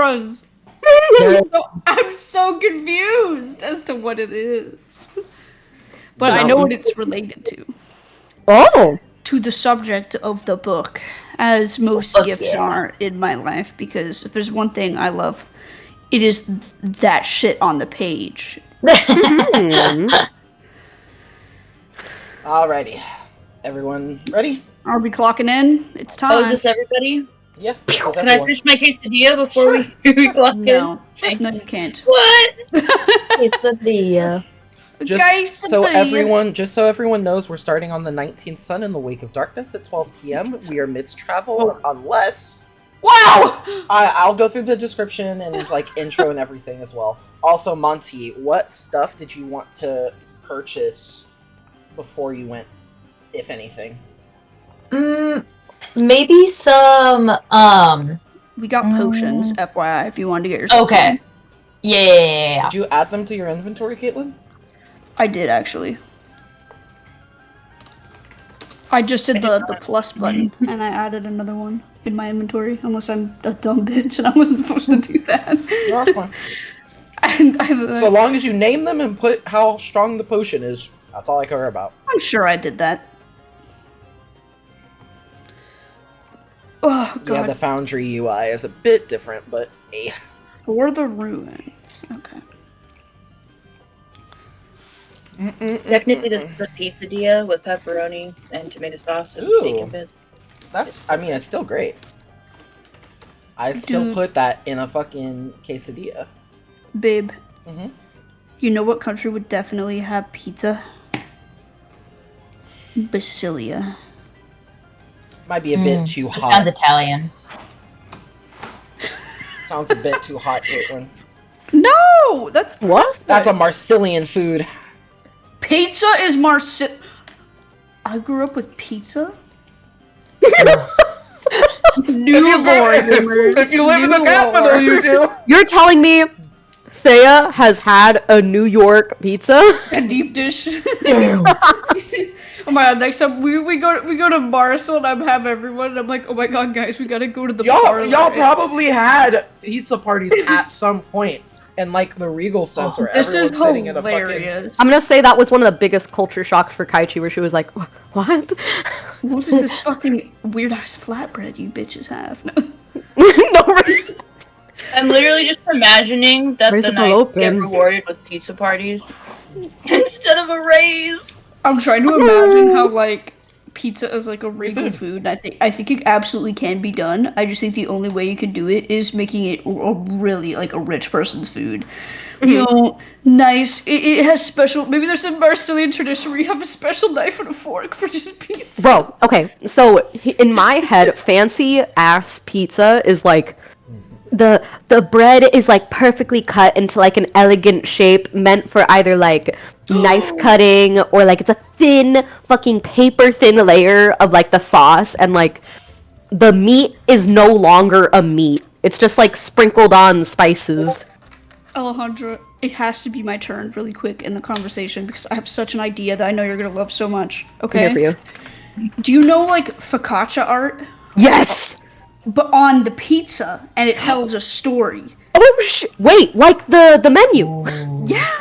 chakras. I'm so confused as to what it is. But I know what it's related to. Oh! To the subject of the book, as most gifts are in my life, because if there's one thing I love, it is that shit on the page. Alrighty. Everyone ready? Are we clocking in? It's time. Oh, is this everybody? Yeah. Can I finish my quesadilla before we clock in? No, you can't. What? Quesadilla. Just so everyone knows, we're starting on the 19th sun in the wake of darkness at 12 p.m. We are midst travel, unless... Wow! I'll go through the description and, like, intro and everything as well. Also, Monty, what stuff did you want to purchase before you went, if anything? Maybe some, We got potions, FYI, if you wanted to get yourself okay. some. Yeah. Did you add them to your inventory, Caitlin? I did, actually. I just did the plus button, and I added another one in my inventory, unless I'm a dumb bitch and I wasn't supposed to do that. No, that's fine. So long as you name them and put how strong the potion is, that's all I care about. I'm sure I did that. Oh, God. Yeah, the Foundry UI is a bit different, but eh. For the Ruins. Okay. Technically, this is a pizzadilla with pepperoni and tomato sauce and bacon bits. It's still great. I'd still put that in a fucking quesadilla. Babe. You know what country would definitely have pizza? Basilia. Might be a bit too hot. Sounds Italian. Sounds a bit too hot, Caitlin. No! That's what? That's a Marcillian food. Pizza is I grew up with pizza? New Lord. If you live in the capital, you do. You're telling me Thea has had a New York pizza? A deep dish. Oh my god, next time we go to Marcel and I'm having everyone and I'm like, oh my god guys, we gotta go to the bar. Y'all probably had pizza parties at some point. And like the Regal sense where everyone's sitting in a fucking... I'm gonna say that was one of the biggest culture shocks for Kaichi, where she was like, what? What is this fucking weird-ass flatbread you bitches have? I'm literally just imagining that the Knights get rewarded with pizza parties instead of a raise. I'm trying to imagine how, like, pizza is like a Regal food. I think it absolutely can be done. I just think the only way you can do it is making it a really like a rich person's food. You know, nice. It has special. Maybe there's a Marcillian tradition where you have a special knife and a fork for just pizza. Bro, okay. So in my head, fancy ass pizza is like the bread is like perfectly cut into like an elegant shape meant for either like knife cutting or like it's a thin fucking paper thin layer of like the sauce, and like the meat is no longer a meat. It's just like sprinkled on spices. Alejandra, it has to be my turn really quick in the conversation because I have such an idea that I know you're gonna love so much. Okay? I'm here for you. Do you know like focaccia art? Yes! But on the pizza, and it tells a story. Oh wait, like the menu. Yeah.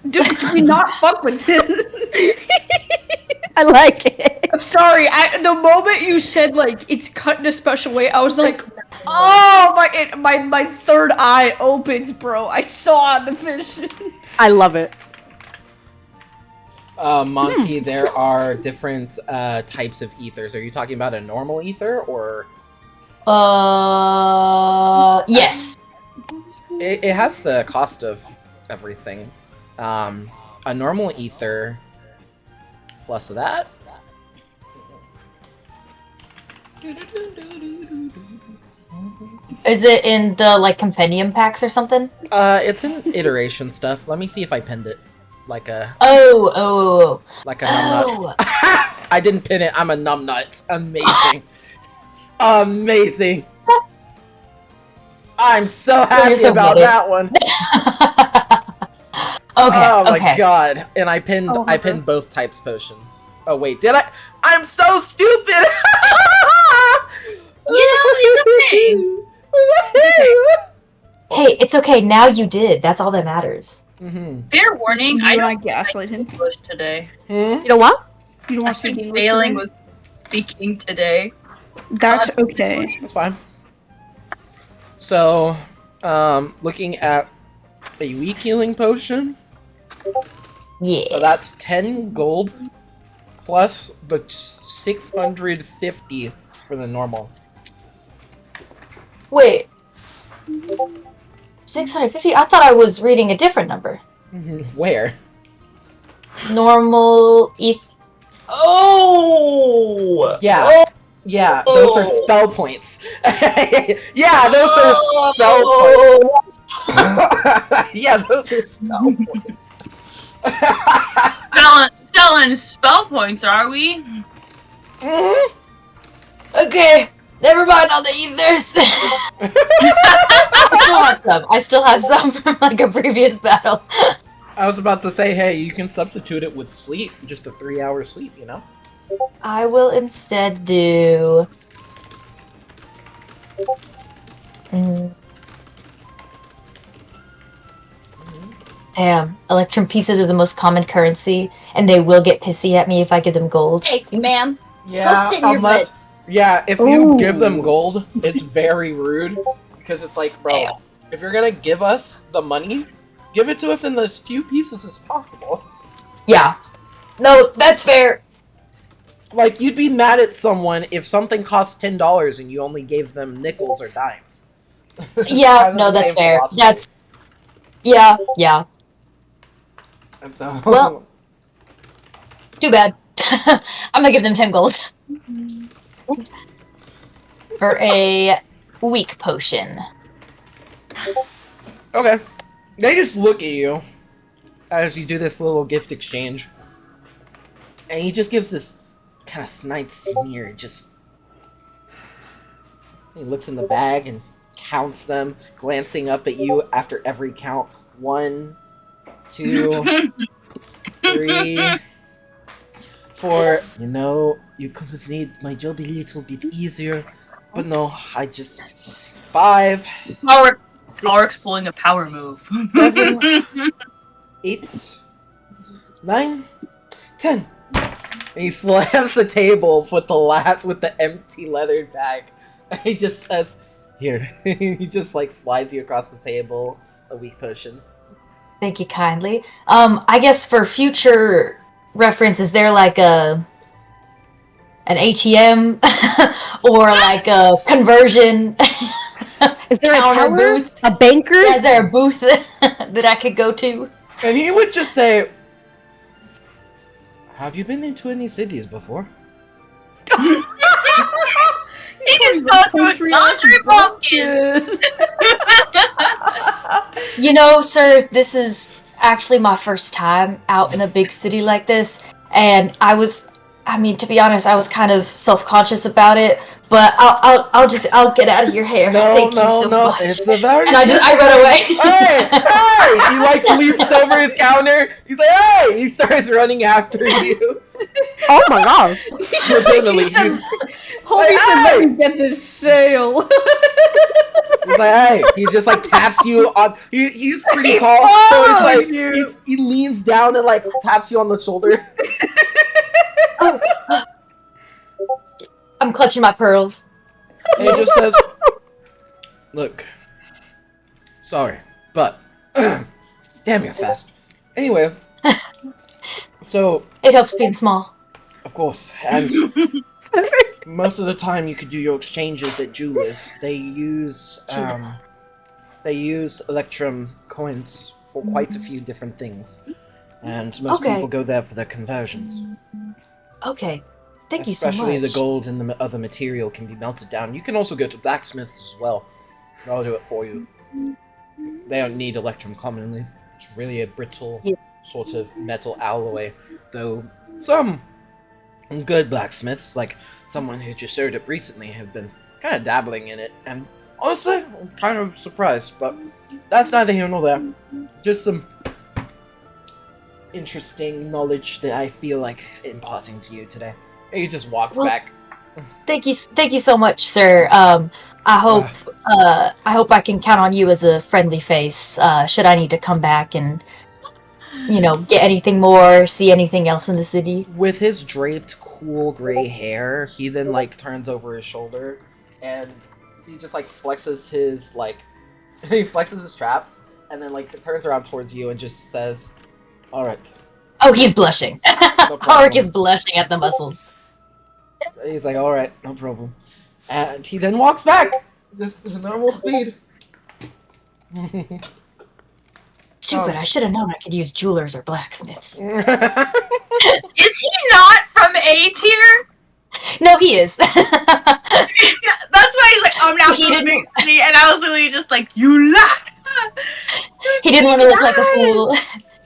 Do we not fuck with this? I like it. I'm sorry. The moment you said like it's cut in a special way, I was like, oh my third eye opened, bro. I saw the vision. I love it. Monty, there are different types of ethers. Are you talking about a normal ether or? Yes. It has the cost of everything. A normal ether plus that. Is it in the like compendium packs or something? It's in iteration stuff. Let me see if I pinned it. Like a like a numbnut. I didn't pin it. I'm a numbnut. Amazing. Amazing. I'm so happy about that one. Oh my god. And I pinned both types potions. Oh wait, did I? I'm so stupid. You know, it's okay. Hey, it's okay. Now you did. That's all that matters. Fair warning, I You don't want to gaslight him? English today. You know what? You don't want to I'm speak English failing today? with speaking today. That's okay. That's fine. So, looking at a weak healing potion. Yeah. So that's 10 gold plus the 650 for the normal. Wait. 650? I thought I was reading a different number. Where? Normal ETH. Oh! Yeah. Yeah, those are spell points. Yeah, those are spell points. Yeah, those are spell points. Selling spell points, are we? Okay, never mind all the ethers. I still have some from like a previous battle. I was about to say, hey, you can substitute it with sleep, just a 3-hour sleep, you know? I will instead do. Damn, Electrum pieces are the most common currency, and they will get pissy at me if I give them gold. Take, ma'am. Yeah, sit in your unless... Yeah, if you give them gold, it's very rude. Because it's like, bro, Damn. if you're gonna give us the money, give it to us in as few pieces as possible. Yeah. No, that's fair. Like, you'd be mad at someone if something costs $10 and you only gave them nickels or dimes. Yeah, kind of no, the that's same fair. philosophy. That's. Yeah. And so... Well- Too bad. I'm gonna give them 10 gold. For a weak potion. Okay. They just look at you as you do this little gift exchange. And he just gives this kind of snide sneer. He looks in the bag and counts them, glancing up at you after every count. 1, 2, 3, 4. You know, you could have made my job a little bit easier, but no, I just... 5, Power 6, exploring a power move. 7, 8, 9, 10. And he slams the table with the empty leather bag. And he just says, "Here." He just like slides you across the table a weak potion. Thank you kindly. I guess for future reference, is there like an ATM or like a conversion? Is there a counter teller? booth? A banker? Yeah, is there a booth that I could go to? And he would just say, "Have you been into any cities before?" He just got to his laundry pumpkin. You know, sir, this is actually my first time out in a big city like this, and to be honest, I was kind of self-conscious about it, but I'll get out of your hair. Thank you so much. It's a very And I run away. Hey! He like leaps over his counter. He's like, "Hey!" He starts running after you. Oh my god. Legitimately, he's Holy Like, said, hey! let me get this sale. He's like, "Hey!" He just like taps you on. He's pretty tall, so he's like he leans down and like taps you on the shoulder. I'm clutching my pearls. And he just says, "Look, sorry, but damn, you're fast." Anyway, so It helps being small. of course, and most of the time you could do your exchanges at jewelers. They use Electrum coins for quite a few different things, and most Okay. people go there for their conversions. Okay. Thank you so much. Especially the gold and the other material can be melted down. You can also go to blacksmiths as well. They'll do it for you. They don't need Electrum commonly. It's really a brittle sort of metal alloy, though some good blacksmiths, like someone who just showed up recently, have been kind of dabbling in it, and honestly, I'm kind of surprised, but that's neither here nor there. Just some interesting knowledge that I feel like imparting to you today. He just walks back. Thank you so much, sir. I hope I can count on you as a friendly face. Should I need to come back and, get anything more, see anything else in the city? With his draped, cool gray hair, he then like turns over his shoulder, and he just like flexes his he flexes his traps, and then like turns around towards you and just says, "All right." Oh, he's blushing. No Ulrich is blushing at the muscles. He's like, "All right, no problem," and he then walks back, just normal speed. Stupid! I should have known I could use jewelers or blacksmiths. Is he not from A tier? No, he is. That's why he's like, I'm now He from didn't- Big City, and I was literally just like, you lie. He didn't want to look like a fool.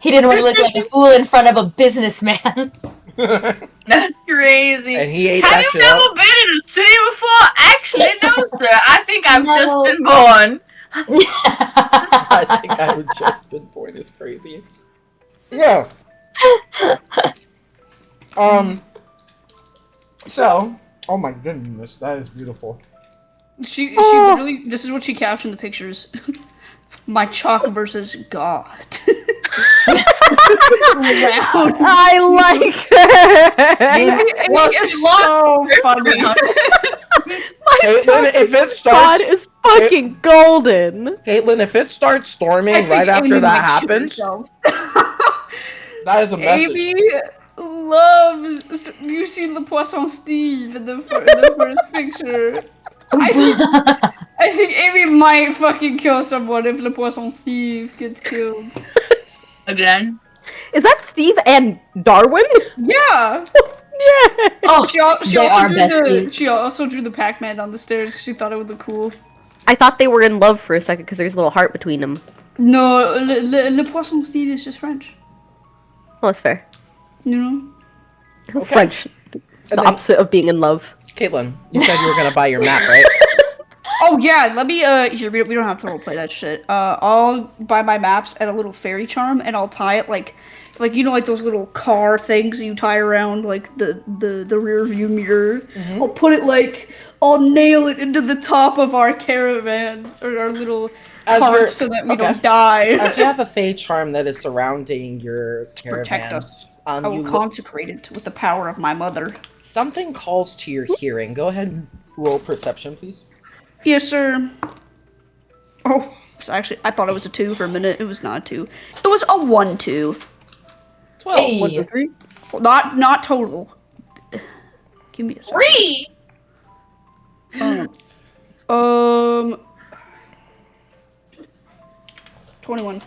He didn't want to look like a fool in front of a businessman. That's crazy. And he ate Have that you shit never up. been in a city before? Actually, no, sir. I think I've No. just been born. I think I would just been born is crazy. Yeah. So, oh my goodness, that is beautiful. She literally, this is what she captioned the pictures. My chalk versus God. Round. I like her. Well, it's so funny. Caitlin, if it God starts, is fucking golden. Caitlin, if it starts I storming think right after Amy that might shoot happens, herself. that is a message. Amy loves. You see Le Poisson Steve in the first picture. I think Amy might fucking kill someone if Le Poisson Steve gets killed. Again. Is that Steve and Darwin? Yeah. Yeah. Oh, She they are also besties. she also drew the Pac-Man on the stairs because she thought it would look cool. I thought they were in love for a second because there's a little heart between them. No, Le Poisson Steve is just French. Well, that's fair. You know? French. And The then- opposite of being in love. Caitlin, you said you were gonna buy your map, right? Oh yeah, let me here we don't have to roleplay that shit. I'll buy my maps and a little fairy charm and I'll tie it like like those little car things you tie around like the rear view mirror. I'll put it I'll nail it into the top of our caravan or our little As cart you're- so that we okay. don't die. As you have a Fey charm that is surrounding your caravan, Protect us. I you will look- consecrate it with the power of my mother. something calls to your hearing. Go ahead and roll perception, please. Yes, sir. Oh, actually, I thought it was a 2 for a minute. It was not a 2. It was a 1-2. 12. Hey. 1 to 3. Not total. Give me a second. 3! 21.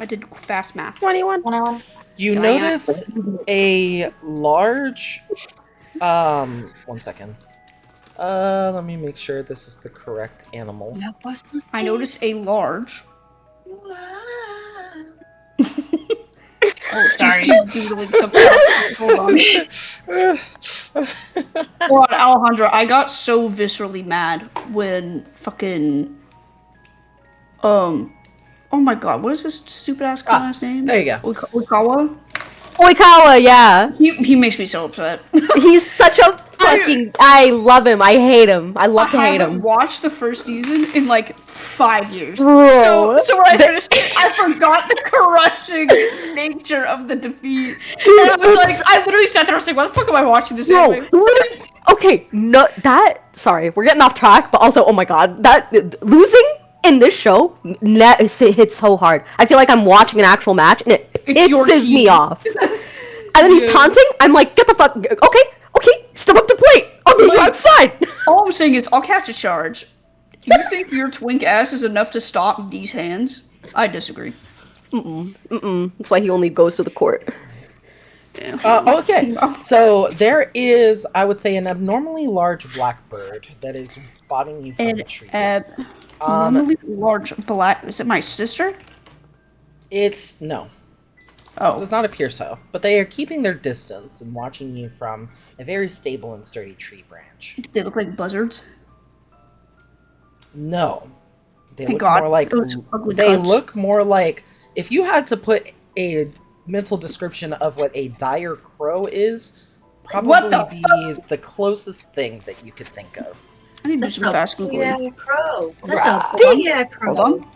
I did fast math. 21. You Diana. notice a large. One second. Let me make sure this is the correct animal. I noticed a large. Oh, sorry. She's doodling something else. Hold on. Hold on, Alejandro. I got so viscerally mad when fucking. Oh my god, what is this stupid ass last name? There you go. Oikawa? Oikawa, yeah. He makes me so upset. He's such a fucking. I love him. I hate him. I love to I hate haven't him. watched the first season in like 5 years. Bro. So when I finished it, I forgot the crushing nature of the defeat. Dude, And I was it's- like, I literally sat there. I was like, why the fuck am I watching this No, anime? literally. Okay, no, that. Sorry, we're getting off track, but also, oh my god, that losing in this show hits so hard. I feel like I'm watching an actual match, and it It's your pisses me team. off. And then he's Yeah. taunting. I'm like, get the fuck. Okay, step up to plate. I'll meet you Like- outside. All I'm saying is, I'll catch a charge. You think your twink ass is enough to stop these hands? I disagree. That's why he only goes to the court. Okay, so there is, I would say, an abnormally large black bird that is spotting you from the trees. Normally large black. Is it my sister? It's no, Oh, does not appear so. But they are keeping their distance and watching you from a very stable and sturdy tree branch. they look like buzzards. No, they Thank look God, more like those ugly they cuts. look more like if you had to put a mental description of what a dire crow is, probably be the closest thing that you could think of. I need to do That's some a fast big Googling. ass crow. That's a Right. big ass crow. Hold on.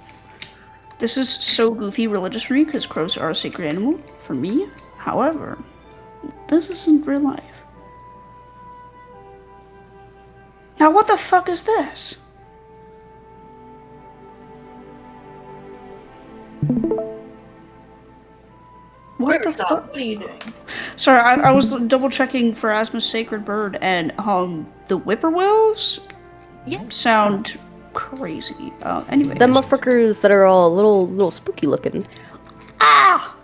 This is so goofy religious for me because crows are a sacred animal for me. However, this isn't real life. Now, what the fuck is this? What the Stop. fuck? What are you doing? Sorry, I was double checking for Asma's sacred bird, and the whippoorwills sound crazy. Anyway, Them motherfuckers that are all little spooky looking. ah.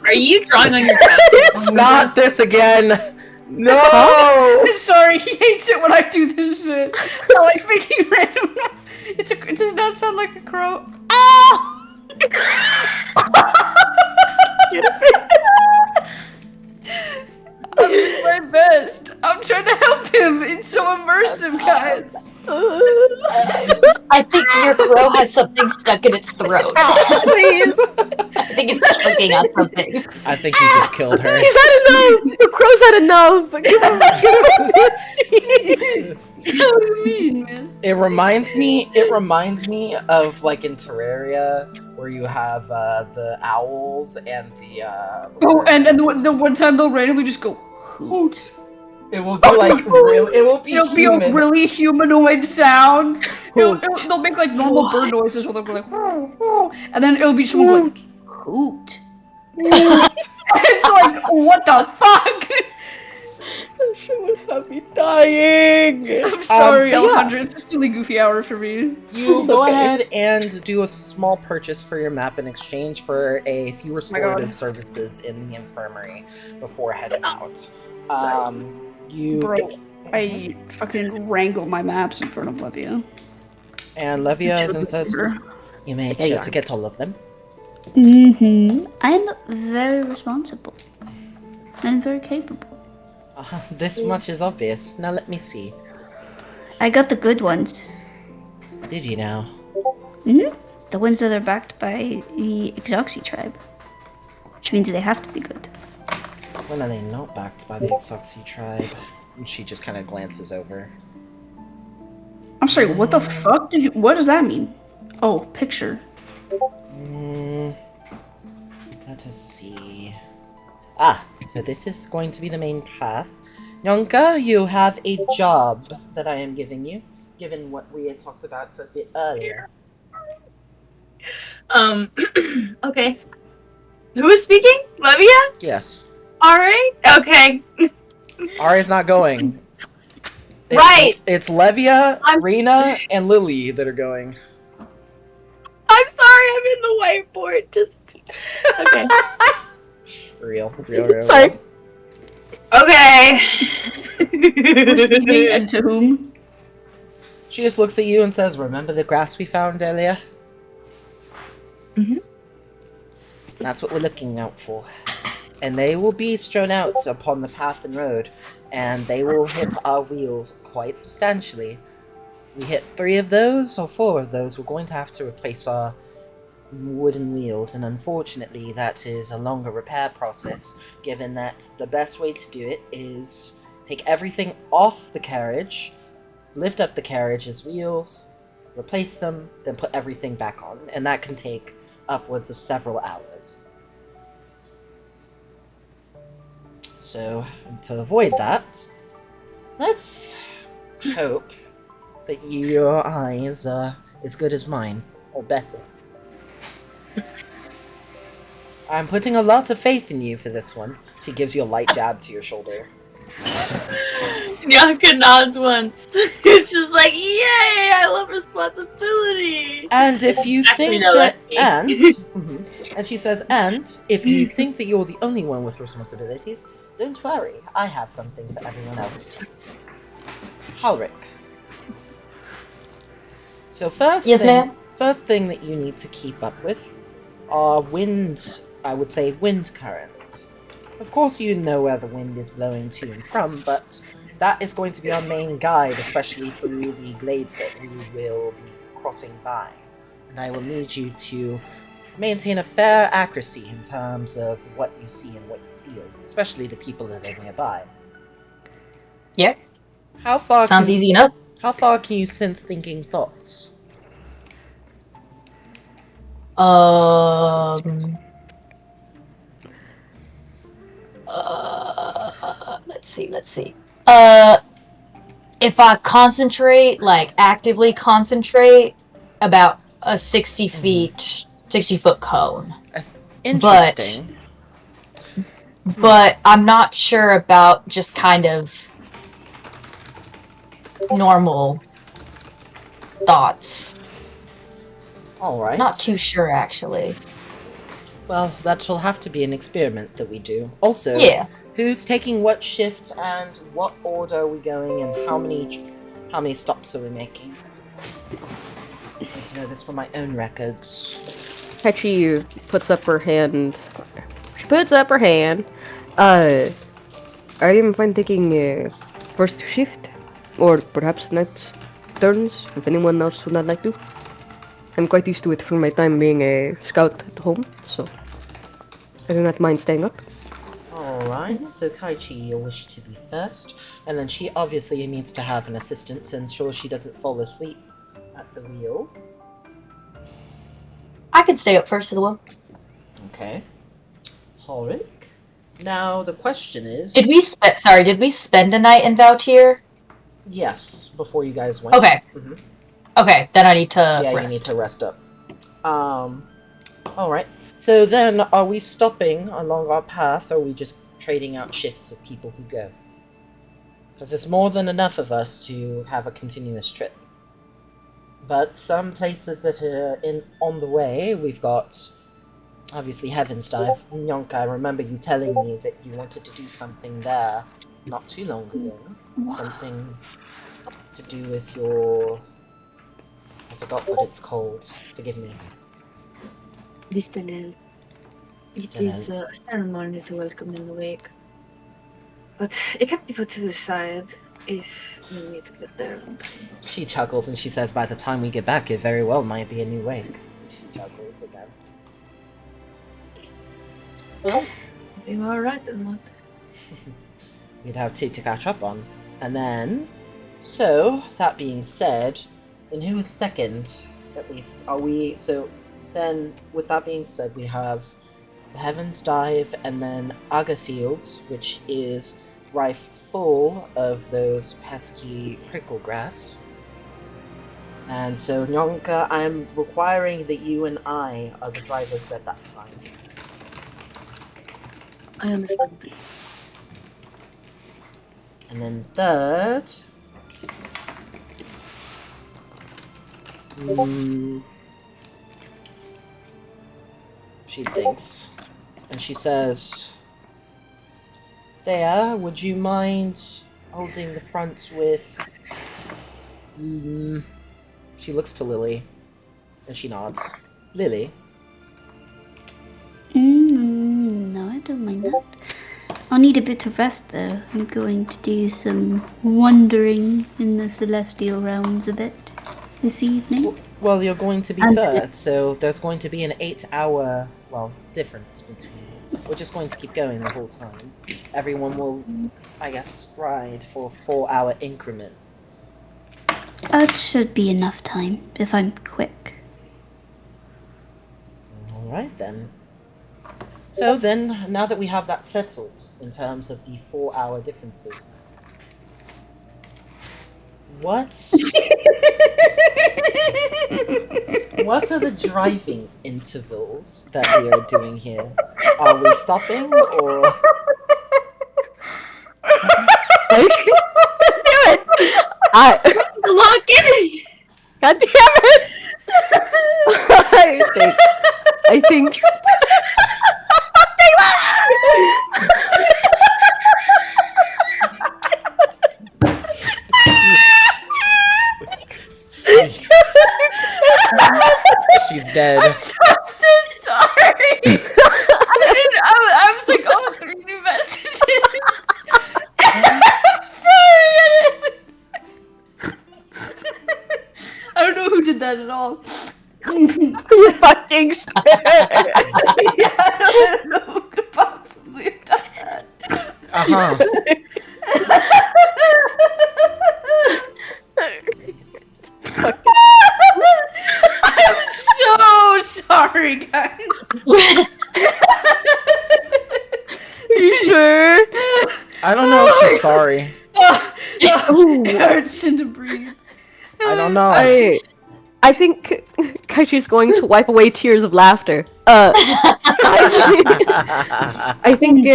Are you drawing on your It's not this again! No! Sorry, he hates it when I do this shit. I like making random. It does not sound like a crow. Ah! I'm doing my best. I'm trying to help him. It's so immersive, guys. I think your crow has something stuck in its throat. Please. I think it's choking on something. I think you just killed her. He's had enough. The crow's had enough. What do you mean, man? It reminds me of like in Terraria where you have the owls and the Oh, and the one time they'll randomly just go hoot. It will be like real. It will be It'll be human. a really humanoid sound. They'll make like normal bird noises where they'll go like, "Whoa, whoa," and then it'll be someone going, hoot. It's like, what the fuck? That shit would have me dying. I'm sorry, but yeah. Alejandro. It's a really goofy hour for me. You It's go okay. ahead and do a small purchase for your map in exchange for a few restorative services in the infirmary before heading out. You Bro, I fucking wrangle my maps in front of Levia. and Levia then says, "You made Hey, sure to get all of them." I'm very responsible. And very capable. This much is obvious. Now let me see. I got the good ones. Did you now? The ones that are backed by the Exoxy tribe. Which means they have to be good. When are they not backed by the Exoxy tribe? And she just kind of glances over. I'm sorry, what the fuck did you. What does that mean? Oh, picture. Let us see. Ah, so this is going to be the main path. Yonka, you have a job that I am giving you, given what we had talked about a bit earlier. Okay. Who is speaking? Levia? Yes. Alright. Okay. Ari's not going. Right. It's Levia, I'm- Rena, and Lily that are going. I'm sorry, I'm in the whiteboard. Just okay. Real. Sorry. Okay. Who's speaking and to whom? She just looks at you and says, "Remember the grass we found earlier?" Mhm. That's what we're looking out for. And they will be strewn out upon the path and road, and they will hit our wheels quite substantially. We hit 3 of those, or 4 of those, we're going to have to replace our wooden wheels, and unfortunately that is a longer repair process, given that the best way to do it is take everything off the carriage, lift up the carriage's wheels, replace them, then put everything back on, and that can take upwards of several hours. So, to avoid that, let's hope that your eyes are as good as mine, or better. I'm putting a lot of faith in you for this one. She gives you a light jab to your shoulder. Bianca nods once. It's just like, yay! I love responsibility. And if you Actually, think no, that, that's me. and she says, and if you think that you're the only one with responsibilities, don't worry, I have something for everyone else too. Halric. So first thing that you need to keep up with are wind currents. Of course you know where the wind is blowing to and from, but that is going to be our main guide, especially through the glades that we will be crossing by. And I will need you to maintain a fair accuracy in terms of what you see and what you feel, especially the people that are nearby. Yeah. How far Sounds easy enough. How far can you sense thinking thoughts? Let's see. If I concentrate, like actively concentrate, about a 60 foot cone. That's interesting. But I'm not sure about just kind of normal thoughts. Alright. Not too sure, actually. Well, that will have to be an experiment that we do. Also, Yeah. who's taking what shift and what order are we going and how many stops are we making? I need to know this for my own records. Pechi puts up her hand. She puts up her hand. I am fine taking first shift, or perhaps night turns, if anyone else would not like to. I'm quite used to it from my time being a scout at home, so I do not mind staying up. Alright, so Kaichi, you'll wish to be first, and then she obviously needs to have an assistant to ensure she doesn't fall asleep at the wheel. I can stay up first as well. Okay. Horik. Now, the question is... Did we spend a night in Valtier? Yes, before you guys went. Okay. Mm-hmm. Okay, then I need to Yeah, rest. you need to rest up. Alright. So then, are we stopping along our path, or are we just trading out shifts of people who go? Because there's more than enough of us to have a continuous trip. But some places that are on the way, we've got, obviously, Heaven's Dive. Nyonka, I remember you telling me that you wanted to do something there not too long ago. Something to do with your... I forgot what it's called. Forgive me. Vistalel. It is a ceremony to welcome in the wake. But it can be put to the side if we need to get there on time. She chuckles and she says, by the time we get back, it very well might be a new wake. She chuckles again. Well, you are right and not. We'd have two to catch up on. And then... So, that being said, and who is second, at least? Are we... So, then, with that being said, we have the Heaven's Dive and then Agafields, which is rife full of those pesky prickle grass. And so, Nyonka, I'm requiring that you and I are the drivers at that time. I understand. And then third... She thinks. And she says... Thea, would you mind holding the front with... She looks to Lily. And she nods. Lily? No, I don't mind that. I'll need a bit of rest though. I'm going to do some wandering in the celestial realms a bit this evening. Well, you're going to be third, so there's going to be an 8-hour, well, difference between... We're just going to keep going the whole time. Everyone will, I guess, ride for 4-hour increments. It should be enough time, if I'm quick. Alright then. So then, now that we have that settled, in terms of the 4-hour differences, what are the driving intervals that we are doing here? Are we stopping, or... Lock in! God damn it! I think. She's dead. I'm so sorry. I was like, oh, 3 new messages. I'm sorry. I don't know who did that at all. You're fucking shit. Yeah, I don't know who could possibly have done that. I'm so sorry, guys. Are you sure? I don't know if she's sorry. It hurts to breathe. I don't know. I think Kaichi's going to wipe away tears of laughter. I think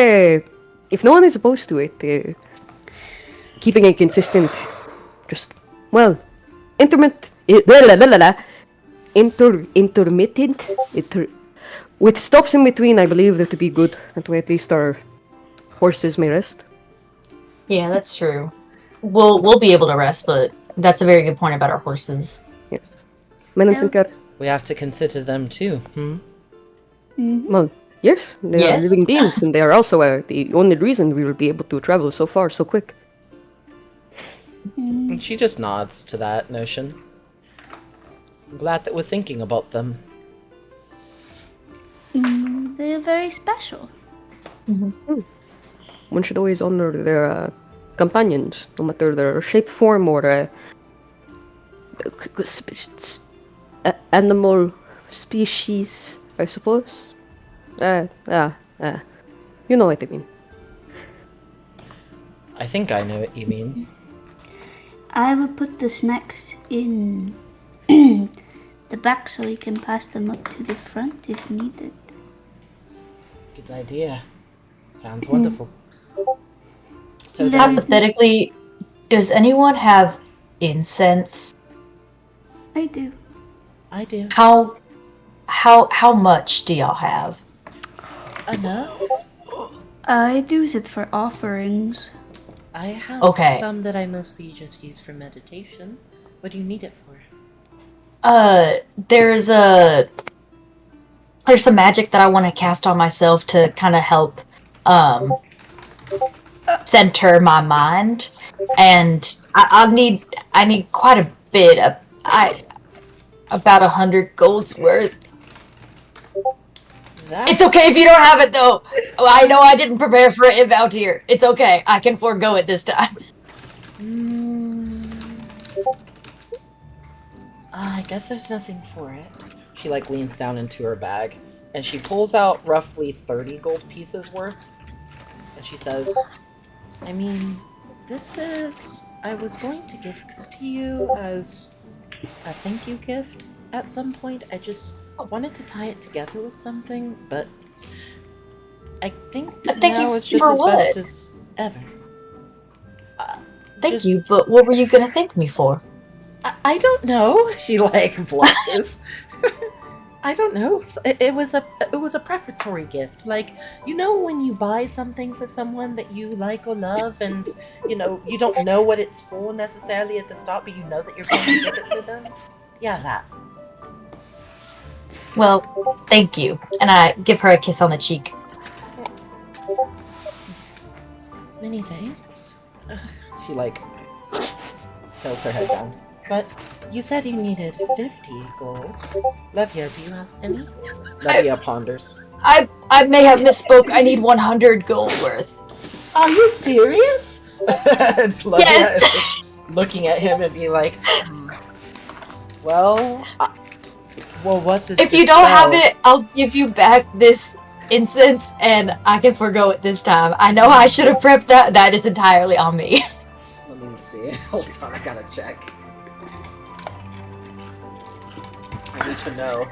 if no one is opposed to it, keeping a consistent, just intermittent, with stops in between, I believe that to be good. That way, at least our horses may rest. Yeah, that's true. We'll be able to rest, but that's a very good point about our horses. Yes. Menensinkar. We have to consider them too. Well, yes, they are living beings, and they are also the only reason we will be able to travel so far so quick. And she just nods to that notion. I'm glad that we're thinking about them. They're very special. One should always honor their companions, no matter their shape, form, or animal species, I suppose. You know what I mean. I think I know what you mean. I will put the snacks in the back so we can pass them up to the front if needed. Good idea. Sounds wonderful. So then, Hypothetically, does anyone have incense? I do. I do. How much do y'all have? Enough? I'd use it for offerings. I have Okay. some that I mostly just use for meditation. What do you need it for? There's some magic that I want to cast on myself to kind of help center my mind, and I need quite a bit of about 100 gold's worth. It's okay if you don't have it though. I know I didn't prepare for it out here. It's okay. I can forego it this time. I guess there's nothing for it. She leans down into her bag and she pulls out roughly 30 gold pieces worth. And she says, I mean, I was going to give this to you as a thank you gift at some point. I just wanted to tie it together with something, but I think now it's just as best as ever. Thank you, but what were you gonna thank me for? I don't know. She blushes. I don't know. It was a preparatory gift. When you buy something for someone that you like or love, and you don't know what it's for necessarily at the start, but you know that you're going to give it to them. Yeah, that. Well, thank you. And I give her a kiss on the cheek. Many thanks. She tilts her head down. But you said you needed 50 gold. Levia, do you have any? Levia ponders. I may have misspoke. I need 100 gold worth. Are you serious? Levia Yes. is just looking at him and being like, well, what's this? If you don't have it, I'll give you back this incense, and I can forgo it this time. I know I should have prepped that. That is entirely on me. Let me see. Hold on, I gotta check. I need to know.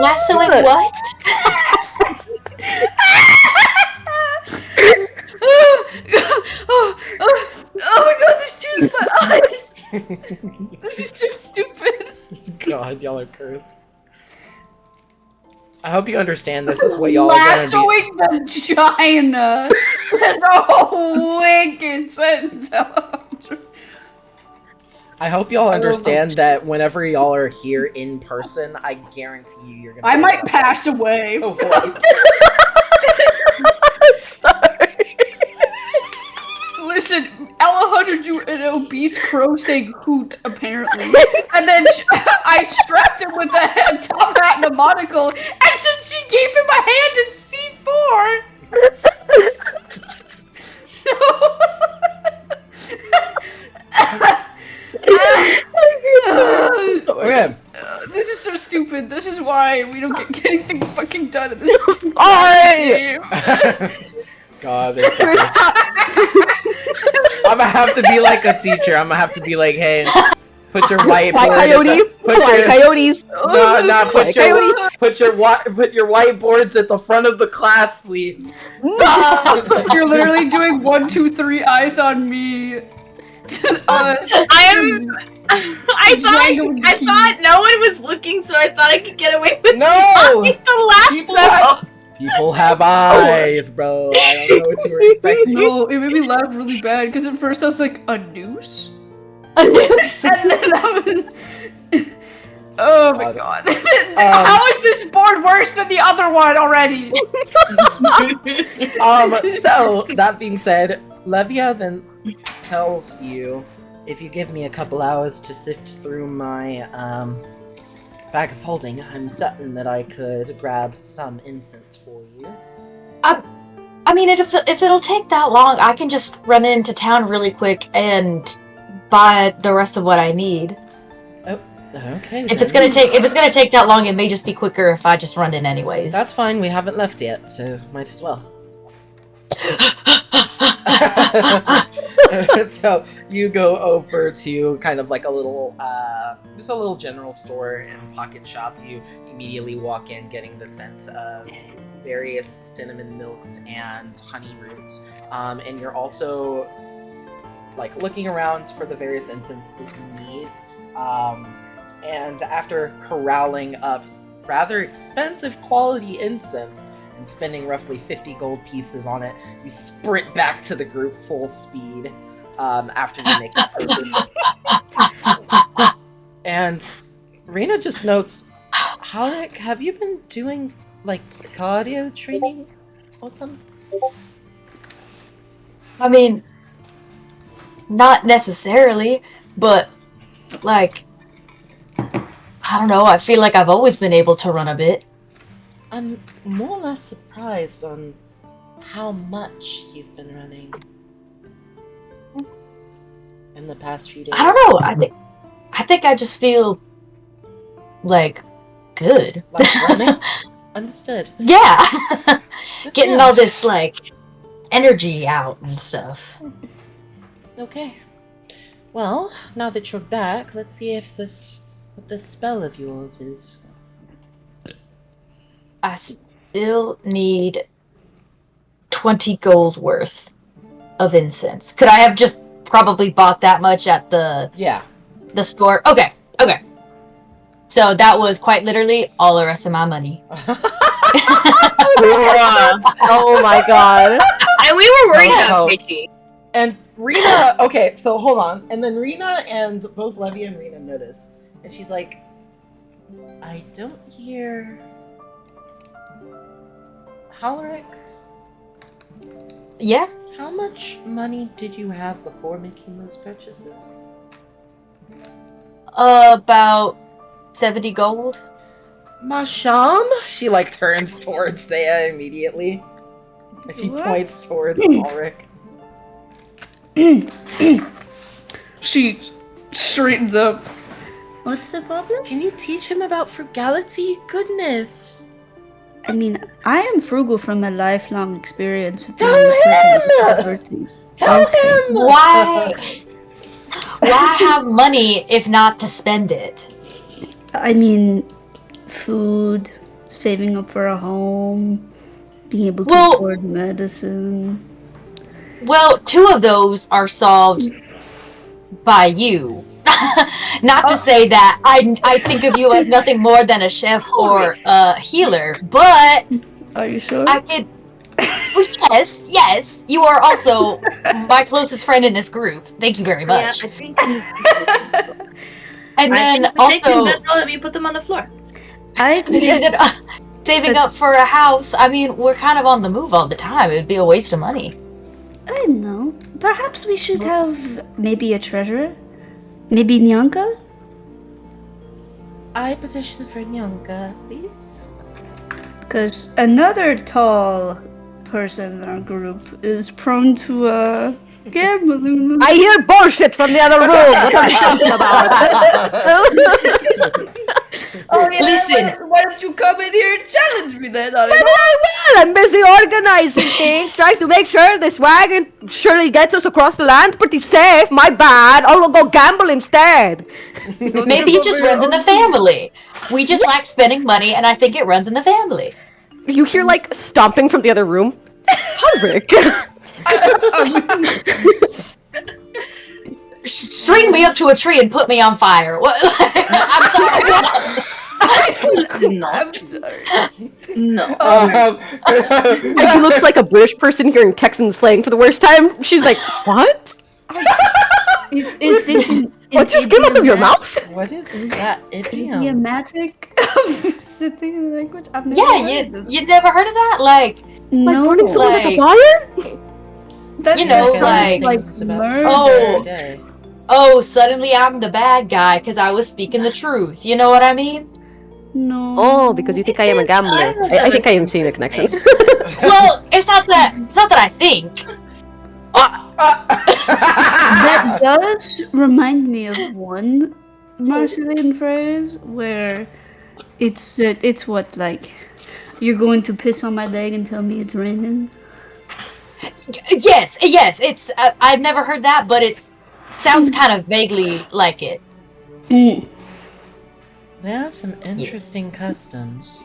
Lassoing what? Oh my god, there's tears in my eyes! This is so stupid. God, y'all are cursed. I hope you understand this is what y'all are gonna be. Lassoing vagina! That's a wicked sentence. I hope y'all understand that whenever y'all are here in person, I guarantee you're gonna. I might pass away. Oh, boy. Sorry. conjured you an obese crow saying hoot, apparently. And then I strapped him with a top hat and a monocle, and since she gave him a hand in C4... Okay. This is so stupid. This is why we don't get anything fucking done in this game. God, that's so close. I'm gonna have to be like a teacher. I'm gonna have to be like, hey, put your whiteboard. Coyotes. Put your whiteboards at the front of the class, please. You're literally doing 1, 2, 3 eyes on me. I thought no one was looking, so I thought I could get away with the last People have eyes, bro. I don't know what you were expecting. No, it made me laugh really bad because at first I was like, a noose? A noose? And then I was... Oh my god. How is this board worse than the other one already? So, that being said, Levia then tells you, if you give me a couple hours to sift through my bag of holding, I'm certain that I could grab some incense for you. I mean, if it'll take that long, I can just run into town really quick and buy the rest of what I need. Oh, okay. If it's gonna take that long, it may just be quicker if I just run in anyways. That's fine. We haven't left yet, so might as well. So you go over to kind of like a little, just a little general store and pocket shop. You immediately walk in, getting the scent of various cinnamon milks and honey roots, and you're also like looking around for the various incense that you need. And after corralling up rather expensive quality incense and spending roughly 50 gold pieces on it, you sprint back to the group full speed after you make that purchase. And Rena just notes, Halleck, have you been doing, like, cardio training or something? I mean, not necessarily, but, like, I don't know, I feel like I've always been able to run a bit. I'm more or less surprised on how much you've been running in the past few days. I don't know, I think I just feel, like, good. Like running? Understood. Yeah! Getting all this, like, energy out and stuff. Okay. Well, now that you're back, let's see if what this spell of yours is. I still need 20 gold worth of incense. Could I have just probably bought that much at the store? Okay. So that was quite literally all the rest of my money. Oh my god. And we were worried about Peachy. And Rena, okay, so hold on. And then Rena and both Levy and Rena notice. And she's like, I don't hear... Halleck? Yeah? How much money did you have before making those purchases? About 70 gold. Masham? She like turns towards Thea immediately. And she points towards Ulrich. She straightens up. What's the problem? Can you teach him about frugality? Goodness. I mean, I am frugal from a lifelong experience. Tell him! Tell him! Why have money if not to spend it? I mean, food, saving up for a home, being able to afford medicine. Well, 2 of those are solved by you. Not to say that I think of you as nothing more than a chef or a healer, but Are you sure? I could. Well, yes. You are also my closest friend in this group. Thank you very much. Yeah, I think. And then let me put them on the floor. Saving up for a house. I mean, we're kind of on the move all the time. It would be a waste of money. I don't know. Perhaps we should have maybe a treasurer? Maybe Nyanka? I petition for Nyanka, please. Because another tall person in our group is prone to gambling. I hear bullshit from the other room. What are you talking about? Oh, yeah, Listen. why don't you come in here and challenge me then? Maybe I will. I'm busy organizing things, trying to make sure this wagon surely gets us across the land pretty safe. My bad. I'll go gamble instead. Maybe it just runs in the family. We just like spending money, and I think it runs in the family. You hear like stomping from the other room. Henrik. String me up to a tree and put me on fire. What? I'm sorry. No. I'm sorry. No. And she looks like a British person hearing Texan slang for the worst time. She's like, what? Is this What just came out of your mouth? What is that idiom? idiomatic Scythian language? I've never Yeah, heard of you never heard of that? Like, Like No, burning someone with a like- fire? that's you know, kind of like- murder. oh, suddenly I'm the bad guy because I was speaking the truth. You know what I mean? No. Oh, because you think I am a gambler. I think I am seeing a connection. Well, it's not that I think. That does remind me of one Marseillan phrase where it's what, like, you're going to piss on my leg and tell me it's raining. Yes, it's. I've never heard that, but it sounds kind of vaguely like it. There are some interesting customs.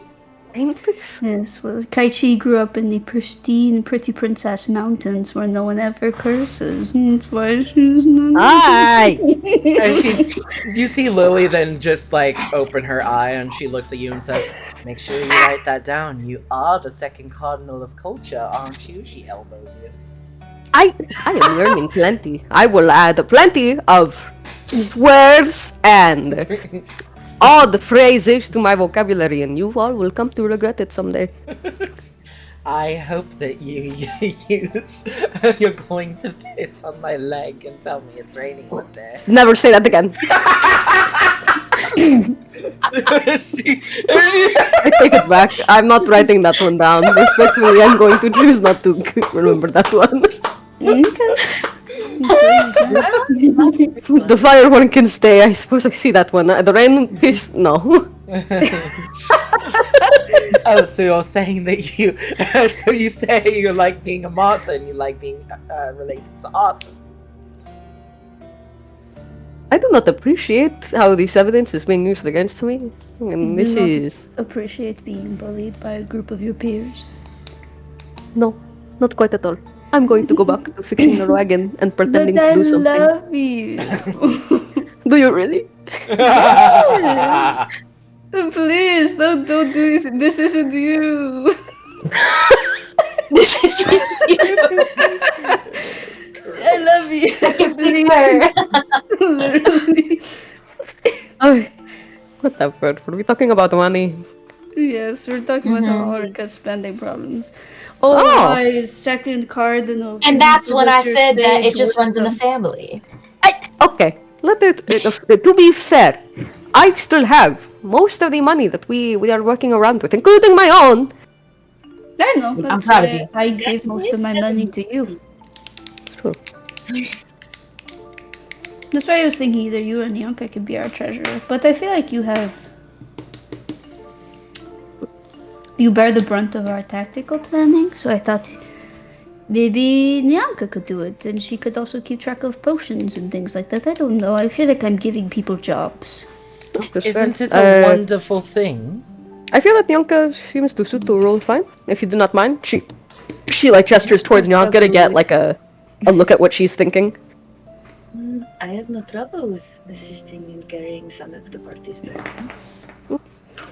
Yes, well, Kaichi grew up in the pristine Pretty Princess Mountains where no one ever curses. That's why she's not. Hi! You see Lily then just like open her eye and she looks at you and says, "Make sure you write that down. You are the second cardinal of culture, aren't you?" She elbows you. I am learning plenty. I will add plenty of words and all the phrases to my vocabulary, and you all will come to regret it someday. I hope that you use you're going to piss on my leg and tell me it's raining one day. Never say that again. I take it back. I'm not writing that one down. Respectfully, I'm going to choose not to remember that one. The fire one can stay. I suppose I see that one. The rain piss, no. Oh, so you're saying that you so you say you like being a martyr and you like being related to awesome. I do not appreciate how this evidence is being used against me. And this Do not is... appreciate being bullied by a group of your peers. No, not quite at all. I'm going to go back to fixing the wagon and pretending But I to do something. love you. Do you really? Please don't do it. This isn't you. This is. I love you. I can fix her. Literally. Oh, whatever. Were we talking about money? Yes, we're talking about Orca's spending problems. Oh. My second cardinal. And that's when I Mr. said that it Sage just runs in the wisdom. family. Okay, to be fair, I still have most of the money that we are working around with, including my own. I know. I'm that's proud of why you. I gave most of my money to you. True. That's why I was thinking either you or Nyanka could be our treasurer. But I feel like you bear the brunt of our tactical planning, so I thought maybe Nyanka could do it, and she could also keep track of potions and things like that. I don't know. I feel like I'm giving people jobs. Isn't it a wonderful thing? I feel that Nyanka seems to suit the role fine. If you do not mind, she like gestures towards Nyanka to get like a look at what she's thinking. I have no trouble with assisting in carrying some of the party's burden.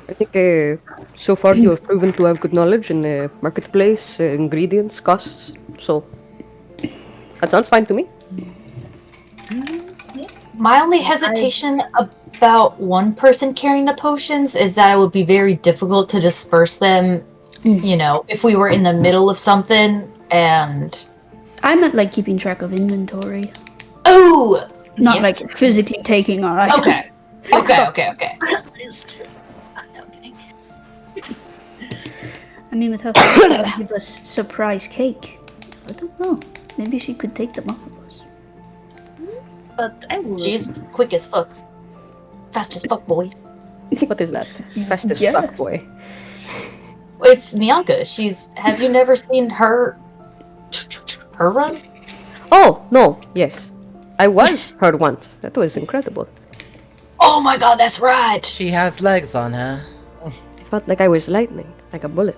I think so far you have proven to have good knowledge in the marketplace, ingredients, costs. So that sounds fine to me. My only hesitation about one person carrying the potions is that it would be very difficult to disperse them, you know, if we were in the middle of something and I meant like keeping track of inventory, Oh! not Yeah. like physically taking our items. Okay. Okay. I mean, with how she give us surprise cake, I don't know. Maybe she could take them off of us. But I would. She's quick as fuck. Fast as fuck, boy. What is that? Fast as Yes. fuck, boy. It's Nyanka. Have you never seen her run? Oh, no, yes. I was her once. That was incredible. Oh my god, that's right! She has legs on her. I felt like I was lightning, like a bullet.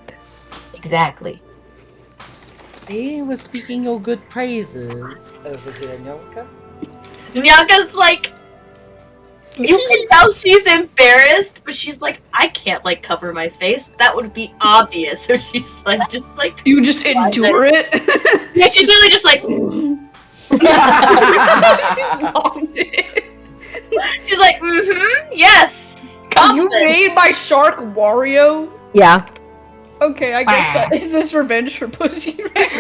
Exactly. See, we're speaking your good praises over here, Nyonka. Nyanka's like, you can tell she's embarrassed, but she's like, I can't like cover my face. That would be obvious. So she's like, just like, You just endure it. yeah, she's literally just like, She's locked in. she's like, yes. You Confident. made my shark Wario? Yeah. Okay, I guess that is this revenge for Pussy Riot?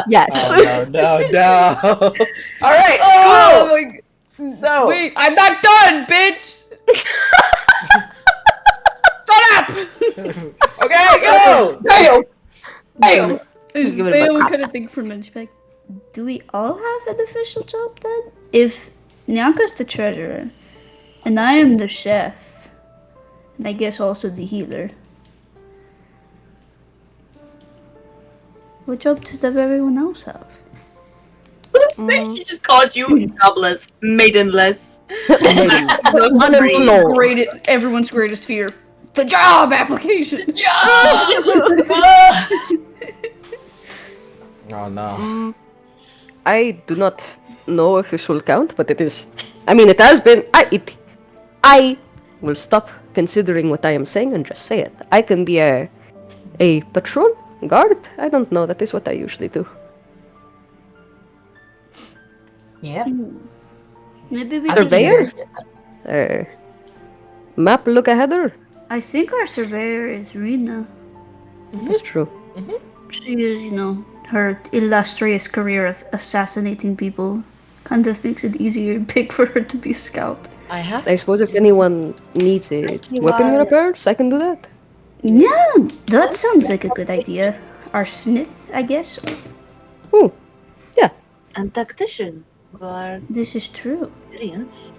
Yes. Oh, no. Alright, Oh cool! my g- So, Wait, I'm not done, bitch! Shut up! okay, go! Damn! Is Give it they my would crap. kind of think for a minute, she'd be like, Do we all have an official job then? If Nyanka's the treasurer, and I am the chef, and I guess also the healer, what job does everyone else have? She just called you jobless, maidenless. Unemployed. everyone's greatest fear. The job application! Oh no. I do not know if this will count, but it is. I mean, it has been. I will stop considering what I am saying and just say it. I can be a patrol guard. I don't know. That is what I usually do. Yeah. Maybe we Surveyor? could. Map look aheader. I think our surveyor is Rena. That's true. She is, her illustrious career of assassinating people kind of makes it easier to pick for her to be a scout. I suppose if anyone needs a weapon repairs, I can do that. Yeah, that sounds like a good idea. Our smith, I guess. Ooh, yeah, And tactician. For This is true. experience.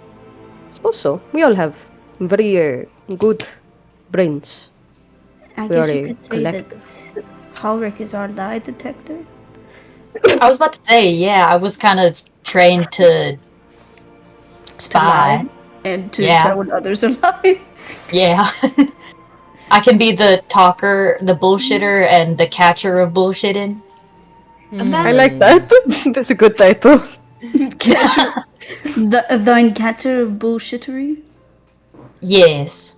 I suppose so. We all have very good brains. I We guess are you a could say collective. that Halric is our lie detector. I was about to say, yeah, I was kind of trained to spy. And to Yeah. tell when others are lying. Yeah. I can be the talker, the bullshitter, and the catcher of bullshitting. I like that. That's a good title. Thine catcher of bullshittery. Yes.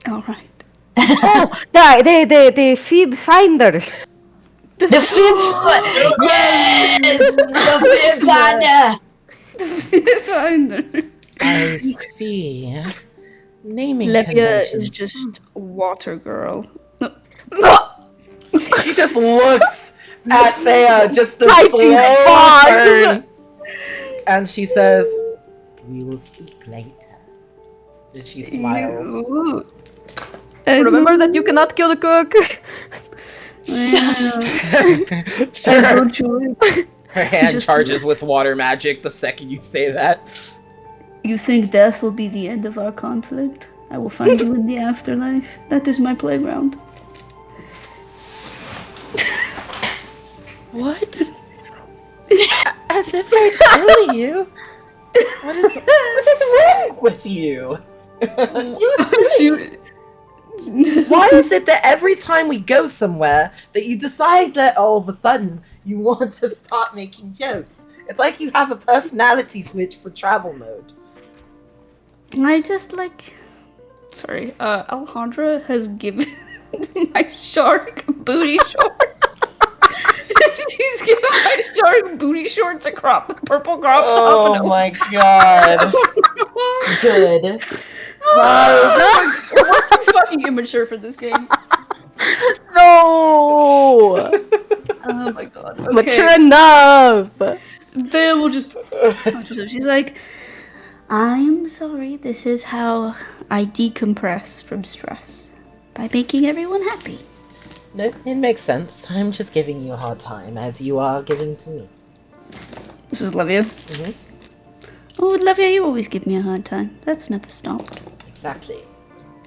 All right. The Phoebe Finder. The fib yes! The fib finder! Finder. I see. Naming Lepia is conventions. just water girl. She just looks at Thea, just the I slow do turn. And she says, "We will speak later." And she smiles. Ew. Remember that you cannot kill the cook. Sure. Her hand Just- charges with water magic the second you say that. You think death will be the end of our conflict? I will find you in the afterlife. That is my playground. What? As if I tell you. What is wrong with you? Why is it that every time we go somewhere that you decide that all of a sudden you want to start making jokes? It's like you have a personality switch for travel mode. I just like. Sorry, Alejandra has given my shark booty shorts. She's given my shark booty shorts a purple crop top. Oh and my god. Good. We're too fucking immature for this game. No. my god. Okay. Mature enough. Then we'll just. She's like, I'm sorry, this is how I decompress from stress. By making everyone happy. It makes sense. I'm just giving you a hard time, as you are giving to me. This is Livia. Oh, Olivia, you always give me a hard time. That's never stopped. Exactly.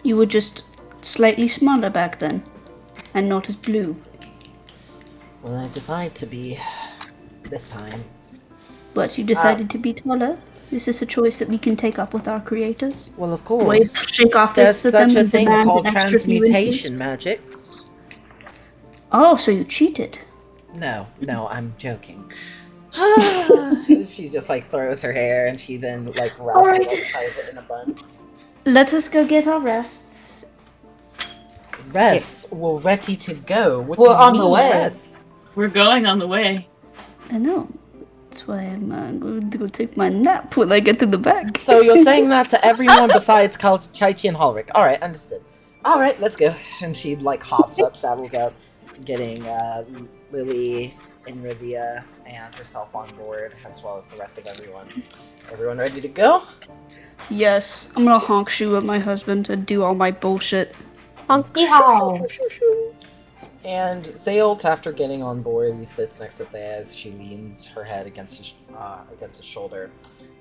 You were just slightly smaller back then. And not as blue. Well, I decided to be this time. But you decided to be taller? Is this a choice that we can take up with our creators? Well, of Wait, course. shake off There's this to them such a and thing demand called an extra few transmutation inches? magics. Oh, so you cheated. No, I'm joking. She just like throws her hair and she then like wraps it and ties it in a bun. Let us go get our rests. Rest? We're ready to go. What We're do you on the mean, way. rest? We're going on the way. I know. That's why I'm going to go take my nap when I get to the back. So you're saying that to everyone besides Kaichi and Halric. Alright, understood. Alright, let's go. And she like hops up, saddles up, getting Lily and Rivia and herself on board, as well as the rest of everyone. Everyone ready to go? Yes, I'm gonna honk shoe at my husband and do all my bullshit. Yeehaw! And Zaylt, after getting on board, he sits next to Thaz. She leans her head against his shoulder.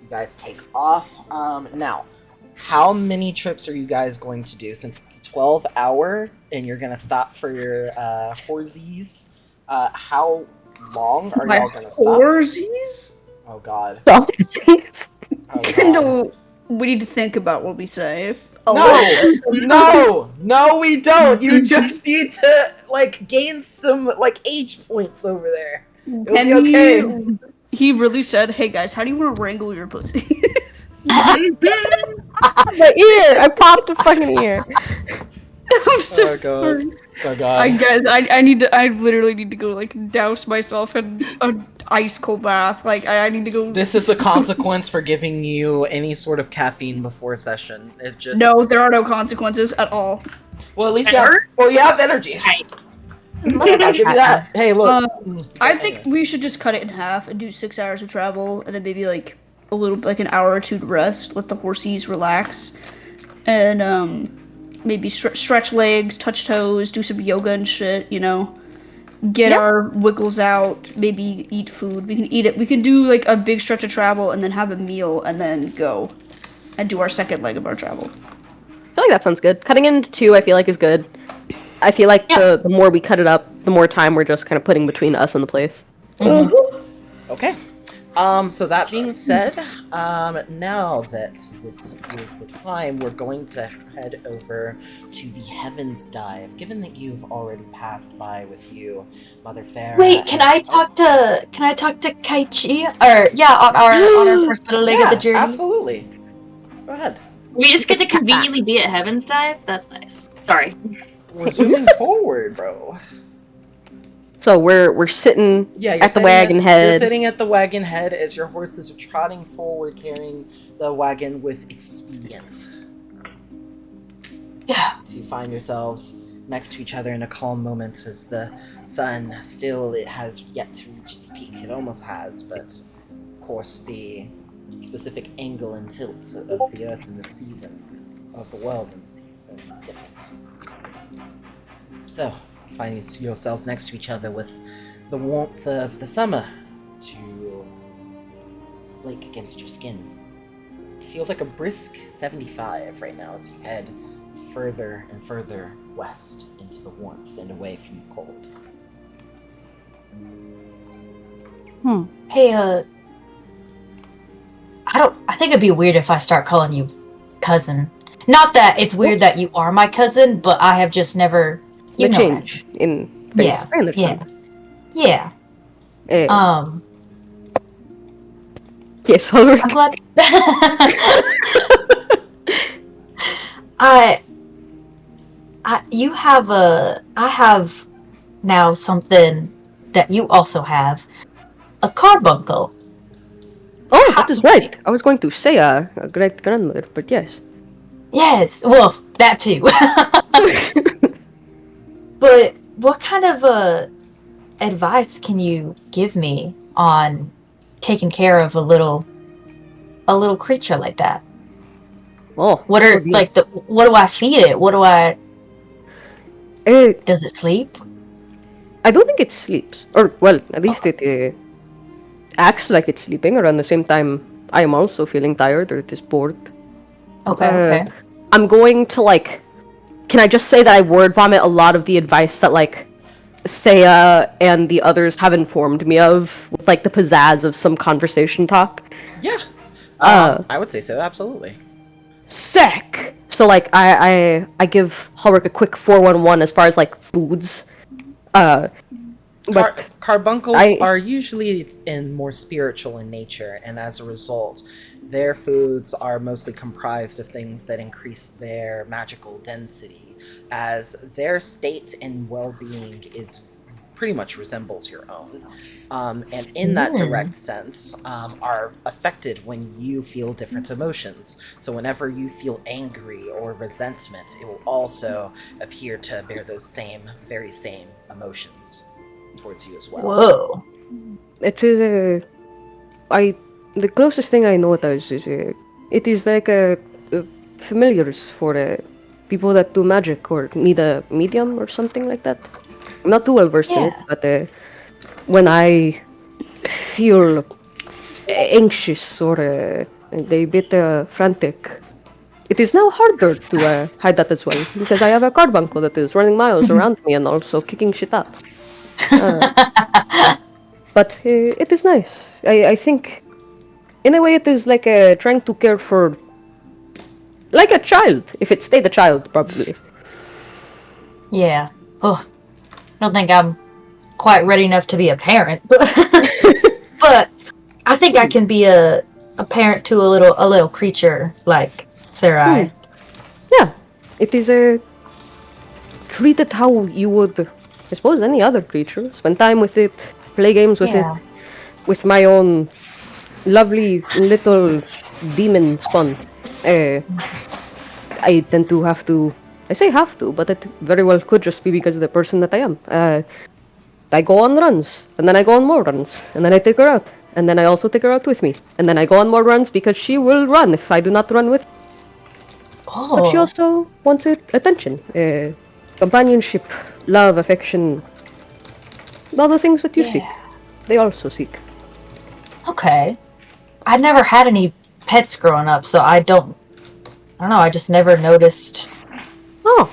You guys take off. Now, how many trips are you guys going to do? Since it's a 12-hour, and you're gonna stop for your horsies, how long are y'all gonna stop? Horsies? Oh God. Stop, please. Oh, God. No, we need to think about what we say. No, we don't. You just need to like gain some like age points over there. It'll And be okay. he really said, "Hey guys, how do you want to wrangle your pussy?" My ear! I popped a fucking ear. I'm so Oh, God. sorry. Oh God. I literally need to go like douse myself in an ice cold bath. Like I need to go. This is the consequence for giving you any sort of caffeine before session. It just No, there are no consequences at all. Well, at least you have energy. I'll give you that. Hey, look. I think we should just cut it in half and do 6 hours of travel, and then maybe like a little, like an hour or two to rest. Let the horsies relax, and maybe stretch legs, touch toes, do some yoga and shit. You know, get our wiggles out. Maybe eat food. We can eat it. We can do like a big stretch of travel and then have a meal and then go and do our second leg of our travel. I feel like that sounds good. Cutting it into 2, I feel like, is good. I feel like the more we cut it up, the more time we're just kind of putting between us and the place. Okay. So that being said, now that this is the time, we're going to head over to the Heavens Dive. Given that you've already passed by with you, Mother Farah. Wait, can I talk to Kaichi? Or on our first little leg of the journey? Absolutely. Go ahead. We just get to conveniently be at Heaven's Dive? That's nice. Sorry. We're zooming forward, bro. So we're sitting Yeah, at the wagon You're head. sitting at the wagon head as your horses are trotting forward, carrying the wagon with expedience. Yeah. To find yourselves next to each other in a calm moment as the sun it has yet to reach its peak. It almost has, but of course the specific angle and tilt of the earth in the season, of the world in the season, is different. So, finding yourselves next to each other with the warmth of the summer to flake against your skin. It feels like a brisk 75 right now as you head further and further west into the warmth and away from the cold. Hey, I think it'd be weird if I start calling you cousin. Not that it's weird that you are my cousin, but I have just never, The change in face. Yeah, I understand. Yeah. Eh, Um, yes, Ulrich. I'm glad. I have now something that you also have, a carbuncle. Oh, that is right. I was going to say a great grandmother, but yes. Yes, well, that too. But what kind of advice can you give me on taking care of a little creature like that? Oh, What are dear. like what do I feed it? What do I does it sleep? I don't think it sleeps. Or, well, at least it acts like it's sleeping around the same time I am also feeling tired or it is bored. Okay. I'm going to, like... Can I just say that I word vomit a lot of the advice that, like, Thea and the others have informed me of, with, like, the pizzazz of some conversation talk? Yeah. I would say so, absolutely. Sick! So, like, I give Hulrick a quick 411 as far as, like, foods. But Carbuncles are usually more spiritual in nature, and as a result, their foods are mostly comprised of things that increase their magical density, as their state and well-being is pretty much resembles your own. And in that direct sense, are affected when you feel different emotions. So whenever you feel angry or resentment, it will also appear to bear those very same emotions towards you as well. Whoa. it is the closest thing I know it is it is like a familiars for people that do magic or need a medium or something like that. I'm not too well versed in it, but when I feel anxious or a bit frantic, it is now harder to hide that as well, because I have a carbuncle that is running miles around me and also kicking shit up. But it is nice. I think, in a way, it is like trying to care for, like a child, if it stayed a child, probably. Yeah. Oh, I don't think I'm quite ready enough to be a parent, but but I think I can be a parent to a little creature like Sarai. Yeah, it is treat it how you would, I suppose, any other creature. Spend time with it, play games with it, with my own lovely little demon spawn. I tend to have to, I say have to, but it very well could just be because of the person that I am. I go on runs, and then I go on more runs, and then I take her out, and then I also take her out with me, and then I go on more runs because she will run if I do not run with her. Oh. But she also wants attention, companionship, love, affection, all the things that you seek. They also seek. Okay. I never had any pets growing up, so I don't know, I just never noticed. Oh.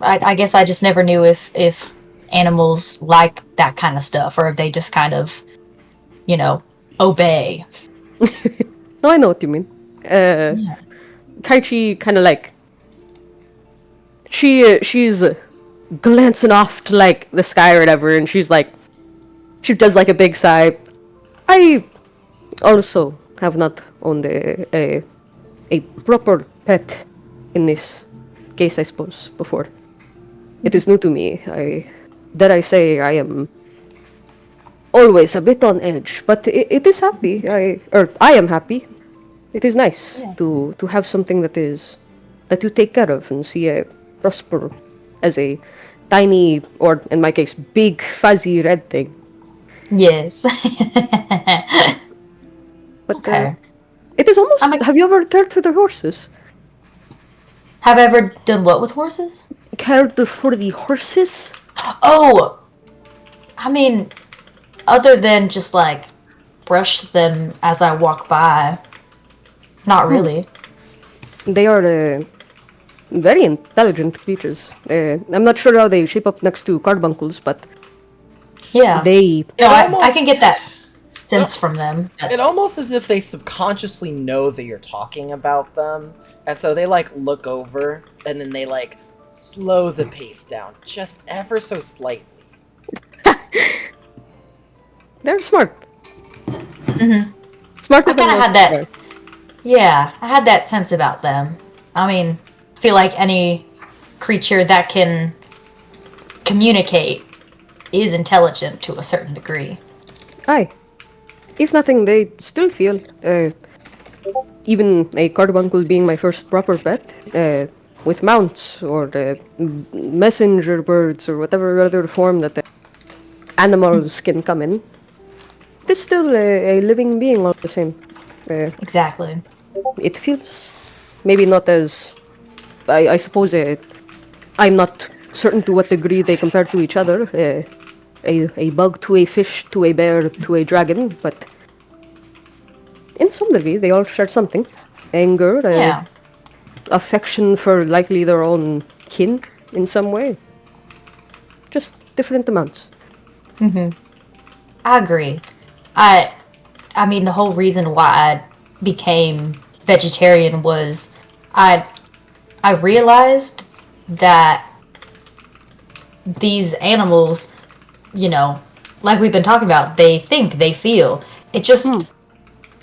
I guess I just never knew if animals like that kind of stuff, or if they just kind of, obey. No, I know what you mean. Kaichi kind of like... She's glancing off to, like, the sky or whatever, and she's like... She does, like, a big sigh. I also have not owned a proper pet in this case, I suppose, before. It is new to me. Dare I say I am always a bit on edge, but it is happy. I am happy. It is nice to have something that you take care of and see prosper as a tiny, or in my case, big fuzzy red thing. Yes. But okay. It is almost. Have you ever cared for the horses? Have I ever done what with horses? Cared for the horses? Oh! I mean, other than just, like, brush them as I walk by. Not really. They are very intelligent creatures. I'm not sure how they shape up next to carbuncles, but... Yeah. They... No, I can get that sense from them. It almost as if they subconsciously know that you're talking about them, and so they, like, look over, and then they, like, slow the pace down just ever so slightly. They're smart. Mm-hmm. Smarter I than kind of most had that. Yeah, I had that sense about them. I mean, I feel like any creature that can communicate is intelligent to a certain degree. Aye. If nothing, they still feel. Even a carbuncle being my first proper pet, with mounts or messenger birds or whatever other form that animals can come in, there's still a living being all the same. Exactly. It feels maybe not as I suppose I'm not certain to what degree they compare to each other. A bug to a fish to a bear to a dragon, but in some degree they all share something. Anger, Yeah. affection for likely their own kin in some way. Just different amounts. I agree. I mean, the whole reason why I became vegetarian was I I realized that these animals, you know, like we've been talking about, they think, they feel. It just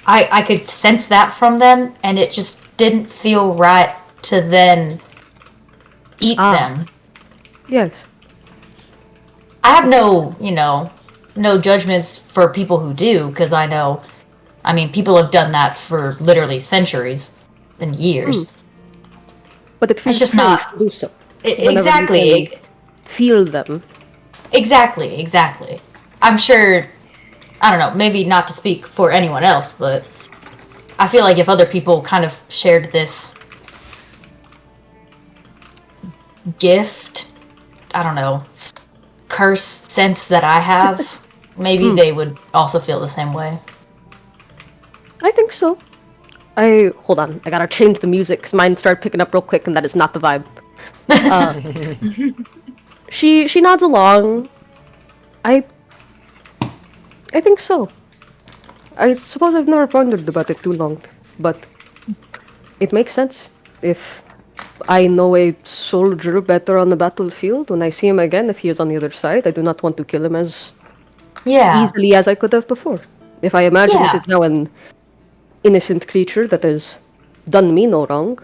I could sense that from them, and it just didn't feel right to then eat them. Yes. I have no, no judgments for people who do, because I mean, people have done that for literally centuries and years. But it feels It's just strange not to do so. Whenever you exactly, can feel them. exactly. I'm sure. I don't know. Maybe not to speak for anyone else, but I feel like if other people kind of shared this gift, I don't know, curse sense that I have, maybe they would also feel the same way. I think so. Hold on. I gotta change the music because mine started picking up real quick, and that is not the vibe. She nods along. I think so. I suppose I've never pondered about it too long, but it makes sense. If I know a soldier better on the battlefield, when I see him again, if he is on the other side, I do not want to kill him as Yeah. easily as I could have before. If I imagine it Yeah. is now an innocent creature that has done me no wrong,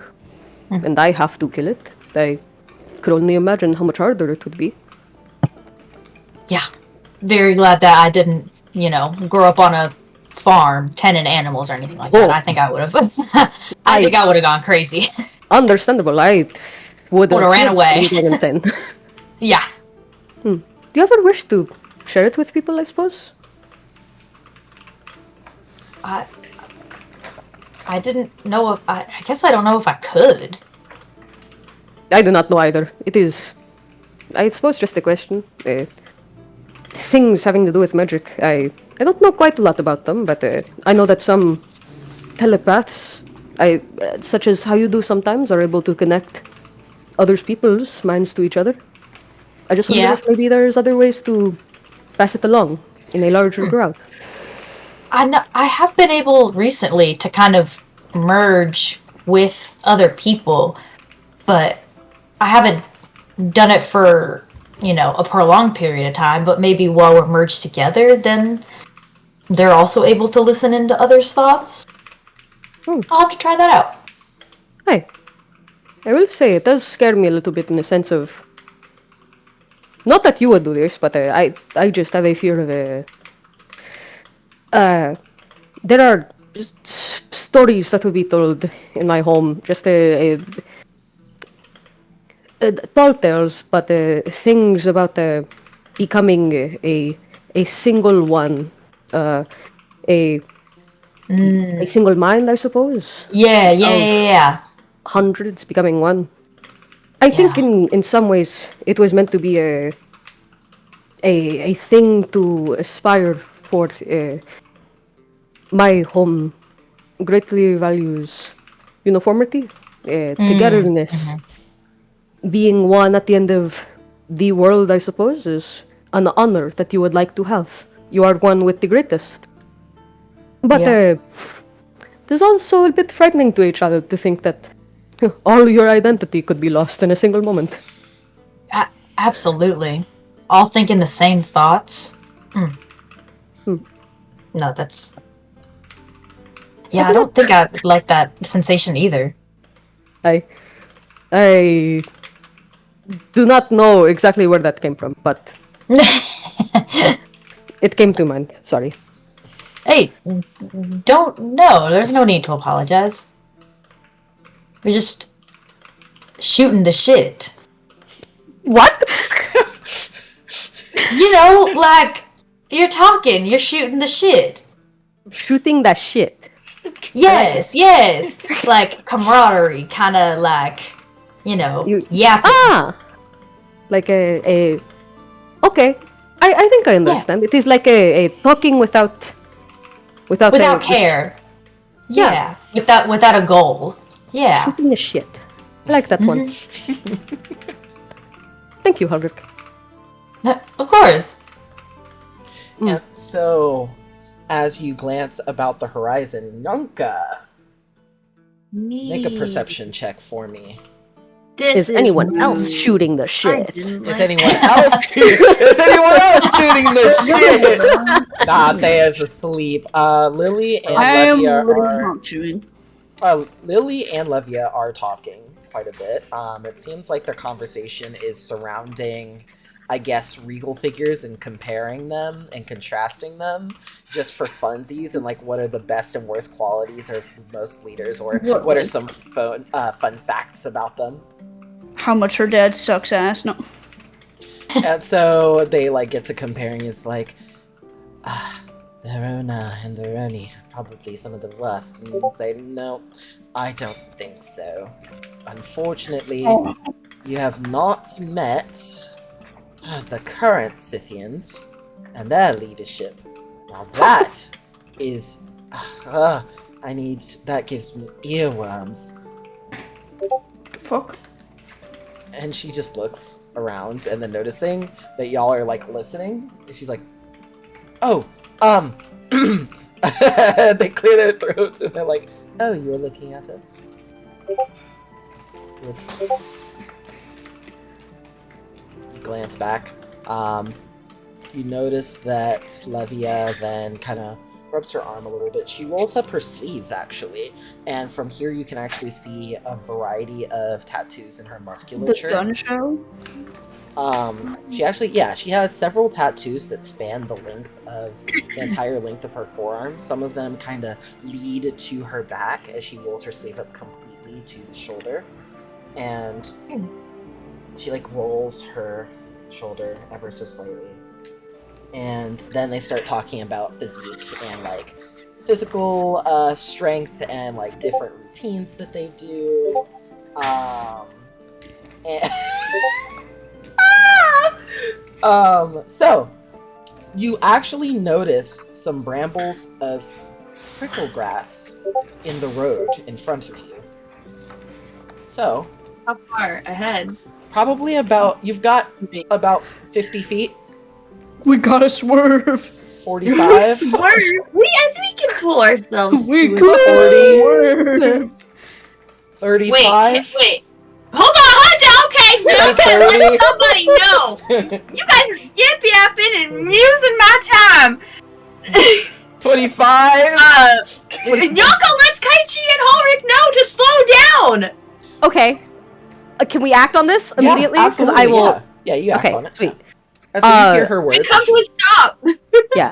and I have to kill it, I could only imagine how much harder it would be. Yeah. Very glad that I didn't, grow up on a farm tending animals or anything like that. Oh. I think I would have. I think I would have gone crazy. Understandable. I would Would've have ran away. going insane. Yeah. Do you ever wish to share it with people, I suppose? I didn't know if I guess I don't know if I could. I do not know either. It is, I suppose, just a question. Things having to do with magic. I don't know quite a lot about them, but I know that some telepaths, such as how you do sometimes, are able to connect other people's minds to each other. I just wonder Yeah. if maybe there's other ways to pass it along in a larger crowd. I know I have been able recently to kind of merge with other people, but I haven't done it for, a prolonged period of time, but maybe while we're merged together, then they're also able to listen into others' thoughts. I'll have to try that out. Hey, I will say it does scare me a little bit in the sense of, not that you would do this, but I just have a fear of there are just stories that will be told in my home, just tall tales, but things about becoming a single one, a single mind, I suppose. Yeah. Hundreds becoming one. I think in some ways it was meant to be a thing to aspire for. My home greatly values uniformity, togetherness. Being one at the end of the world, I suppose, is an honor that you would like to have. You are one with the greatest. But it is also a bit frightening to a child to think that all your identity could be lost in a single moment. Absolutely. All thinking the same thoughts. No, that's... Yeah, I don't think I would like that sensation either. I do not know exactly where that came from, but it came to mind. Sorry. Hey, no, there's no need to apologize. We're just shooting the shit. What? You know, like, you're talking, you're shooting the shit. Shooting that shit. Yes, yes. Like, camaraderie, kind of like, you know, yapping. Like a okay. I think I understand. It is like a talking without care. Yeah. Without a goal. Yeah. Shooting the shit. I like that one. Thank you, Hulrick. Of course. And so, as you glance about the horizon, Yonka, make a perception check for me. Is anyone else shooting the shit? Is anyone else shooting the shit? Nah, Thea's asleep. Lily and Levia are talking quite a bit. It seems like their conversation is surrounding, I guess, regal figures and comparing them and contrasting them just for funsies and like what are the best and worst qualities of most leaders, or what are some fun facts about them. How much her dad sucks ass. No. And so they like get to comparing. It's like, the Rona and the Roni, probably some of the worst. And you would say, no, I don't think so. Unfortunately, you have not met the current Scythians and their leadership. Now that is, that gives me earworms. Fuck. And she just looks around, and then noticing that y'all are like listening, and she's like, oh, they clear their throats, and they're like, oh, you were looking at us? You glance back. You notice that Levia then kind of rubs her arm a little bit. She rolls up her sleeves, actually, and from here you can actually see a variety of tattoos in her musculature. The gun show? She has several tattoos that span the entire length of her forearm. Some of them kind of lead to her back as she rolls her sleeve up completely to the shoulder. And she like rolls her shoulder ever so slightly. And then they start talking about physique and like physical strength and like different routines that they do. So you actually notice some brambles of prickle grass in the road in front of you. So How far ahead? probably you've got about 50 feet. We gotta swerve. 45. I think we can pull ourselves We to could swerve. 35. Wait. Hold on. Okay, let somebody know. You guys are yip-yapping and using my time. 25. Yoko lets Kaichi and Hulrick know to slow down. Okay. Can we act on this immediately? Yeah, Because absolutely, I will. Yeah, you act Okay, on it. sweet. And so you hear her words. We come to a stop. Yeah.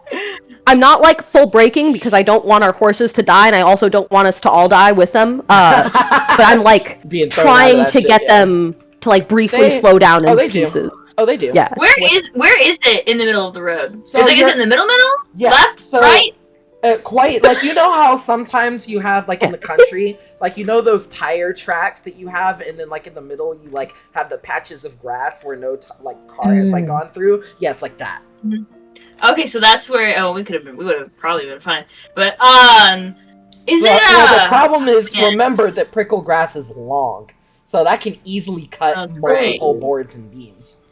I'm not like full braking because I don't want our horses to die, and I also don't want us to all die with them. But I'm like Being thrown out of trying that to shit, get yeah. them to like briefly slow down in pieces. Oh, they do. Yeah. Where is it in the middle of the road? So is it in the middle? Yes. Left? So, right? Quite like, you know how sometimes you have like in the country, like, you know those tire tracks that you have, and then like in the middle you like have the patches of grass where no car has like gone through. Yeah, it's like that. Okay, so that's where we would have probably been fine. But the problem is, remember that prickle grass is long, so that can easily cut multiple boards and beams.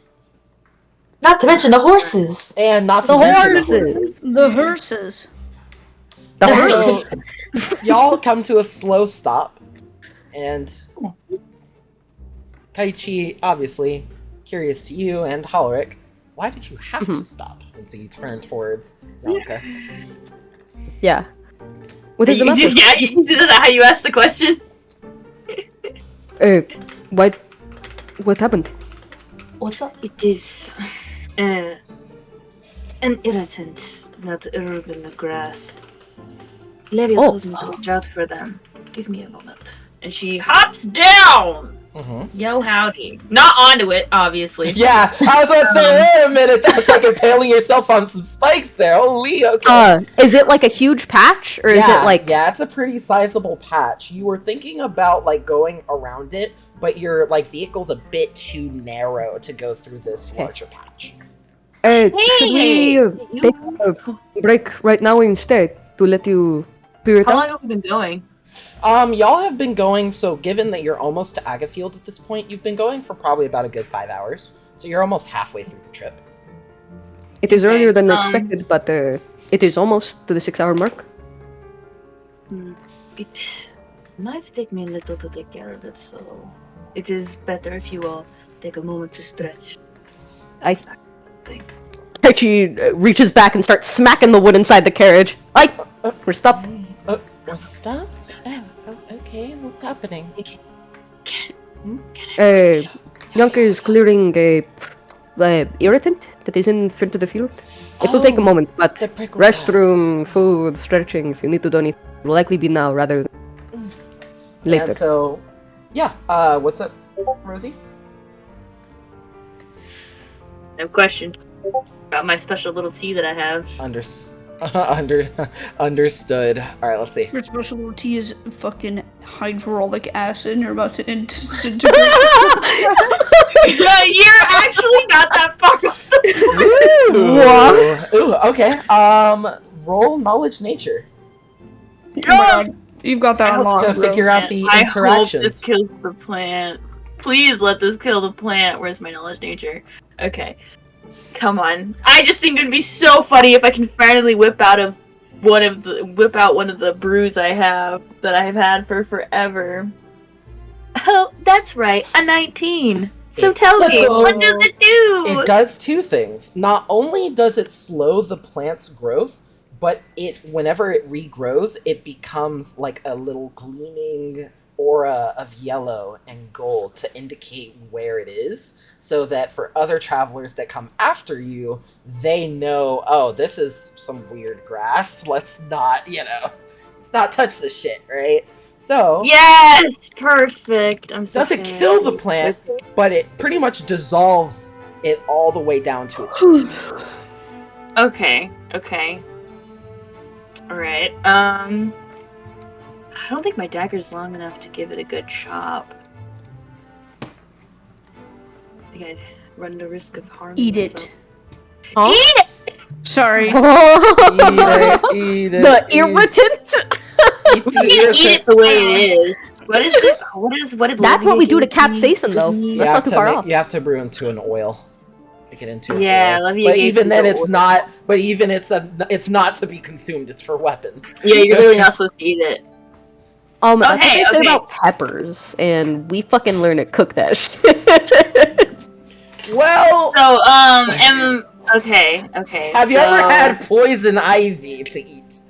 Not to mention the horses. And not to mention the horses. The hearses. The So, horses. y'all come to a slow stop, and Kaichi, obviously, curious to you, and Holrick, why did you have to stop? And so you turn towards Yonka. Yeah. What is the message? is that how you asked the question? What happened? What's up? It is an irritant that herb in the grass. Levia told me to watch out for them. Give me a moment. And she hops down Yo, howdy. Not onto it, obviously. Yeah, I was about to say, wait a minute, that's like impaling yourself on some spikes there. Holy, okay. Is it like a huge patch, or is it like? Yeah, it's a pretty sizable patch. You were thinking about like going around it, but your like vehicle's a bit too narrow to go through this larger patch. Should we take a break right now instead to let you figure it How out? long have we been going? Y'all have been going, so given that you're almost to Agafield at this point, you've been going for probably about a good 5 hours. So you're almost halfway through the trip. It is earlier than expected, but it is almost to the 6-hour mark. It might take me a little to take care of it, so it is better if you all take a moment to stretch. She reaches back and starts smacking the wood inside the carriage. Like, we're stopped. We're stopped? Oh, okay, what's happening? Bianca is clearing a irritant that is in front of the field. It will take a moment, but the prickly restroom, food, stretching, if you need to do anything, will likely be now rather than later. And so, yeah, what's up, Rosie? I have a question about my special little tea that I have. Understood. Alright, let's see. Your special little tea is fucking hydraulic acid and you're about to disintegrate. Yeah, you're actually not that far off the Ooh, okay. Roll knowledge nature Yes! You've got that unlocked, to bro. figure out the I hope interactions. this kills the plant. Please let this kill the plant. Where's my knowledge nature? Okay. Come on. I just think it'd be so funny if I can finally whip out one of the brews I have that I've had for forever. Oh, that's right, a 19. So tell me, what does it do? It does two things. Not only does it slow the plant's growth, but whenever it regrows, it becomes like a little gleaming aura of yellow and gold to indicate where it is, so that for other travelers that come after you, they know, oh, this is some weird grass. Let's not touch this shit, right? So Yes, perfect. I'm so doesn't kill the plant, but it pretty much dissolves it all the way down to its root. Okay. Alright. I don't think my dagger's long enough to give it a good chop. I think I'd run the risk of harming Eat myself. it. Huh? Eat it! Sorry. Eat it, The irritant. You can eat it the way it is. What is it? What did That's what we do to Olivia give me? capsaicin, though. You That's have not too to far off. You have to brew into an oil. Make it into an Yeah, oil. Olivia But gave even me then, the it's oil. not. But even it's not to be consumed. It's for weapons. Yeah, you're really not supposed to eat it. That's what Okay, they say okay. about peppers, and we fucking learn to cook that shit. Well, So, okay. have you ever had poison ivy to eat?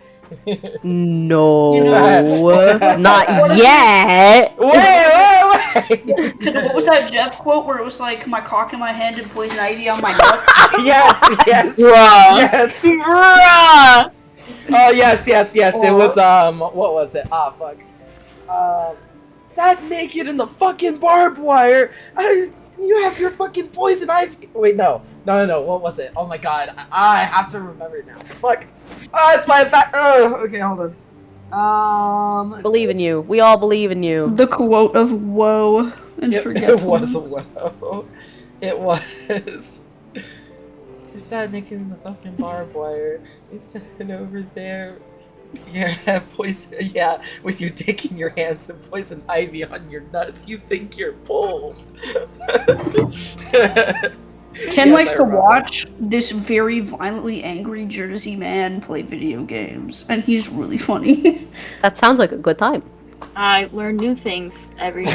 No, know- not yet. Wait! What was that Jeff quote where it was like, my cock in my hand and poison ivy on my butt? Yes. Bruh. Yes. Bruh! Oh yes. It was what was it? Ah, fuck. Sat naked in the fucking barbed wire. You have your fucking poison ivy. Wait, no. What was it? Oh my god, I have to remember now. Fuck. Oh, it's my fact. Oh, okay, hold on. Believe in you. We all believe in you. The quote of woe and It forgetfulness. was a wow. It was. You sat naked in the fucking barbed wire. You sat over there. Yeah, poison. Yeah, with your dick in your hands and poison ivy on your nuts. You think you're bold. Ken Yes, likes I to remember. watch this very violently angry Jersey man play video games, and he's really funny. That sounds like a good time. I learn new things every day.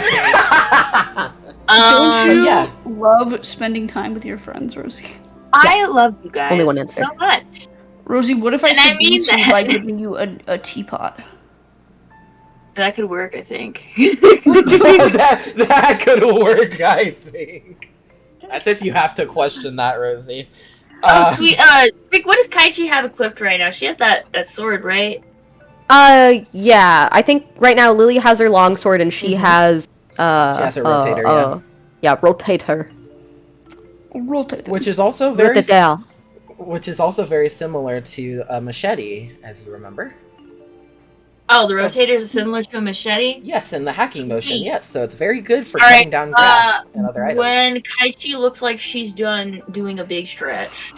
Don't you yeah. love spending time with your friends, Rosie? I love you guys Only one answer. so much. Rosie, what if I And I mean seduce you that. by giving you a teapot? That could work, I think. that could work, I think. As if you have to question that, Rosie. Oh, sweet. Vic, what does Kaichi have equipped right now? She has that sword, right? Yeah. I think right now Lily has her longsword and she has She has a rotator, yeah, rotate her. Rotate. which is also very Rotate down. which is also very similar to a machete, as you remember. Oh, the So- rotators are similar to a machete? Yes, in the hacking motion, Sweet. yes. So it's very good for All cutting right, down grass and other items. When Kaichi looks like she's done doing a big stretch,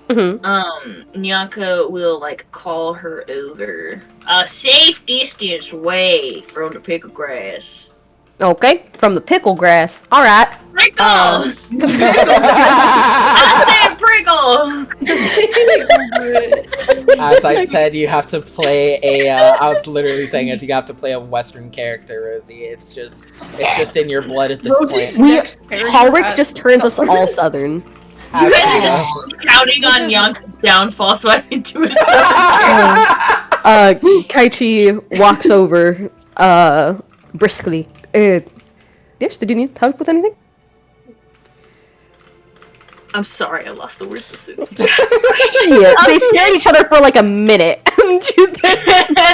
Mhm. Nyanka will like call her over a safe distance away from the pickle grass. Okay, from the pickle grass. All right. Prickle! Uh, I said prickle! As I said, you have to play a. I was literally saying as you have to play a Western character, Rosie. It's just in your blood at this Rosie's point. next character Hallrick has- just turns us all southern. You guys are Actually, just counting on Nyanka's downfall so I can do his Kaichi walks over, briskly. Yes, did you need help with anything? I'm sorry, I lost the words as soon as Yeah, they stare at each other for like a minute. And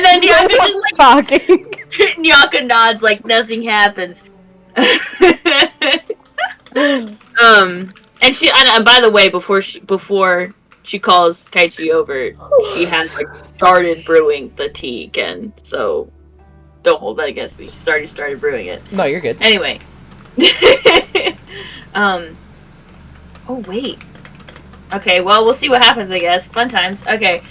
then No Nyanka one's just talking. like Nyanka nods like nothing happens. And by the way, before she calls Kaichi over, she had like started brewing the tea again. So don't hold that against me. She's already started brewing it. no, you're good. Anyway. Oh wait. Okay, well we'll see what happens, I guess. Fun times. Okay.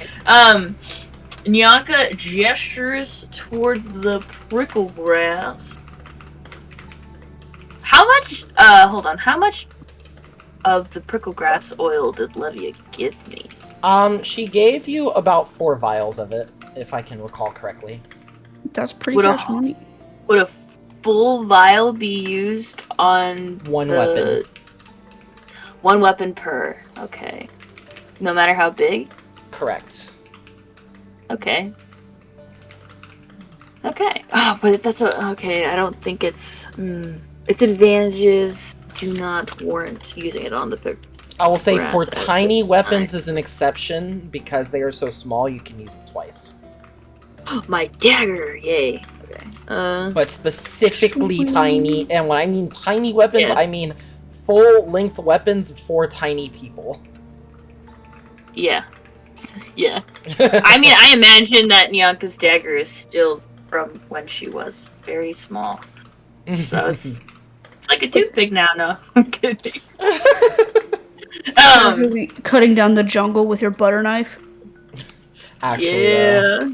Nyanka gestures toward the prickle grass. How much hold on, how much of the prickle grass oil did Levia give me? She gave you about 4 vials of it, if I can recall correctly. That's pretty Would a- cash money. Would a full vial be used on One weapon. One weapon per. Okay. No matter how big? Correct. Okay. Okay. Oh, but that's okay. I don't think its advantages do not warrant using it on the pick. I will say Grass for at tiny this weapons time. is an exception because they are so small you can use it twice. My dagger! Yay. Okay. But specifically tiny, and when I mean tiny weapons, Yes. I mean full-length weapons for tiny people. Yeah. Yeah. I mean, I imagine that Nyanka's dagger is still from when she was very small. So it's like a toothpick now. No, I'm kidding. Really cutting down the jungle with your butter knife. Actually, Yeah.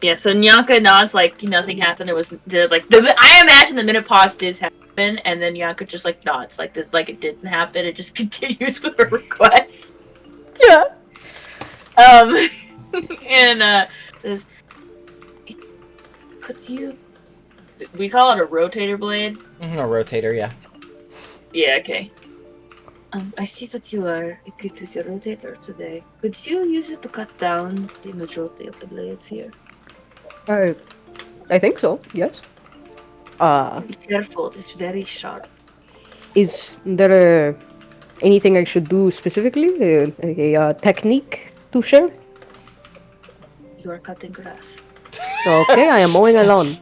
Yeah. So Nyanka nods like nothing happened. I imagine the minute pause did happen, and then Nyanka just like nods like it didn't happen. It just continues with her request. Yeah. And says, "Could you?" We call it a rotator blade. a rotator, yeah. Yeah. Okay. I see that you are equipped with your rotator today. Could you use it to cut down the majority of the blades here? I think so. Yes. Be careful, it's very sharp. Is there anything I should do specifically? A technique to share? You are cutting grass. Okay, I am mowing a lawn.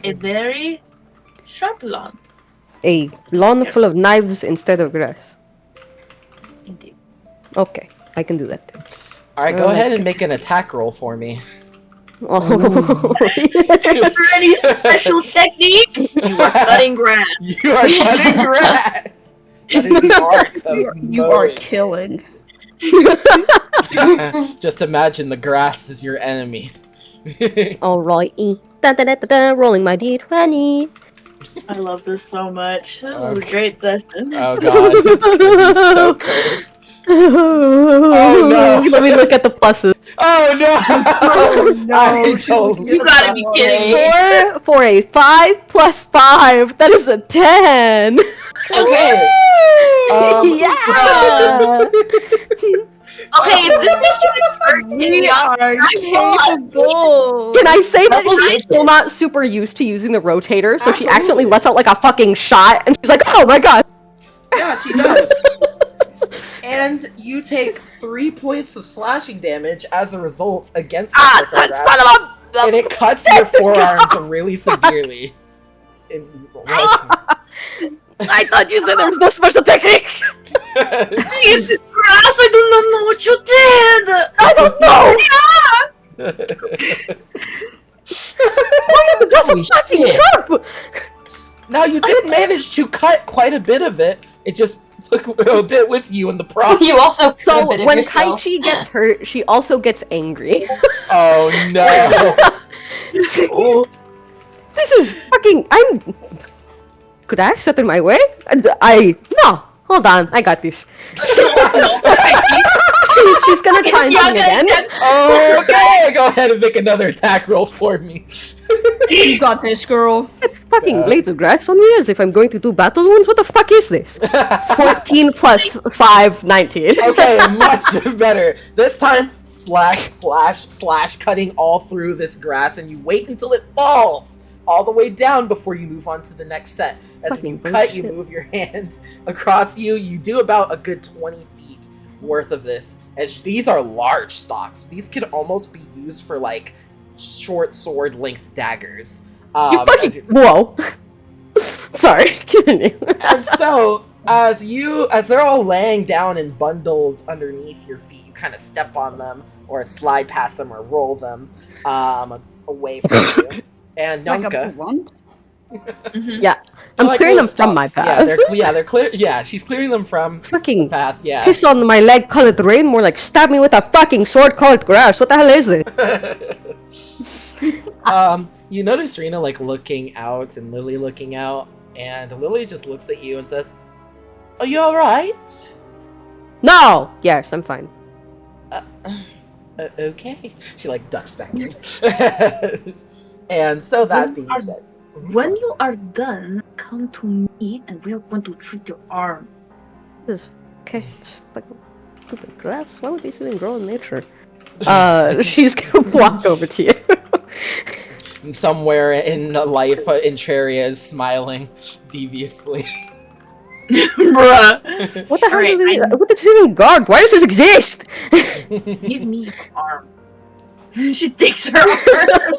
A very sharp lawn, A lawn full of knives instead of grass. indeed. Okay, I can do that. Alright, go ahead and make an attack roll for me. Oh. For any special technique, you are cutting grass. You are cutting grass! That is the art of You are mowing. killing. Just imagine the grass is your enemy. Alrighty. Da, da, da, da, da, rolling my d20. I love this so much. This is Okay. a great session. Oh god, it's gonna be so cursed. Oh no. Let me look at the pluses. Oh no! Oh no! You gotta be kidding me. 4 for a 5 plus 5. That is a 10. Okay. Yeah. Okay, if this mission is working, Can I say that she's still not super used to using the rotator, so she accidentally lets out like a fucking shot, and she's like, "Oh my god!" Yeah, she does. And you take 3 points of slashing damage as a result against the that's son of a and it cuts your forearms really severely. I thought you said there was no special technique. Eat this grass! I do not know what you did! I don't know. That's Holy fucking shit. sharp. Now you did manage to cut quite a bit of it. It just took a bit with you in the process. You also So cut a bit of when yourself. Taichi gets hurt, she also gets angry. Oh no! This is fucking. Could I set in my way? No. Hold on, I got this. She's gonna try and swing again. Okay, go ahead and make another attack roll for me. You got this, girl. Fucking blades of grass on me as if I'm going to do battle wounds. What the fuck is this? 14 plus 5, 19. Okay, much better. This time, slash, cutting all through this grass, and you wait until it falls all the way down before you move on to the next set. As when you cut, you move your hand across you. You do about a good 20 feet worth of this, as these are large stalks. These could almost be used for, like, short sword length daggers. You fucking whoa. Sorry, continue. And so, as they're all laying down in bundles underneath your feet, you kind of step on them, or slide past them, or roll them away from you. And Like a Nunca, blunt? Yeah, I'm like clearing them little from my stalks. path. They're clear. Yeah, she's clearing them from the Fucking path. Yeah. piss on my leg, call it rain. More like stab me with a fucking sword, call it grass. What the hell is this? You notice Rena like looking out and Lily looking out, and Lily just looks at you and says, "Are you all right?" No. Yes, I'm fine. Okay. She like ducks back in. And so that being said, When you are done, come to me and we are going to treat your arm. This is okay. It's fucking stupid grass. Why would these things grow in nature? She's gonna walk over to you. somewhere in life, Intraria is smiling deviously. Bruh. What the hell Alright, does it? What does it even guard? Why does this exist? Give me your arm. She takes her arm.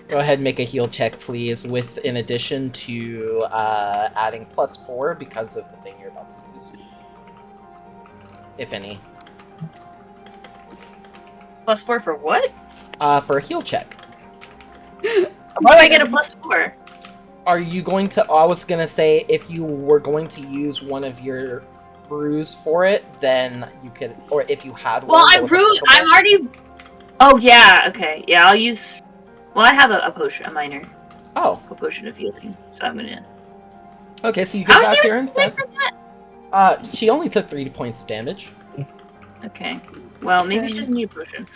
Go ahead and make a heal check, please, with in addition to adding +4 because of the thing you're about to use. If any. +4 for what? For a heal check. Why do I get a +4? Are you going to... I was going to say, if you were going to use one of your brews for it, then you could... Or if you had one... Well, that I was brewed... applicable. I'm already... Oh, yeah, okay. Yeah, I'll use... Well, I have a potion, a minor. Oh, A potion of healing, so I'm gonna... okay, so you How get that much to her damage did I instead. take from that? She only took 3 points of damage. Okay. Well, maybe she doesn't need a potion.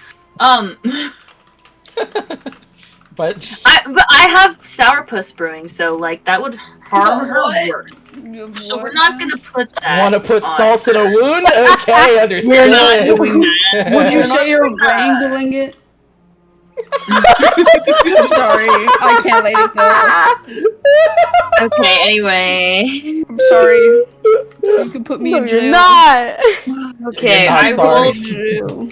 But... But I have sourpuss brewing, so, like, that would harm her worse. So we're not gonna put that Want to put on salt in a her. wound? Okay, understood. We're not doing that. Would you We're not say you're doing that. wrangling it? I'm sorry. I can't let it go. Okay, anyway. I'm sorry. You can put me in jail. not. Okay, You're not I sorry. rolled... Jail.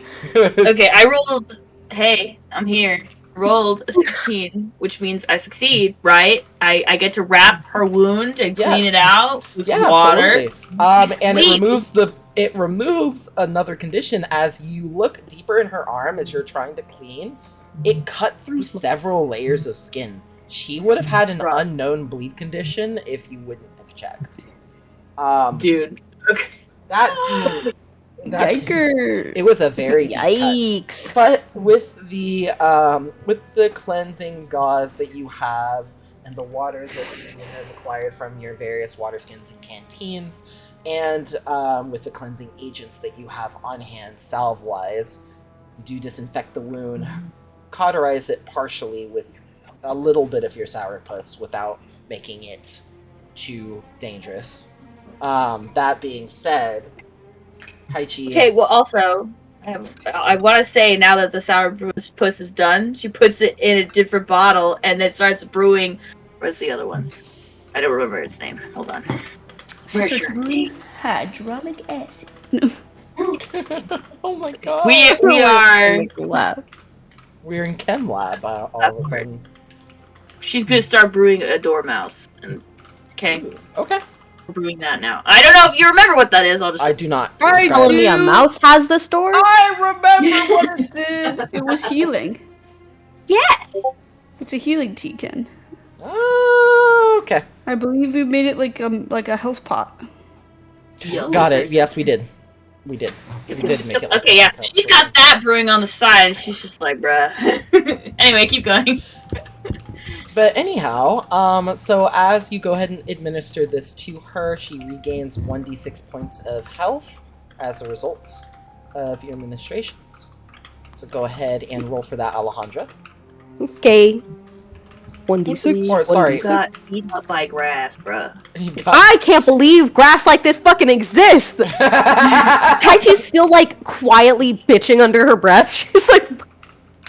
Okay, I rolled... Hey, I'm here. Rolled a 16, which means I succeed, right? I get to wrap her wound and clean Yes. it out with Yeah, water. absolutely. And Sweet. it removes another condition as you look deeper in her arm as you're trying to clean. It cut through several layers of skin. She would have had an Right. unknown bleed condition if you wouldn't have checked. Dude. Okay. That Yikers. it was a very deep cut. Yikes. But with the cleansing gauze that you have and the water that you have acquired from your various water skins and canteens, and with the cleansing agents that you have on hand, salve-wise, you do disinfect the wound, cauterize it partially with a little bit of your sourpuss without making it too dangerous. That being said, Kaichi... Okay, well, also, I want to say now that the sourpuss is done, she puts it in a different bottle and then starts brewing. Where's the other one? I don't remember its name. Hold on. Where's Such your green hydraulic acid. Oh my god. We are Wow. We're in Chem Lab all of a sudden. She's gonna start brewing a dormouse. Okay, Okay. we're brewing that now. I don't know if you remember what that is. I'll just. I do not. I Describe Telling it. me a mouse has the story? I remember what it did. It was healing. Yes. It's a healing tea, Ken. Oh, okay. I believe we made it like a health pot. Got it. Yes, we did. We did make it. Like Okay, yeah. She's got that brewing on the side, and she's just like, bruh. Anyway, keep going. But anyhow, so as you go ahead and administer this to her, she regains 1d6 points of health as a result of your administrations. So go ahead and roll for that, Alejandra. Okay. 1d6. Or, sorry. You got eaten up by grass, bruh. You got- I can't believe grass like this fucking exists! Taichi's still, like, quietly bitching under her breath. She's like,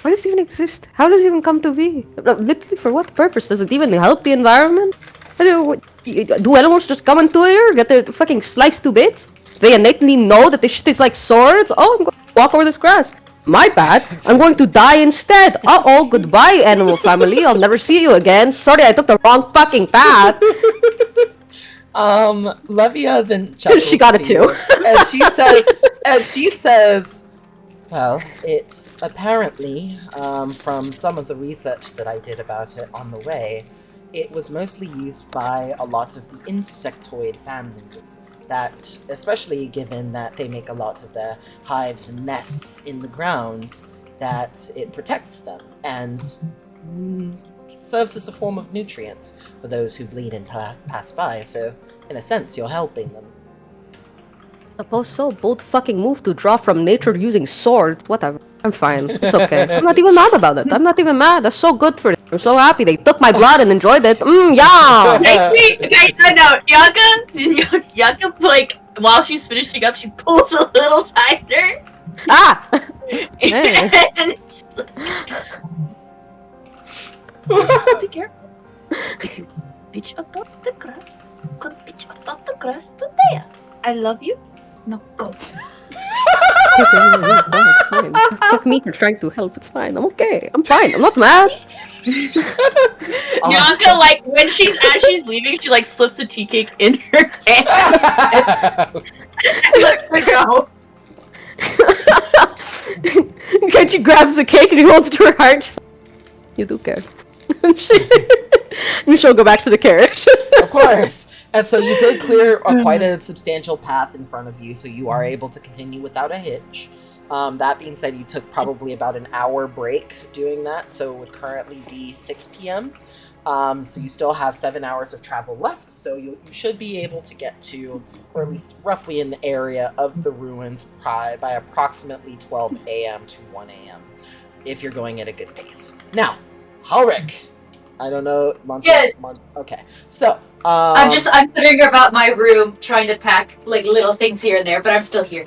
why does it even exist? How does it even come to be? Literally, for what purpose? Does it even help the environment? Do animals just come into here, get their fucking sliced to bits? They innately know that this shit is like swords? Oh, I'm going to walk over this grass. My bad. I'm going to die instead. Uh-oh, goodbye, animal family. I'll never see you again. Sorry, I took the wrong fucking path. Levia then chuckles She got it to you, too. and she says, well, it's apparently, from some of the research that I did about it on the way, it was mostly used by a lot of the insectoid families. That, especially given that they make a lot of their hives and nests in the ground, that it protects them and serves as a form of nutrients for those who bleed and pass by. So, in a sense, you're helping them. Suppose so. Bold fucking move to draw from nature using swords. Whatever. I'm fine. It's okay. I'm not even mad about it. I'm not even mad. That's so good for them. I'm so happy they took my blood and enjoyed it. Yeah. Okay, no, Yaka, like, while she's finishing up, she pulls a little tighter. Ah. And she's like, be careful. If you bitch about the grass, you can bitch about the grass today. I love you. Now go. It's fine. Fuck me for trying to help. It's fine. I'm okay. I'm fine. I'm not mad. Bianca, like, when as she's leaving, she, like, slips a tea cake in her hand. And lets her go. She grabs the cake and he holds it to her heart. She's like, you do care. And she'll go back to the carriage. Of course! And so you did clear quite a substantial path in front of you, so you are able to continue without a hitch. That being said, you took probably about an hour break doing that, so it would currently be 6 p.m. So you still have 7 hours of travel left, so you should be able to get to, or at least roughly in the area of the ruins by approximately 12 a.m. to 1 a.m. if you're going at a good pace. Now, Halric! I don't know. Yes. Okay. So, I'm putting about my room, trying to pack like little things here and there, but I'm still here.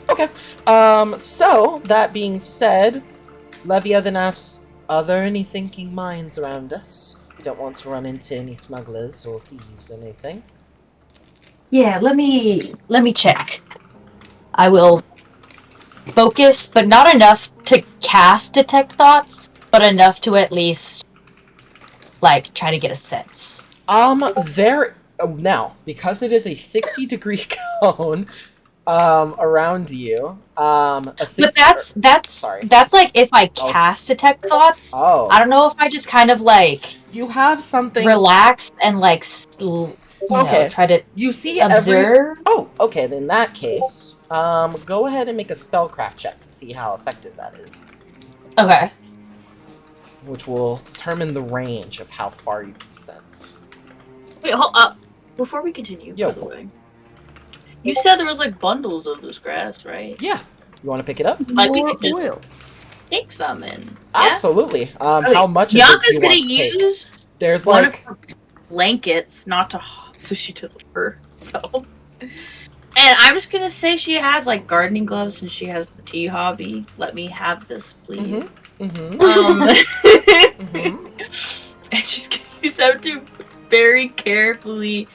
Okay. So, that being said, Levia then asks, are there any thinking minds around us? Don't want to run into any smugglers or thieves or anything. Yeah, let me check. I will focus, but not enough to cast detect thoughts, but enough to at least like try to get a sense. Now, because it is a 60-degree cone around you, But that's like if I cast detect thoughts. Oh. I don't know if I just kind of like You have something relax and like try to you see observe. Oh, okay, then in that case, go ahead and make a spellcraft check to see how effective that is. Okay. Which will determine the range of how far you can sense. Wait, hold up. Before we continue, Yo. by the way, you said there was like bundles of this grass, right? Yeah. You want to pick it up? Like we More could just oil. take some in. Yeah? Absolutely. Okay, How much Bianca's of it do you gonna want to take? use There's one like of her blankets, not to so she doesn't hurt herself. And I'm just gonna say she has like gardening gloves and she has the tea hobby. Let me have this, please. And she's gonna use them to very carefully.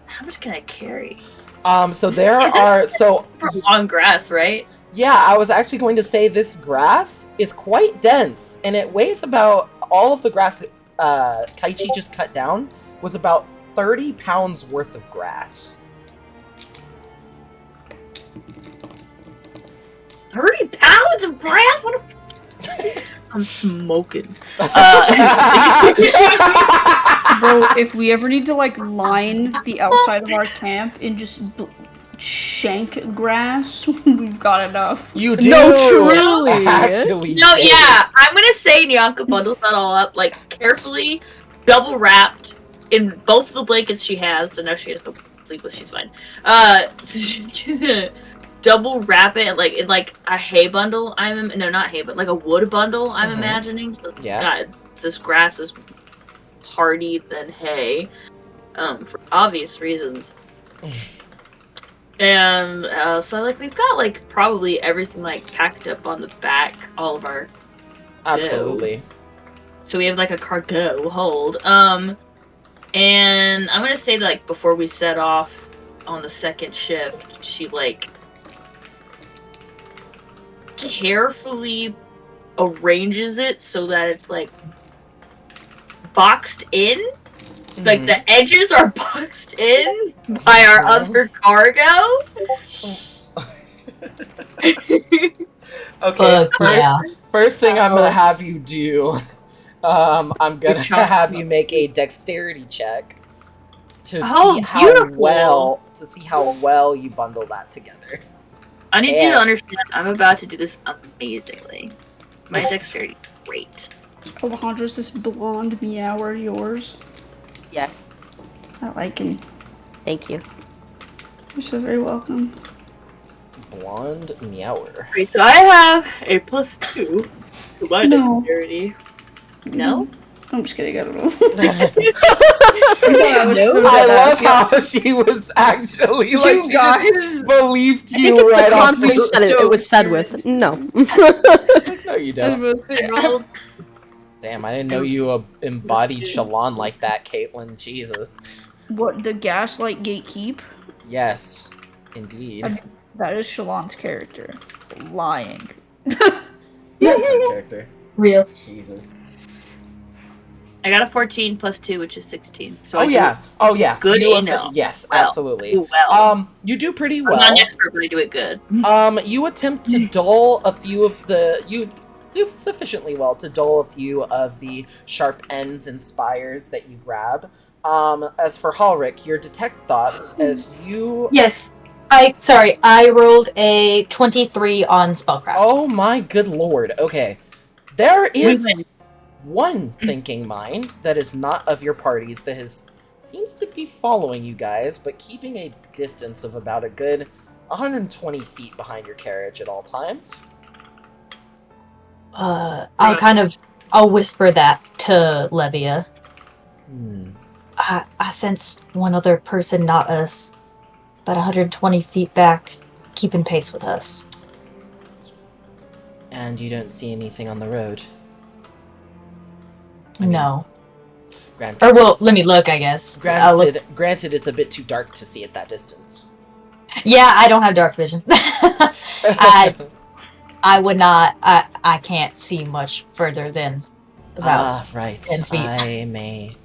How much can I carry? So there are so For long grass, right? Yeah, I was actually going to say this grass is quite dense, and it weighs about all of the grass that Kaichi just cut down was about 30 pounds worth of grass. 30 pounds of grass? What a... I'm smoking. Bro, if we ever need to like line the outside of our camp and just shank grass, we've got enough. You do. No, truly. Actually, No, yes. yeah, I'm gonna say Nyanka bundles that all up, like, carefully, double wrapped in both the blankets she has, so now she has no sleepless, she's fine. Double wrap it in like a hay bundle. No, not hay, but like a wood bundle. I'm imagining. So Yeah. God, this grass is hardy than hay, for obvious reasons. And so like we've got like probably everything like packed up on the back, all of our Absolutely. so we have like a cargo hold. And I'm gonna say that, like, before we set off on the second shift, she like carefully arranges it so that it's like boxed in. Like the edges are boxed in by our other cargo. Okay, yeah. first thing I'm gonna have you do, I'm gonna have you make a dexterity check to Oh, see how beautiful. well you bundle that together. I need you to understand, I'm about to do this amazingly. My dexterity is great. Alejandro's this blonde meower yours. Yes. I like him. Thank you. You're so very welcome. Blonde meower. Great, so I have a +2 to my No. dexterity. No? I'm just kidding, I don't know. I love how she was actually like she guys. just believed I think you it's right the off confidence that it was said with. No. No, you don't. Damn, I didn't know you embodied Shalon like that, Caitlin. Jesus. What, the gaslight gatekeep? Yes, indeed. That is Shalon's character. Lying. That's his character. Real. Jesus. I got a 14 +2, which is 16. So Oh yeah. Good You enough. yes, Well, absolutely. do well. You do pretty I'm well. not an expert, but I do it good. You attempt to dull a few of the. You do sufficiently well to dull a few of the sharp ends and spires that you grab. As for Halric, your detect thoughts as you. Yes. I rolled a 23 on spellcraft. Oh my good lord. Okay. There win. is one thinking mind that is not of your parties that seems to be following you guys, but keeping a distance of about a good 120 feet behind your carriage at all times. I'll whisper that to Levia. Hmm. I sense one other person, not us, about 120 feet back, keeping pace with us. And you don't see anything on the road. No. Granted, Or, well, let me look, I guess. Granted, it's a bit too dark to see at that distance. Yeah, I don't have dark vision. I would not. I can't see much further than about right. 10 feet. I may.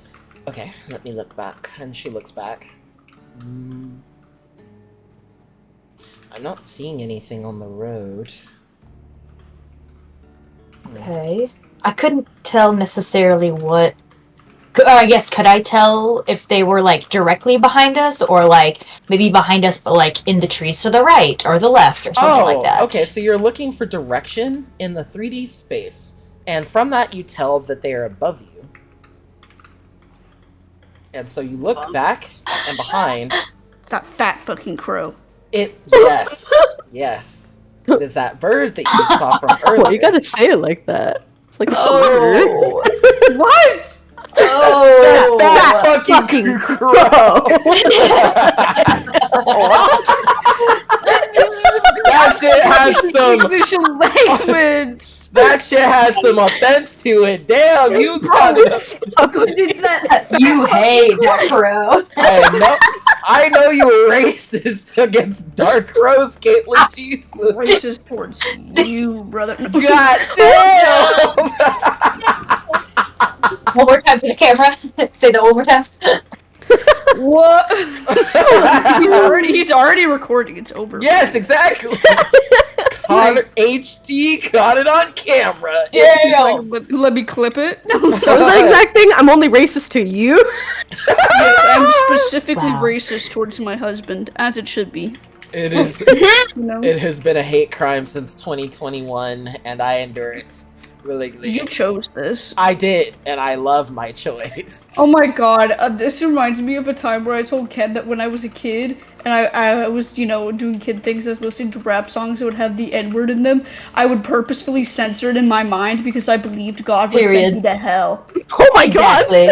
Okay, let me look back. And she looks back. I'm not seeing anything on the road. Okay. I couldn't tell necessarily what. I guess, could I tell if they were, like, directly behind us, or, like, maybe behind us, but, like, in the trees to the right, or the left, or something like that? Okay, so you're looking for direction in the 3D space, and from that you tell that they are above you. And so you look back and behind. That fat fucking crow. Yes. It is that bird that you saw from earlier. Well, you gotta say it like that. It's like a bird. What? Oh! that fucking crow! That shit had some. English language. That shit had some offense to it. Damn, you Who did that? You hate that crow. I know you were racist against Dark Rose, Caitlin. Jesus. Racist towards you, brother. No. God damn! One more time to the camera. Say that one more time. What? he's already recording. It's over. Yes, exactly. Connor HD caught it on camera. Damn. Let me clip it. That was the exact thing. I'm only racist to you. Yes, I'm specifically Wow. racist towards my husband, as it should be. It is. You know? It has been a hate crime since 2021, and I endure it willingly. You chose this. I did, and I love my choice. Oh my god, this reminds me of a time where I told Ken that when I was a kid, and I was, you know, doing kid things as listening to rap songs that would have the N-word in them, I would purposefully censor it in my mind because I believed God would Period. send me to hell. Oh my Exactly.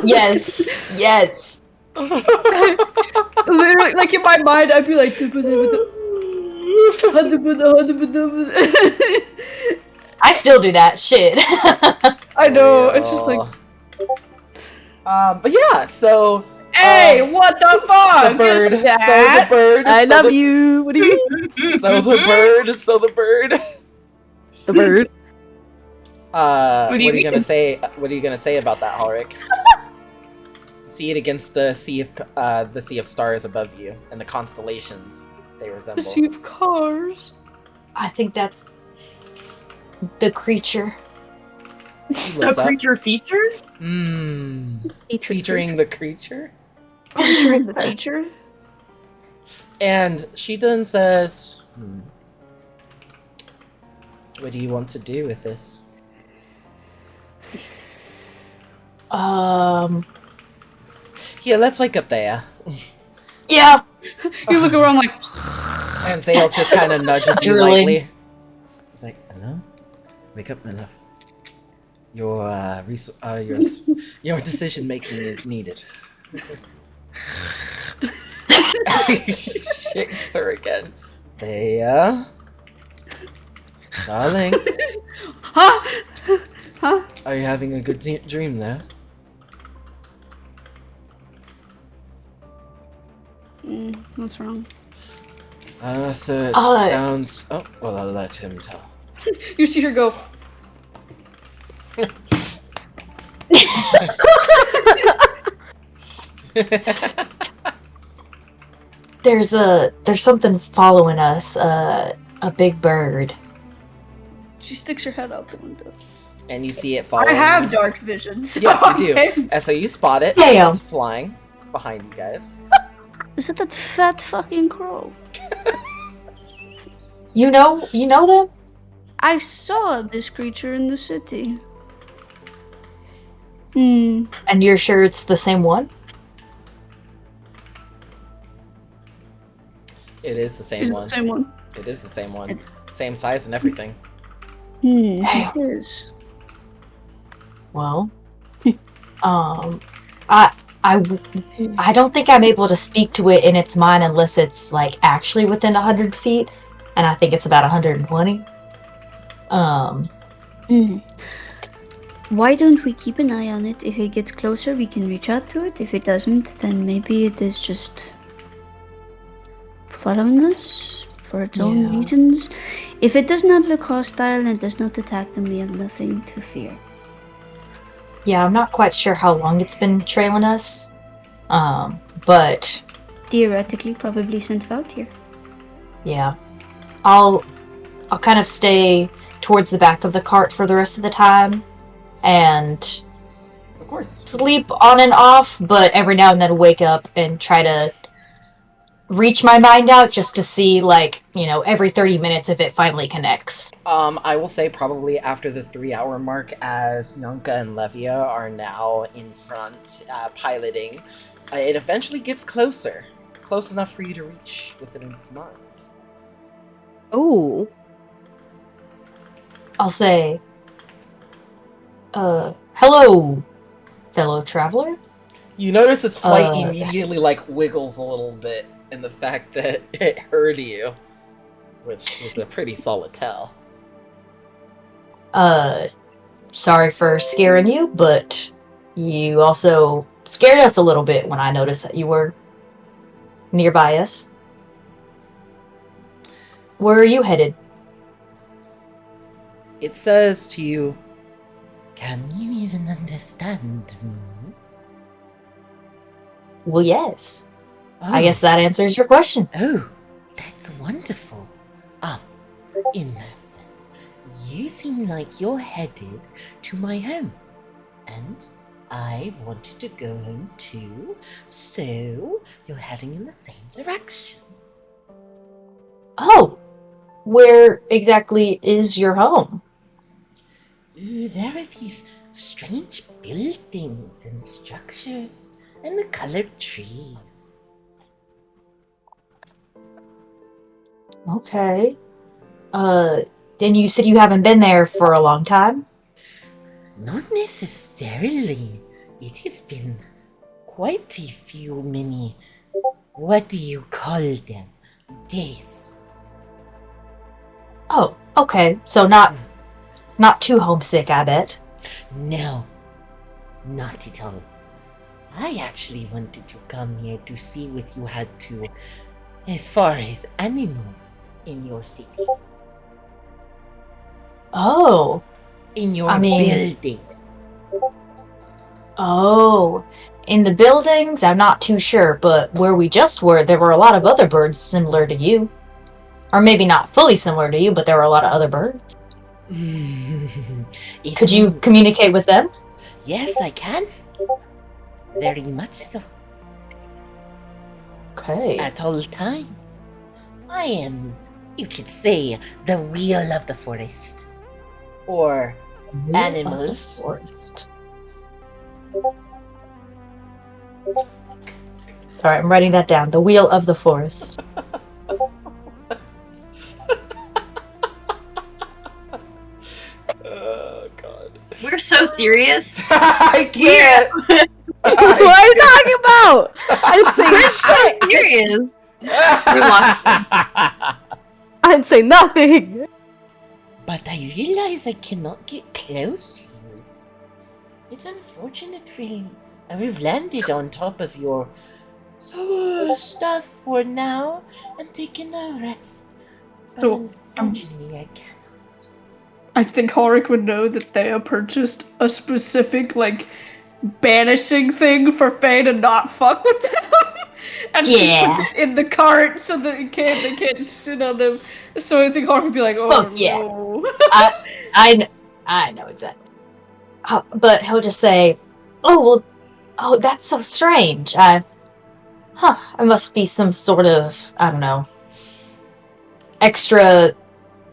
Yes. Yes. Literally, like in my mind, I'd be like... I still do that shit. I know, it's just like... But yeah, so Hey, what the fuck? the bird, is so that? the bird, I so love the, you. What do you mean? so the bird, so the bird. The bird. What are do you you gonna mean? say? What are you gonna say about that, Ulrich? See it against the sea of stars above you and the constellations they The resemble. sea of cars. I think that's the creature. He A looks up. creature feature? Featuring the creature. Featuring the feature. And she then says, what do you want to do with this? Here, let's wake up there. Yeah. You look around like, And Zale just kind of nudges you Drooling. lightly. He's like, hello? Wake up, my love. Your decision making is needed. Shakes her again. Thea? Darling, huh? Huh? are you having a good dream there? What's wrong? So it Oh. sounds... Oh, well, I'll let him tell. You see her go. There's something following us. A big bird. She sticks her head out the window. And you see it following I have you. dark vision. So Yes, you do. okay. And so you spot it. Damn. It's flying behind you guys. Is it that fat fucking crow? You know them? I saw this creature in the city. Hmm. And you're sure it's the same one? It is the same Is it one. the same one? It is the same one. Same size and everything. Damn. It is. Well, I don't think I'm able to speak to it in its mind unless it's like actually within 100 feet, and I think it's about 120. Why don't we keep an eye on it? If it gets closer, we can reach out to it. If it doesn't, then maybe it is just following us for its own Yeah. reasons. If it does not look hostile and does not attack them, we have nothing to fear. Yeah, I'm not quite sure how long it's been trailing us, but Theoretically, probably since out here. yeah, I'll kind of stay towards the back of the cart for the rest of the time, and Of course. sleep on and off, but every now and then wake up and try to reach my mind out just to see, like, every 30 minutes if it finally connects. I will say probably after the 3-hour mark, as Nyanka and Levia are now in front, piloting, it eventually gets closer. Close enough for you to reach within its mind. Oh. I'll say, hello, fellow traveler? You notice its flight Uh, immediately, wiggles a little bit in the fact that it heard you. Which is a pretty solid tell. Sorry for scaring you, but you also scared us a little bit when I noticed that you were nearby us. Where are you headed? It says to you, "Can you even understand me?" Well, yes. I Oh. guess that answers your question. Oh, that's wonderful. In that sense, you seem like you're headed to my home. And I've wanted to go home too, so you're heading in the same direction. Oh, where exactly is your home? Ooh, there are these strange buildings and structures, and the colored trees. Okay. Then you said you haven't been there for a long time? Not necessarily. It has been quite a few what do you call them? Days. Oh, okay. So not too homesick, I bet. No, not at all. I actually wanted to come here to see what you had to, as far as animals in your city. Oh. In your I mean- buildings. Oh. In the buildings, I'm not too sure, but where we just were, there were a lot of other birds similar to you. Or maybe not fully similar to you, but there were a lot of other birds. Could you communicate with them? Yes, I can. Very much so. Okay. At all times. I am, you could say, the wheel of the forest. Or animals. Forest. Sorry, I'm writing that down. The wheel of the forest. Oh, God. We're so serious. I can't! What are you talking about? I didn't say shit. Serious. I didn't say nothing. But I realize I cannot get close to you. It's unfortunate, really. We've landed on top of your stuff for now and taken a rest. But So, unfortunately, I can't. I think Horik would know that Thea purchased a specific, like, banishing thing for Faye to not fuck with them. And she Yeah. puts it in the cart so that they can't sit on them. So I think Horik would be like, oh Fuck yeah. no. I know exactly. But he'll just say, oh, that's so strange. I must be some sort of, I don't know, extra,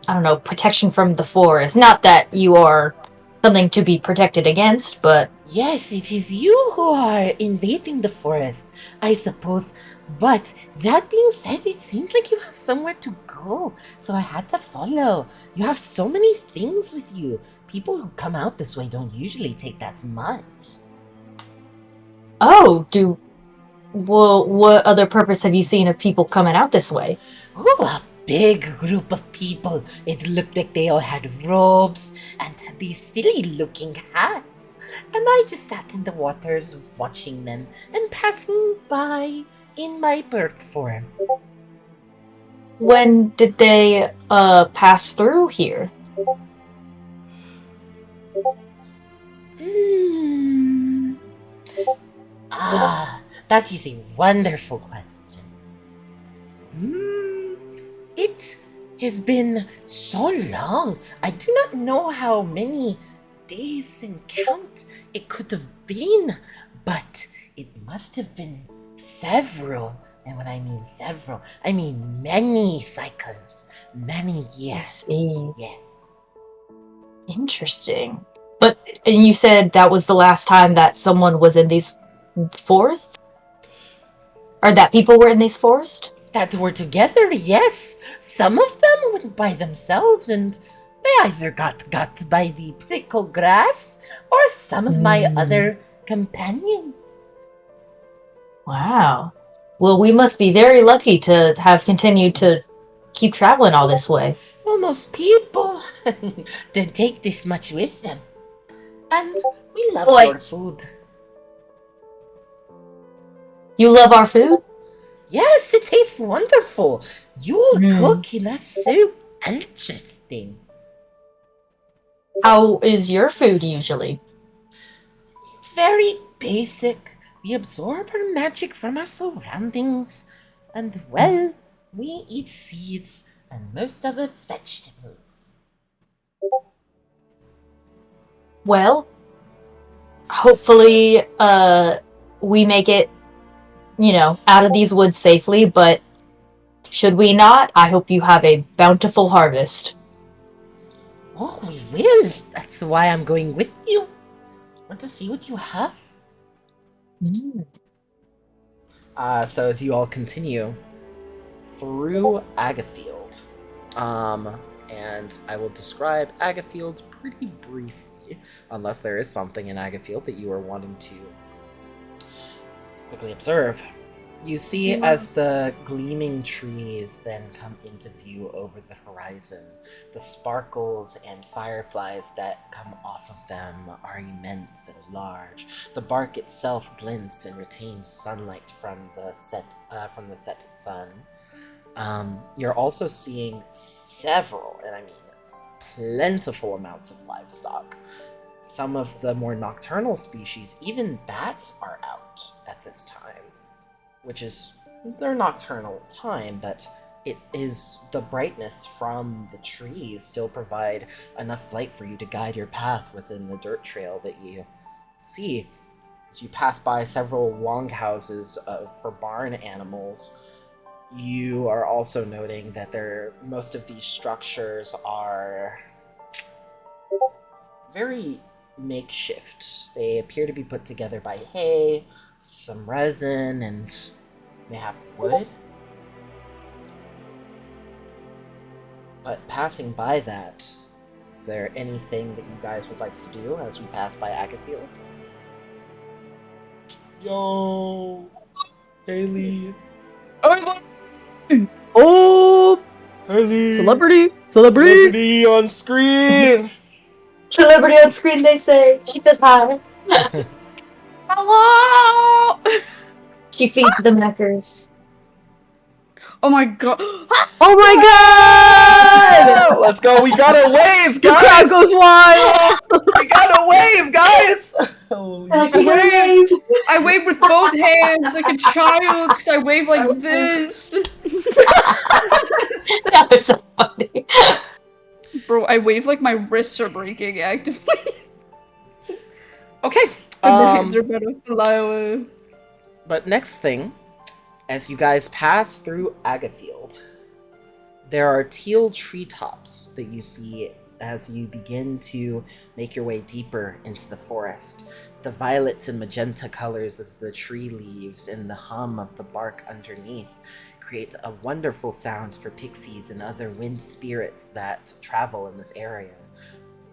I don't know, protection from the forest. Not that you are something to be protected against, but... Yes, it is you who are invading the forest, I suppose. But that being said, it seems like you have somewhere to go, so I had to follow. You have so many things with you. People who come out this way don't usually take that much. Oh, well, what other purpose have you seen of people coming out this way? Ooh, a big group of people. It looked like they all had robes and had these silly-looking hats. And I just sat in the waters watching them and passing by in my bird form. When did they, pass through here? That is a wonderful question. It has been so long. I do not know how many days in count it could have been, but it must have been several. And when I mean several, I mean many cycles, many years. See. Yes. Interesting. And you said that was the last time that someone was in these forests? Or that people were in these forests? That were together, yes. Some of them went by themselves, and they either got by the prickle grass or some of my other companions. Wow. Well, we must be very lucky to have continued to keep traveling all this way. Well, most people don't take this much with them. And we love Boy. your food. You love our food? Yes, it tastes wonderful. You all Mm. cook, and that's so interesting. How is your food usually? It's very basic. We absorb our magic from our surroundings. And, well, we eat seeds and most of the vegetables. Well, hopefully, we make it, out of these woods safely, but should we not, I hope you have a bountiful harvest. Oh, we will. That's why I'm going with you. Want to see what you have? Mm. So as you all continue through Agafield, and I will describe Agafield pretty briefly, unless there is something in Agafield that you are wanting to quickly observe. You see as the gleaming trees then come into view over the horizon, the sparkles and fireflies that come off of them are immense and large. The bark itself glints and retains sunlight from the setting sun. You're also seeing several, and I mean it's plentiful amounts of livestock. Some of the more nocturnal species, even bats, are out at this time. Which is their nocturnal time, but it is the brightness from the trees still provide enough light for you to guide your path within the dirt trail that you see. As you pass by several longhouses for barn animals, you are also noting that most of these structures are very makeshift. They appear to be put together by hay, some resin, and mayhap wood. But passing by that, is there anything that you guys would like to do as we pass by Agafield? Yo, Haley. Oh, Haley. celebrity. On screen. Celebrity on screen, they say. She says hi. Hello! She feeds the Meckers. Oh my god. Oh my god! Let's go. We got a wave, The crowd guys. goes wild. We got a wave, guys. Holy Like, shit. we got a wave. I wave with both hands like a child because I wave like this. That was so funny. Bro, I wave like my wrists are breaking actively. Okay. And the hands are about to fly away. But next thing, as you guys pass through Agafield, there are teal treetops that you see as you begin to make your way deeper into the forest. The violet and magenta colors of the tree leaves and the hum of the bark underneath create a wonderful sound for pixies and other wind spirits that travel in this area.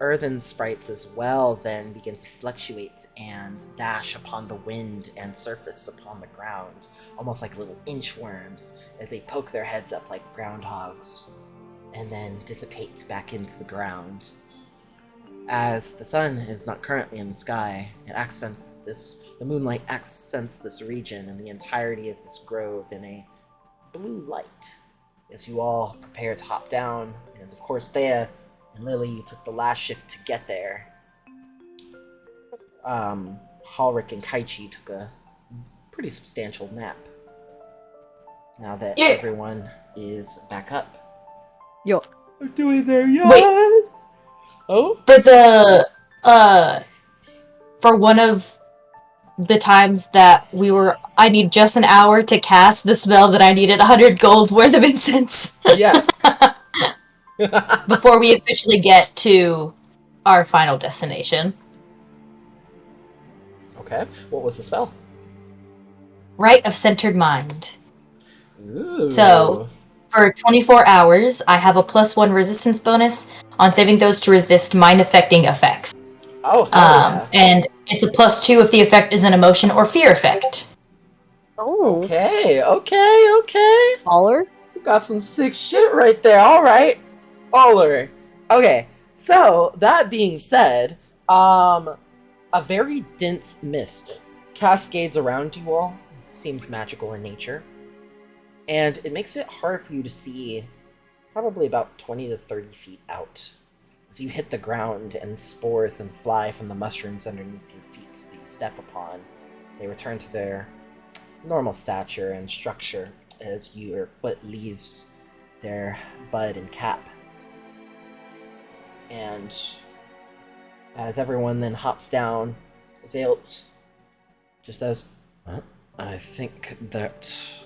Earthen sprites as well then begin to fluctuate and dash upon the wind and surface upon the ground, almost like little inchworms as they poke their heads up like groundhogs, and then dissipate back into the ground. As the sun is not currently in the sky, the moonlight accents this region and the entirety of this grove in a blue light. As you all prepare to hop down, and of course Thea and Lily, you took the last shift to get there. Halric and Kaichi took a pretty substantial nap. Now that everyone is back up. Yo. We're doing there yet? Wait. Oh? For for one of the times that I need just an hour to cast the spell that I needed 100 gold worth of incense. Yes. Before we officially get to our final destination. Okay. What was the spell? Rite of Centered Mind. Ooh. So, for 24 hours, I have a +1 resistance bonus on saving those to resist mind-affecting effects. Oh, hell yeah. And it's a +2 if the effect is an emotion or fear effect. Oh. Okay. Caller? You got some sick shit right there. All right. Oler. Okay, so that being said, a very dense mist cascades around you all. Seems magical in nature. And it makes it hard for you to see probably about 20 to 30 feet out. As you hit the ground and spores then fly from the mushrooms underneath your feet that you step upon, they return to their normal stature and structure as your foot leaves their bud and cap. And as everyone then hops down, Zalt just says, well, I think that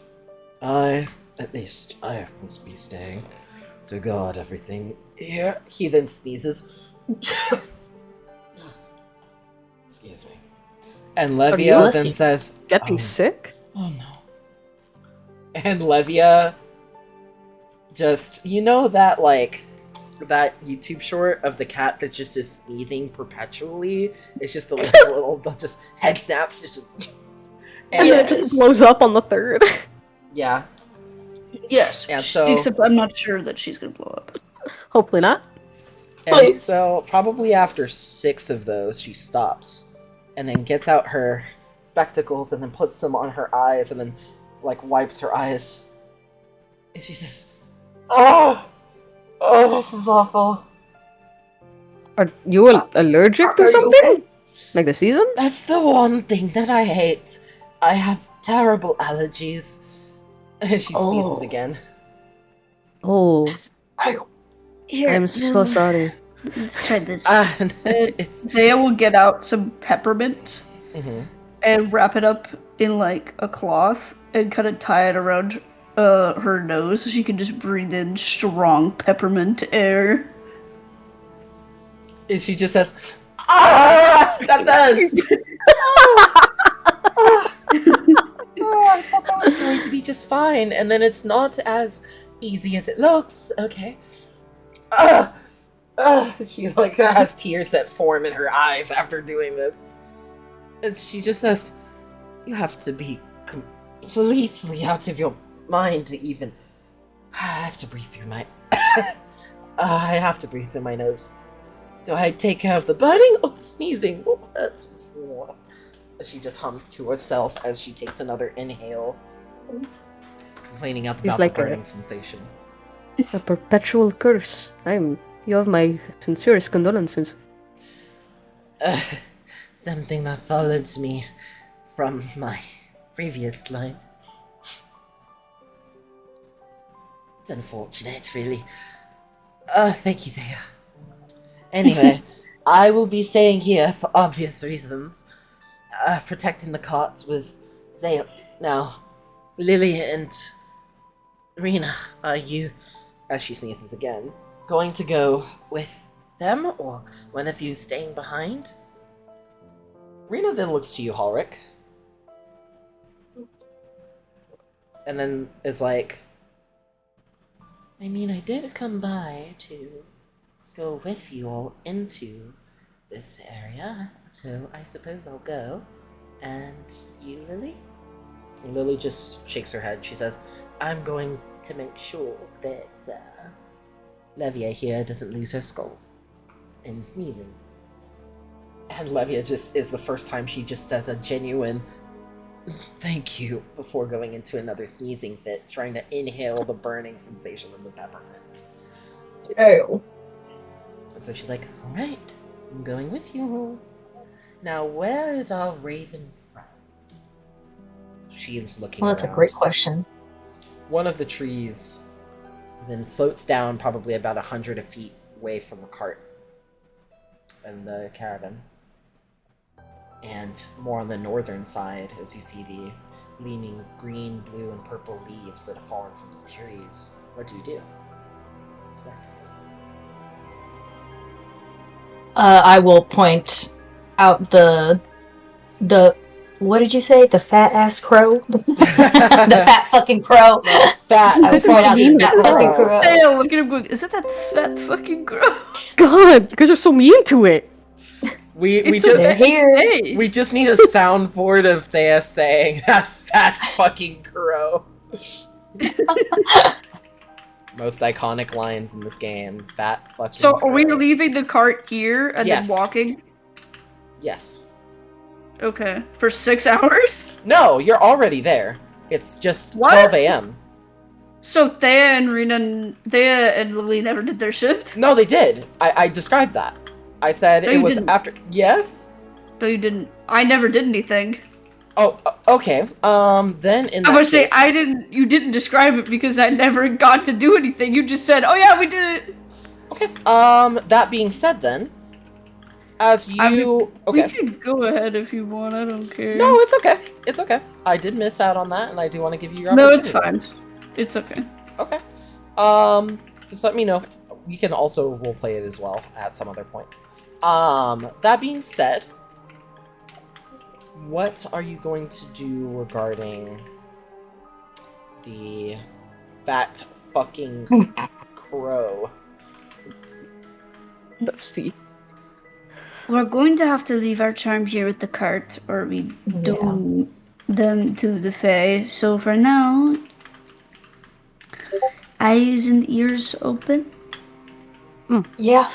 at least I must be staying to guard everything here. He then sneezes. Excuse me. And Levia then says, Getting sick? oh no. And Levia just, you know that, like, that YouTube short of the cat that just is sneezing perpetually? It's just the little just head snaps. Just, And then it just blows up on the third. yeah. Yes. And so, except I'm not sure that she's gonna blow up. Hopefully not. and Please. so probably after 6 of those, she stops. And then gets out her spectacles and then puts them on her eyes and then, like, wipes her eyes. And she says, oh, this is awful. Are you allergic to something? Like the season? That's the one thing that I hate. I have terrible allergies. And she sneezes again. Oh, Here, I'm so sorry. let's try this. And it's... Thea will get out some peppermint Mhm. and wrap it up in like a cloth and kind of tie it around her nose so she can just breathe in strong peppermint air. And she just says, ah, that burns! I thought that was going to be just fine, and then it's not as easy as it looks. Okay. She, like, has tears that form in her eyes after doing this. And she just says, you have to be completely out of your mind to even... I have to breathe through my... I have to breathe through my nose. Do I take care of the burning or the sneezing? What hurts more? She just hums to herself as she takes another inhale, complaining about like the burning sensation. A perpetual curse. You have my sincerest condolences. Something that followed me from my previous life. It's unfortunate, really. Thank you, Thea. Anyway, I will be staying here for obvious reasons. Protecting the carts with Zalt. Now, Lily and Rena, are you, as she sneezes again, going to go with them, or one of you staying behind? Rena then looks to you, Halric. And then is like, I mean, I did come by to go with you all into this area, so I suppose I'll go. And you, Lily? And Lily just shakes her head. She says, I'm going to make sure that Levia here doesn't lose her skull in sneezing. And Levia just is the first time she just says a genuine thank you before going into another sneezing fit, trying to inhale the burning sensation of the peppermint. Oh. And so she's like, alright, I'm going with you. Now, where is our raven friend? She is looking Well, that's a around. great question. One of the trees then floats down probably about 100 feet away from the cart and the caravan. And more on the northern side, as you see the gleaming green, blue, and purple leaves that have fallen from the trees. What do you do? I will point out the what did you say? The fat ass crow? The fat fucking crow. Fat. I will point out the fat fucking crow. Thea, look at him going, is it that fat fucking girl? God, you guys are so mean to it. We They're just here. we just need a soundboard of Thea saying that fat fucking crow. Most iconic lines in this game. Fat fucking So are we crow. leaving the cart here and Yes. then walking? Yes. Okay. For 6 hours? No, you're already there. It's just What? 12 a.m. So Thea and Lily never did their shift? No, they did. I described that. I said No, it you was didn't. after. Yes. No, you didn't. I never did anything. Oh, okay. Then in that I would say case, you didn't describe it because I never got to do anything. You just said, "Oh yeah, we did it." Okay. That being said, then, as you I mean, okay. We can go ahead if you want. I don't care. No, it's okay. It's okay. I did miss out on that, and I do want to give you your No, opportunity. it's fine. It's okay. Okay. Just let me know. We can also roleplay it as well at some other point. That being said, what are you going to do regarding the fat fucking crow? Let's see. We're going to have to leave our charm here with the cart, or we doom them to the Fae. So for now, eyes and ears open. Yeah.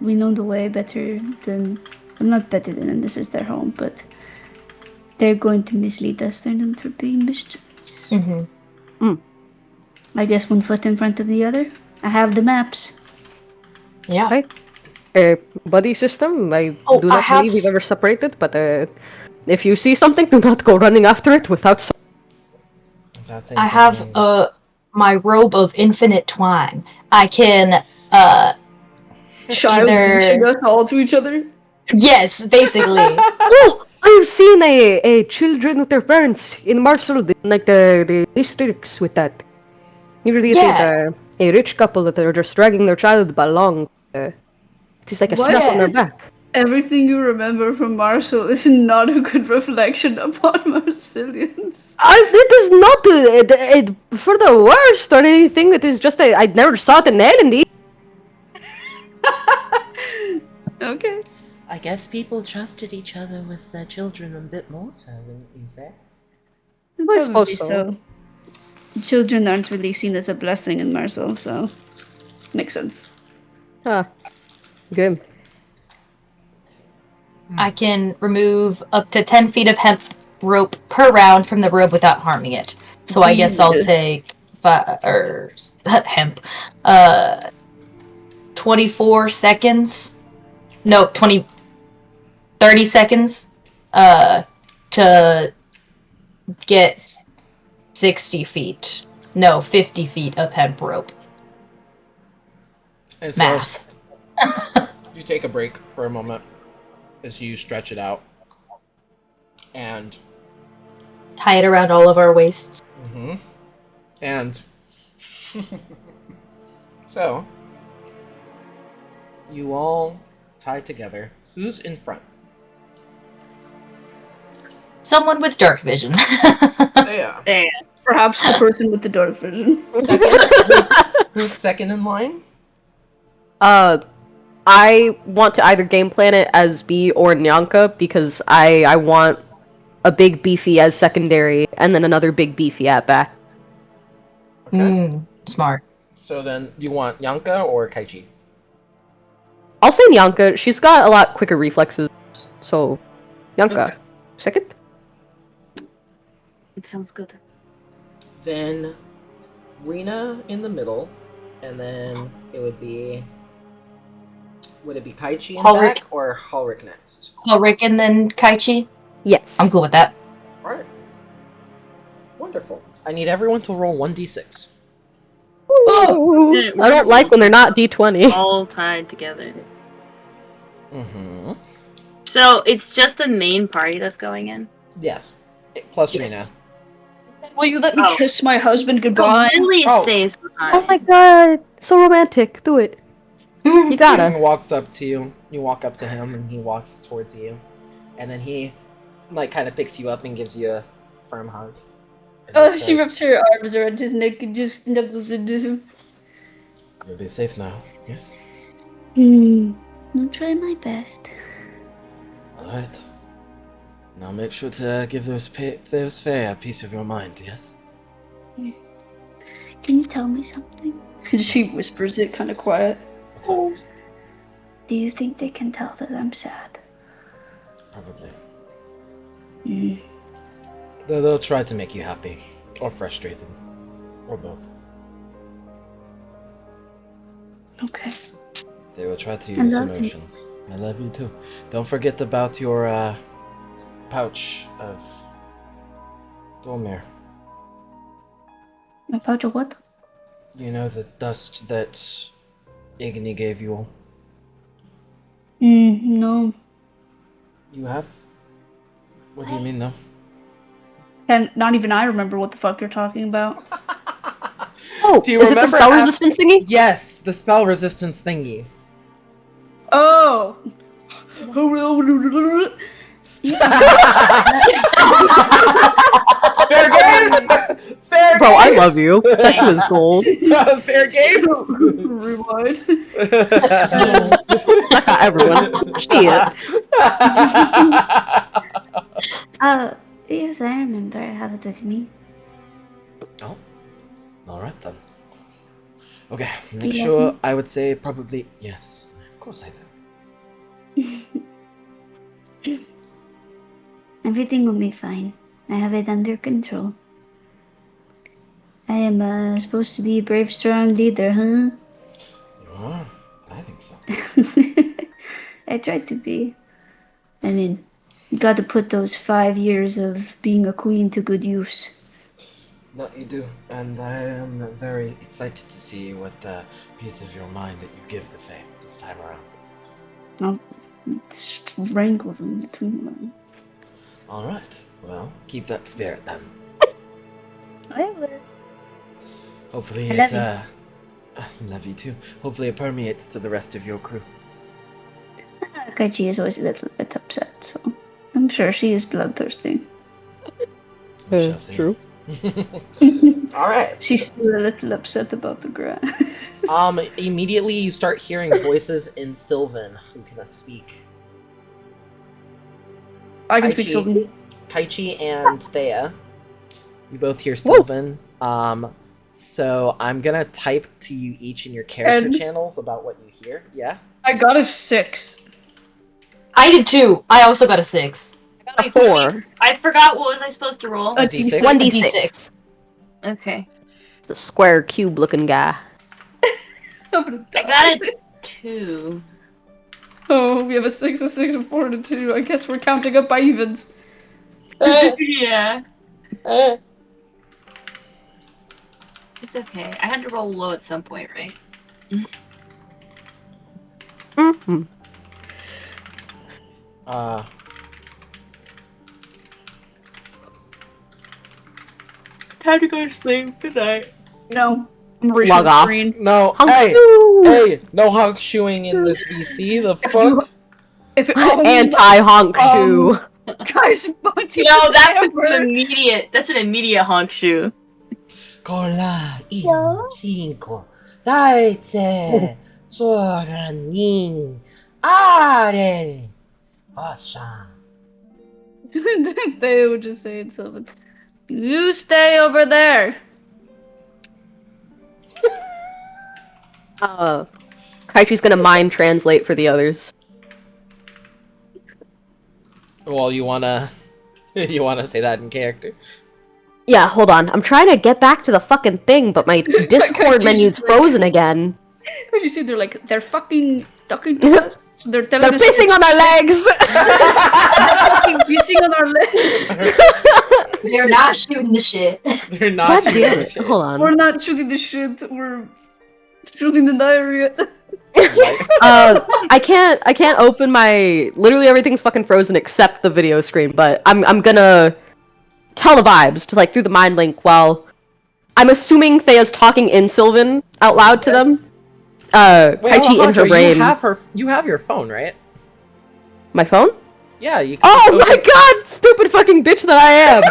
We know the way better than... Well, not better than this is their home, but... They're going to mislead us. They're known for being mischievous. I guess one foot in front of the other. I have the maps. Yeah. Right. Buddy system, I Oh, do I not have believe we've ever separated, but if you see something, do not go running after it without That's I have my robe of infinite twine. I can Child Either- reaching us all to each other. yes, basically. Oh, I've seen a children with their parents in Marshall, like the districts with that. Usually it is a rich couple that are just dragging their child along. It is like a What? strap on their back. Everything you remember from Marshall is not a good reflection upon Marsilians. It is not for the worst or anything. It is just I never saw it in Elendie. Okay. I guess people trusted each other with their children a bit more so, wouldn't you say? I suppose Probably so. Children aren't really seen as a blessing in Marcel, so... Makes sense. Ah, good. I can remove up to 10 feet of hemp rope per round from the robe without harming it. So I guess I'll take hemp. 24 seconds. No, 30 seconds. To get 60 feet. No, 50 feet of hemp rope. And so Math. you take a break for a moment as you stretch it out. And Tie it around all of our waists. and so you all tie together. Who's in front? Someone with dark vision. Yeah. Perhaps the person with the dark vision. Who's second in line? I want to either game plan it as B or Nyanka because I want a big beefy as secondary and then another big beefy at back. Okay. Smart. So then you want Yanka or Kaichi? I'll say Nyanka. She's got a lot quicker reflexes, so Nyanka. Okay. Second? It sounds good. Then Rena in the middle, and then it would be... Would it be Kaichi in Ulrich. back or Ulrich next? Rick and then Kaichi. Yes. I'm cool with that. Alright. Wonderful. I need everyone to roll 1d6. Ooh, I don't like when they're not D20. All tied together. Mm-hmm. So it's just the main party that's going in. Yes. Plus Yes. Will you let me Oh. kiss my husband Rena. goodbye? Lily Oh. stays Oh behind. my god, so romantic. Do it. You He gotta. walks up to you. You walk up to him, and he walks towards you. And then he, kind of picks you up and gives you a firm hug. And he She says, wraps her arms around his neck and just snuggles into him. You'll be safe now, yes? I'll try my best. Alright. Now make sure to give those fair a piece of your mind, yes? Can you tell me something? She whispers it kind of quiet. What's up? Do you think they can tell that I'm sad? Probably. Mm. They'll try to make you happy. Or frustrated. Or both. Okay. They will try to I use love you. emotions. I love you too. Don't forget about your pouch of Dolmir. About your what? You know the dust that Igni gave you all? No. You have? What do you mean no? And not even I remember what the fuck you're talking about. Oh, Do you is it the remember spell af- resistance thingy? Yes, the spell resistance thingy. Oh! Fair game! Fair Bro, I game! love you. That shit is gold. Fair game! Rewind. Everyone. Shit. Yes, I remember. I have it with me. Oh, alright then. Okay, You make love sure me? I would say probably yes. Of course I do. Everything will be fine. I have it under control. I am supposed to be a brave, strong leader, huh? You are? I think so. I tried to be. I mean, you got to put those 5 years of being a queen to good use. No, you do, and I am very excited to see what piece of your mind that you give the Fae this time around. I'll strangle them between them. Alright, well, keep that spirit then. I will. Hopefully I it, love I love you too. Hopefully it permeates to the rest of your crew. Kaichi is always a little bit upset, so I'm sure she is bloodthirsty. We shall see. True. Alright. She's still a little upset about the grass. Immediately you start hearing voices in Sylvan who cannot speak. I can speak Kaichi. Sylvan. Kaichi and Thea. You both hear Sylvan. So I'm gonna type to you each in your character And- channels about what you hear. Yeah? I got a 6. I did too. I also got a 6. A 4. I forgot what was I supposed to roll. A D6? 1d6. Okay. It's the square cube looking guy. I'm gonna I die. got a 2. Oh, we have a 6, a 6, a 4, and a 2. I guess we're counting up by evens. Yeah. It's okay. I had to roll low at some point, right? Mm-hmm. Time to go to sleep. Good night. No. I'm Log reshooting the off. screen. No, Hunk hey! shoo! Hey! No honk shoeing in this VC, the fuck? If it, Anti-honk shoe. guys, Monty, No, that's an immediate honk shoe. Cola in 5, Daize, Soranin, Are, Asha. they would just say it, Sylvan. You stay over there. Kaichi's gonna mind translate for the others. Well, you wanna say that in character? Yeah, hold on. I'm trying to get back to the fucking thing, but my Discord Kaichi's menu's just like- frozen again. As you see, they're fucking ducking to us. So they're telling They're us pissing on our legs! fucking pissing on our legs. They're not shooting the shit. They're not God damn it. Hold on. We're not shooting the shit. We're shooting the diarrhea. I can't open my literally everything's fucking frozen except the video screen, but I'm gonna tell the vibes, just like through the mind link while I'm assuming Thea's talking in Sylvan out loud to them. Wait, Kaichi in Alejandro, her brain. you have your phone, right? My phone? Yeah, you can Oh just my open- god, stupid fucking bitch that I am.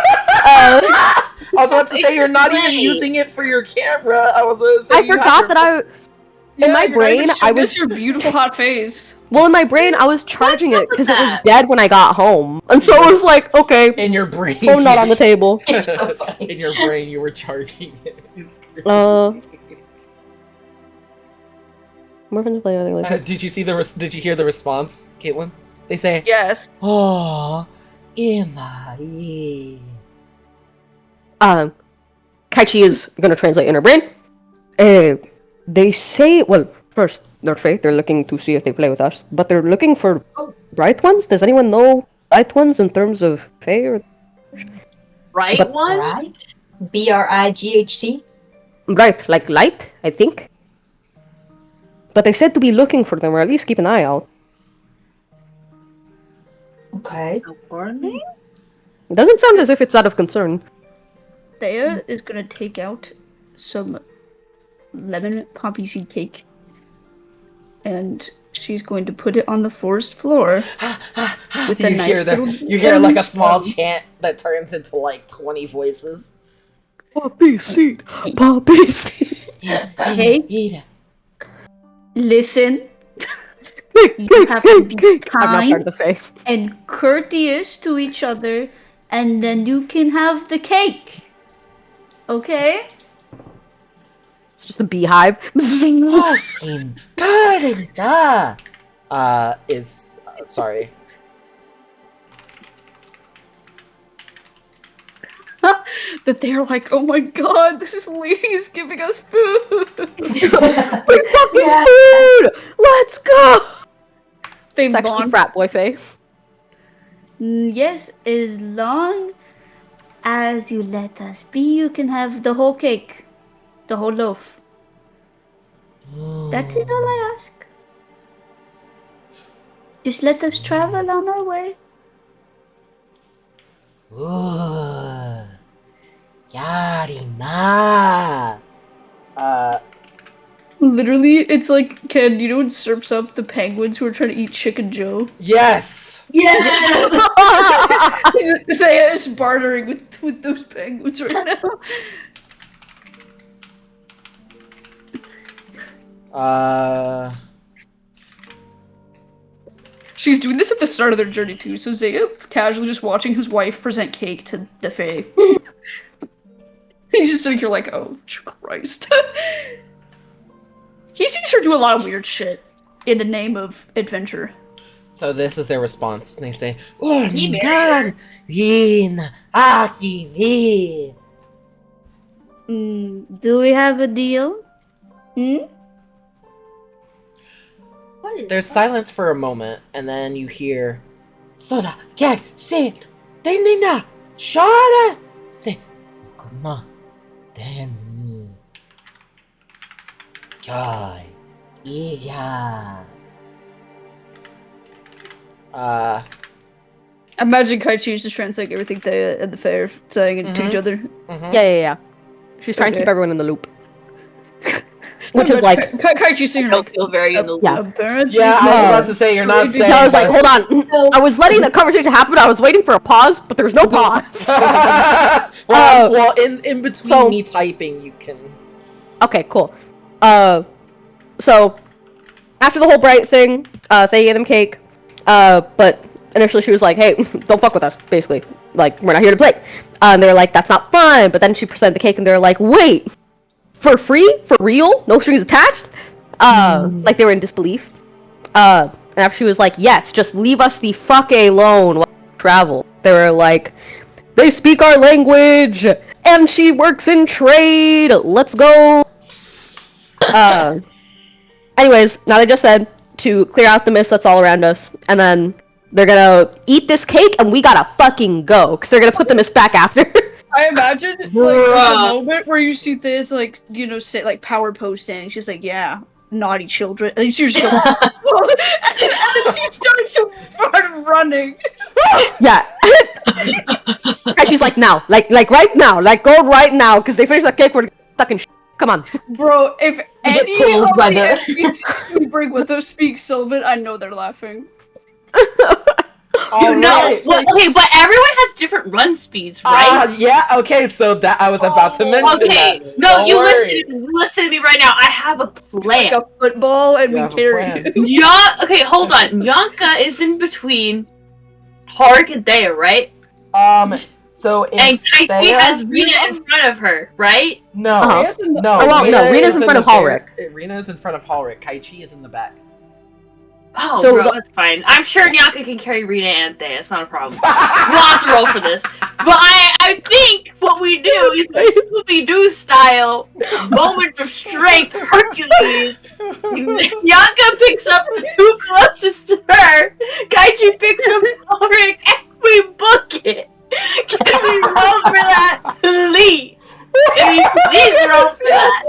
I was about to say you're not even using it for your camera. I was gonna say I you have forgot your that In my you're not even brain, I showing us was your beautiful hot face. well. In my brain, I was charging up it with because it was that? dead when I got home, and so I was like, okay, In your brain. phone not on the table. It's so funny. In your brain, you were charging it. It's crazy. More fun to play other like Did you see Did you hear the response, Caitlin? They say, Yes. "Oh, Ina." Kaichi is gonna translate in her brain. They say, well, first they're fake. They're looking to see if they play with us, but they're looking for bright ones. Does anyone know bright ones in terms of Fae or Right But- one? Right? BRIGHT? bright like light? I think. But they said to be looking for them, or at least keep an eye out. Okay. Apparently. It doesn't sound as if it's out of concern. Thea is gonna take out some lemon poppy seed cake, and she's going to put it on the forest floor with a You nice hear little. you hear like a small spoon. chant that turns into like 20 voices. Poppy seed, poppy seed. Hey, Eat listen. You have to be I'm not part kind of the face. and courteous to each other, and then you can have the cake. Okay? It's just a beehive. Sin Carita. Sorry. That they're like, oh my god, this lady is giving us food. Bring fucking food! Let's go! They It's actually bond. frat boy face. Yes, as long as you let us be, you can have the whole cake, the whole loaf. That is all I ask. Just let us travel on our way. Ooh. Yarina. Literally, it's like, Ken, you know when Surf's Up the penguins who are trying to eat Chicken Joe? Yes. Yes! Thea is bartering with those penguins right now. She's doing this at the start of their journey too, so Zaya's casually just watching his wife present cake to the Fae. He's just sitting here like, oh, Christ. He sees her do a lot of weird shit in the name of adventure. So this is their response. And they say, He married Yin Akini. Do we have a deal? There's silence for a moment, and then you hear Soda, Kag, Se, Denina, Shara, Se, Kuma, Deni, Kai, Iya. Imagine Kaichi is just translating everything they and the Fae are saying to each other. Yeah. She's trying to keep everyone in the loop. Which is like, Kaichi's sitting I here don't like, feel very in the yeah. apparently. Yeah, I was about to say, you're not saying. I was like, hold on. I was letting the conversation happen. I was waiting for a pause, but there's no pause. well, in between so- me typing, you can. Okay, cool. So after the whole bright thing, they gave them cake. But initially she was like, "Hey, don't fuck with us." Basically, like, we're not here to play. And they were like, "That's not fun." But then she presented the cake, and they're like, "Wait, for free? For real? No strings attached?" Like they were in disbelief. And after she was like, "Yes, just leave us the fuck alone while we travel." They were like, "They speak our language, and she works in trade. Let's go." Anyways, now they just said to clear out the mist that's all around us, and then they're gonna eat this cake, and we gotta fucking go, because they're gonna put the mist back after. I imagine like a moment where you see this like, you know, sit like power pose standing. She's like, "Yeah, naughty children." And she's just going, and then she starts to run running. Yeah. And she's like, now, like right now, like go right now, because they finished that cake, we're fucking come on. Bro, if any pulled of by the the- NPCs we bring with us speak Sylvan, I know they're laughing. All No, right. okay, but everyone has different run speeds, right? Yeah, okay, so that I was about to mention Okay, that. no, Don't you worry. listen to me right now. I have a Like plan. a football, and You we have a carry plan. you. Okay, hold on. Yanka is in between Harik and Thea, right? So And it's Kaiki Thea? has Rena in front of her, right? No, Uh-huh. no. Oh, well, no, Rena's in front of Halric. Rena is in front of Halric. Kaichi is in the back. Oh, So bro, the- that's fine. I'm sure Nyanka can carry Rena and Thea. It's not a problem. We'll have to roll for this. But I think what we do is Scooby-Doo style, moment of strength, Hercules. Nyanka picks up who closest to her. Kaiji picks up Ulrich, and we book it. Can we roll for that, please? Can we please roll for that?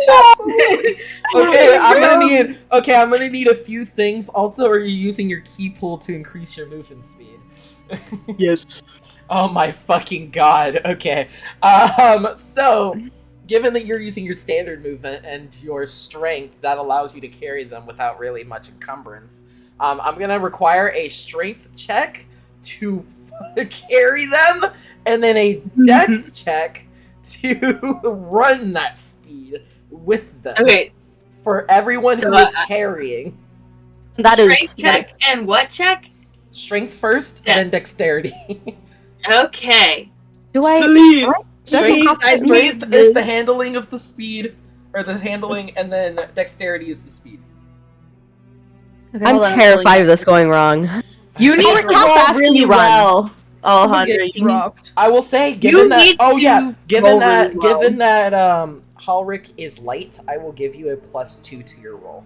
Okay, I'm gonna need a few things. Also, are you using your key pool to increase your movement speed? Yes. Oh my fucking god. Okay. So given that you're using your standard movement and your strength, that allows you to carry them without really much encumbrance. I'm gonna require a strength check to carry them, and then a dex check to run that speed with them. Okay, For everyone who is carrying. That is strength check and what check? Strength first, and then dexterity. Okay. Do I? Please. Strength I strength is the handling of the speed, or the handling, and then dexterity is the speed. Okay, I'm hold on, terrified of this going wrong. You need Halric, to how roll fast can really you run? well, Someone Alejandro. gets dropped. I will say, You given that, need to given roll that, really well. given that, Halric is light, I will give you a +2 to your roll.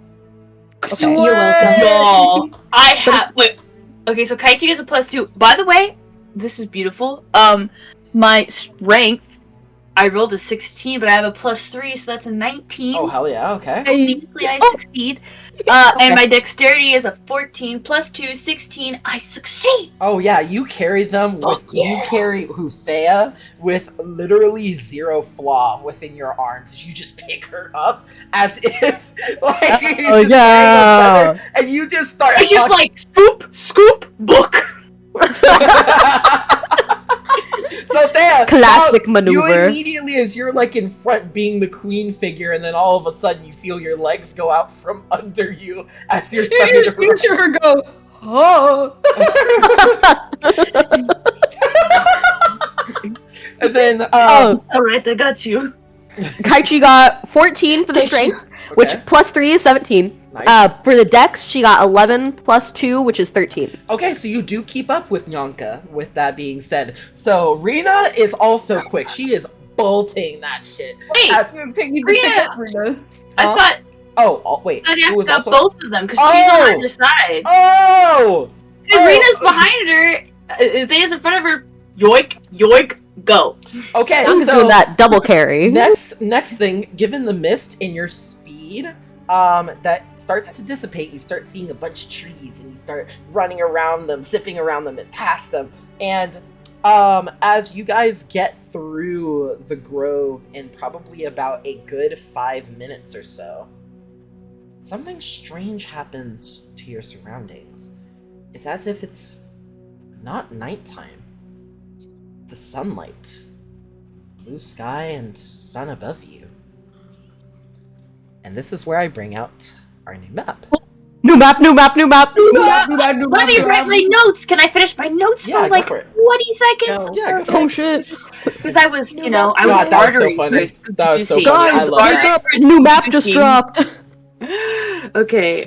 Okay. You're welcome. No. I have. Wait. Okay, so Kaichi is a +2. By the way, this is beautiful. My strength, I rolled a 16, but I have a +3, so that's a 19. Oh hell yeah! Okay. Technically, I succeed. And my dexterity is a 14 +2, 16. I succeed. Oh yeah, you carry them with you carry Thea with literally zero flaw within your arms. You just pick her up as if like you just carry a feather, and you just start. It's just like scoop, book. So Thea, Classic you maneuver. immediately, as you're like in front, being the queen figure, and then all of a sudden you feel your legs go out from under you as you're starting to You hear her go, oh. And then, Alright, I got you. Kaichi got 14 for the strength, which +3 is 17. Nice. For the dex, she got 11 +2, which is 13. Okay, so you do keep up with Nyanka, with that being said. So, Rena is also quick. She is bolting that shit. Wait, Rena. I thought Wait. Nadia who was got also... both of them because she's on either side. Oh! Rena's behind her. Thea's in front of her. Yoink, go. Okay, I'm just so doing that double carry. next thing, given the mist in your speed, that starts to dissipate, you start seeing a bunch of trees, and you start running around them, zipping around them, and past them. And as you guys get through the grove in probably about a good 5 minutes or so, something strange happens to your surroundings. It's as if it's not nighttime. The sunlight, blue sky, and sun above you. And this is where I bring out our new map. New map. Let me write my notes. Can I finish my notes Yeah, for go like for it. 20 seconds? Yeah, go for Oh it. shit. Because I was, I was God, that was so bartering. funny. for That was so Scooby-Doo funny. I Guys, love scene. that. new map just dropped. Okay,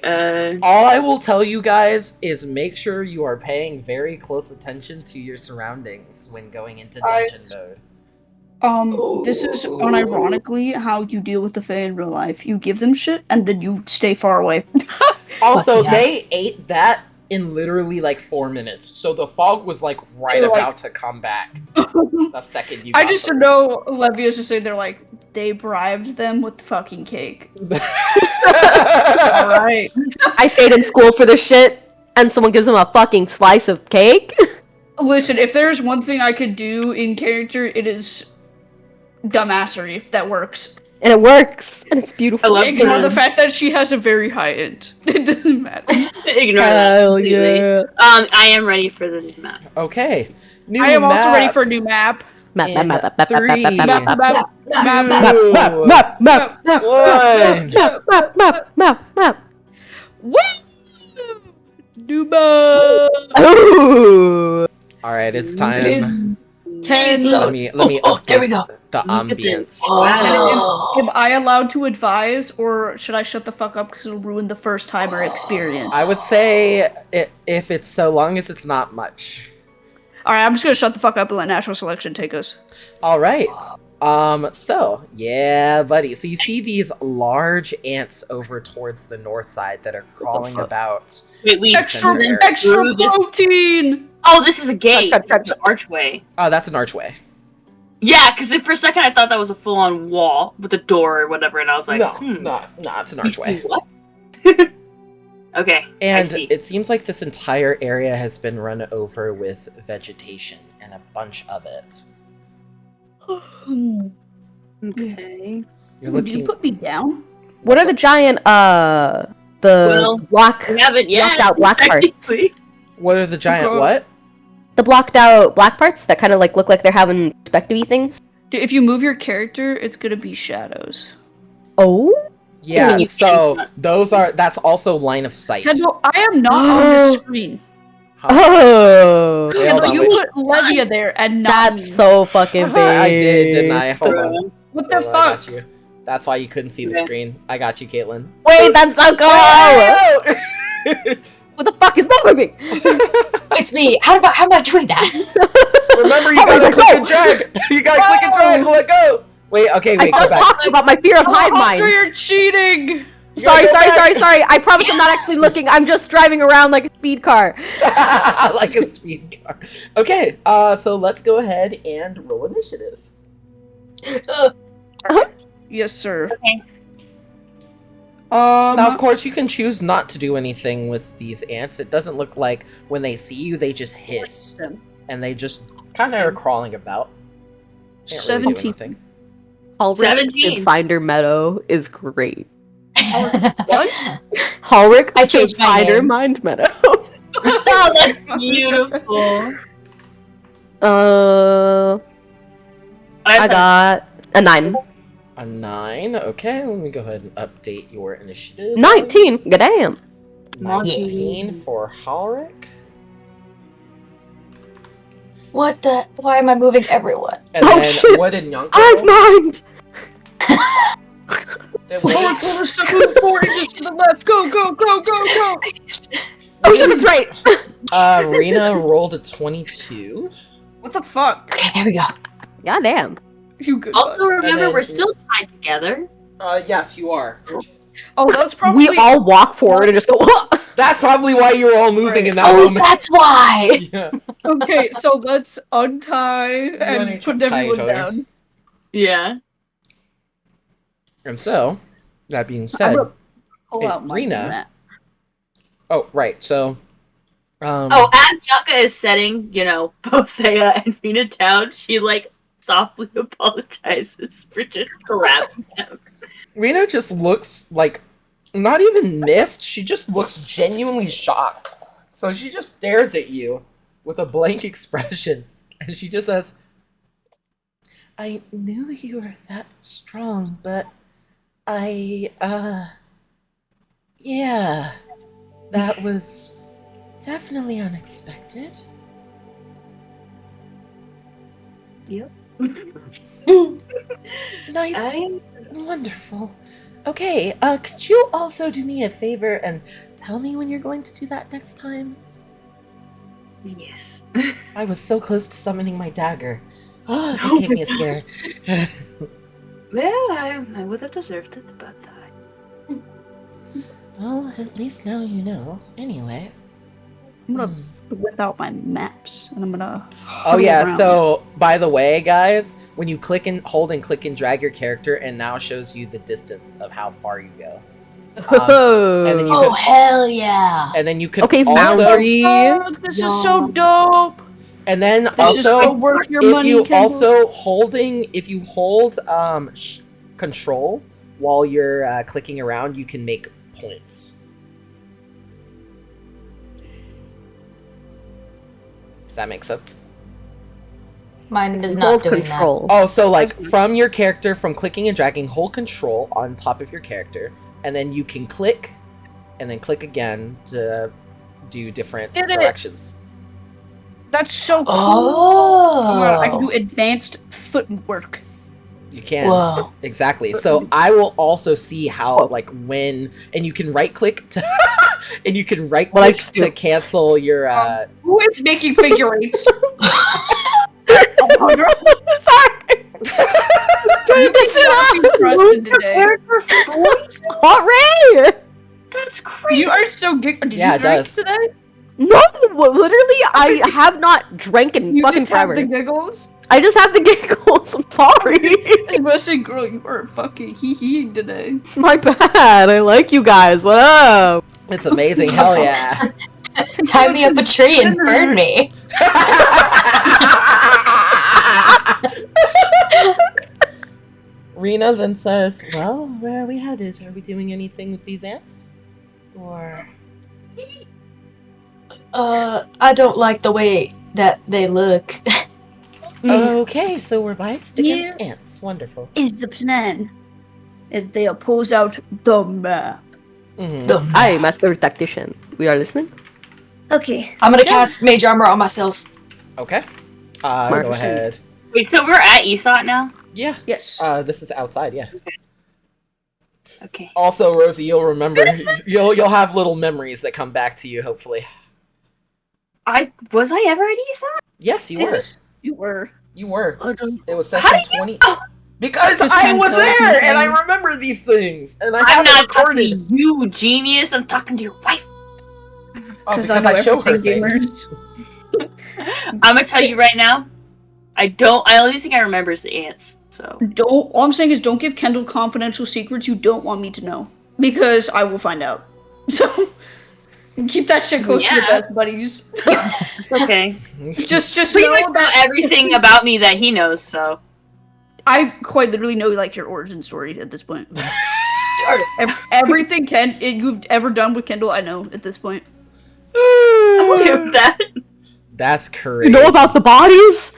All I will tell you guys is make sure you are paying very close attention to your surroundings when going into dungeon mode. This is unironically how you deal with the Fae in real life. You give them shit, and then you stay far away. Also, yeah. they ate that in literally like 4 minutes, so the fog was like right They're like- about to come back the second you got I just them. know Levius to say they're like, they bribed them with fucking cake. Alright. I stayed in school for this shit, and someone gives them a fucking slice of cake. Listen, if there's one thing I could do in character, it is dumbassery. That works. And it works, and it's beautiful. I love Ignore the that. fact that she has a very high int. It doesn't matter. Ignore that. Hell Completely. yeah. I am ready for the map. Okay. New I am also ready map for a new map. Map, in map, map, map, map, 3, map, map, map, Map, map, map, map, two, map, map, map, 1. map. Woo! New map. Ooh. All right, it's time. Please Let load. me Oh, there we go. the Look at ambience. this. Oh. Am I allowed to advise, or should I shut the fuck up because it'll ruin the first timer experience? I would say if it's so long as it's not much. Alright, I'm just gonna shut the fuck up and let natural selection take us. All right. So yeah, buddy. So you see these large ants over towards the north side that are crawling fuck? about. Wait, we Extra- sent Extra through this. protein! Oh, this is a gate. This is an archway. Oh, that's an archway. Yeah, because for a second I thought that was a full-on wall with a door or whatever, and I was like, no, it's an archway. What? Okay, I And see. it seems like this entire area has been run over with vegetation and a bunch of it. Okay. You're Would you looking. put me down? What are the giant, the Well, block, We haven't yet. blocked out black parts? technically. What are the giant Okay. what? The blocked out black parts that kind of like look like they're having perspective-y things? Dude, if you move your character, it's gonna be shadows. Oh? Yeah, you so can- that's also line of sight. Kendall, I am not on the screen. Huh. Oh! Wait, hold Kendall, on, you wait. put Levia there and not That's me. so fucking big. I did, didn't I? Hold on. What the Hold on, I fuck? got you. That's why you couldn't see the Yeah. screen. I got you, Caitlin. Wait, that's so cool! Oh! What the fuck is moving me? It's me. How am I doing that? Remember, you Oh, gotta let click go! and drag. You gotta click and drag. Let go. Wait, okay, I wait, go just back. talked about my fear of hive Hunter, you're minds. cheating! Sorry, go sorry, back. sorry. I promise I'm not actually looking. I'm just driving around like a speed car. Like a speed car. Okay, so let's go ahead and roll initiative. Yes, sir. Okay. Now, of course, you can choose not to do anything with these ants. It doesn't look like when they see you, they just hiss. And they just kind of are crawling about. Can't really do 17. anything. Hallrick 17. in Finder Meadow is great. What? Hallrick I in changed my Finder name. Mind Meadow. Oh, that's beautiful. I got a 9. A 9. Okay, let me go ahead and update your initiative. 19. Goddamn. 19 for Halric. What the? Why am I moving everyone? And Oh, then shit. what did Yonko? Hive mind. Then Forward, wait. forward, step move 4 inches to the left. Go, go, go, go, go. Oh shit, that's right. Rena rolled a 22. What the fuck? Okay, there we go. Goddamn. You good? Also, remember, then- we're still tied together. Yes, you are. Oh, that's probably. We all walk forward and just go. That's probably why you were all moving in that Oh, moment. that's why. Yeah. Okay, so let's untie wanna and put tie each everyone other? down. Yeah. And so, that being I'm said, gonna pull hey, out my Rena. map. oh right, so, Oh, as Bianca is setting, both Thea and Rena down, she, softly apologizes for just grabbing them. Rena just looks like not even miffed. She just looks genuinely shocked. So she just stares at you with a blank expression, and she just says, "I knew you were that strong, but yeah, that was definitely unexpected." Nice. Wonderful. Okay, could you also do me a favor and tell me when you're going to do that next time? Yes. I was so close to summoning my dagger. Oh, that gave me a scare. Well, I would have deserved it, but Well, at least now you know. Anyway. I'm gonna whip out my maps and I'm gonna. Oh huddle yeah, around. so by the way, guys, when you hold and click and drag your character, it now shows you the distance of how far you go. And then you Oh, can, hell yeah. and then you can Okay, also, Foundry. Oh, this is so dope. and then This is so also, worth your if money, you Kendall. also holding, if you hold control while you're clicking around, you can make points. Does that make sense? Mine is Hold not doing control. Oh, so like from your character, from clicking and dragging, hold control on top of your character, and then you can click, and then click again to do different directions. That's so cool. Oh. I can do advanced footwork. You can. Whoa. Exactly. So I will also see how, like, when, and you can right click to, and you can right click to cancel your. Who is making figure eights? Sorry. Hot Ray! That's crazy. You are so good. Did Yeah, you it drink does. today? No, literally, I have not drank in You fucking just have forever. the giggles? I just have the giggles. I'm sorry. Especially, girl, you are fucking hee-heeing today. My bad. I like you guys. What up? It's amazing. Hell yeah. Tie me up a tree and burn me. Rena then says, "Well, where are we headed? Are we doing anything with these ants? Or I don't like the way that they look. okay, so we're biased against ants. Wonderful. Is the plan. If they oppose out the map. Mm-hmm. Hi, Master Tactician. We are listening. Okay. I'm gonna cast Mage Armor on myself. Okay. Go Marcus. ahead. Wait, so we're at ESOT now? Yeah. Yes. This is outside. Yeah. Okay. Also, Rosie, you'll remember. you'll have little memories that come back to you. Hopefully. Was I ever at ESOT? Yes, you were. You were. You were. I don't- It was How session did you 20. know? Because Just I can't was tell us there, and I anything. remember these things, and I I'm have it not talking to recorded. you, genius. I'm talking to your wife. Oh, because I show her things. I'm gonna tell you right now. I only thing I remember is the ants. So All I'm saying is don't give Kendall confidential secrets you don't want me to know. Because I will find out. So keep that shit close to your Yeah. best buddies. okay. just Pretty know much know that everything about me that he knows. So I quite literally know like your origin story at this point. Everything you've ever done with Kendall, I know at this point. I'm okay with that. That's crazy. You know about the bodies?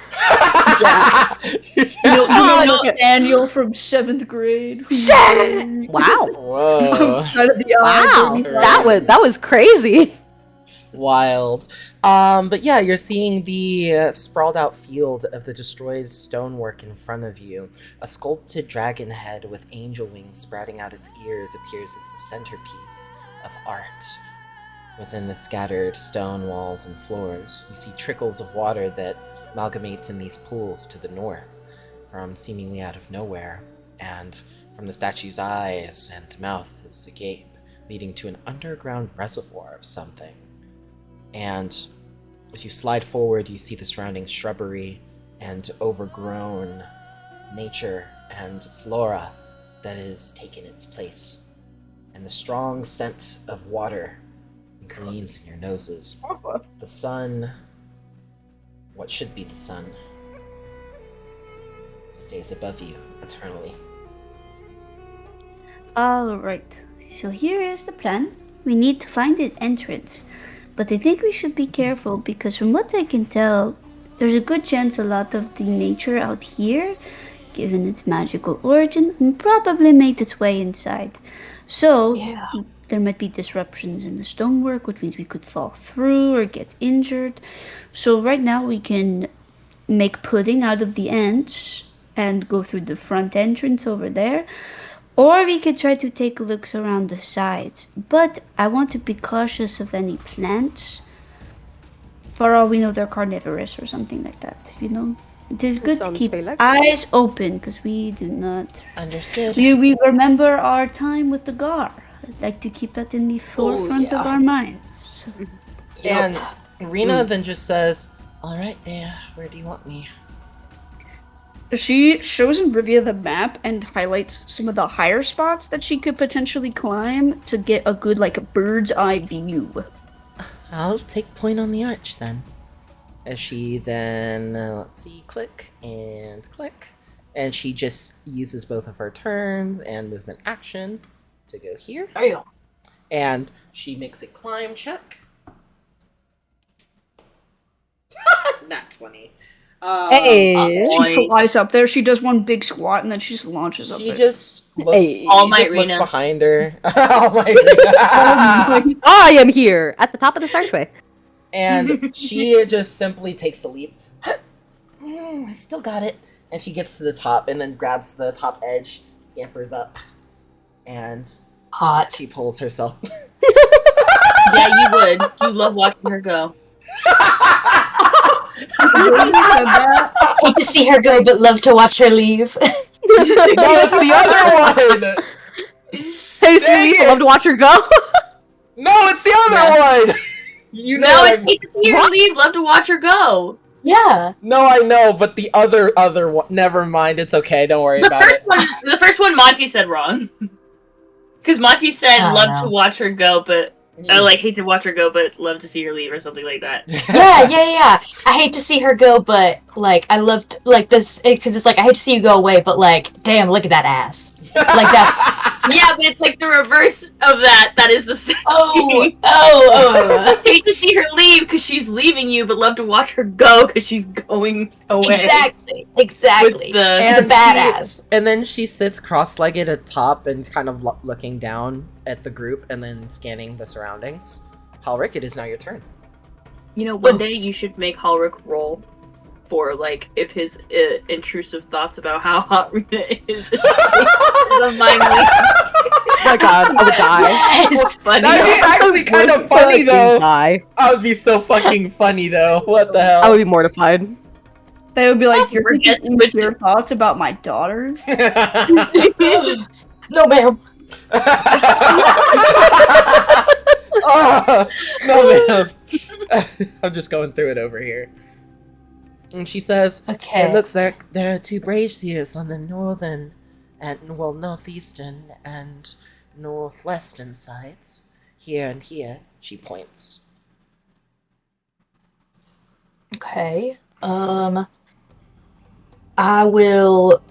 You know Nathaniel from 7th grade. Shit! Wow. Whoa. Out of the eye. Wow. That was crazy. Wild. But yeah, you're seeing the sprawled out field of the destroyed stonework in front of you. A sculpted dragon head with angel wings sprouting out its ears appears as the centerpiece of art. Within the scattered stone walls and floors, you see trickles of water that amalgamate in these pools to the north, from seemingly out of nowhere, and from the statue's eyes and mouth is agape, leading to an underground reservoir of something. And as you slide forward, you see the surrounding shrubbery and overgrown nature and flora that has taken its place, and the strong scent of water greens in your noses. The sun, what should be the sun, stays above you eternally. Alright, so here is the plan. We need to find an entrance. But I think we should be careful because from what I can tell, there's a good chance a lot of the nature out here, given its magical origin, probably made its way inside. So, there might be disruptions in the stonework, which means we could fall through or get injured. So right now we can make pudding out of the ants and go through the front entrance over there. Or we could try to take looks around the sides. But I want to be cautious of any plants. For all we know, they're carnivorous or something like that, you know? It is good to sounds keep very like- eyes open, because we do not... Understood. We remember our time with the Gar. I'd like to keep that in the forefront of our minds. And Rena then just says, "Alright, there, where do you want me?" She shows Rivia the map and highlights some of the higher spots that she could potentially climb to get a good, like, bird's eye view. I'll take point on the arch then. As she then, let's see, click and click. And she just uses both of her turns and movement action to go here. There you go. And she makes a climb check. Not 20. Hey. She flies up there. She does one big squat and then she just launches up She there. just looks, Hey. All she Might just looks Rena. behind her. All Might Rena. I am here at the top of this archway. And she just simply takes a leap. I still got it. And she gets to the top and then grabs the top edge, scampers up, and Hot. she pulls herself. Yeah, you would. You love watching her go. Hate to see her go, but love to watch her leave. No, it's the other one! Hey, Dang Cerise, it. I love to watch her go. No, it's the other one! You know No, I'm- it's hate to see her leave. Love to watch her go. Yeah. No, I know, but the other one. Never mind. It's okay. Don't worry The about first it. one, the first one, Monty said wrong. Because Monty said Oh, love no. to watch her go, but like hate to watch her go, but love to see her leave or something like that. Yeah. I hate to see her go, but like I loved like this because it's like I hate to see you go away, but like damn, look at that ass. Like that's Yeah, but it's like the reverse of that. That is the same. oh. Hate to see her leave because she's leaving you, but love to watch her go because she's going away. Exactly. With the- She's a badass. And then she sits cross-legged atop and kind of looking down at the group and then scanning the surroundings. Halric, it is now your turn. You know, one day you should make Halric roll for like if his intrusive thoughts about how hot Rita is a mind leak. Oh my god, I would die. Yes. Funny. That'd be actually kind of funny, Fucking though. Die. That would be so fucking funny, though. What the hell? I would be mortified. They would be like, "You're Forget thinking switched your thoughts about my daughter." No, ma'am. Oh, no, man. I'm just going through it over here. And she says, Okay. It looks like there are two braziers on the northern and, well, northeastern and northwestern sides. Here and here, she points. Okay. I will.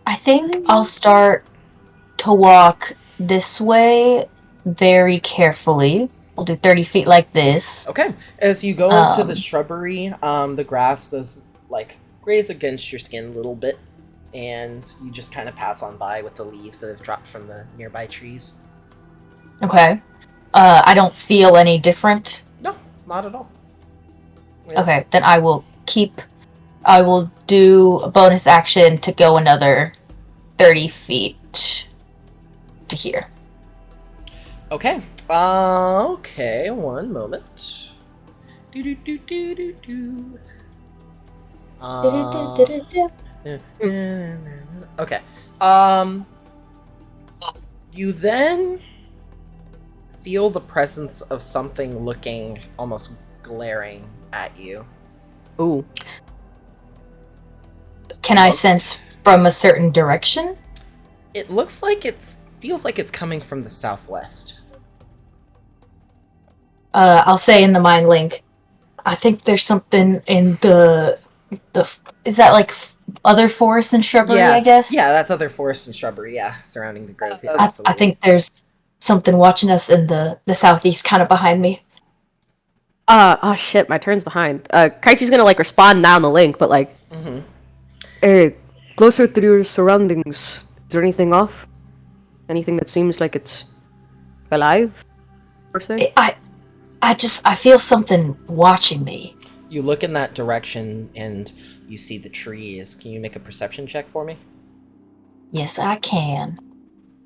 I think I'll start to walk this way very carefully. We'll do 30 feet like this. Okay, as you go into the shrubbery, the grass does, like, graze against your skin a little bit, and you just kind of pass on by with the leaves that have dropped from the nearby trees. Okay. I don't feel any different. No, not at all. Okay, then I will do a bonus action to go another 30 feet to here. Okay. Okay, one moment. Do. Okay. You then feel the presence of something looking almost glaring at you. Ooh. Can I sense from a certain direction? It looks like feels like it's coming from the southwest. I'll say in the mind link. I think there's something in the is that like other forest and shrubbery, I guess? Yeah, that's other forest and shrubbery, yeah, surrounding the grove. Yeah, I absolutely. think there's something watching us in the southeast kind of behind me. Oh shit, my turn's behind. Kaichi's gonna like respond now on the link, but like, closer to your surroundings. Is there anything off? Anything that seems like it's alive, per se? I feel something watching me. You look in that direction and you see the trees. Can you make a perception check for me? Yes, I can.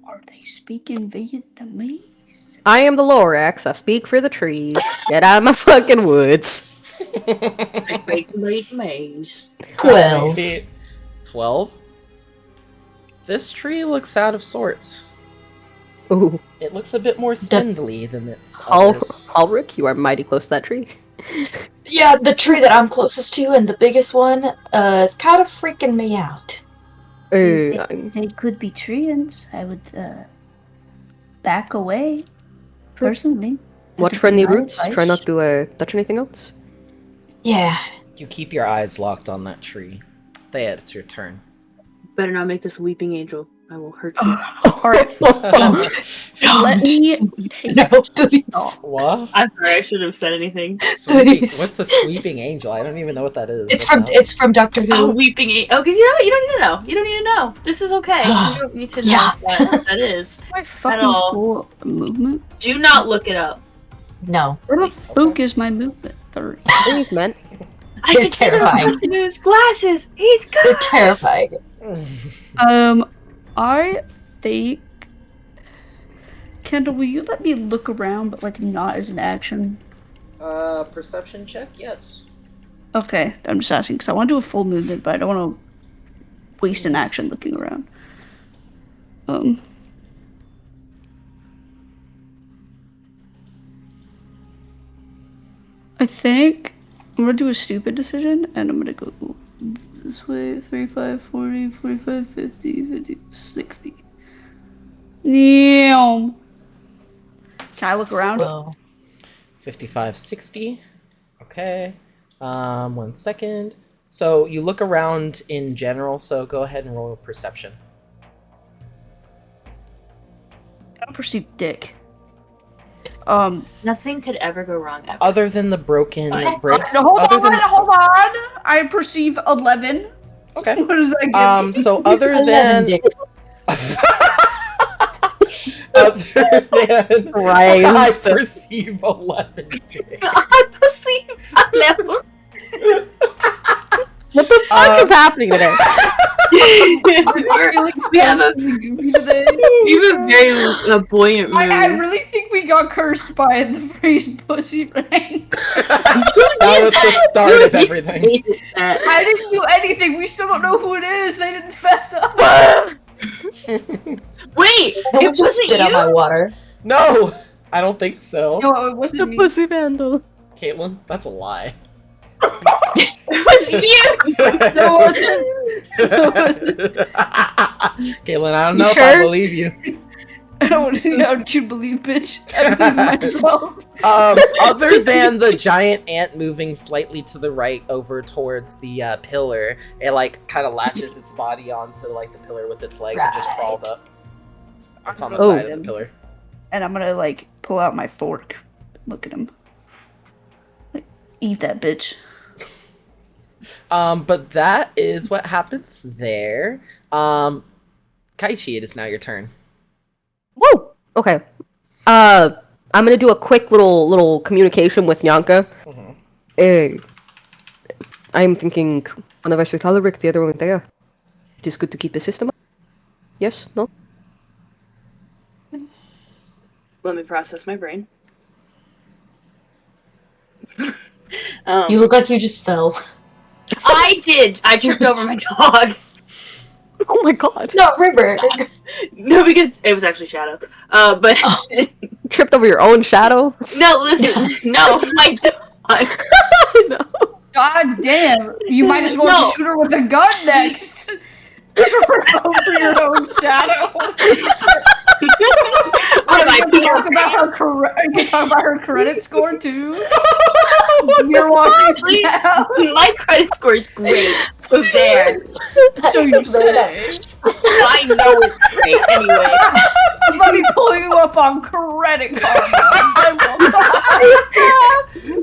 Are they speaking Vietnamese? I am the Lorax. I speak for the trees. Get out of my fucking woods. Late maze. 12. 12? This tree looks out of sorts. Ooh. It looks a bit more spindly than its others. Halric, you are mighty close to that tree. Yeah, the tree that I'm closest to and the biggest one is kind of freaking me out. They could be treants. I would back away. Personally. Watch friendly roots. Try not to touch anything else. Yeah, You keep your eyes locked on that tree. Thea, it's your turn. Better not make this a weeping angel. I will hurt you. Alright. Let me take No, please. What? I'm sorry, I shouldn't have said anything. Please. What's a sweeping angel? I don't even know what that is. It's from Doctor Who. Oh, weeping angel. Oh, because you don't need to know. You don't need to know. This is okay. You don't need to know Yeah. what that is. my fucking all. full movement. Do not look it up. No. Where the fuck is my movement? 30. Thanks, man. I They're can see the terrifying. reflection in his glasses. He's good. They're terrifying. I think. Kendall, will you let me look around, but like not as an action? Perception check, yes. Okay, I'm just asking because I want to do a full movement, but I don't want to waste an action looking around. I think I'm gonna do a stupid decision, and I'm gonna go this way: 35, 40, 45, 50, 50, 60. Damn. Can I look around? Well, 55, 60. Okay. 1 second. So you look around in general, so go ahead and roll perception. I don't perceive dick. Nothing could ever go wrong ever. Other than the broken bricks. No, hold other on, than... hold on. I perceive 11. Okay. What does that give me? So other 11 than dicks. other than Christ. I perceive 11 dicks. I perceive 11. What the fuck is happening today? We have a very buoyant mood. I really think we got cursed by the phrase pussy rank. That was the start of everything. I didn't do anything. We still don't know who it is. They didn't fess up. Wait, it Don't just wasn't spit out you? my water. No, I don't think so. No, it wasn't me. Pussy vandal. Caitlin, that's a lie. It was you. No, it wasn't. Caitlin, I don't know if sure? I believe you. How would you believe, bitch? I believe myself. Other than the giant ant moving slightly to the right over towards the pillar, it like kind of latches its body onto like the pillar with its legs and just crawls up. It's on the Oh. side of the pillar. And I'm gonna like pull out my fork. Look at him. Like, eat that bitch. But that is what happens there. Kaichi, it is now your turn. Woo! Okay. I'm gonna do a quick little communication with Nyanka. I'm thinking one of us is Alaric, the other one there. It is good to keep the system up. Yes? No? Let me process my brain. You look like you just fell. I did. I tripped over my dog. Oh my god. No, River. No, because it was actually Shadow. But You tripped over your own shadow? no, listen, no, my dog. No. God damn! You might as well No. shoot her with a gun next. Over your own shadow. What am I, You can Peter talk about her you can talk about her credit score too. You're watching Honestly, now. my credit score is great. So there. So you say. I know it's great anyway. Let me pull you up on credit card.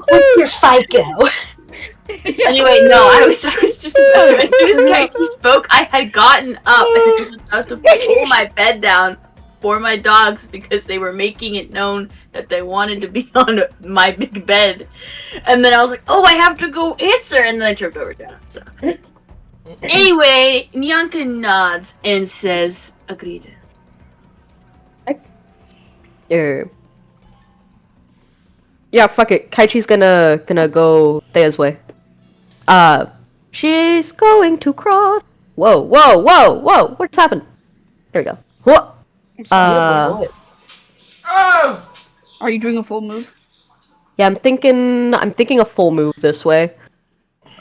What's your FICO? Anyway, no, I was just about as soon as Casey spoke, I had gotten up and was about to pull my bed down for my dogs because they were making it known that they wanted to be on my big bed. And then I was like, oh, I have to go answer, and then I tripped over Jenna. So anyway, Nyanka nods and says, agreed. Yeah, fuck it. Kaichi's gonna go Thea's way. She's going to cross. Whoa, whoa, whoa, whoa! What's happened? There we go. Whoa. Are you doing a full move? Yeah, I'm thinking a full move this way.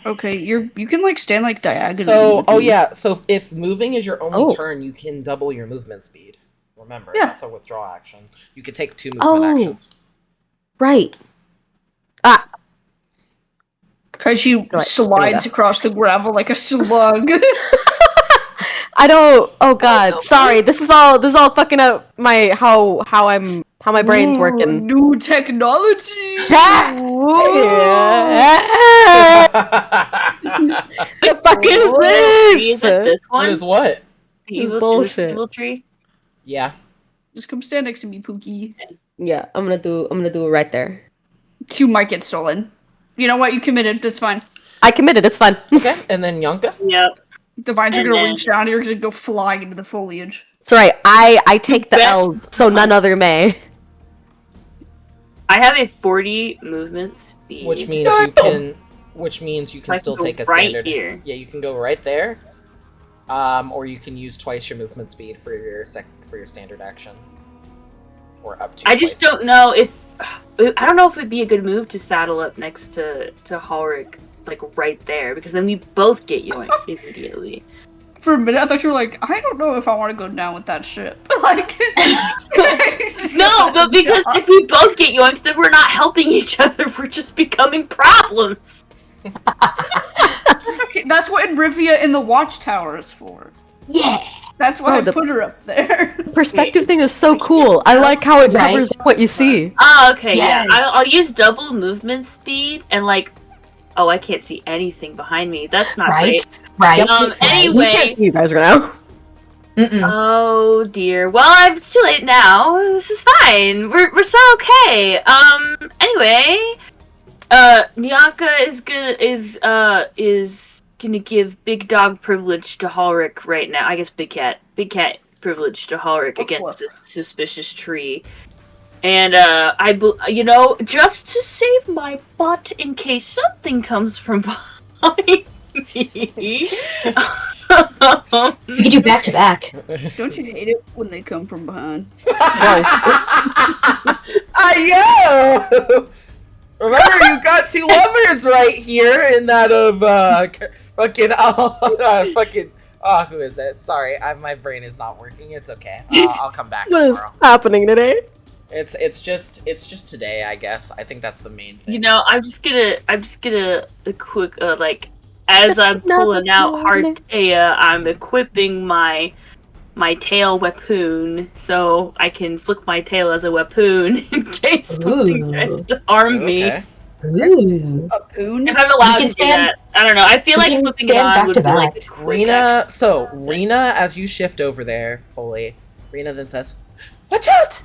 Okay, you can like stand like diagonally. So, so if moving is your only Oh. turn, you can double your movement speed. Remember, Yeah. that's a withdrawal action. You could take 2 movement actions. Right. Ah. Because she Right, slides across the gravel like a slug. I don't. Oh God, sorry. This is all fucking up my how my brain's Ooh, working. New technology. The fuck is Is it this? this one? What is what? The This evil, bullshit. Is this evil tree? Yeah. Just come stand next to me, Pookie. Yeah, I'm gonna do it right there. You might get stolen. You know what? You committed. That's fine. I committed. It's fine. Okay, and then Yonka? Yep. The vines are And gonna then- reach down and you're gonna go flying into the foliage. It's alright. I take the Best- L's, so none other may. I have a 40 movement speed. Which means you can I can still go take a right standard. here. Yeah, you can go right there. Or you can use twice your movement speed for your standard action. Or up to I just twice. don't know if I don't know if it'd be a good move to saddle up next to Halric, like right there, because then we both get yoinked immediately. For a minute, I thought you were like, I don't know if I want to go down with that ship. Like, No, but because if we both get yoinked, then we're not helping each other. We're just becoming problems. That's okay. That's what Rivia in the Watchtower is for. Yeah. That's why Oh, I the- put her up there. Perspective thing is so cool. I like how it Right? covers what you see. Oh, okay, Yes. yeah. I'll use double movement speed and like. Oh, I can't see anything behind me. That's not Right? great. Right? Anyway. We can't see you guys right now. Mm-mm. Oh dear. Well, it's too late now. This is fine. We're so okay. Anyway, Nyanka is gonna give big dog privilege to Halric right now. I guess big cat privilege to Halric against this suspicious tree. And just to save my butt in case something comes from behind me. You can do back to back. Don't you hate it when they come from behind? Ayo! Remember, you got two lovers right here in that of who is it? Sorry, my brain is not working. It's okay. I'll come back What is tomorrow. happening today? It's just today, I guess. I think that's the main thing. You know, I'm just gonna a quick as I'm pulling out Hartea, I'm equipping my tail weapon so I can flick my tail as a weapon in case something tries to harm me. Okay. Ooh. A poon? If I'm allowed You to can do that, I don't know. I feel you like can flipping it stand on back would to be like a back. quick action. Rena, as you shift over there fully, Rena then says, "Watch out!"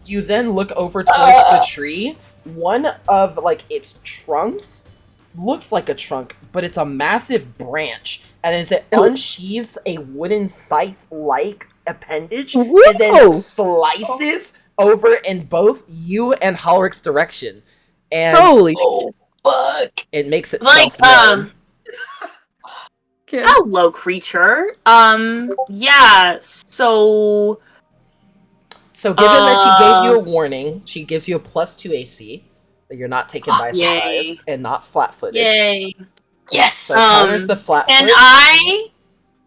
You then look over towards the tree. One of its trunks looks like a trunk, but it's a massive branch, and as it unsheathes a wooden scythe-like appendage, and then Whoa. slices over in both you and Halric's direction, and Holy Fuck. it makes Like, itself known. Okay. Hello, creature. Yeah. So So given that she gave you a warning, she gives you a +2 AC, that you're not taken by Yay. surprise and not flat-footed. yay. Yes. So counters the flat And foot. I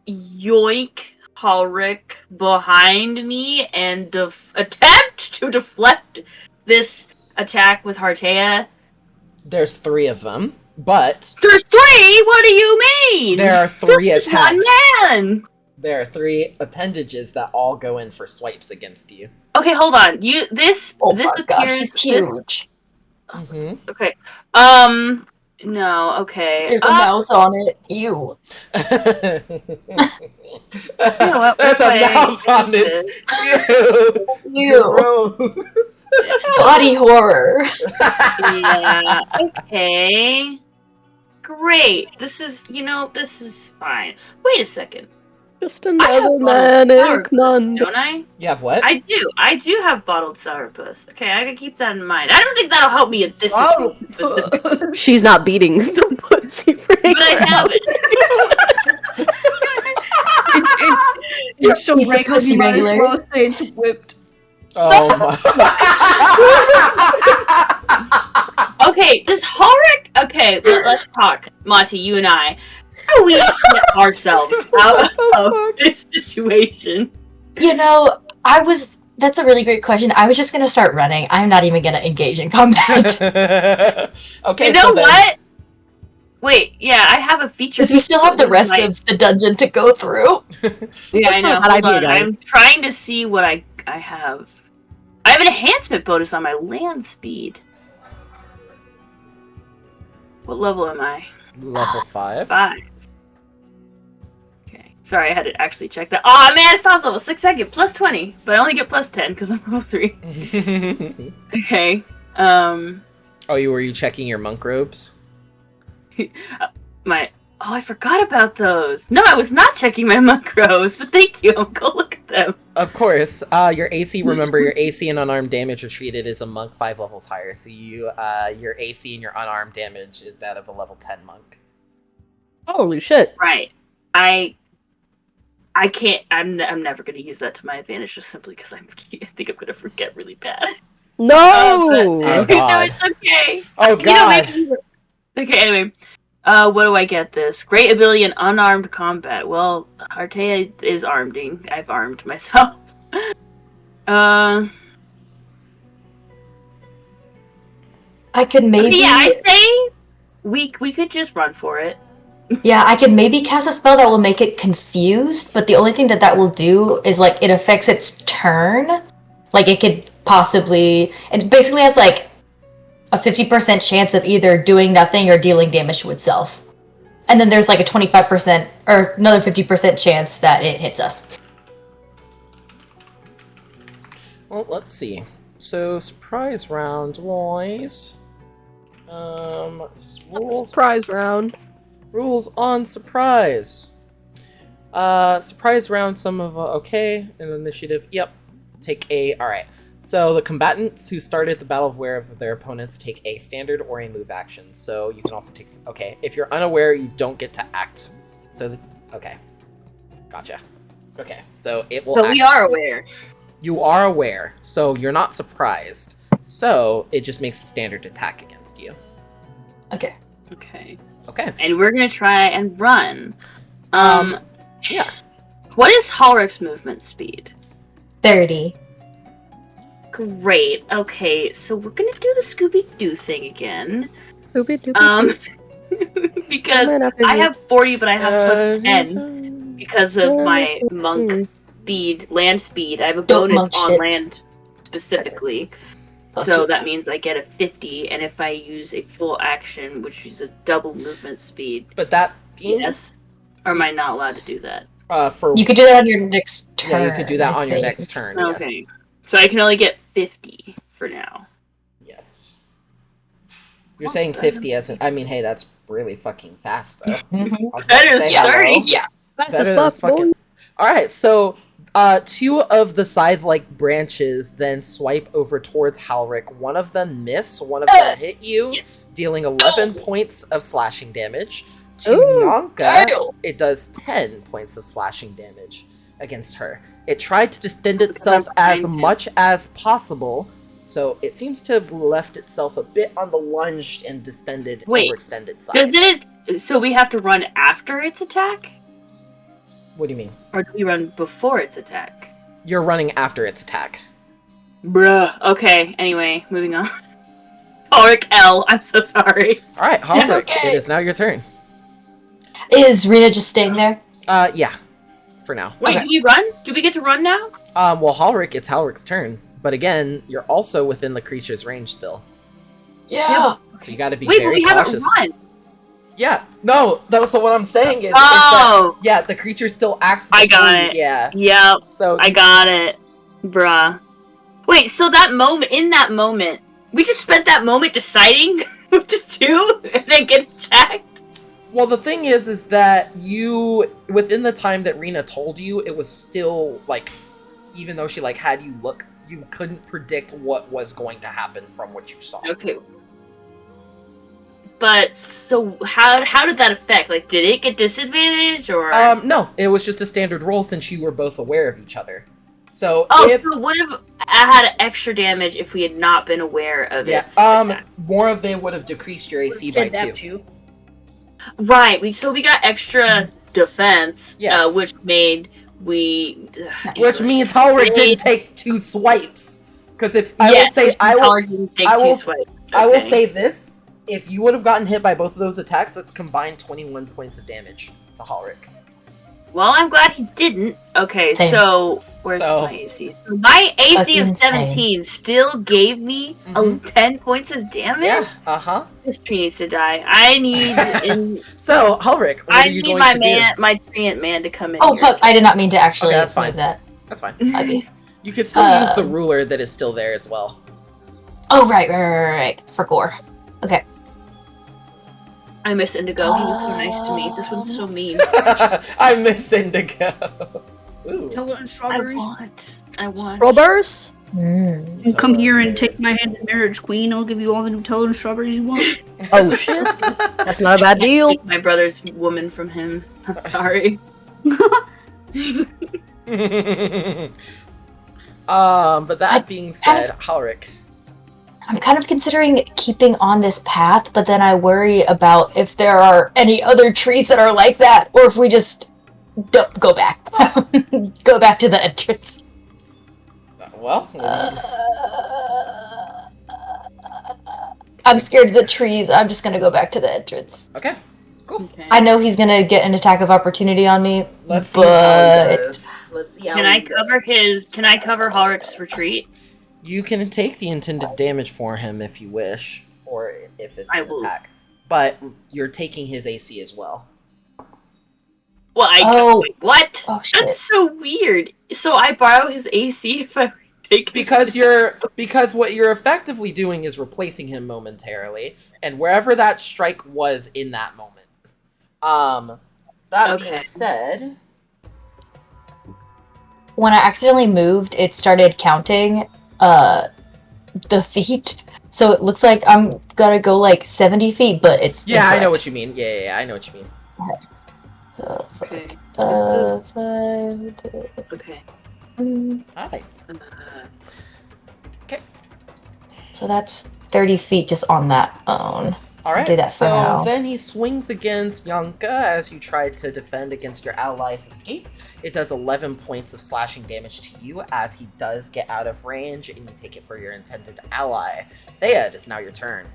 yoink Halric behind me and attempt to deflect this attack with Hartea. There's 3 of them, but There's 3? What do you mean? there are 3 this is attacks. one man. There are 3 appendages that all go in for swipes against you. Okay, hold on. This Oh this my gosh, appears he's huge. Mm-hmm. Okay. No. Okay. There's a mouth on it. Ew. what? That's a Wait, mouth on it. Ew. Ew. Gross. Body horror. Yeah. Okay. Great. This is fine. Wait a second. Just I have another bottled manic sourpuss, Monday. don't I? You have what? I do have bottled sourpuss. Okay, I can keep that in mind. I don't think that'll help me at this Oh. situation specifically, She's not beating the pussy but I have it. It's so He's the regular, pussy you might as wrangler. well say it's whipped. Oh my. Okay, does Halric? Okay, let's talk, Monty. You and I. How do we get ourselves out of this situation? You know, that's a really great question. I was just gonna start running. I'm not even gonna engage in combat. Okay, You know so then, what? Wait, yeah, I have a feature. Because we still have the rest of the dungeon to go through. Yeah, I know. not a bad Hold idea, on. guys. I'm trying to see what I have. I have an enhancement bonus on my land speed. What level am I? Level 5. 5. Okay. Sorry, I had to actually check that. Oh man, if I was level 6, I get plus 20, but I only get plus 10 because I'm level 3. Okay. Were you checking your monk robes? I forgot about those. No, I was not checking my monk robes, but thank you. I'll go look at them. Of course. Your AC, remember, your AC and unarmed damage retreated is a monk 5 levels higher. So your AC and your unarmed damage is that of a level 10 monk. Holy shit. Right. I can't. I'm never going to use that to my advantage, just simply because I think I'm going to forget really bad. No! Oh, No, God. it's okay. Oh, God. Okay, anyway. What do I get this? Great ability in unarmed combat. Well, Artea is arming. I've armed myself. I could maybe. Yeah, I say we could just run for it. Yeah, I could maybe cast a spell that will make it confused, but the only thing that will do is, like, it affects its turn. Like, it could possibly... It basically has, like, a 50% chance of either doing nothing or dealing damage to itself. And then there's, like, a 25% or another 50% chance that it hits us. Well, let's see. So, surprise round wise. Rules. Surprise round. Rules on surprise. Surprise round, some of okay. And initiative, yep. Take a. Alright. So the combatants who started the battle aware of their opponents take a standard or a move action. So you can also take. Okay. If you're unaware, you don't get to act. So, okay. Gotcha. Okay. So it will. But we are aware. You are aware, so you're not surprised. So it just makes a standard attack against you. Okay. Okay. Okay. And we're gonna try and run. Yeah. What is Halrick's movement speed? 30. Great. Okay, so we're gonna do the Scooby-Doo thing again. Scooby-Doo. Because I have 40, but I have plus 10 because of my monk speed, land speed. I have a bonus on land specifically. So that means I get a 50, and if I use a full action, which is a double movement speed. But that yes, or am I not allowed to do that? You could do that on your next turn. Yeah, you could do that on your next turn. Okay, so I can only get 50 for now. Yes. You're saying 50 as I mean, hey, that's really fucking fast though. Better than 30. Yeah. Better than fucking. All right, so. 2 of the scythe-like branches then swipe over towards Halrick. One of them miss, one of them hit you, dealing 11 points of slashing damage. To Nyanka, it does 10 points of slashing damage against her. It tried to distend itself as much as possible, so it seems to have left itself a bit on the lunged and distended, overextended side. Doesn't it? So we have to run after its attack? What do you mean? Or do we run before its attack? You're running after its attack. Bruh. Okay, anyway, moving on. Halrick L, I'm so sorry. Alright, Halrick, it is now your turn. Is Rena just staying there? Yeah. For now. Wait, do we run? Do we get to run now? Well, Halrick, it's Halrick's turn. But again, you're also within the creature's range still. Yeah. So you gotta be Wait, very but we cautious. haven't run. Yeah, no, so what I'm saying is, Oh! yeah, the creature still acts. I got it. Yeah. Yep. So I got it. Bruh. Wait, so in that moment, we just spent that moment deciding what to do and then get attacked? Well, the thing is that you, within the time that Rena told you, it was still, like, even though she, like, had you look, you couldn't predict what was going to happen from what you saw. Okay. But, so, how did that affect? Like, did it get disadvantage, or...? No, it was just a standard roll since you were both aware of each other. So, so it would have had extra damage if we had not been aware of it. More of it would have decreased your AC by 2. Right, so we got extra defense, Yes. which made Which means Halrick didn't take 2 swipes. Because if I will say, I will say this. if you would have gotten hit by both of those attacks, that's combined 21 points of damage to Halric. Well, I'm glad he didn't. Okay, Same. so where's my AC? So my AC of Fucking 17 still gave me 10 points of damage? Yeah, uh-huh. This tree needs to die. I need So, Halric, what I are you need going my to man, do? my treant man to come in Oh here. fuck! I did not mean to actually Okay, that's play fine. that. That's fine. Okay. You could still use the ruler that is still there as well. Oh right. For gore. Okay. I miss Indigo. He was so nice to me. This one's so mean. I miss Indigo. Ooh. Nutella and strawberries. I want. Strawberries? You come here and take my hand in marriage, queen. I'll give you all the Nutella and strawberries you want. Oh shit. That's not a bad deal. Take my brother's woman from him. I'm sorry. But that being said, Halric. I'm kind of considering keeping on this path, but then I worry about if there are any other trees that are like that, or if we just don't go back. Go back to the entrance. Well, I'm scared of the trees. I'm just gonna go back to the entrance. okay, cool. Okay. I know he's gonna get an attack of opportunity on me. Let's see how but he does. Let's see how Can he I does. cover his? Can I cover Halric's retreat? You can take the intended damage for him if you wish, or if it's I an will. attack. But you're taking his AC as well. Well, wait, what? Oh shit. That's so weird. So I borrow his AC if I take Because what you're effectively doing is replacing him momentarily, and wherever that strike was in that moment. That being Okay. said, When I accidentally moved, it started counting the feet. So it looks like I'm gonna go like 70 feet, but it's yeah, I know incorrect. what you mean. Yeah, I know what you mean. Okay. Okay. Alright. So that's 30 feet just on that own. Do Alright, that for so now. then he swings against Yanka as you try to defend against your ally's escape. It does 11 points of slashing damage to you as he does get out of range and you take it for your intended ally. Thea, it is now your turn.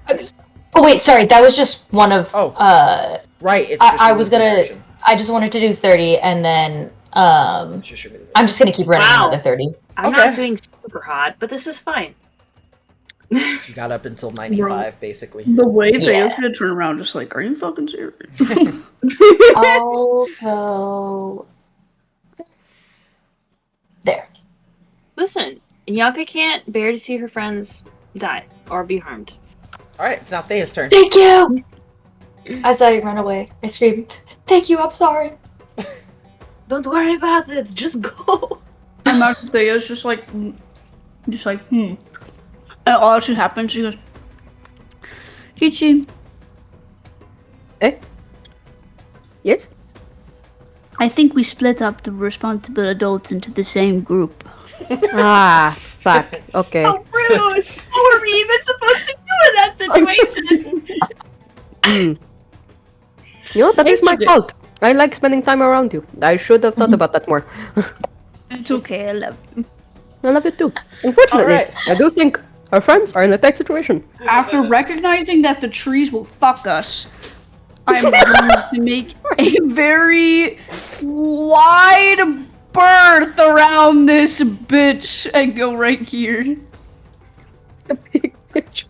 Oh wait, sorry, that was just one of Right, it's I just your was movement gonna action. I just wanted to do 30 and then It's just your movement. I'm just gonna keep running Wow. another 30. I'm Okay. not doing super hot, but this is fine. So you got up until 95, basically. The way Yeah. Thea's gonna turn around, just like, are you fucking serious? I'll go there. Listen, Yanka can't bear to see her friends die or be harmed. Alright, it's now Thea's turn. Thank you! As I run away, I screamed, "Thank you, I'm sorry." Don't worry about it. Just go. And Thea's just like, And all that shit happens, she goes, Chichi, Eh? Yes? I think we split up the responsible adults into the same group. Ah, fuck. Okay. So rude. What were we even supposed to do in that situation? You know, that is my fault. I like spending time around you. I should have thought about that more. it's okay, I love you. I love it too. Unfortunately, Alright. I do think our friends are in a tight situation. After recognizing that the trees will fuck us, I'm going to make a very wide berth around this bitch and go right here. A big picture.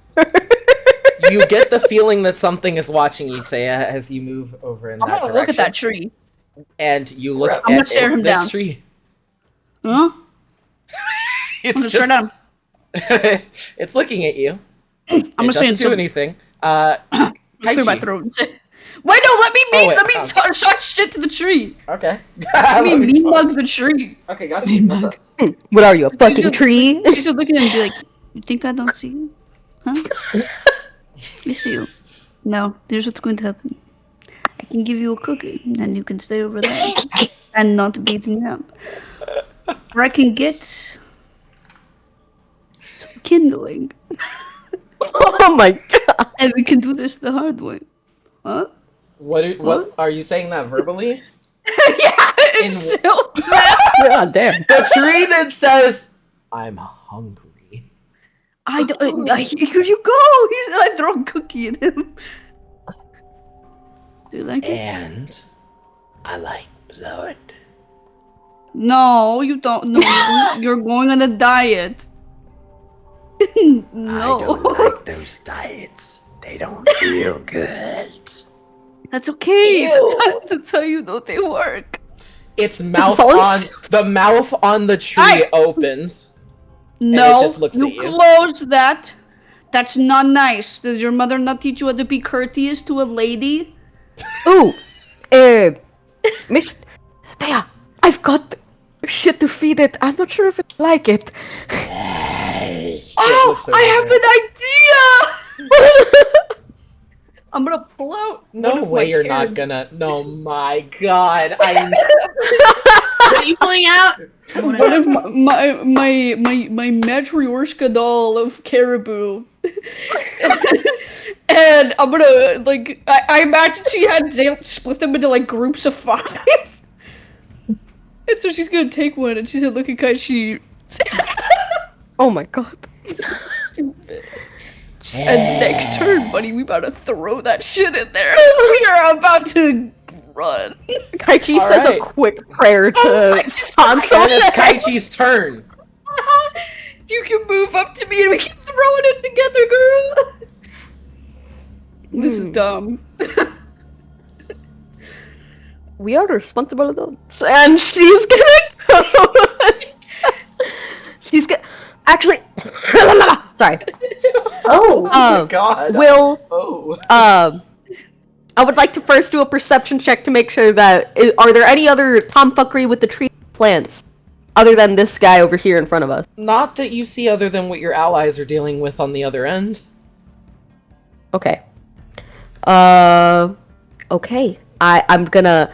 You get the feeling that something is watching you, Thea, as you move over in I'm that gonna direction. look at that tree. And you look I'm gonna at stare him this down. tree. Huh? I'm It's gonna stare just, down. it's looking at you. I'm It gonna say doesn't do something. anything. Clear my Taichi. throat. Wait, no, let me Oh, wait, let me shot shit to the tree. Okay. Let me mean mug the tree. Okay, gotcha. What's up? What are you, a fucking tree? She's still looking at him and be like, "You think I don't see you? Huh? You see you? No. Here's what's going to happen. I can give you a cookie, and you can stay over there and not beat me up. Or I can get some kindling, Oh my god. and we can do this the hard way. Huh? What are you saying that verbally? Yeah, it's In- still God damn. The tree that says, "I'm hungry." I don't. Here you go. I throw a cookie at him. Do you like it? And I like blood. No, you don't. No, you're going on a diet. No. I don't like those diets. They don't feel good. That's okay. That's how you know they work. Its mouth Sauce? the mouth on the tree opens. No, just looks you at you. close that. That's not nice. Does your mother not teach you how to be courteous to a lady? Ooh, Miss Thea, I've got shit to feed it. I'm not sure if it like it. Oh, I have an idea! I'm gonna pull out. No one of way my you're carrot- not gonna. No, my God. I What are you pulling out? One of my Matryoshka doll of caribou. And I'm gonna, like, I imagine she had Zale split them into, like, groups of 5. And so she's gonna take one, and she's gonna look at Kaichi. Oh my god. And next turn, buddy, we about to throw that shit in there. We are about to run. Kaichi All says right. a quick prayer to Sansa. And it's Kaichi's turn. You can move up to me and we can throw it in together, girl. This is dumb. We are responsible adults, and she's gonna go. She's gonna actually. Sorry. Oh, God. Will Oh. I would like to first do a perception check to make sure that are there any other tomfuckery with the tree plants other than this guy over here in front of us? Not that you see other than what your allies are dealing with on the other end. Okay. Okay. I'm gonna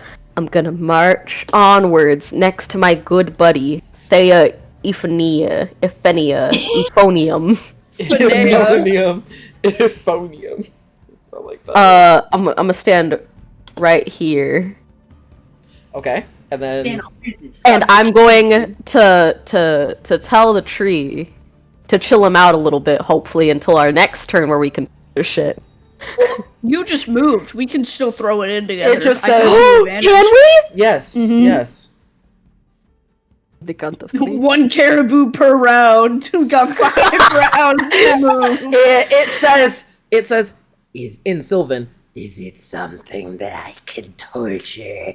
march onwards next to my good buddy Thea Euphonium. Euphonium. Euphonium. I like that. I'm gonna stand right here, Okay. And then and I'm going to tell the tree to chill him out a little bit, hopefully until our next turn where we can do shit. You just moved. We can still throw it in together. It just I got says- the advantage. Can we? yes, Mhm. yes. The count of three. One caribou per round. We got 5 rounds to move. It says is in Sylvan. Is it something that I can torture?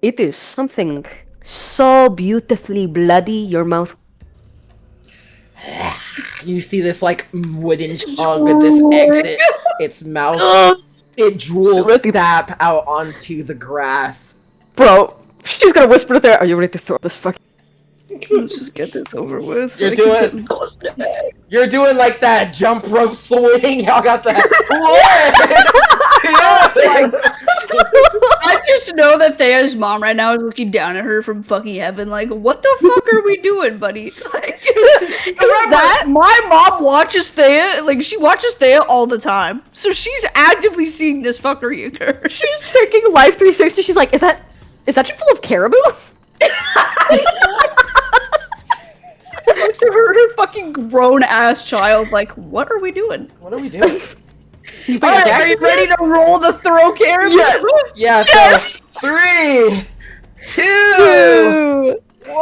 It is something so beautifully bloody. Your mouth. You see this like wooden tongue with this exit its mouth. It drools sap out onto the grass. Bro, she's gonna whisper there. Are you ready to throw this fucking? Let's just get this over with. You're doing like that jump rope swing. Y'all got that. I just know that Thea's mom right now is looking down at her from fucking heaven, like, what the fuck are we doing, buddy? Like, remember, my mom watches Thea, like, she watches Thea all the time, so she's actively seeing this fuckery occur. She's taking life 360. She's like, is that shit full of caribou? Just looks at her fucking grown ass child, like, what are we doing? What are we doing? Alright, are you ready to roll the throw caribou? Yeah. So 3, 2, 1.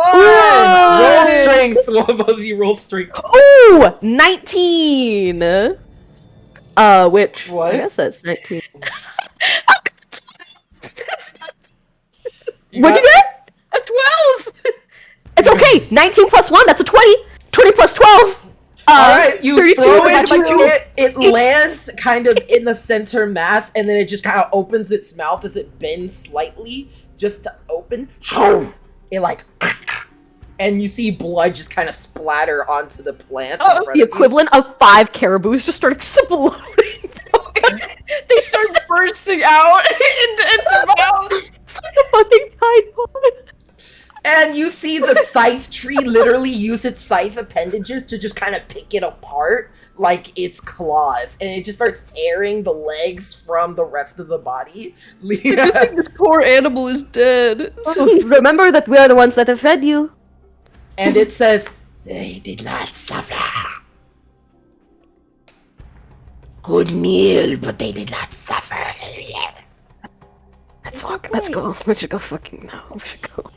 Roll strength. One of you roll strength. Ooh, 19. Which What? I guess that's 19. What'd you get? A 12! It's okay. 19 plus 1. That's a 20. 20 plus 12. Alright, you 32 throw divided by two. it lands kind of in the center mass, and then it just kind of opens its mouth as it bends slightly, just to open. It like, and you see blood just kind of splatter onto the plants. in front The of you. equivalent of 5 caribous just start exploding. They start bursting out into mouth. It's like a fucking tide pod. And you see the scythe tree literally use its scythe appendages to just kind of pick it apart like its claws. And it just starts tearing the legs from the rest of the body. This poor animal is dead. Remember that we are the ones that have fed you. And it says, they did not suffer. good meal, but they did not suffer. Let's walk. Let's go. We should go fucking now. We should go.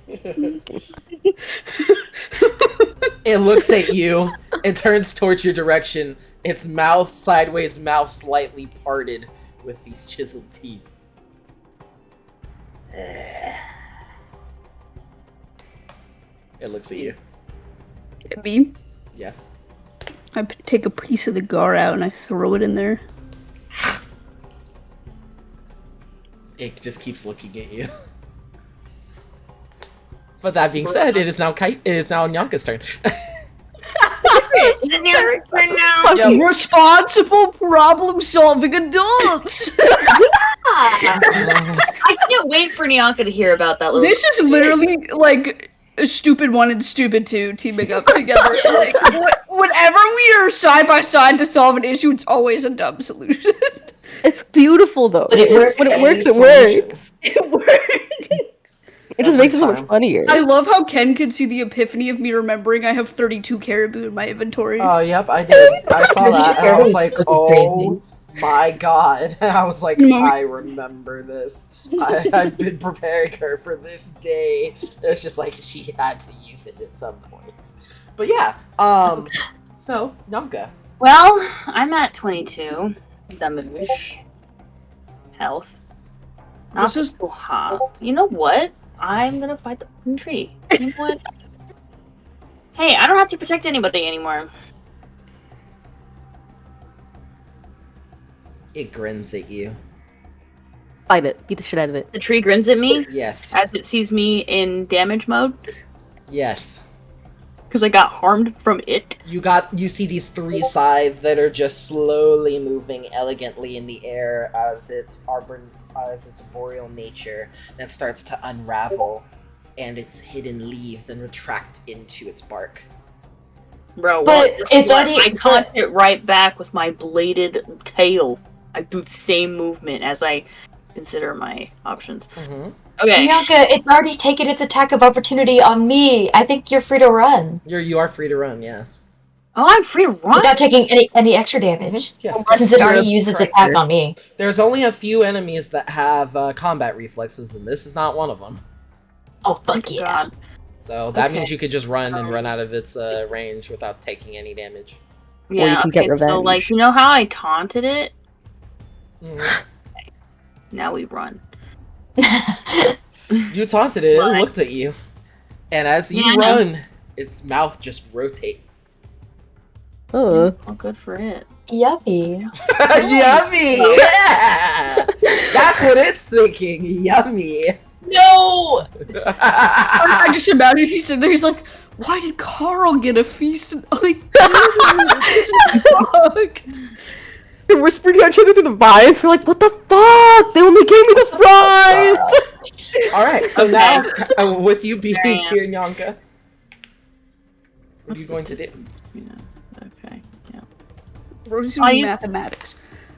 It looks at you and turns towards your direction. Its mouth sideways, mouth slightly parted with these chiseled teeth. It looks at you. At me, Yes. I take a piece of the gar out and I throw it in there. It just keeps looking at you. But that being said, it is now Nyanka's turn. Is it near right now? Yo, Responsible, problem-solving adults. I can't wait for Nyanka to hear about that little. This is literally like a stupid one and stupid two teaming up together. Like, whenever we are side by side to solve an issue, it's always a dumb solution. It's beautiful though. But it works. When it works, it Solution. works. It works. It just makes it so much funnier. I love how Ken could see the epiphany of me remembering I have 32 caribou in my inventory. Oh, yep, I did. I saw that, and I was like, oh my god. I was like, I remember this. I've been preparing her for this day. It's just like, she had to use it at some point. But yeah, so, Nyanka. Well, I'm at 22. Damage. Health. Not This is- so hot. You know what? I'm gonna fight the fucking tree. You know what? Hey, I don't have to protect anybody anymore. It grins at you. Fight it. Beat the shit out of it. The tree grins at me Yes. as it sees me in damage mode Yes. because I got harmed from it. You see these three scythes that are just slowly moving elegantly in the air as its arboreal nature then starts to unravel, and its hidden leaves then retract into its bark. Bro, But what? it's What? already- I taunt it right back with my bladed tail. I do the same movement as I consider my options. Mm-hmm. Okay. Nyanka, it's already taken its attack of opportunity on me. I think you're free to run You are free to run, yes. Oh, I'm free to run. without taking any extra damage. Yes. Since it already used its attack on me. There's only a few enemies that have combat reflexes, and this is not one of them. Oh, fuck yeah. God. So that Okay. means you could just run and run out of its range without taking any damage. Yeah, you can okay, get so revenge. like, you know how I taunted it? Mhm. Now we run. You taunted it, What? it looked at you. And as you Yeah, I know. run, its mouth just rotates. Oh. Oh, good for it. Yummy. Yummy! Yeah! That's what it's thinking. Yummy. No! I just imagine he's sitting there, he's like, why did Carl get a feast? And like, fuck. They're whispering to each other through the vines. They're like, what the fuck? They only gave me the fries! Alright, so Okay. now, with you being There I am. here, Nyanka, what are What's you the going to do? distance between us? Okay, yeah. Rosie I used- mathematics.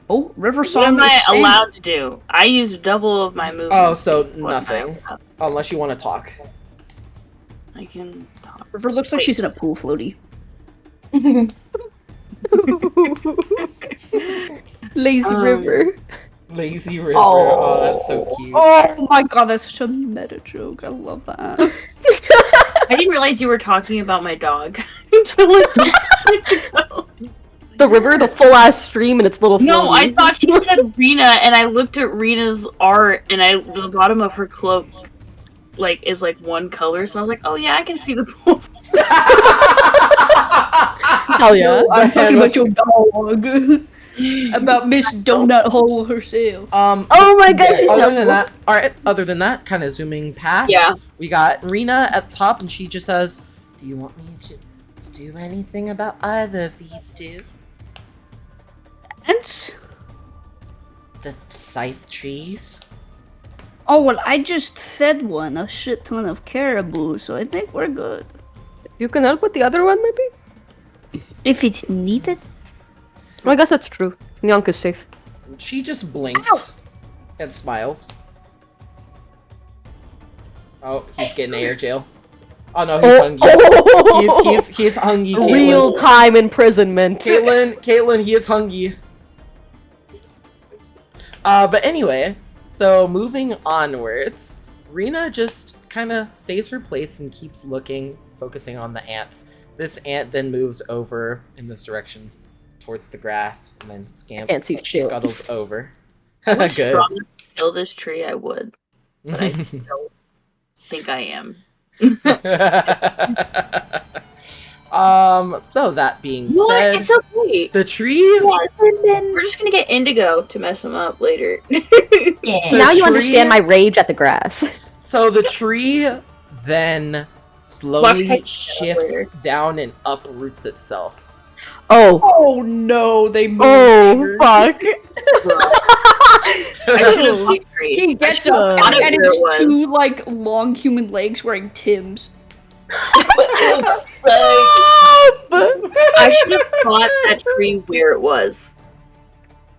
Oh, River What Song am I is standing. allowed to do? I used double of my movement. Oh, so What am I nothing. allowed? Unless you want to talk. I can talk. River looks like she's in a pool floaty. Lazy river. Lazy River. Oh, that's so cute. Oh my god, that's such a meta joke. I love that. I didn't realize you were talking about my dog until The river, the full ass stream, and its little No, I floaty. thought she said Rena, and I looked at Rena's art, and the bottom of her cloak, like, is like one color. So I was like, oh yeah, I can see the pool. Hell yeah. I'm talking about your dog. About Miss Donut Hole herself. Oh my gosh, she's Other not than that, alright, other than that, kind of zooming past, Yeah. we got Rena at the top, and she just says, do you want me to do anything about either of these two? And The scythe trees? oh well, I just fed one a shit ton of caribou, so I think we're good. You can help with the other one, maybe? If it's needed. Well, I guess that's true. Nyanka's safe. She just blinks and smiles. Oh, he's getting air jail. Oh no, he's hungry. He's hungry. Caitlin. Real time imprisonment. Caitlin, he is hungry. But anyway, so moving onwards, Rena just kind of stays her place and keeps looking, focusing on the ants. This ant then moves over in this direction towards the grass, and then Can't see shit. scuttles over. If I was Good. strong enough to kill this tree, I would. But I don't think I am. So that being What? said, It's okay. the tree. We're just gonna get Indigo to mess him up later. Yeah. The Now you tree- understand my rage at the grass. So the tree then slowly Watch shifts down and uproots itself. Oh. Oh no, they moved. Oh, fuck. I should have picked tree. He gets I up should've and thought it it's was. two like long human legs wearing Tims. I should have thought that tree where it was.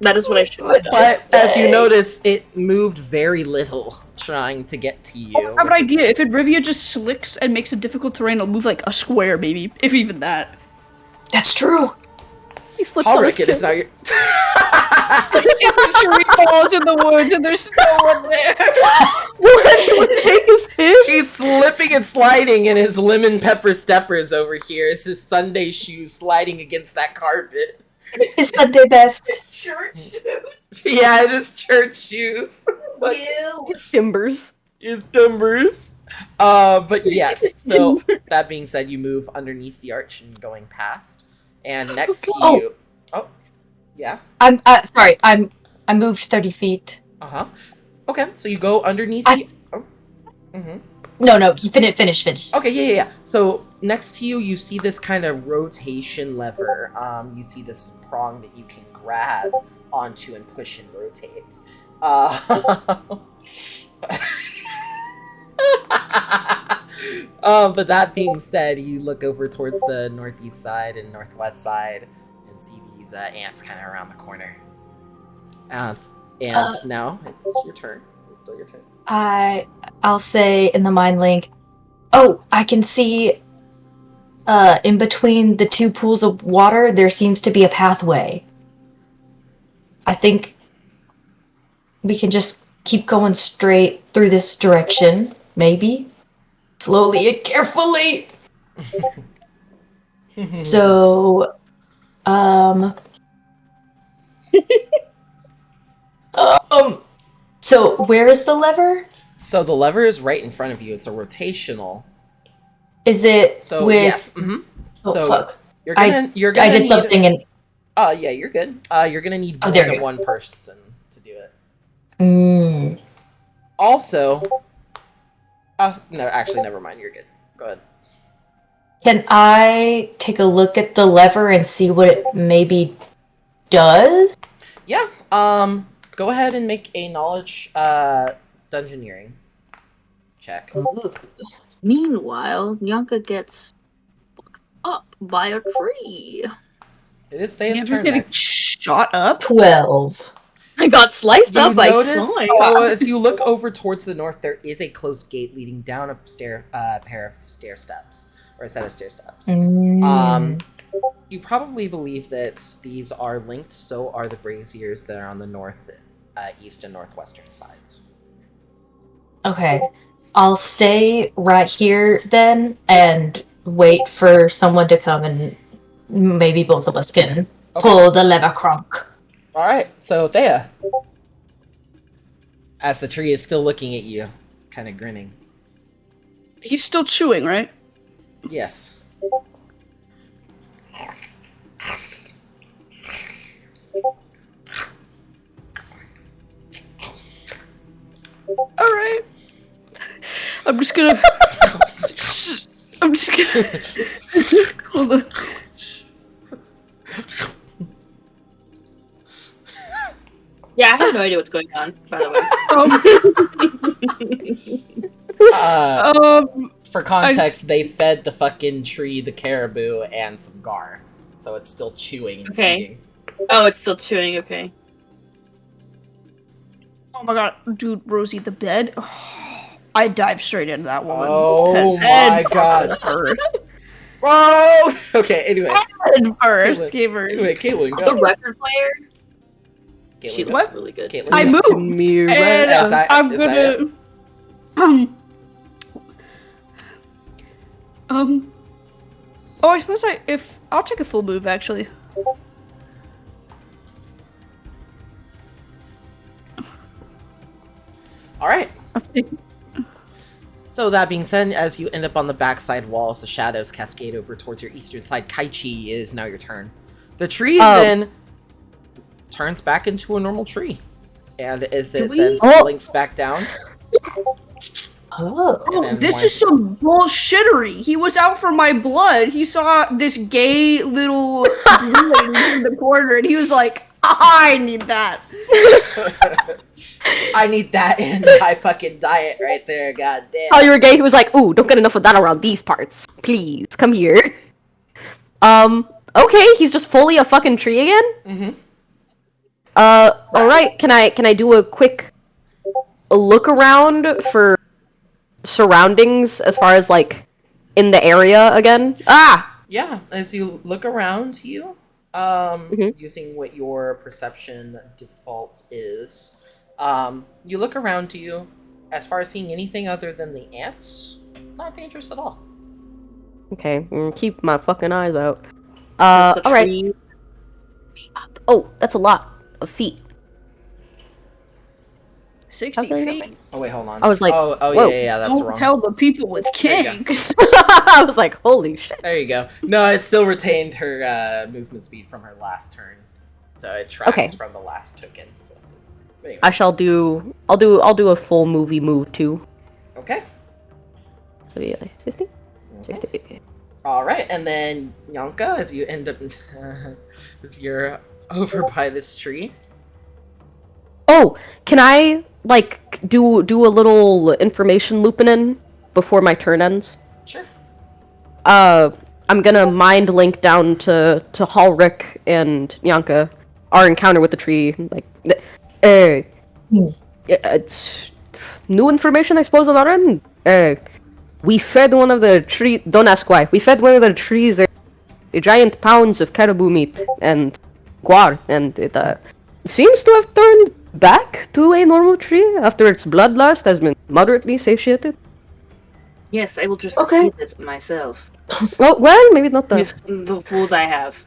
That is what I should have done. But as you notice, it moved very little trying to get to you. I have an idea. If Rivia just slicks and makes it difficult terrain, it'll move like a square, maybe, if even that. That's true. He slips I'll on his rick it. It's tips. not your. If the tree falls in the woods and there's no one there. What is him? He's slipping and sliding, and his lemon pepper steppers over here is his Sunday shoes sliding against that carpet. His Sunday best. Yeah, it is church shoes. His timbers. His timbers. But yes, so that being said, you move underneath the arch and going past. And next to Oh. you. Oh. Yeah. I'm sorry. I moved 30 feet. Uh-huh. Okay, so you go underneath I- the. Oh. Mm-hmm. No. Finish. Okay, yeah. So next to you, you see this kind of rotation lever. You see this prong that you can grab onto and push and rotate. But that being said, you look over towards the northeast side and northwest side and see these ants kind of around the corner. And now it's your turn. It's still your turn. I'll say in the mind link. Oh, I can see. In between the two pools of water, there seems to be a pathway. I think we can just keep going straight through this direction, maybe. Slowly and carefully. So, so where is the lever? So the lever is right in front of you. It's a rotational. Is it So with? yes. Mm-hmm. Oh So fuck! you're gonna I did need, something and. Oh yeah, you're good. You're gonna need Oh, more there you than go. one person to do it. Mm. Also, no, actually, never mind. You're good. Go ahead. Can I take a look at the lever and see what it maybe does? Yeah. Go ahead and make a knowledge dungeoneering check. Meanwhile, Nyanka gets fucked up by a tree. It is Thea's Andrew's turn getting next. shot up. 12. I got sliced You up by notice, slime. so as you look over towards the north, there is a closed gate leading down a pair of stair steps, or a set of stair steps. You probably believe that these are linked, so are the braziers that are on the north, east, and northwestern sides. Okay. I'll stay right here then and wait for someone to come and maybe both of us can pull the lever crunk. Alright, so Thea. As the tree is still looking at you, kind of grinning. He's still chewing, right? Yes. Alright. I'm just gonna. Hold on. Yeah, I have no idea what's going on, by the way. For context, they fed the fucking tree, the caribou, and some gar. So it's still chewing and Okay. eating. Oh, it's still chewing, okay. Oh my god, dude, Rosie, the bed. I dived straight into that woman. Oh my god. First. Whoa! Okay, anyway. Head first, Caitlin. gave her. Anyway, Caitlin, The go. record player? She Caitlin, looks really good. Caitlin, I you- moved, Mirror. and Is that- I'm is that gonna. Oh, I suppose I'll take a full move actually. All right. Okay. So that being said, as you end up on the backside walls, the shadows cascade over towards your eastern side. Kaichi, is now your turn. The tree then turns back into a normal tree. And as it then slinks back down. Oh. and then This winds- is some bullshittery. He was out for my blood. He saw this gay little boy in the corner, and he was like, "I need that." I need that in my fucking diet right there, god damn. Oh, you were gay. He was like, "Ooh, don't get enough of that around these parts. Please, come here." Okay, he's just fully a fucking tree again. Mm-hmm. All right. Can I do a quick look around for surroundings as far as like in the area again? Ah. Yeah, as you look around you, using what your perception default is, you look around you. As far as seeing anything other than the ants, not dangerous at all. Okay, keep my fucking eyes out. Just a All right. tree. Oh, that's a lot of feet. 60 Okay. feet. Oh wait, hold on. I was like, oh whoa. yeah, that's Don't wrong. tell the people with There you go. kinks. I was like, holy shit. There you go. No, it still retained her movement speed from her last turn, so it tracks Okay. from the last token. So, anyway. I shall do. I'll do a full movie move too. Okay. So yeah, 60, 60. All right, and then Yanka, as you end up, as you're over by this tree. Oh, can I like do a little information looping in before my turn ends? Sure. I'm gonna mind link down to Halric and Yanka, our encounter with the tree. Like, it's new information, I suppose, on our end. We fed one of the tree. Don't ask why. We fed one of the trees a giant pounds of caribou meat and guar, and it seems to have turned back to a normal tree after its bloodlust has been moderately satiated. Yes, I will just Okay. eat it myself. Oh, well, maybe not the... With the food I have.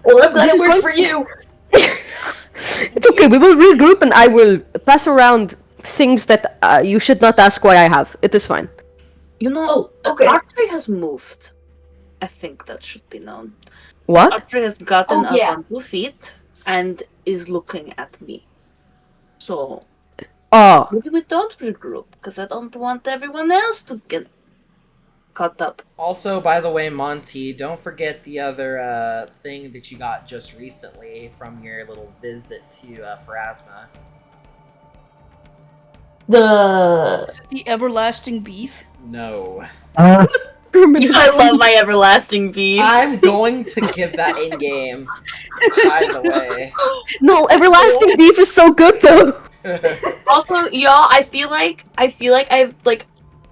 Well, I'm glad This it is worked going- for you. It's okay, we will regroup and I will pass around things that you should not ask why I have. It is fine. You know, Oh, okay. Archery has moved. I think that should be known. What? Archery has gotten Oh, yeah. up on 2 feet and is looking at me. So Oh, maybe we don't regroup because I don't want everyone else to get caught up. Also, by the way, Monty, don't forget the other thing that you got just recently from your little visit to Pharasma. The everlasting beef. No. I love my everlasting beef. I'm going to give that in game. By the way. no, everlasting beef is so good though. Also, y'all, I feel like I've like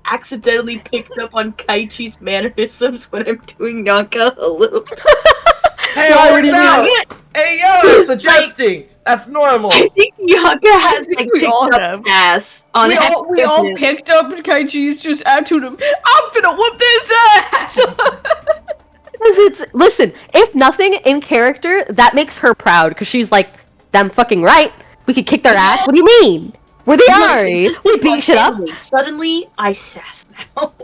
accidentally picked up on Kaichi's mannerisms when I'm doing Nyanka a little. Hey, it works out! Hey, yo, it's adjusting! That's normal! I think Nyanka has like we all picked up have. ass on We all accident. picked up Kaichi's just attitude of, I'm finna whoop this ass! Because it's listen, if nothing in character, that makes her proud because she's like, damn fucking right. We could kick their ass. What do you mean? Where they are? This We is my beat shit up. family. Suddenly, I sass now.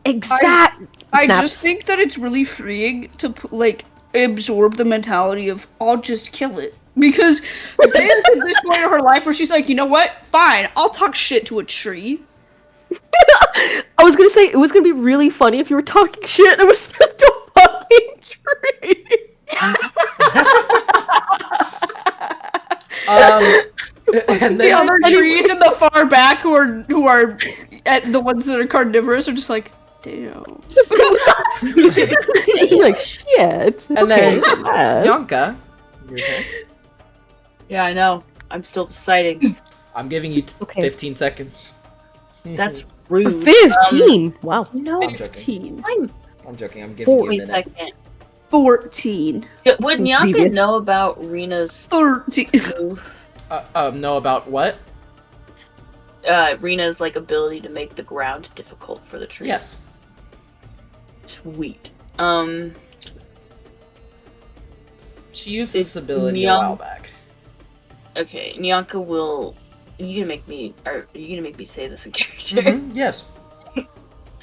Exact. I Snaps. just think that it's really freeing to like absorb the mentality of I'll just kill it, because there's at this point in her life where she's like, you know what? Fine, I'll talk shit to a tree. I was gonna say it was gonna be really funny if you were talking shit and it was just a fucking tree. And The then other trees in the far back who are at the ones that are carnivorous are just like, damn. You're like shit. And then Yeah. Yanka, your turn. Yeah, I know. I'm still deciding. I'm giving you Okay. 15 seconds. That's rude. 15. Wow. No, I'm joking. 15. fine. I'm joking. I'm giving you a 40 minute. seconds. 14. Would It's Nyanka devious. know about Rena's 13. move? Know about what? Rena's like ability to make the ground difficult for the tree. Yes. Sweet. She used Is this ability a Nyan- while back. Okay, Nyanka will. Are you gonna make me say this in character? Mhm, yes.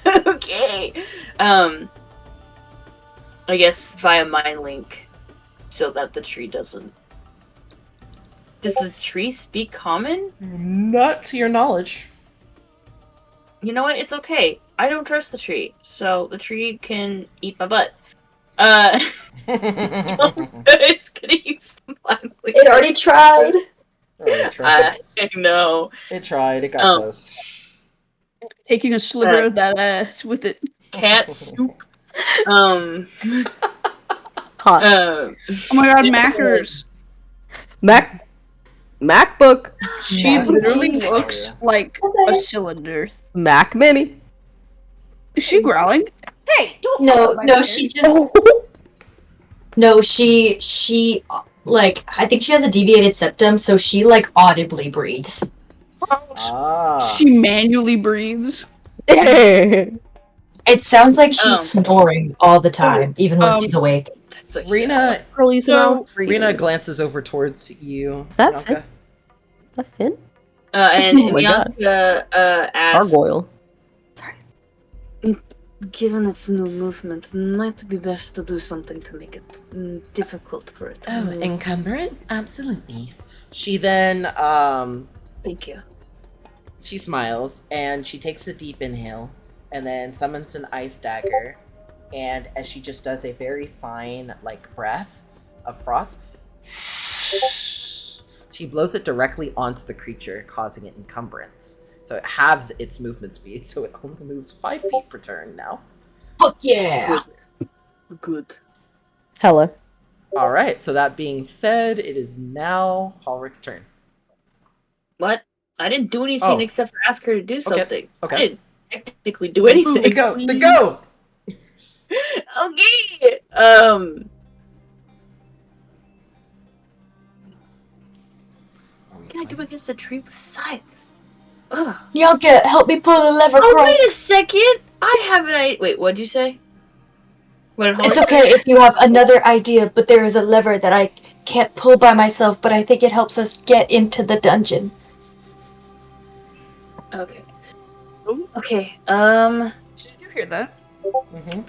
Okay. I guess via mind link, so that the tree doesn't. Does the tree speak common? Not to your knowledge. You know what? It's okay. I don't trust the tree, so the tree can eat my butt. It's gonna use the mind link. It already tried. Oh, it tried. I know. It tried. It got close. Taking a sliver of that ass with it. Cat soup. Hot. Oh my god, Mackers. MacBook. She Mac literally Mini. looks like a cylinder. Mac Mini. Is she growling? Hey, don't No, she just. No, she like I think she has a deviated septum, so she like audibly breathes. Ah. She manually breathes. It sounds like she's Oh. snoring all the time, even when she's awake. It's like, Rena, Curly's mouth. Rena glances over towards you. Is that Bianca. That Finn? and Oh my God. Nyanka asks, Gargoyle. Given its new movement, it might be best to do something to make it difficult for it. Oh, encumber it? Absolutely. She then, Thank you. she smiles and she takes a deep inhale and then summons an ice dagger. And as she just does a very fine, like, breath of frost, she blows it directly onto the creature, causing it encumbrance. So it halves its movement speed, so it only moves 5 feet per turn now. Fuck yeah! Good. Hella. Alright, so that being said, it is now Halrick's turn. What? I didn't do anything Oh. except for ask her to do something. okay. I didn't technically do anything. The go! The go! Okay. What can I do against a tree with scythes? Ugh. Nyanka, help me pull the lever, Oh, girl. wait a second! I have an idea. Wait, what'd you say? What did It's Holly okay if you have another idea, but there is a lever that I can't pull by myself, but I think it helps us get into the dungeon. Okay. Oh. Okay. Did you hear that?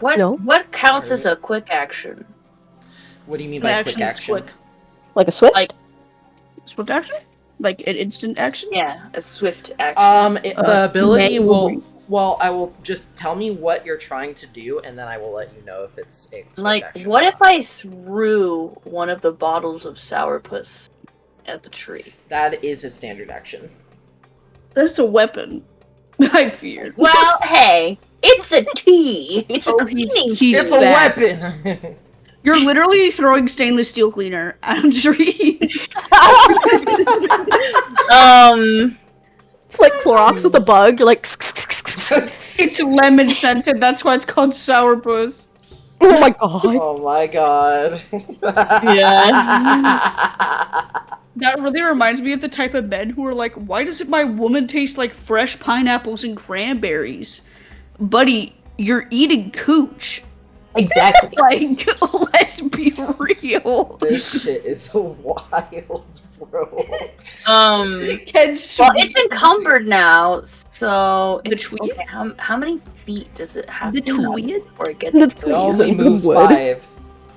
What counts as a quick action? What do you mean An by quick is action? quick. Like a switch? Like- Swift action? Like an instant action? Yeah, a swift action. The ability will... manually. Well, I will just tell me what you're trying to do, and then I will let you know if it's a swift Like, action. what if I threw one of the bottles of sourpuss at the tree? That is a standard action. That's a weapon. I feared. Well, hey, it's a tea. It's a Oh, cleaning. he's It's a back. weapon! You're literally throwing stainless steel cleaner at a tree. It's like Clorox with a bug. You're like, It's lemon scented. That's why it's called sourpuss. oh my god. Oh my god. That really reminds me of the type of men who are like, "Why doesn't my woman taste like fresh pineapples and cranberries?" Buddy, you're eating cooch. Exactly. Like, let's be real. This shit is so wild, bro. Well, Ken's it's encumbered now, so The it's, tweed? okay, how many feet does it have The to have tweed? before it gets? The It tweed. only Is it moves wood? 5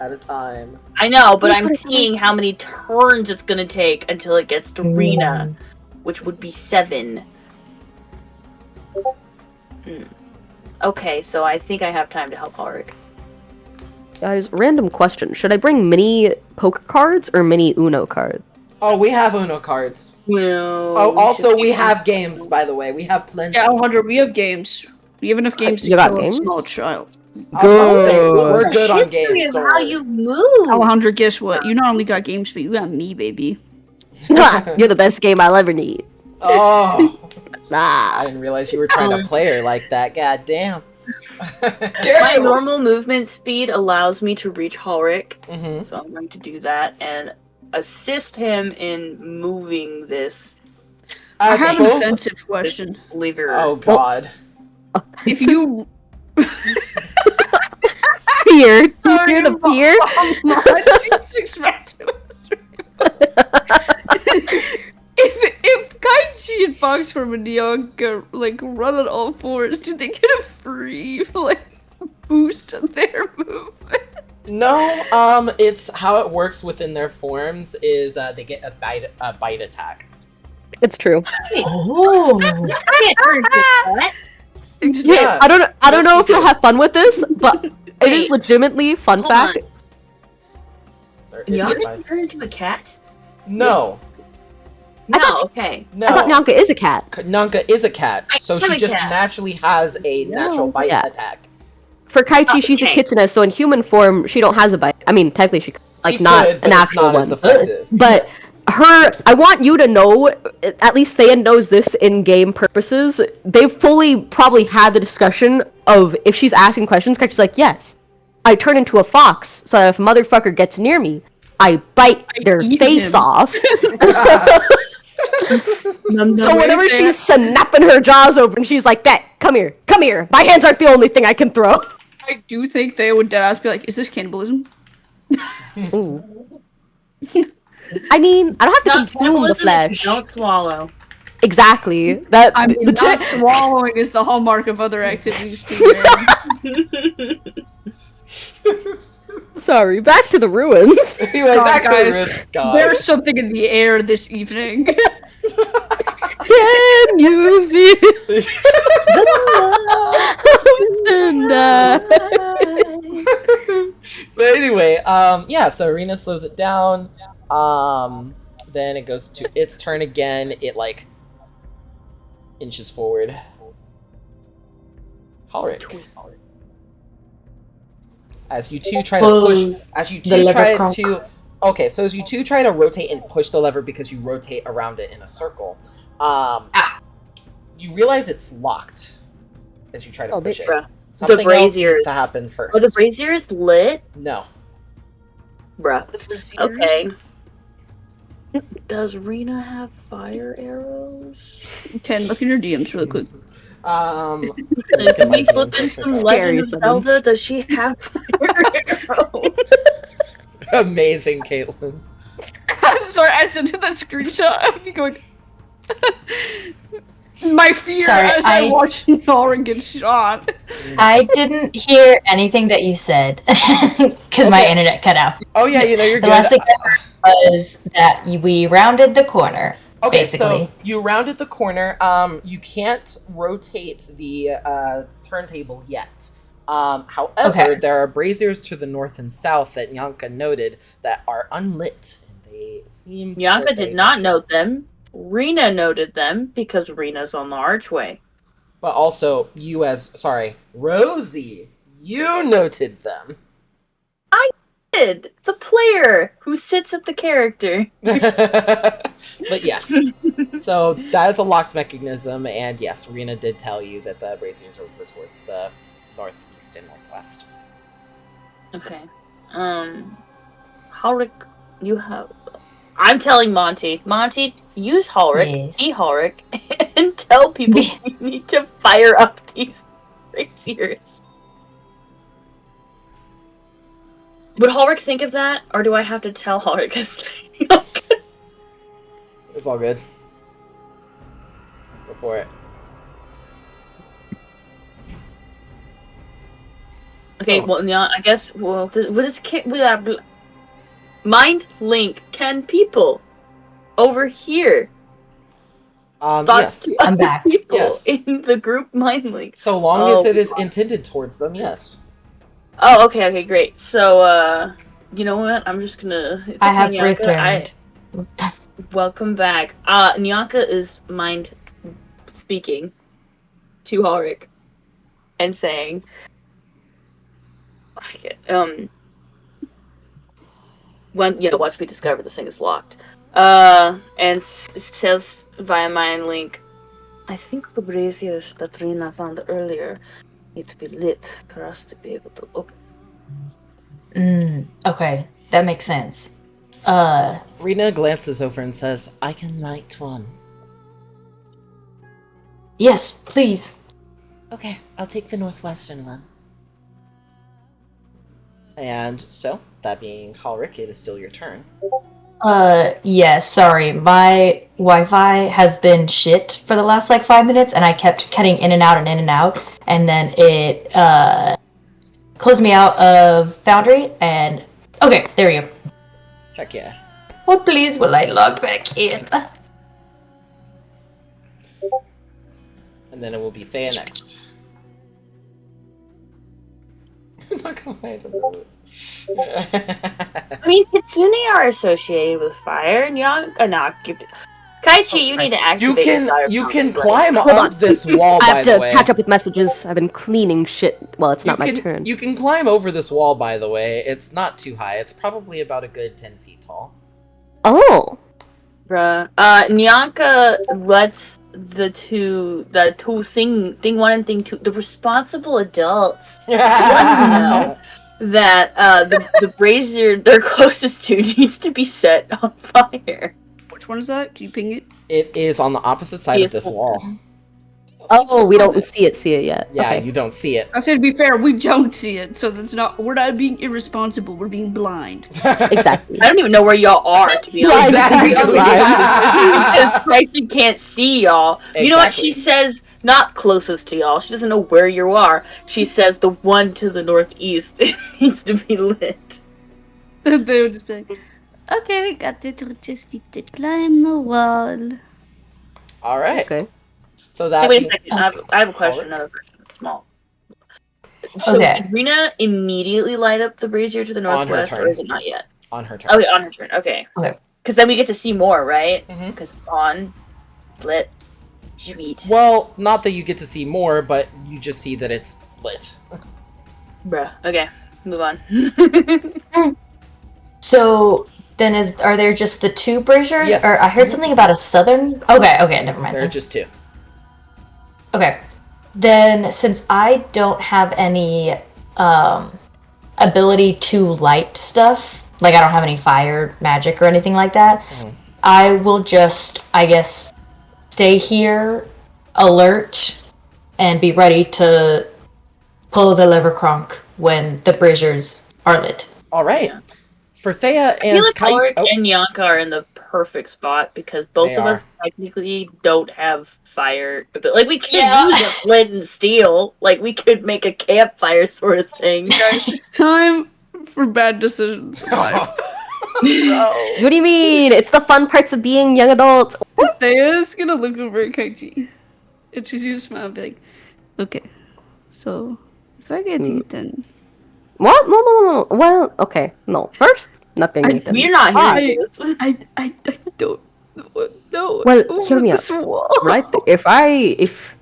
at a time. I know, but I'm seeing how many turns it's gonna take until it gets to Rena, which would be 7. Okay, so I think I have time to help Ulrich. Guys, random question. Should I bring mini poker cards or mini Uno cards? Oh, we have Uno cards. No. Oh, also, we have games, by the way. We have plenty. Yeah, Alejandro, we have games. We have enough games to You got kill games? a small child. I was about to say, Good. we're good on History games. of Don't how worry. you've moved. Alejandro, guess what? You not only got games, but you got me, baby. You're the best game I'll ever need. Oh, I Nah. didn't realize you were trying to play her like that. God damn. My normal movement speed allows me to reach Ulrich, Mm-hmm. so I'm going to do that and assist him in moving this I have an both. offensive question. lever. Oh God. If you Fear. You hear the fear? If Kaichi and Fox from Nyanka like run on all fours, do they get a free like boost on their movement? No, it's how it works within their forms is they get a bite attack. It's true. Oh. Can't turn into a cat. Yeah. I don't Yes, know you if you'll do. have fun with this, but it is Wait. legitimately fun Hold fact. There is a Nyanka bite- turn into a cat? No, No, thought okay. no. I thought Nyanka is a cat. Nyanka is a cat, so I'm she a just cat. naturally has a natural bite Yeah. attack. For Kaichi, she's a Okay. kitsune, so in human form, she don't has a bite. I mean, technically she could, like She not could, but an it's actual not one. as effective. But I want you to know, at least Thayan knows this in game purposes. They've fully probably had the discussion of if she's asking questions, Kaichi's like, yes, I turn into a fox so that if a motherfucker gets near me, I bite their eat face him. off. So whenever she's snapping her jaws open, she's like, "That, come here, come here. My hands aren't the only thing I can throw." I do think they would deadass be like, "Is this cannibalism?" Ooh. I mean, I don't have to Not consume the cannibalism if you flesh. don't swallow. Exactly. That I mean, legit. not swallowing is the hallmark of other activities too, man. Sorry, back to the ruins. Anyway, God, back to the guys, risk, God. There's something in the air this evening. Can you feel tonight? But anyway, yeah, so Arena slows it down. Then it goes to its turn again. It like inches forward. Ulrich. As you two try to push, as you two lever try cronk. to, okay, so as you two try to rotate and push the lever because you rotate around it in a circle, you realize it's locked as you try to Oh, push it. bruh. Something else braziers. needs to happen first. Oh, the brazier's lit? No. Bruh. Okay. Does Rena have fire arrows? Ken, look in your DMs really quick. Can we slip in some Legend of Scary Zelda? sentence. Does she have fire arrows? Amazing, Caitlin. I'm sorry, I sent him that screenshot of me going. My fear Sorry, as I I- watch Nora get shot. I didn't hear anything that you said because my internet cut out. Oh yeah, you know you're The good. last thing I heard was that we rounded the corner. Okay, basically. so you rounded the corner. You can't rotate the turntable yet. However, Okay. there are braziers to the north and south that Nyanka noted that are unlit. And they seem. Nyanka that did they not function. note them. Rena noted them because Rena's on the archway. But also, Rosie, you noted them. Did the player who sits at the character? But yes, so that is a locked mechanism, and yes, Rena did tell you that the braziers are over towards the northeast and northwest. Okay. Ulrich, you have. I'm telling Monty. Monty, use Ulrich, Yes. be Ulrich, and tell people you need to fire up these braziers. Would Ulrich think of that, or do I have to tell Ulrich? It's all good. Go for it. Okay, So- well, yeah, I guess. Well, what is mind link? Can people over here? Yes. I'm back. People Yes. in the group mind link. So long Oh, as it is intended towards them, yes. Oh, okay, great. So, you know what? I'm just gonna. It's I okay, have Nyanka. returned. Welcome back. Nyanka is mind speaking to Ulrich and saying, once we discover this thing is locked, and says via mind link, I think the braziers that Rena found earlier need to be lit for us to be able to open. Okay, that makes sense. Rena glances over and says, I can light one. Yes, please. Okay, I'll take the northwestern one. And so, that being Halric, it is still your turn. Yeah, sorry. My Wi-Fi has been shit for the last, 5 minutes, and I kept cutting in and out and in and out, and then it, closed me out of Foundry, and... Okay, there we go. Heck yeah. Oh, please, will I log back in? And then it will be Thea next. I'm not gonna lie, I don't know it. I mean, Kitsune are associated with fire, and Kaichi, you need to activate You can climb up this wall, I by have the to way. catch up with messages. I've been cleaning shit. Well, it's not my turn. You can climb over this wall, by the way. It's not too high. It's probably about a good 10 feet tall. Oh. Bruh. Nyanka lets the two thing one and thing two, the responsible adults want to know that the brazier they're closest to needs to be set on fire. Which one is that? Can you ping it? It is on the opposite side of this wall. Oh, we don't see it yet. Yeah, Okay. you don't see it. I said to be fair, we don't see it, so that's not. We're not being irresponsible. We're being blind. Exactly. I don't even know where y'all are, to be honest. Exactly. Because Kaichi can't see y'all. You know what Exactly. she says? Not closest to y'all. She doesn't know where you are. She says the one to the northeast needs to be lit. They would just be like, okay, we got it. We just need to climb the wall. All right. Okay. So Hey, that. wait a second. I have a question. Another question. Small. So Okay. did Rena immediately light up the brazier to the On her northwest, turn. or is it not yet? On her turn. Okay, on her turn. Okay. Okay. Because then we get to see more, right? Mhm. Because on, lit, sweet. Well, not that you get to see more, but you just see that it's lit. Bruh. Okay, move on. So, then are there just the two braziers? Yes. Or I heard something about a southern... Okay, never mind. There are just two. Okay. Then, since I don't have any ability to light stuff, I don't have any fire magic or anything like that, I will just, I guess, stay here, alert, and be ready to pull the lever cronk when the braziers are lit. All right. For Thea I and feel like Kai- Ulrich oh, and Yanka are in the perfect spot because both They of us are. technically don't have fire. But we could Yeah. use a flint and steel. We could make a campfire sort of thing. It's time for bad decisions in life. What do you mean? It's the fun parts of being young adults. Thea's gonna look over at Kaichi, and she's gonna smile and be like, "Okay, so if I get eaten, What? No. Well, okay. No. First, not being eaten. We're not I- hearing this. I don't know. Well, It's over hear me out. this wall." Right? If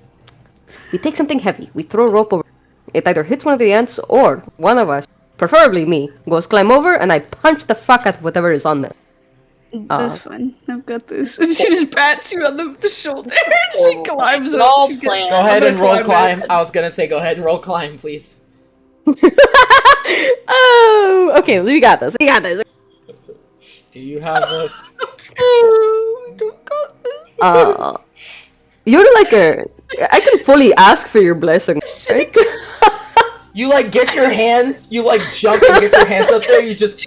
we take something heavy, we throw a rope over it either hits one of the ants or one of us, preferably me, goes climb over and I punch the fuck out of whatever is on there. That's fine. I've got this. And she just pats you on the shoulder. She climbs up. Small She gets- plan. Go ahead I'm and gonna roll climb climb. I was gonna say, go ahead and roll climb, please. Oh, okay. We got this. Do you have this? Oh, I don't got this. You're like I can fully ask for your blessing. Right? You get your hands. You jump and get your hands up there. You just.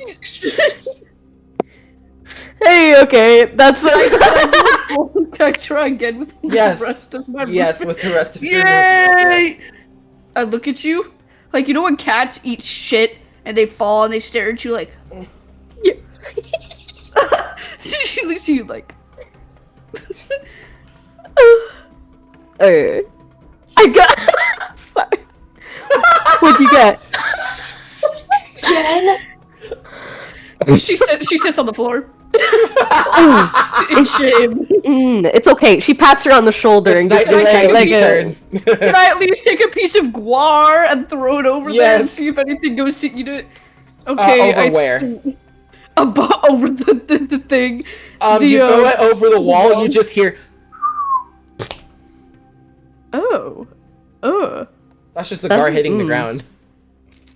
Hey, okay, that's Can I try again with Yes. the rest of my Yes, movement? with the rest of your Yay! movement. Yes. I look at you, you know when cats eat shit and they fall and they stare at you like, yeah. She looks at you like, I got. Sorry. What'd you get? she sits on the floor. In shame. It's okay. She pats her on the shoulder It's and gives Night her Knight a Can I at least take a piece of guar and throw it over there and Yes. see if anything goes to eat it? Okay, over where? Over the thing. You throw it over the wall. wall. You just hear. Oh. That's just the gar hitting the ground.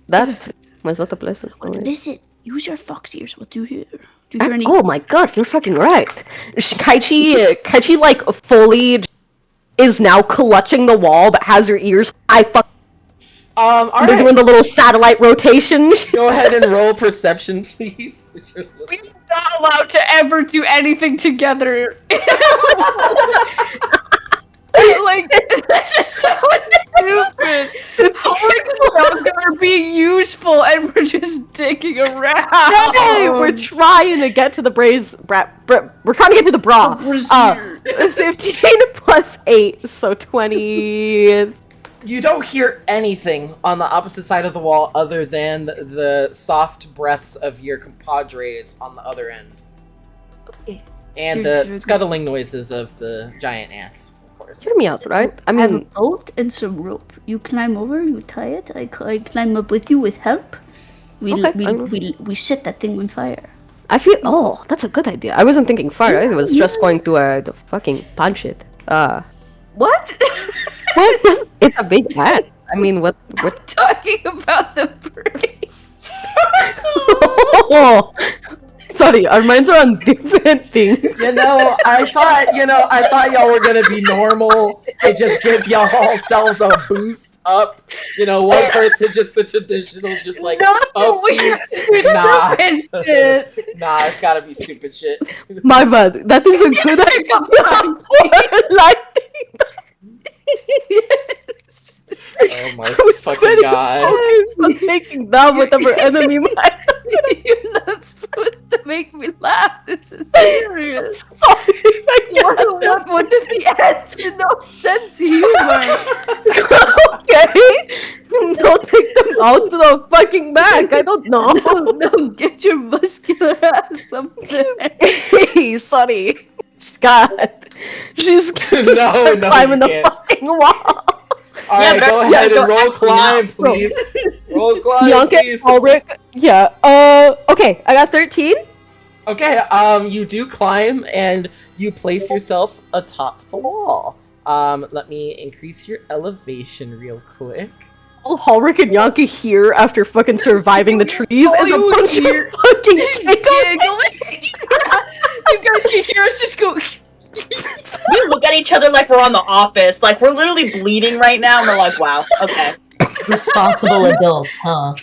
That was not a pleasant. Listen, use your fox ears. What do you hear? Do you hear any? Oh my god, you're fucking right. Kaichi like fully is now clutching the wall, but has her ears. All They're right. doing the little satellite rotation. Go ahead and roll perception, please. We're not allowed to ever do anything together. Like, this is so stupid. How are we being useful and we're just dicking around? Hey, we're trying to get to the we're trying to get to the bra. 15 plus 8, so 20. You don't hear anything on the opposite side of the wall other than the soft breaths of your compadres on the other end. Okay. And the scuttling noises of the giant ants, of course. Hear me out, right? I I have a mean, bolt and some rope. You climb over, you tie it. I climb up with you with help. We set that thing on fire. I feel. Oh, that's a good idea. I wasn't thinking fire. I was just going to fucking punch it. What? What? It's a big cat. I mean, what? Talking about the brain. Oh, sorry, our minds are on different things. I thought y'all were gonna be normal and just give y'all selves a boost up. One person just the traditional, just like upsies. Nah, it's gotta be stupid shit. My bad. That is a good idea. Yes. Oh my fucking god. I'm taking that with our enemy mind. You're not supposed to make me laugh. This is serious. Sorry, What if the ants in no sense of humor? Okay. Don't take them out to the fucking back. I don't know. No, get your muscular ass up there. Hey, sorry. God. She's gonna start climbing the fucking wall. Alright, go ahead and roll climb, please. Roll climb, please. Ulrich. Yeah. Okay. I got 13. Okay, you do climb and you place yourself atop the wall. Let me increase your elevation real quick. Ulrich and Yanka here after fucking surviving the trees is a bunch of fucking shit. You guys can hear us just go. We look at each other like we're on The Office. Like, we're literally bleeding right now, and we're like, wow, okay. Responsible adults, huh?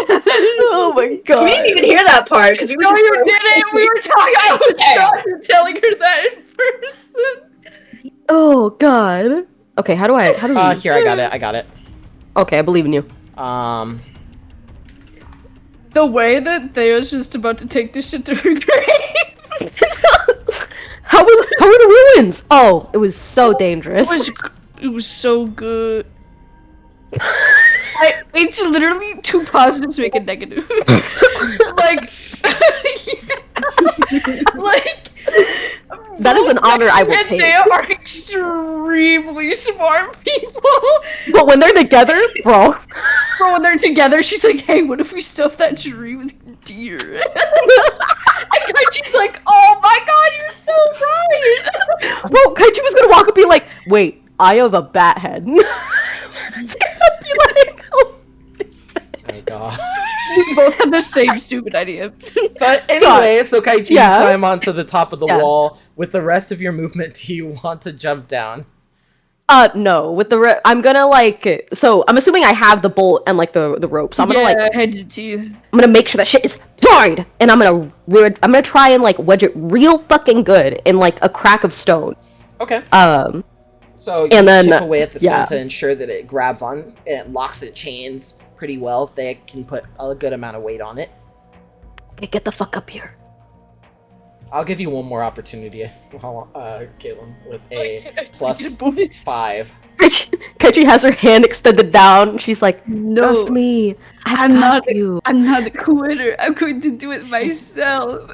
Oh my god. We didn't even hear that part, because we were No, you didn't. We were talking. I was telling her that in person. Oh god. Okay, how do we? Here, I got it. Okay, I believe in you. The way that Theo's just about to take this shit to her grave. How were the ruins? Oh, it was so dangerous. It was so good. It's literally two positives make a negative. like, that is an honor I will take. They are extremely smart people. But when they're together, bro. Bro, when they're together, she's like, "Hey, what if we stuff that tree with deer?" And Kaichi's like, "Oh my god, you're so right." Bro, Kaichi was gonna walk up and be like, "Wait, I have a bat head." It's gonna be like, oh my god. We both had the same stupid idea. But anyway, so Kaichi, you climb onto the top of the wall. With the rest of your movement, do you want to jump down? No. With I'm gonna so I'm assuming I have the bolt and the rope. So I'm gonna I handed it to you. I'm gonna make sure that shit is tied, and I'm gonna try and wedge it real fucking good in a crack of stone. Okay. So you then chip away at the stone to ensure that it grabs on, it locks its chains pretty well. They can put a good amount of weight on it. Okay, get the fuck up here. I'll give you one more opportunity, Caitlin, with a +5. Kaichi has her hand extended down. She's like, "No, trust me. I'm not a quitter. I'm going to do it myself."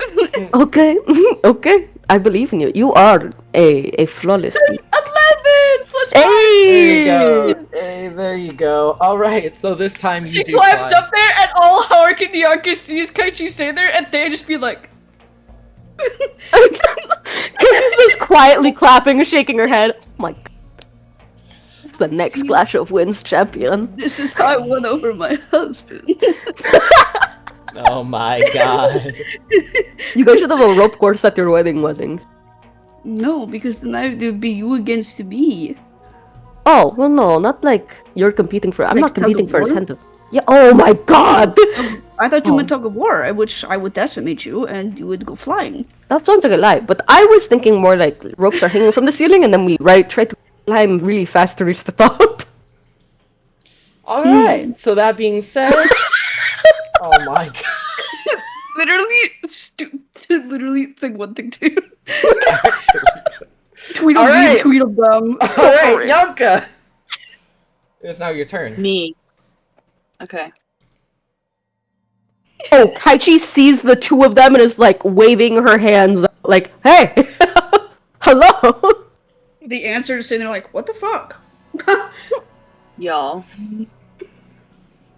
Okay, okay. I believe in you. You are a flawless beast. 11 plus 5. Hey! Hey, there you go. All right, so this time you She do climbs climb. up there, and all Howard and Bianca sees Kaichi stay there, and they just be like. Kaichi's just quietly clapping and shaking her head. Oh my god. the next See? Clash of Winds champion. This is how I won over my husband. Oh my god. You guys should have a rope course at your wedding. No, because then it would be you against me. Oh, well, no, not like you're competing for. I'm Like not competing tug for of a war? center. Yeah. Oh my god. I thought you Oh. meant tug of war, at which I would decimate you and you would go flying. That sounds like a lie, but I was thinking more like ropes are hanging from the ceiling, and then we try to climb really fast to reach the top. Alright, so that being said. Oh my god. Literally, thing one, thing two. Actually. Tweedledee, Alright. Tweedledum. Alright, Yanka! It's now your turn. Me. Okay. Oh, Kaichi sees the two of them and is like waving her hands, like, "Hey, hello." The answer is sitting there like, what the fuck? Y'all.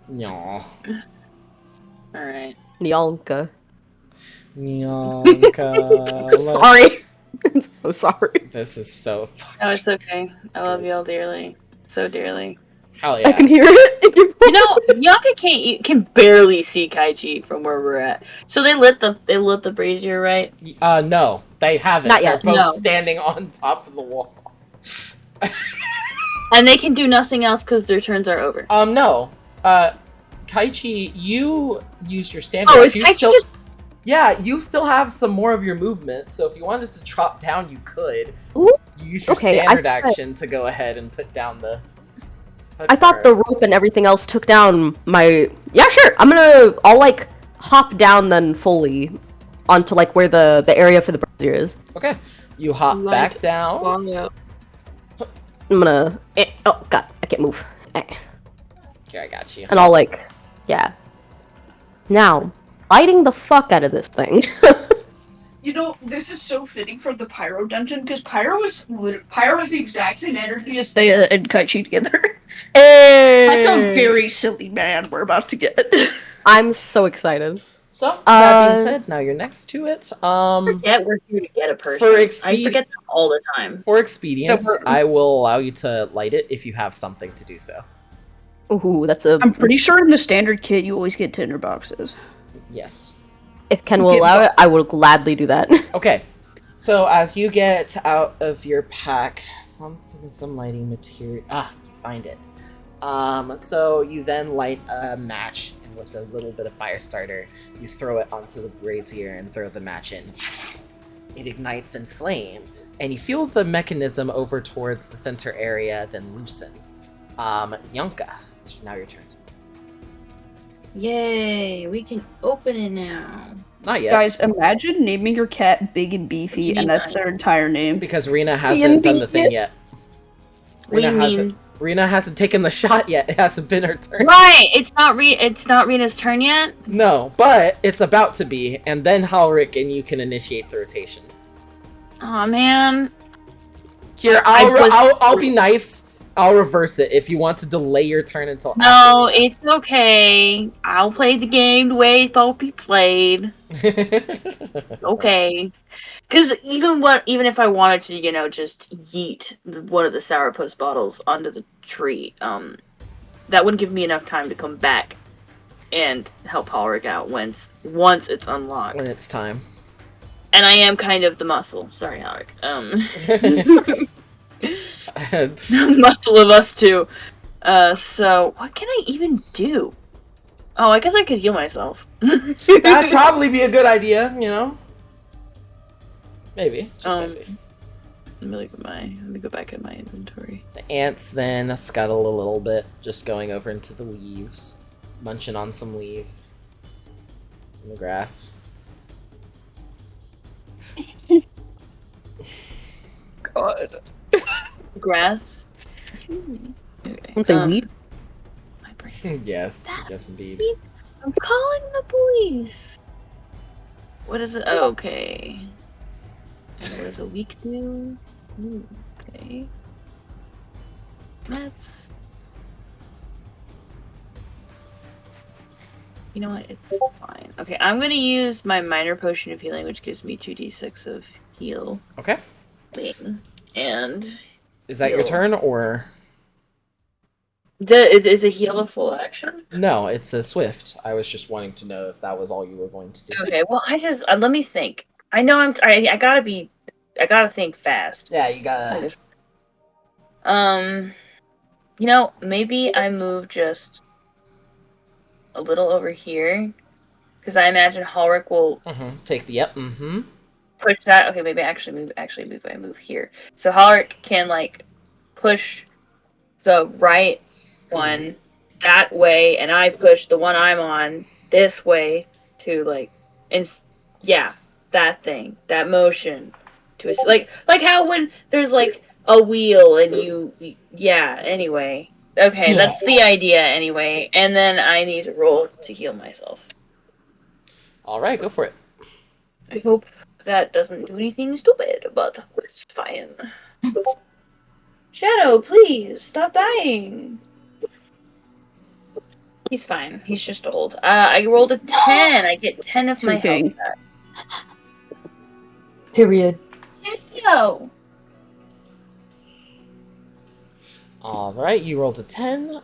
Nyah. Alright. Nyanka. Yanka. Sorry. I'm so sorry. This is so fucking. Oh, it's okay. I love y'all dearly. So dearly. Hell yeah. I can hear it in your voice. You know, Yanka can barely see Kaichi from where we're at. So they lit the brazier, right? No, they haven't. Not They're yet. both No. standing on top of the wall. And they can do nothing else because their turns are over. No. Kaichi, you used your standard. Oh, is you Kaichi still... just... Yeah, you still have some more of your movement, so if you wanted to drop down, you could. Ooh. You use your Okay, standard I thought- action to go ahead and put down the... I thought the rope and everything else took down my. Yeah, sure. I'll like hop down then fully onto like where the area for the brazier is. Okay. You hop Light back down. Long out. I'm gonna. Oh god, I can't move. Here, I got you. And I'll like, yeah. Now, biting the fuck out of this thing. You know, this is so fitting for the Pyro dungeon, because Pyro was the exact same energy as Thea and Kaichi together. That's a very silly man we're about to get. I'm so excited. So, that being said, now you're next to it. Forget we're here to get a person. For I exped- forget that all the time. For expedience, I will allow you to light it if you have something to do so. Ooh, that's a. I'm pretty sure in the standard kit you always get tinder boxes. Yes. If Ken will allow it, I will gladly do that. Okay. So as you get out of your pack, some lighting material. You find it. So you then light a match, and with a little bit of fire starter, you throw it onto the brazier and throw the match in. It ignites in flame, and you feel the mechanism over towards the center area then loosen. Yanka, it's now your turn. Yay, we can open it now. Not yet. Guys, imagine naming your cat Big and Beefy, and that's their entire name. Because Rena hasn't done the thing yet. What do you mean? Rena hasn't taken the shot yet. It hasn't been her turn. Right, it's not Rena's turn yet. No, but it's about to be, and then Halric and you can initiate the rotation. Oh man. Here, I'll be nice. I'll reverse it if you want to delay your turn until No, after it's okay. I'll play the game the way it's supposed to be played. Okay. Because even if I wanted to, just yeet one of the sourpuss bottles onto the tree, that wouldn't give me enough time to come back and help Halric out once it's unlocked. when it's time. And I am kind of the muscle. Sorry, Halric. Muscle of us two. So what can I even do? Oh, I guess I could heal myself. That'd probably be a good idea, Maybe. Just maybe. Let me go back in my inventory. The ants then scuttle a little bit, just going over into the leaves. Munching on some leaves. In the grass. God. Grass. I'm saying weed. My brain. Yes, yes indeed. I'm calling the police. What is it? Oh, okay. What does a week do? Ooh, okay. That's. You know what? It's fine. Okay, I'm gonna use my minor potion of healing, which gives me 2d6 of heal. Okay. And Is that your turn, or...? Is a heal a full action? No, it's a swift. I was just wanting to know if that was all you were going to do. Okay, well, I just let me think. I know I gotta think fast. Yeah, you gotta. Maybe I move just a little over here, because I imagine Hulrick will Take the up. Mm-hmm. push that. Okay, maybe I move here, so Hulrick can like push the right one that way, and I push the one I'm on this way to that thing, that motion to like how when there's like a wheel and anyway. Okay, Yeah. that's the idea anyway, and then I need to roll to heal myself. All right, go for it. I hope that doesn't do anything stupid, but it's fine. Shadow, please stop dying. He's fine. He's just old. I rolled a 10. I get 10 of my Okay. health back. Period. Yo. All right, you rolled a 10.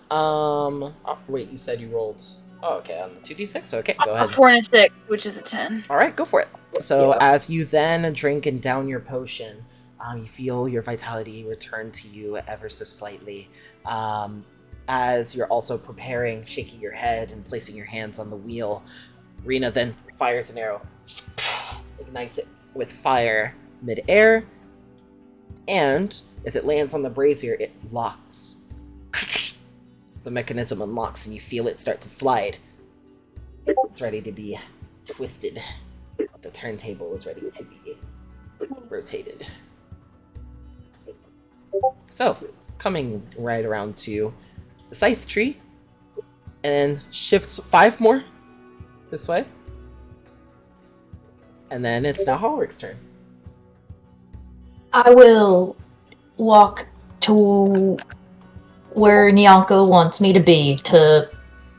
Wait, you said you rolled. Oh, okay, on the 2d6. Okay, go ahead. 4 and a 6, which is a 10. All right, go for it. So as you then drink and down your potion, you feel your vitality return to you ever so slightly. As you're also preparing, shaking your head and placing your hands on the wheel, Rena then fires an arrow, ignites it with fire mid-air, and as it lands on the brazier, it locks. The mechanism unlocks and you feel it start to slide. It's ready to be twisted. The turntable is ready to be rotated. So, coming right around to the scythe tree, and shifts 5 more this way. And then it's now Hallrick's turn. I will walk to where Nyanka wants me to be to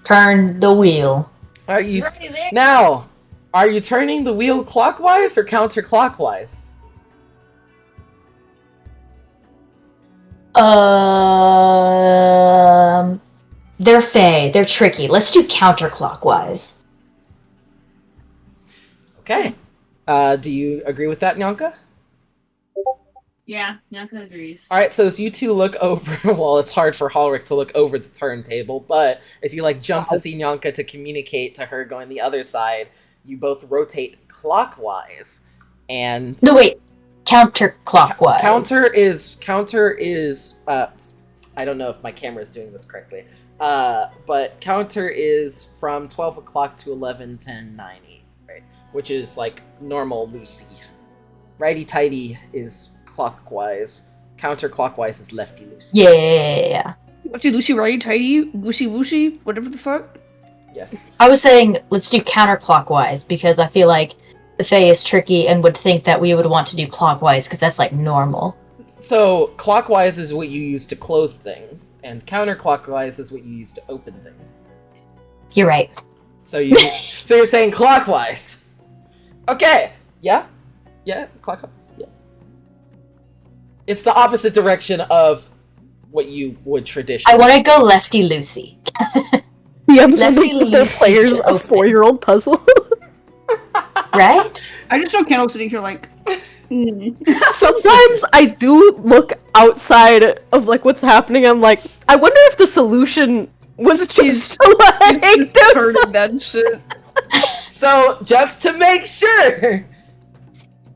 turn the wheel. Are you Right there. now? Are you turning the wheel clockwise or counterclockwise? They're fey. They're tricky. Let's do counterclockwise. Okay. Do you agree with that, Nyanka? Yeah, Nyanka agrees. All right. So as you two look over, well, it's hard for Hallrick to look over the turntable, but as you jump to see Nyanka to communicate to her going the other side, you both rotate clockwise. And No, wait. Counterclockwise. Counter is I don't know if my camera is doing this correctly. But counter is from 12 o'clock to 11:10:90, right? Which is like normal Lucy. Righty tighty is clockwise. Counterclockwise is lefty Lucy. Yeah. Lefty Lucy, righty tighty, Goosey Woosey, whatever the fuck. Yes. I was saying let's do counterclockwise because I feel like the Fae is tricky and would think that we would want to do clockwise because that's like normal. So clockwise is what you use to close things, and counterclockwise is what you use to open things. You're right. So you're saying clockwise. Okay. Yeah. Yeah. Clockwise. Yeah. It's the opposite direction of what you would traditionally. I want to go lefty Lucy. Yeah, I'm just Lefty making the Lucy players to a open. 4-year-old puzzle. Right? I just saw Kendall sitting here like, Sometimes I do look outside of what's happening. I'm like, I wonder if the solution was just letting do turning that shit. So just to make sure,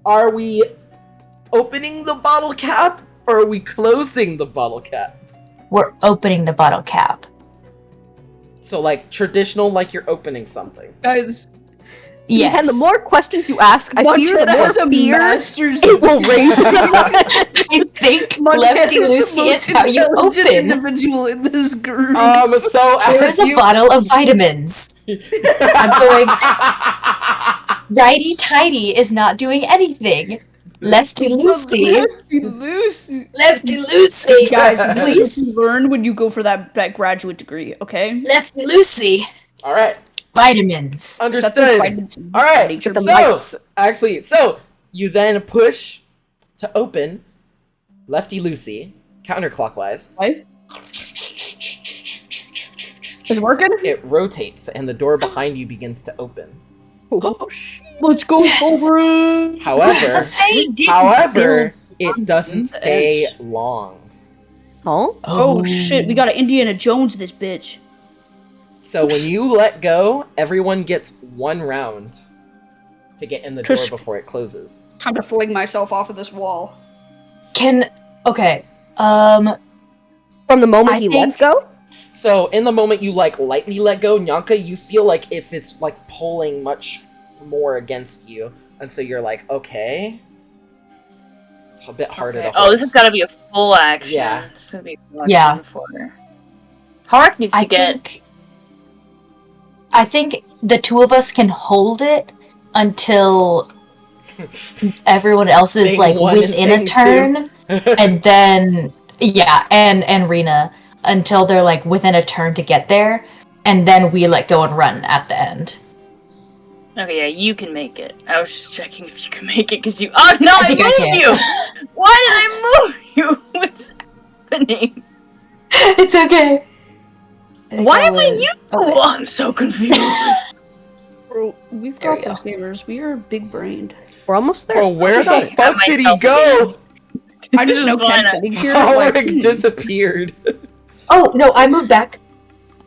are we opening the bottle cap or are we closing the bottle cap? We're opening the bottle cap. So traditional, you're opening something. Guys, Yes. And the more questions you ask, I fear the more has a fear master's it will raise. I think lefty Lucy is how you open. individual in this group. So There's a bottle of vitamins. I'm going. Righty tighty is not doing anything. Lefty Lucy. Lucy. Lefty Lucy. Guys, this is Please. what you learn when you go for that graduate degree, okay? Lefty Lucy. All right, Vitamins. understood. All right, Nature. so you then push to open lefty Lucy counterclockwise. What? Is it working? It rotates, and the door behind you begins to open. Oh, shit. Let's go for it. However, it doesn't stay edge. long. Huh? Oh shit, we got an Indiana Jones this bitch. So when you let go, everyone gets 1 round to get in the door before it closes. Time to fling myself off of this wall. Okay. From the moment he lets go? So in the moment you like lightly let go, Nyanka, you feel like if it's like pulling much more against you, and so you're like, okay. It's a bit harder to hold. Oh, this has got to be a full action. Yeah. It's gonna be a full action for her. Hark needs to get. I think the 2 of us can hold it until everyone else is Thing like one within and a thing turn, and then and Rena until they're like within a turn to get there, and then we let go and run at the end. Okay, yeah, you can make it. I was just checking if you can make it because you. Oh no, I think I moved can. you. Why did I move you? What's happening? It's okay. Why am I you? Oh, I'm so confused. Bro, we've There got we go. those gamers. We are big brained. We're almost there. Oh, where the Got fuck did he myself go? I just know Why Ken's not? sitting here. Ulrich Like, disappeared. Oh no, I moved back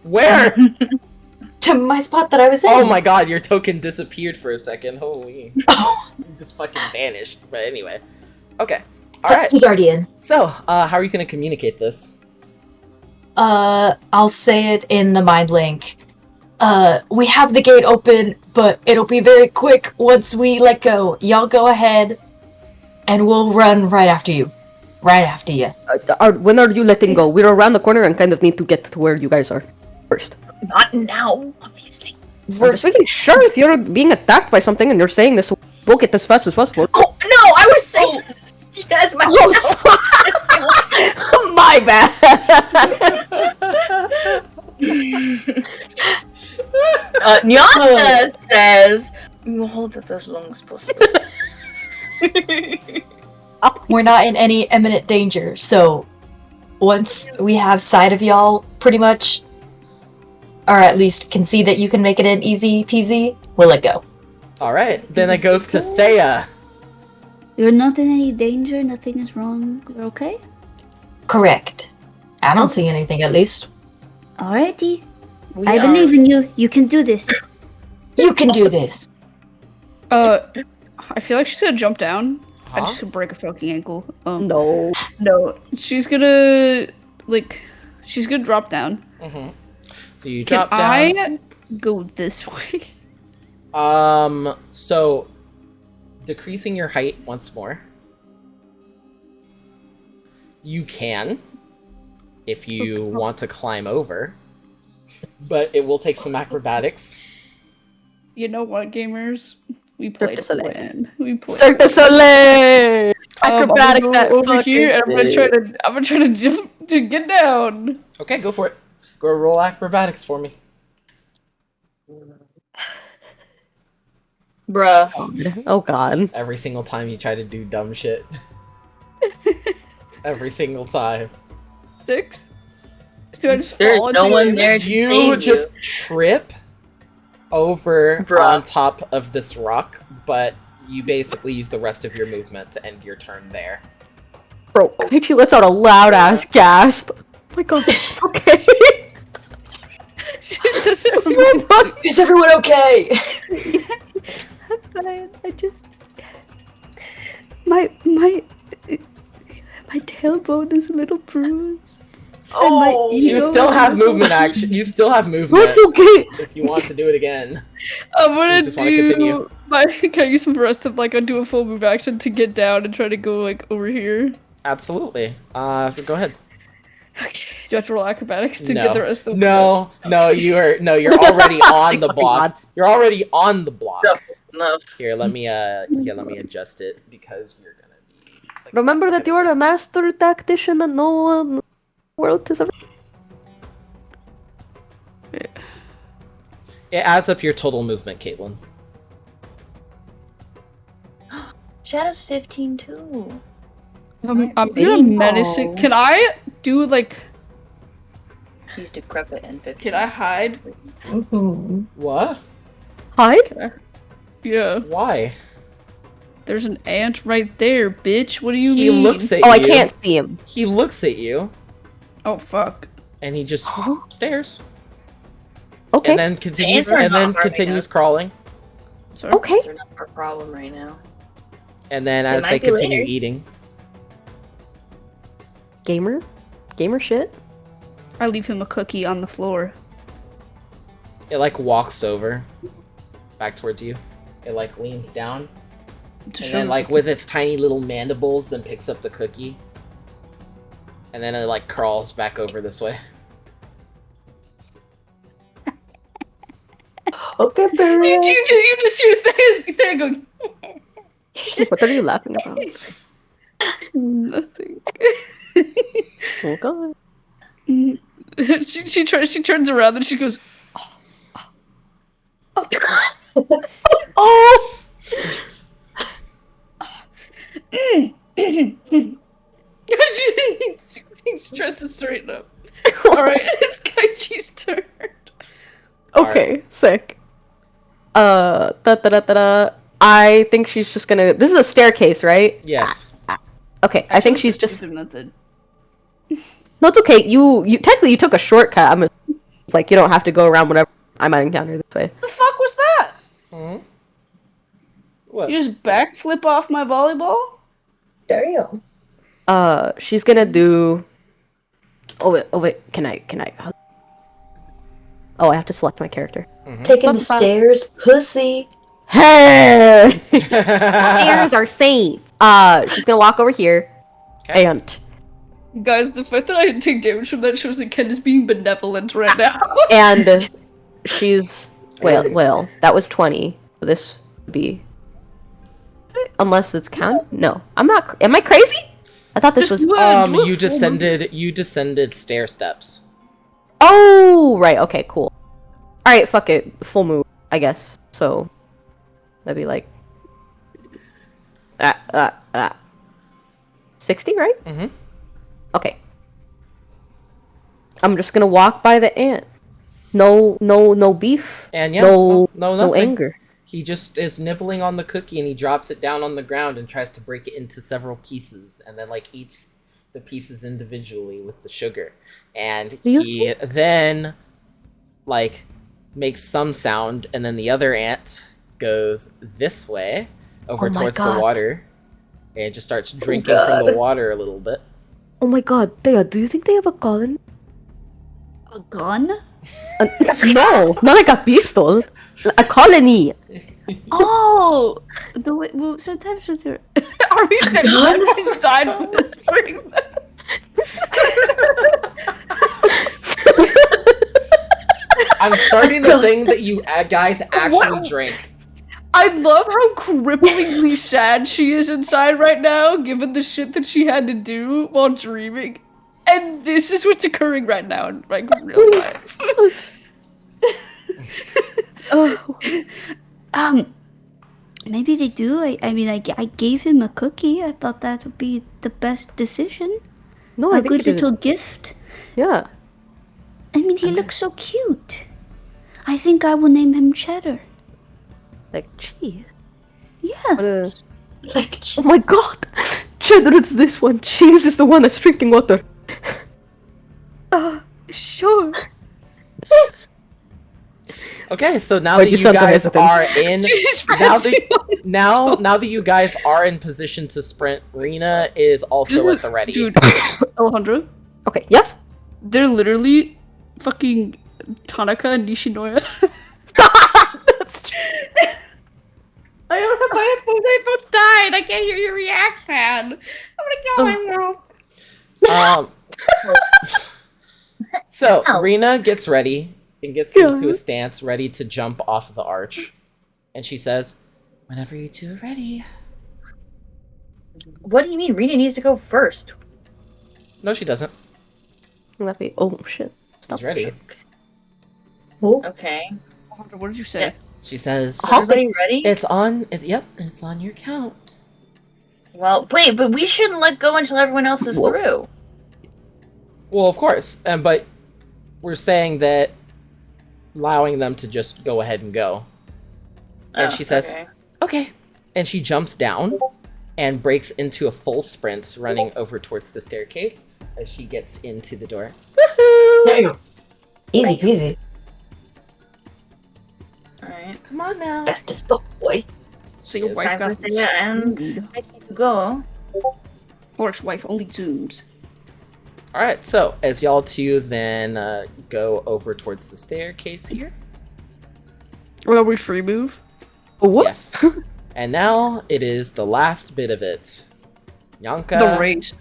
Where? to my spot that I was in. Oh my god, your token disappeared for a second. Holy. Oh, You just fucking vanished. But anyway. Okay. Alright. he's already in. So, how are you gonna communicate this? I'll say it in the mind link. We have the gate open, but it'll be very quick once we let go. Y'all go ahead, and we'll run right after you. Right after you. When are you letting go? We're around the corner and kind of need to get to where you guys are first. Not now, obviously. I'm just making sure if you're being attacked by something and you're saying this, we'll get as fast as possible. Oh no, I was saying. Yes, my. Oh, my bad. Nyanka says we will hold it as long as possible. We're not in any imminent danger, so once we have sight of y'all, pretty much, or at least can see that you can make it an easy peasy, we'll let go. Alright, then it goes to Thea. You're not in any danger. Nothing is wrong. You're okay. Correct. I don't see anything, at least. Alrighty. I believe in you. You can do this. You can do this. I feel like she's gonna jump down. I Huh? just could break a fucking ankle. No. No, she's gonna she's gonna drop down. Mm-hmm. So you Can drop down. I go this way? So decreasing your height once more. You can, if you want to climb over, but it will take some acrobatics. You know what, gamers? We played a Cirque du Soleil. plan. We played. Cirque du Soleil! Acrobatic I'm that gonna go over fucking here, and I'm thing. gonna try to jump to get down. Okay, go for it. Go roll acrobatics for me. Bruh. Oh god. Every single time you try to do dumb shit. Every single time. 6. Do I just There's fall no into one it? there to You save just trip over Bruh. on top of this rock, but you basically use the rest of your movement to end your turn there. Bro, I think she lets out a loud ass gasp. Oh my god. Okay. She just remember- Is everyone okay? Fine. I just my tailbone is a little bruised. Oh, You still have movement action. You still have movement That's okay. if you want to do it again. I'm gonna just wanna continue. Can I use the rest of I'll do a full move action to get down and try to go over here? Absolutely. So go ahead. Okay. Do I have to roll acrobatics to No. get the rest of the No, you're already on the block. You're already on the block. Enough. Here, let me adjust it because you're gonna be. Like, Remember that you're a master tactician and no one in the world has ever. It adds up your total movement, Caitlin. Shadow's 15 too. I'm gonna menace it. Can I do He's decrepit and 50. Can I hide? What? Hide? Yeah. Why? There's an ant right there, bitch. What do you He mean? looks at Oh, you. I can't see him. He looks at you, Oh fuck. and he just stares, Okay. and then continues, Ants are and not then harming continues us. crawling. Sorry. Okay. They're not our problem right now. And then as might they be continue later. eating, Gamer shit. I leave him a cookie on the floor. it like walks over, back towards you. It like leans down, To and show then him- like with its tiny little mandibles, then picks up the cookie. And then it like crawls back over this way. Okay, You Barry. just hear his thing going. What are you laughing about? Nothing. Oh god. she turns around and she goes. Oh! she tries to straighten up. Alright, it's Kaichi's turn. Okay, sick. I think she's just gonna. This is a staircase, right? Yes. Okay, I think she's just. Method. No, it's okay. You technically you took a shortcut. It's like you don't have to go around whatever I might encounter this way. The fuck was that? Hmm? What? You just backflip off my volleyball? There you go. She's gonna do. Oh wait. Can I? Oh, I have to select my character. Taking the That's fine. stairs, pussy. Hey! Stairs are safe. She's gonna walk over here, Okay. and Guys, the fact that I didn't take damage from that shows that Ken is being benevolent right now. she's well. That was 20. So this would be. Unless it's count. No, I'm not. Am I crazy? I thought this was. Do a You full descended stair steps. Oh, right. Okay, cool. All right, fuck it. Full move, I guess. So that'd be like 60, right? Mhm. Okay. I'm just gonna walk by the ant. No beef. And yeah, no nothing. anger. He just is nibbling on the cookie, and he drops it down on the ground and tries to break it into several pieces, and then like eats the pieces individually with the sugar. And Do you he then like makes some sound, and then the other ant goes this way over Oh my towards the God. water, and just starts drinking from the water a little bit. Oh my god, Thea, do you think they have a colony? A gun? No, not like a pistol. A colony. Oh! The way, well, sometimes with her. Are we just died whispering this? I'm starting to think that you guys actually drink. I love how cripplingly sad she is inside right now, given the shit that she had to do while dreaming. And this is what's occurring right now in like real life. Maybe they do. I mean, I gave him a cookie. I thought that would be the best decision. No, I A think good you did. little gift. Yeah. I mean, he looks so cute. I think I will name him Cheddar. Like cheese. Yeah. What a... Like, Oh my god! Cheddar, it's this one. Cheese is the one that's drinking water. Sure. Okay, so now Wait, that you you sound so guys hesitant. are in, Jesus now Christ. now that you guys are in position to sprint, Rena is also at the ready. Dude, Alejandro, Okay, yes? they're literally fucking Tanaka and Nishinoya. That's true. I don't have my headphones, they both died. I can't hear your reaction. I'm gonna kill myself. So Rena gets ready and gets into a stance, ready to jump off the arch, and she says, "Whenever you two are ready." What do you mean? Rena needs to go first. No, she doesn't. Let me. Oh shit. Stop. She's ready. Okay. Alejandro, what did you say? Yeah. She says, Everybody ready? "It's on. Yep, it's on your count." Well, wait, but we shouldn't let go until everyone else is Whoa. through. Well, of course, but we're saying that allowing them to just go ahead and go. And she says, okay. And she jumps down and breaks into a full sprint, running over towards the staircase as she gets into the door. No. Easy peasy. Alright. Come on now. Bestest boy. So your Yes. wife got this. and I need to go. Horse wife only zooms. Alright, so as y'all two then go over towards the staircase here. Well, we free move. What? Yes. And now it is the last bit of it. Yanka The race.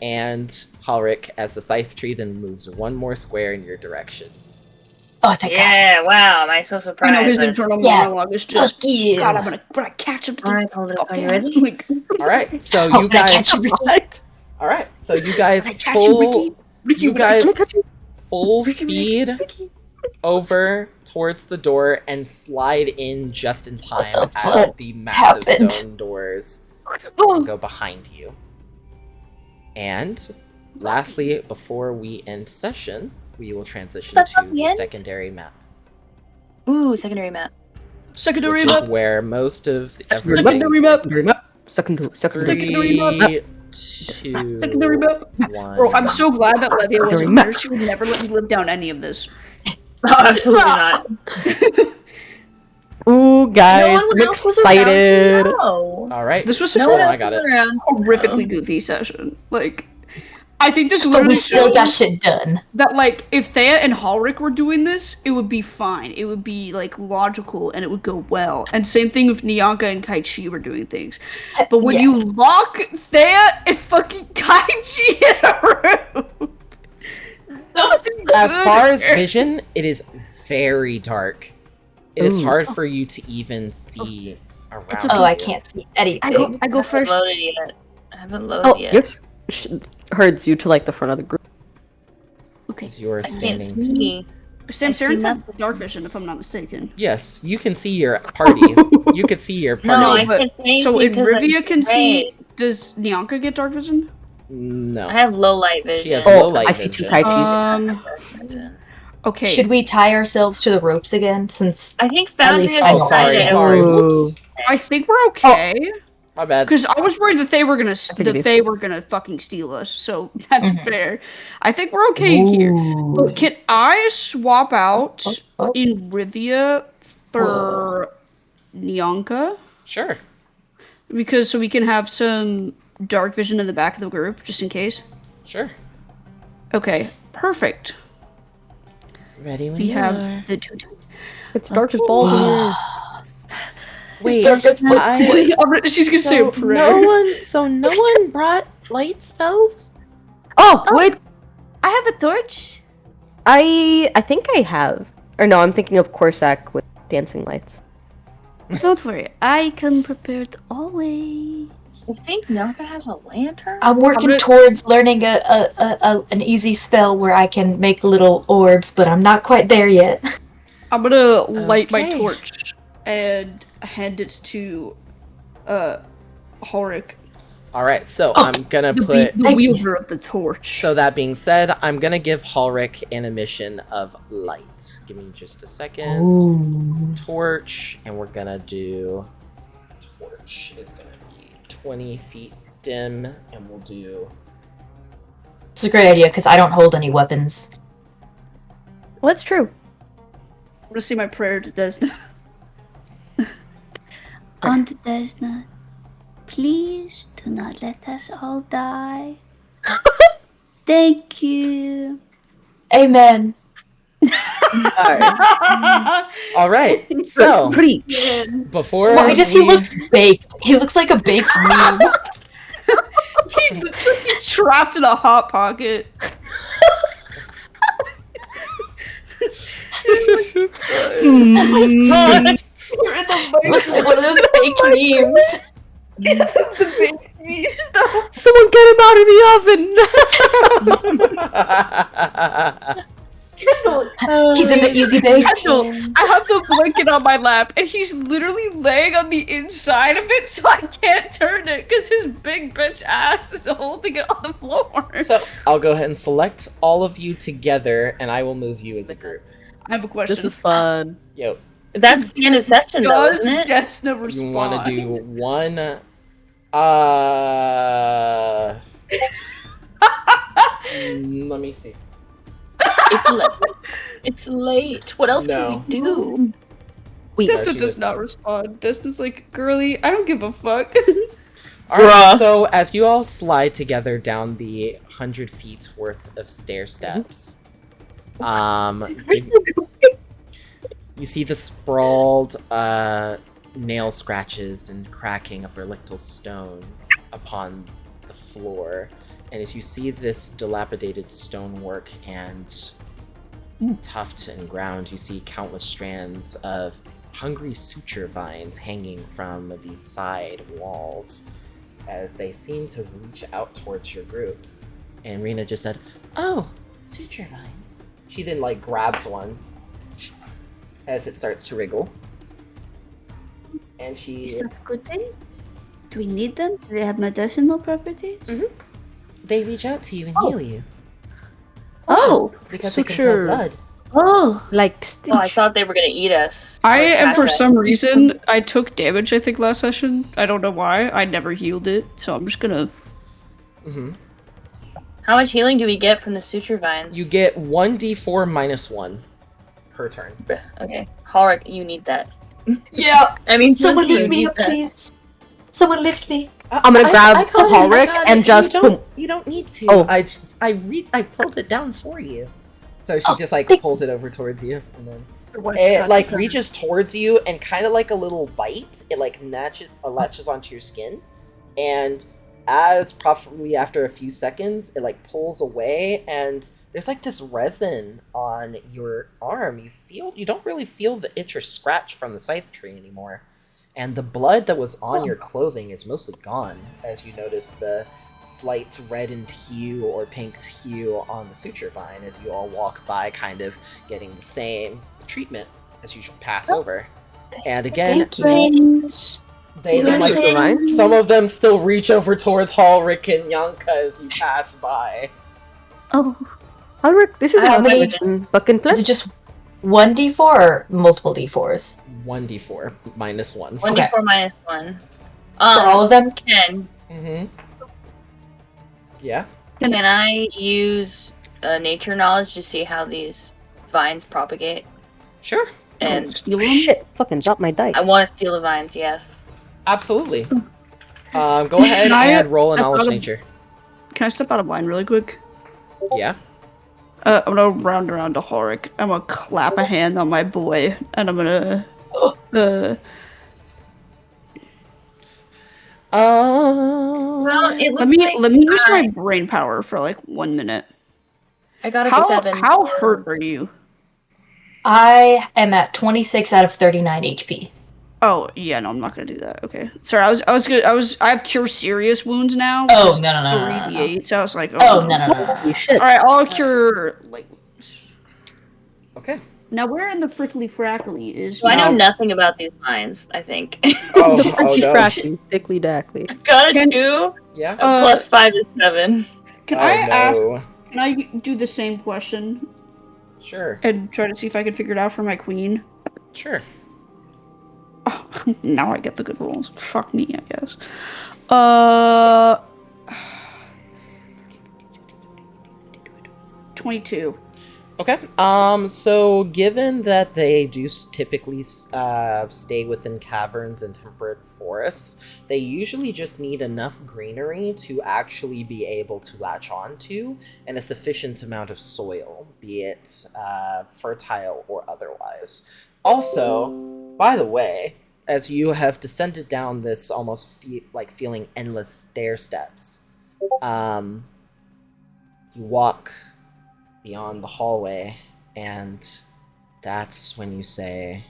and Halric as the scythe tree then moves one more square in your direction. Oh, thank God. Yeah, wow, am I so I surprised? know his internal Yeah. monologue is just, Fuck you. God, I'm gonna catch him. Alright, hold it. Fuck Are you him." ready? Like, Alright, so Oh, you can I guys catch you? Alright, so you guys I catch you, Ricky. you guys Can I catch you? full speed over towards the door and slide in just in time the as fuck the massive happened? stone doors go behind you. And lastly, before we end session, we will transition That's to not the the end? secondary map, Ooh, secondary map. Secondary which is map. where most of everything. Secondary map. Secondary map. Secondary map. Secondary map. 3, 2, Secondary map. 1. Bro, I'm so glad that Levia wasn't Secondary there. map. She would never let me live down any of this. Oh, absolutely not. Ooh, guys, No one I'm else was around. excited. No. All right. This was such No Oh, one a else I got was it. around. horrifically goofy session. Like, I think this But literally we still got shows shit done. that, like, if Thea and Halric were doing this, it would be fine. It would be, like, logical and it would go well. And same thing if Nyanka and Kaichi were doing things. But when you lock Thea and fucking Kaichi in a room, As far as vision, it is very dark. It is Ooh. hard for you to even see around. It's okay. Oh, I you. can't see anything. I go I haven't first. loaded yet. I haven't loaded Oh, yet. yes. Herds you to like the front of the group. Okay. As you are I can't standing. see. Sam I see Saren has nothing. dark vision, if I'm not mistaken. Yes, you can see your party. You could see your No, party. I but- can't see So if because I'm Rivia can see, gray. does Nyanka get dark vision? No. I have low light vision. She has Oh, low light I see two vision. Kaichis. Okay. Should we tie ourselves to the ropes again? Since I think At Foundry least has I Oh, know sorry, decided. sorry. Ooh. Whoops. I think we're okay. My bad. Because I was worried that they were gonna, think it is. they were gonna fucking steal us. So that's Mhm. fair. I think we're okay here. But can I swap out in Rivia for Nyanka? Sure. Because so we can have some dark vision in the back of the group, just in case. Sure. Okay, perfect. Ready when We you are. have the two. It's dark as balls in here. Wait, dark as She's gonna say a prayer. So no one brought light spells? Oh, wait. I have a torch. I think I have. Or no, I'm thinking of Corsac with dancing lights. Don't worry, I come prepared always. I think Nyanka has a lantern. I'm working gonna- towards learning an easy spell where I can make little orbs, but I'm not quite there yet. I'm gonna light my Okay. torch and hand it to Horik, Alright, so I'm gonna the, put... the wielder of the torch. So that being said, I'm gonna give Halric an emission of light. Give me just a second. Torch, and we're gonna do... Torch is gonna be 20 feet dim, and we'll do... It's a great idea because I don't hold any weapons. Well, that's true. I'm gonna say my prayer to Desna. On the Desna, please do not let us all die. Thank you. Amen. Alright, so, Preach. before Why does he we- look baked? He looks like a baked meme. He looks like he's trapped in a hot pocket. Looks like one of those baked memes. Someone get him out of the oven! He's in the easy bake. Kendall, I have the blanket on my lap, and he's literally laying on the inside of it, so I can't turn it because his big bitch ass is holding it on the floor. So I'll go ahead and select all of you together, and I will move you as a group. I have a question. This is fun. Yo, That's the end of session, though, Does isn't it? Desna respond? you want to do one? Let me see. It's late. It's late. What else No. can we do? Wait, No, Desna she does doesn't. not respond. Desna's like, girly, I don't give a fuck. Alright, so as you all slide together down the 100 feet worth of stair steps, you see the sprawled nail scratches and cracking of relictal stone upon the floor. And as you see this dilapidated stonework and tuft and ground, you see countless strands of hungry suture vines hanging from these side walls as they seem to reach out towards your group. And Rena just said, "Oh, suture vines." She then grabs one as it starts to wriggle. And she Is that a good thing? Do we need them? Do they have medicinal properties? they reach out to you and heal you Oh! because they can Suture. tell blood. Oh! Like, Oh, I thought they were gonna eat us. I am, for Gotcha. some reason, I took damage, I think, last session. I don't know why. I never healed it, so I'm just gonna... How much healing do we get from the suture vines? You get 1d4 minus 1 per turn. Okay, Holrick, you need that. Yeah. I mean, Someone you lift me need up, that. please. Someone lift me. I'm gonna grab call it Ulrich inside. and just boom. You don't need to. Oh. I pulled it down for you. So she just thank- pulls it over towards you, and then it reaches towards you, and kind of like a little bite, it latches onto your skin, and as probably after a few seconds, it pulls away, and there's this resin on your arm. You don't really feel the itch or scratch from the scythe tree anymore. And the blood that was on your clothing is mostly gone, as you notice the slight reddened hue or pink hue on the suture vine as you all walk by, kind of getting the same treatment as you pass over. And again, Thank you. Friends! they then, We're saying- some of them still reach over towards Hallrick and Yanka as you pass by. Oh, Ulrich, this is How how many- many fucking Is plus. it just 1d4 or multiple d4s? 1d4 minus 1. 1d4 minus 1. For all of them? Ken, Mm-hmm. Yeah? can I use nature knowledge to see how these vines propagate? Sure. And Steal them? Shit, fucking drop my dice. I want to steal the vines, yes. Absolutely. Go ahead and roll a knowledge nature. Can I step out of line really quick? Yeah? I'm gonna round around to Horik. I'm gonna clap a hand on my boy, and I'm gonna... Well, it looks let me use I- my brain power for 1 minute. I got a How 7. how hurt are you? I am at 26 out of 39 HP. Oh yeah, no, I'm not gonna do that. Okay, sorry. I have cure serious wounds now. Oh, which is no, no, no, no, no, no. 3d8. So I was like, Oh, no, no, no, no. Holy shit. All right, I'll cure light wounds. Okay. Now, where in the frickly frackly is? So I know No. nothing about these vines, I think. Oh, The oh no. Fracky, Dickly Dackly. got a Can- 2. Yeah? Plus 5 is 7. Can Oh, I ask? no. Can I do the same question Sure. and try to see if I can figure it out for my queen? Sure. Oh, now I get the good rolls. Fuck me, I guess. 22. Okay. So given that they do typically stay within caverns and temperate forests, they usually just need enough greenery to actually be able to latch onto, and a sufficient amount of soil, be it fertile or otherwise. Also, by the way, as you have descended down this almost feeling endless stair steps, you walk beyond the hallway, and that's when you say,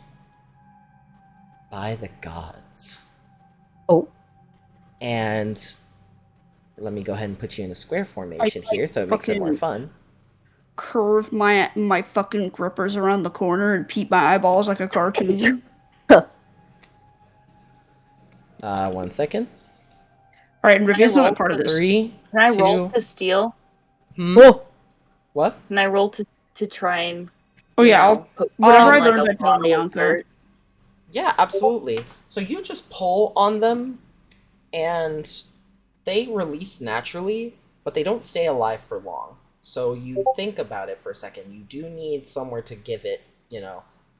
"By the gods." Oh. And let me go ahead and put you in a square formation here so it makes it more fun. curve my fucking grippers around the corner and peep my eyeballs like a cartoon. 1 second. Alright, and Rivia's roll not part of this. 3, Can I 2. roll to steal? Whoa. What? Can I roll to try and? Oh yeah, I'll put whatever I like learned a by telling bottle of Bianca. dirt? Yeah, absolutely. So you just pull on them, and they release naturally, but they don't stay alive for long. So you think about it for a second. You do need somewhere to give it,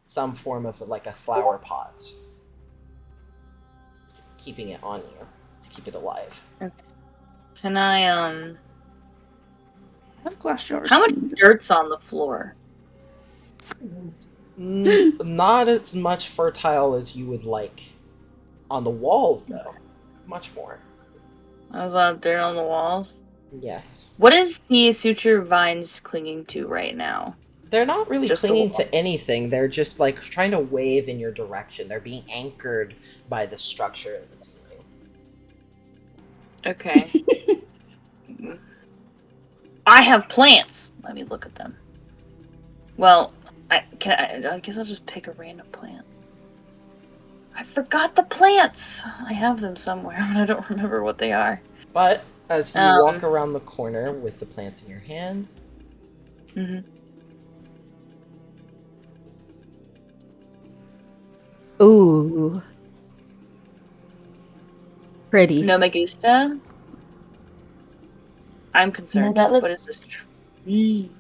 some form of like a flower pot. Keeping it on you to keep it alive. Can I I have glass jars. How much dirt's on the floor? Not as much fertile as you would like. On the walls, though. Much more. There's a lot of dirt on the walls. Yes. What is the suture vines clinging to right now? They're not really Just the clinging wall. to anything. They're just like trying to wave in your direction. They're being anchored by the structure of the ceiling. Okay. I have plants. Let me look at them. Well, I guess I'll just pick a random plant. I forgot the plants. I have them somewhere, but I don't remember what they are. But as you walk around the corner with the plants in your hand, Ooh. Pretty. No me gusta. I'm concerned. No, that What is looks- this tree?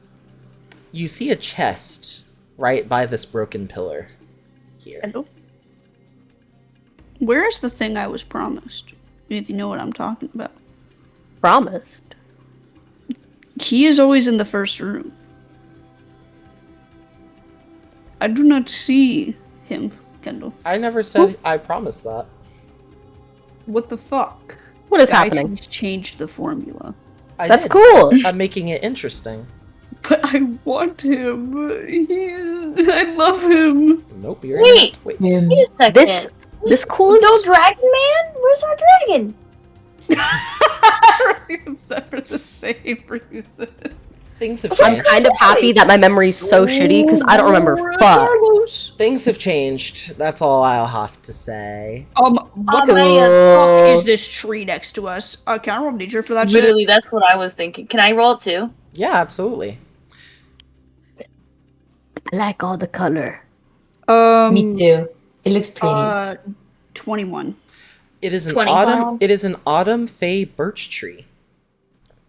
you see a chest right by this broken pillar here. Hello? Where is the thing I was promised? If you know what I'm talking about. Promised. He is always in the first room. I do not see him, Kendall. I never said I promised that. What the fuck? What is Guys, happening? he's changed the formula. I That's did. cool. I'm making it interesting. But I want him. I love him. Nope, you're Wait! Wait. Wait a second. This cool No dragon man? Where's our dragon? I'm upset for the same reason. Things have I'm changed. kind of happy that my memory's so shitty because I don't remember fuck. Things have changed. That's all I'll have to say. What the man. fuck is this tree next to us? Can I roll nature for that shit? Literally, that's what I was thinking. Can I roll it too? Yeah, absolutely. I like all the color. Me too. It looks pretty. 21. It is an 25. autumn. It is an autumn fey birch tree.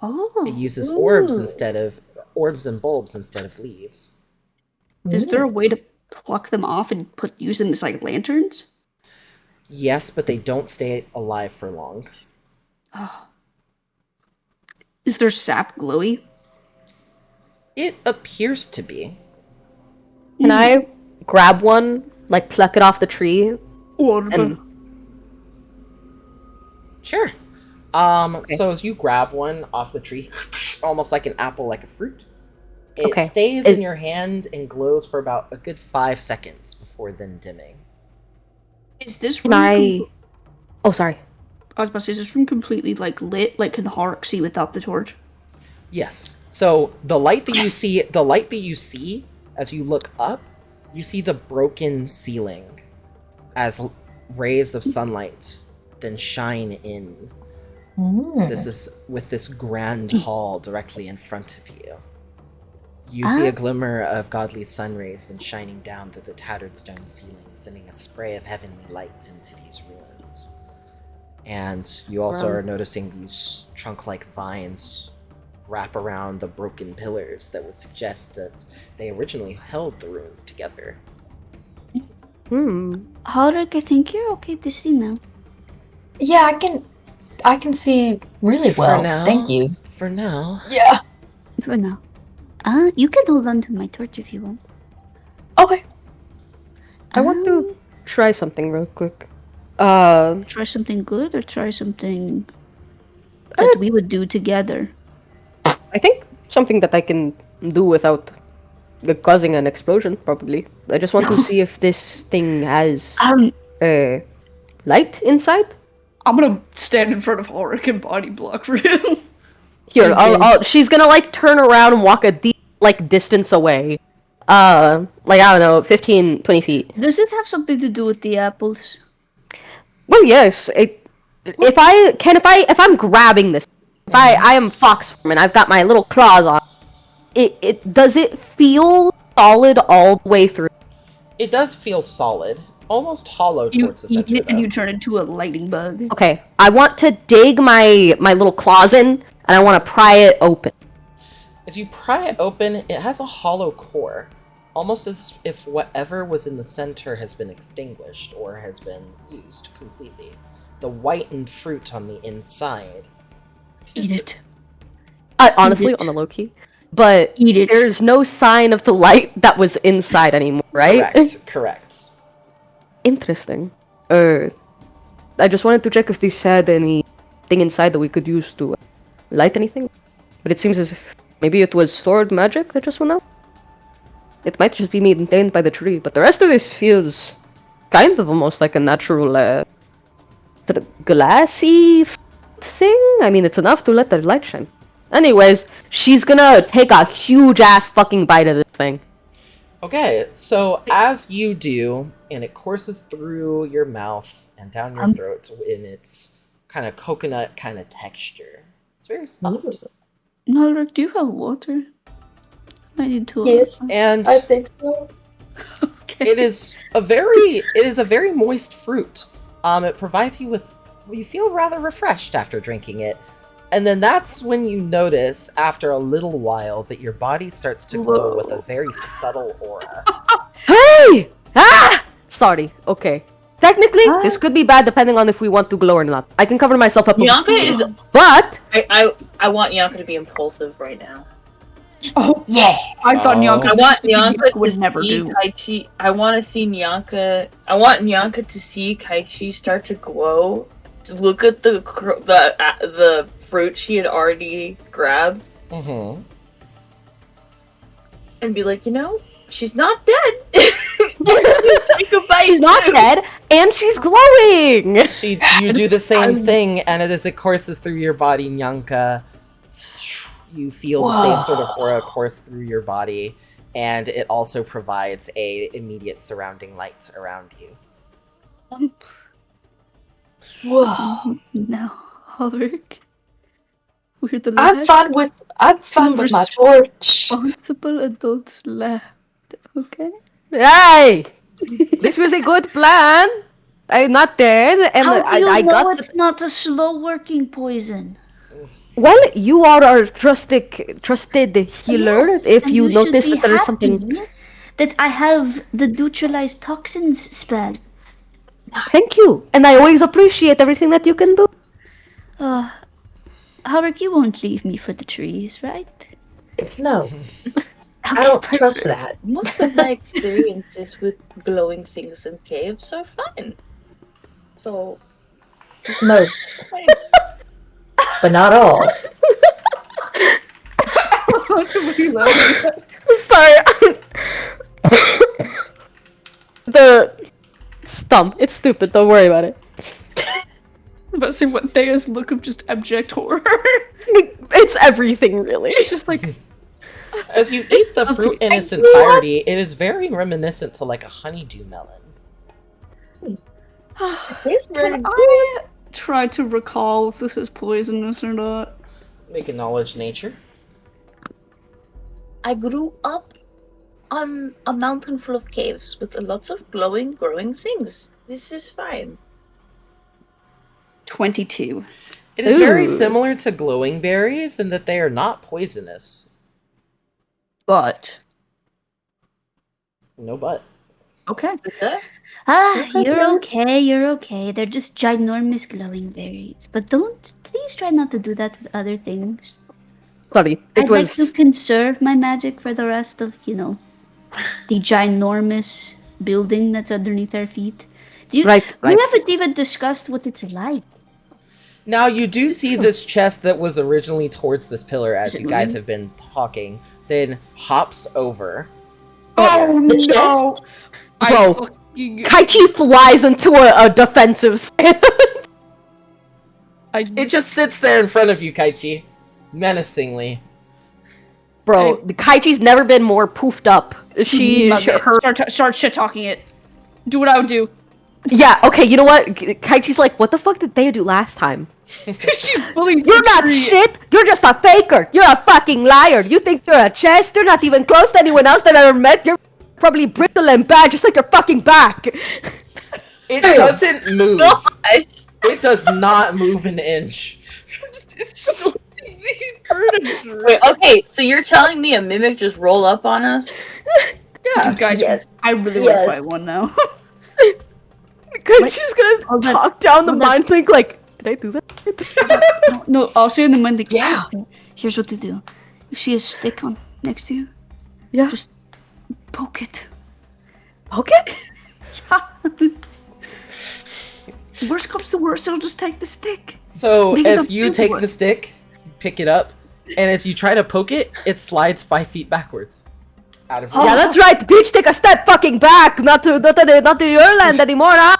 Oh. It uses orbs and bulbs instead of leaves. Is there a way to pluck them off and use them as like lanterns? Yes, but they don't stay alive for long. Oh. Is their sap glowy? It appears to be. Can I grab one, like pluck it off the tree? And Sure. So as you grab one off the tree, almost like an apple, like a fruit, it stays in your hand and glows for about a good 5 seconds before then dimming. Is this Can room Oh, sorry. I was about to say, is this room completely like lit? Like, can Hark see without the torch? Yes. So the light that you see as you look up, you see the broken ceiling as rays of sunlight then shine in. This is with this grand hall directly in front of you. You see a glimmer of godly sun rays then shining down through the tattered stone ceiling, sending a spray of heavenly light into these ruins. And you also are noticing these trunk-like vines wrap around the broken pillars that would suggest that they originally held the ruins together. Hark, I think you're okay to see now. Yeah, I can see really well. now. Thank you. For now. Yeah. For now. You can hold on to my torch if you want. Okay. I want to try something real quick. Try something good or try something that we would do together. I think something that I can do without causing an explosion, probably. I just want to see if this thing has light inside. I'm gonna stand in front of Ulrich and body block for him. Here, she's gonna like turn around and walk a deep like distance away. Like I don't know, 15, 20 feet. Does it have something to do with the apples? Well, yes. If I'm grabbing this, if I am fox form and I've got my little claws on, it does it feel solid all the way through? It does feel solid, almost hollow You towards the eat center. it and though. you turn into a lightning bug. Okay, I want to dig my little claws in, and I want to pry it open. As you pry it open, it has a hollow core, almost as if whatever was in the center has been extinguished or has been used completely. The whitened fruit on the inside. Eat it. Honestly, it. on the low key, but Eat it. there's no sign of the light that was inside anymore, right? Correct. Interesting. I just wanted to check if these had anything inside that we could use to light anything. But it seems as if maybe it was stored magic that just went out. It might just be maintained by the tree, but the rest of this feels kind of almost like a natural, glassy thing. I mean, it's enough to let the light shine. Anyways, she's gonna take a huge ass fucking bite of this thing. Okay, so as you do, and it courses through your mouth and down your throat in its kind of coconut kind of texture. It's very soft. Nala, do you have water? I need to. Yes, And I think so. Okay. it is a very moist fruit. It provides you with, you feel rather refreshed after drinking it. And then that's when you notice, after a little while, that your body starts to glow with a very subtle aura. Hey! Ah! Sorry. Okay. Technically, this could be bad depending on if we want to glow or not. I can cover myself up. Bianca is. But I want Bianca to be impulsive right now. Oh, Yeah. I thought Oh. Nyanka I want Nyanka would to never see do. Kaichi. I want to see Nyanka. I want Nyanka to see Kaichi start to glow. To look at the fruit she had already grabbed Mm-hmm. and be like, you know, she's not dead. Take a bite she's not too. dead, and she's glowing! You do the same thing, and as it courses through your body, Nyanka, you feel the same sort of aura course through your body, and it also provides a immediate surrounding light around you. Whoa. Now, Ulrich, we're the I'm last fine with my torch. responsible adults left. Okay. Hey! This was a good plan! I'm not dead, and How do you I know got it's not a slow-working poison? Well, you are our trusted healer. Yes, If and you should notice be that there is something... happy that I have the neutralized toxins spell. Thank you, and I always appreciate everything that you can do. Ulrich, you won't leave me for the trees, right? No, I Okay, don't perfect. trust that. Most of my experiences with glowing things in caves are fine. So, Most, but not all. Sorry. The stump. It's stupid. Don't worry about it. I'm about to say what Thea's look of just abject horror. It's everything, really. She's just like, As you eat the fruit in its entirety, it is very reminiscent to like a honeydew melon. it's really can I try to recall if this is poisonous or not? Make a knowledge nature. I grew up on a mountain full of caves with lots of glowing, growing things. This is fine. 22. It is very Ooh. similar to glowing berries in that they are not poisonous. But, No but. okay. You're okay. They're just ginormous glowing berries. But please try not to do that with other things. Sorry. I'd like to conserve my magic for the rest of, the ginormous building that's underneath our feet. We haven't even discussed what it's like. Now, you do see this chest that was originally towards this pillar as you guys have been talking, then hops over. Oh The chest? Bro, Kaichi flies into a defensive stand. It just sits there in front of you, Kaichi. Menacingly. Bro, the Kaichi's never been more poofed up. Start shit talking it. Do what I would do. Yeah, okay, you know what? Kaichi's like, what the fuck did they do last time? You're not shit! You're just a faker! You're a fucking liar! You think you're a chest? You're not even close to anyone else that I ever met! You're probably brittle and bad, just like your fucking back! It doesn't move. It does not move an inch. Wait, okay, so you're telling me a mimic just rolled up on us? Yeah. Dude, guys, I really want to fight one now. Kaichi's gonna talk down the mind think like, did I do that? No, I'll say in the mind. Yeah. Here's what to do. You see a stick on next to you? Yeah. Just poke it. Poke it? Worst comes to worst, it'll just take the stick. So Make it as a you big take one. the stick, you pick it up, and as you try to poke it, it slides 5 feet backwards. Out of Yeah, that's right, bitch, take a step fucking back! Not to your land anymore, huh?